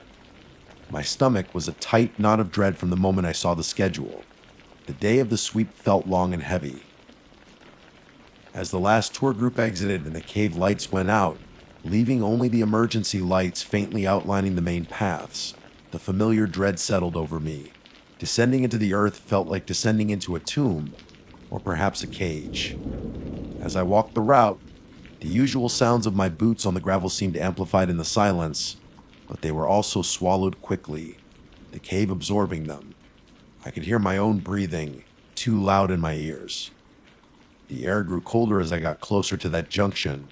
My stomach was a tight knot of dread from the moment I saw the schedule. The day of the sweep felt long and heavy. As the last tour group exited and the cave lights went out, leaving only the emergency lights faintly outlining the main paths, the familiar dread settled over me. Descending into the earth felt like descending into a tomb, or perhaps a cage. As I walked the route, the usual sounds of my boots on the gravel seemed amplified in the silence, but they were also swallowed quickly, the cave absorbing them. I could hear my own breathing, too loud in my ears. The air grew colder as I got closer to that junction,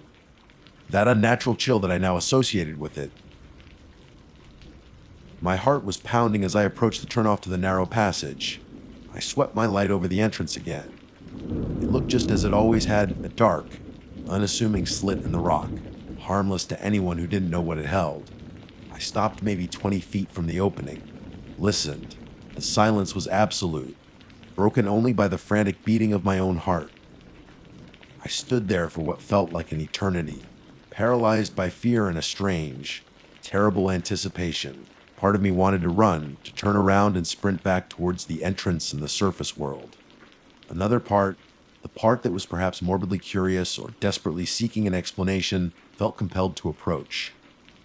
that unnatural chill that I now associated with it. My heart was pounding as I approached the turnoff to the narrow passage. I swept my light over the entrance again. It looked just as it always had, a dark, unassuming slit in the rock, harmless to anyone who didn't know what it held. I stopped maybe 20 feet from the opening, listened. The silence was absolute, broken only by the frantic beating of my own heart. I stood there for what felt like an eternity, paralyzed by fear and a strange, terrible anticipation. Part of me wanted to run, to turn around and sprint back towards the entrance in the surface world. Another part, the part that was perhaps morbidly curious or desperately seeking an explanation, felt compelled to approach.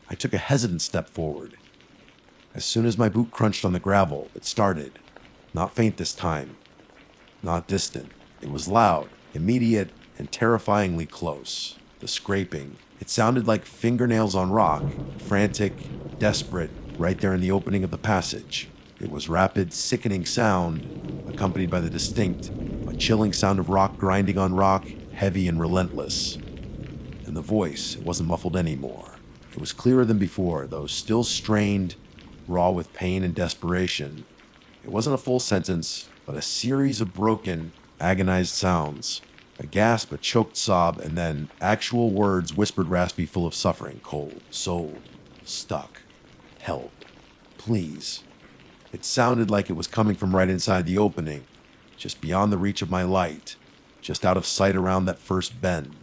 I took a hesitant step forward. As soon as my boot crunched on the gravel, it started. Not faint this time. Not distant. It was loud, immediate, and terrifyingly close. The scraping. It sounded like fingernails on rock, frantic, desperate, right there in the opening of the passage. It was rapid, sickening sound, accompanied by the distinct, but chilling sound of rock grinding on rock, heavy and relentless. And the voice, it wasn't muffled anymore. It was clearer than before, though still strained, raw with pain and desperation. It wasn't a full sentence, but a series of broken, agonized sounds. A gasp, a choked sob, and then actual words whispered raspy, full of suffering. Cold, sold, stuck, held, please. It sounded like it was coming from right inside the opening, just beyond the reach of my light, just out of sight around that first bend.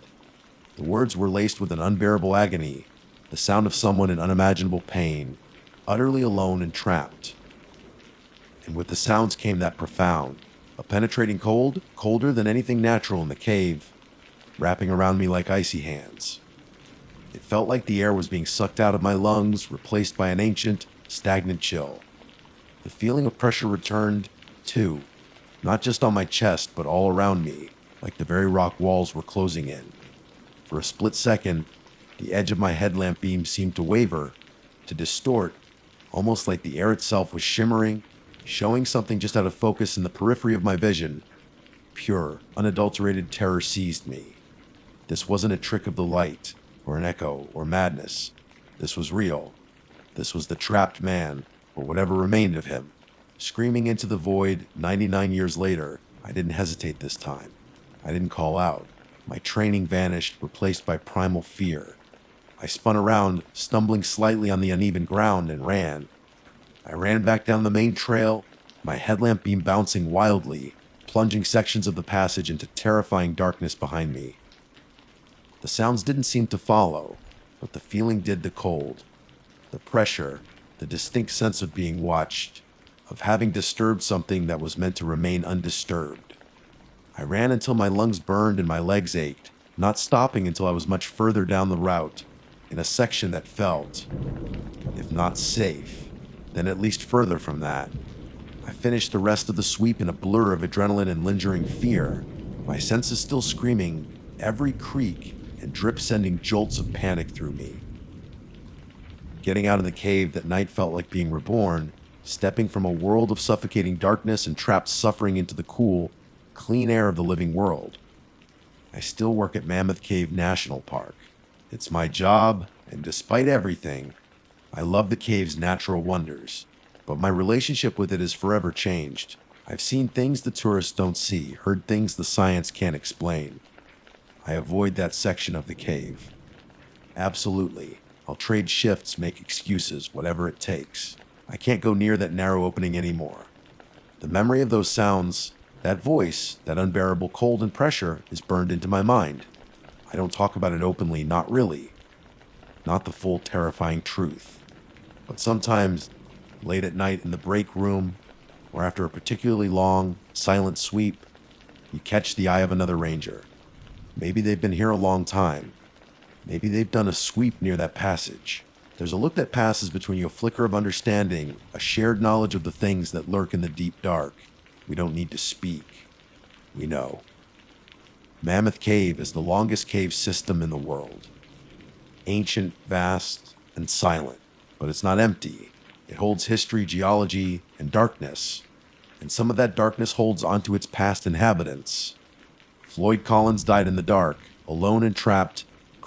The words were laced with an unbearable agony, the sound of someone in unimaginable pain, utterly alone and trapped. And with the sounds came that profound, a penetrating cold, colder than anything natural in the cave, wrapping around me like icy hands. It felt like the air was being sucked out of my lungs, replaced by an ancient, stagnant chill. The feeling of pressure returned, too, not just on my chest, but all around me, like the very rock walls were closing in. For a split second, the edge of my headlamp beam seemed to waver, to distort, almost like the air itself was shimmering, showing something just out of focus in the periphery of my vision. Pure, unadulterated terror seized me. This wasn't a trick of the light, or an echo, or madness. This was real. This was the trapped man, or whatever remained of him. Screaming into the void 99 years later, I didn't hesitate this time. I didn't call out. My training vanished, replaced by primal fear. I spun around, stumbling slightly on the uneven ground, and ran. I ran back down the main trail, my headlamp beam bouncing wildly, plunging sections of the passage into terrifying darkness behind me. The sounds didn't seem to follow, but the feeling did. The cold, the pressure, the distinct sense of being watched, of having disturbed something that was meant to remain undisturbed. I ran until my lungs burned and my legs ached, not stopping until I was much further down the route, in a section that felt, if not safe, then at least further from that. I finished the rest of the sweep in a blur of adrenaline and lingering fear, my senses still screaming, every creak and drip sending jolts of panic through me. Getting out of the cave that night felt like being reborn, stepping from a world of suffocating darkness and trapped suffering into the cool, clean air of the living world. I still work at Mammoth Cave National Park. It's my job, and despite everything, I love the cave's natural wonders, but my relationship with it is forever changed. I've seen things the tourists don't see, heard things the science can't explain. I avoid that section of the cave. Absolutely. I'll trade shifts, make excuses, whatever it takes. I can't go near that narrow opening anymore. The memory of those sounds, that voice, that unbearable cold and pressure is burned into my mind. I don't talk about it openly, not really. Not the full terrifying truth. But sometimes, late at night in the break room, or after a particularly long, silent sweep, you catch the eye of another ranger. Maybe they've been here a long time. Maybe they've done a sweep near that passage. There's a look that passes between you, a flicker of understanding, a shared knowledge of the things that lurk in the deep dark. We don't need to speak. We know. Mammoth Cave is the longest cave system in the world. Ancient, vast, and silent. But it's not empty. It holds history, geology, and darkness. And some of that darkness holds onto its past inhabitants. Floyd Collins died in the dark, alone and trapped,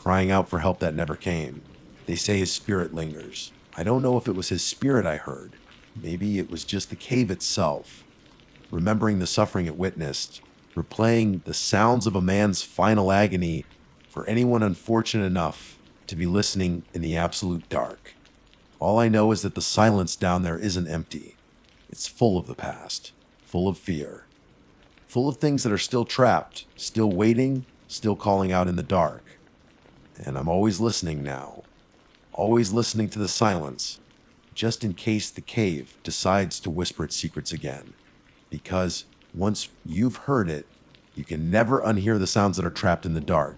crying out for help that never came. They say his spirit lingers. I don't know if it was his spirit I heard. Maybe it was just the cave itself. Remembering the suffering it witnessed, replaying the sounds of a man's final agony for anyone unfortunate enough to be listening in the absolute dark. All I know is that the silence down there isn't empty. It's full of the past, full of fear, full of things that are still trapped, still waiting, still calling out in the dark. And I'm always listening now, always listening to the silence, just in case the cave decides to whisper its secrets again. Because once you've heard it, you can never unhear the sounds that are trapped in the dark.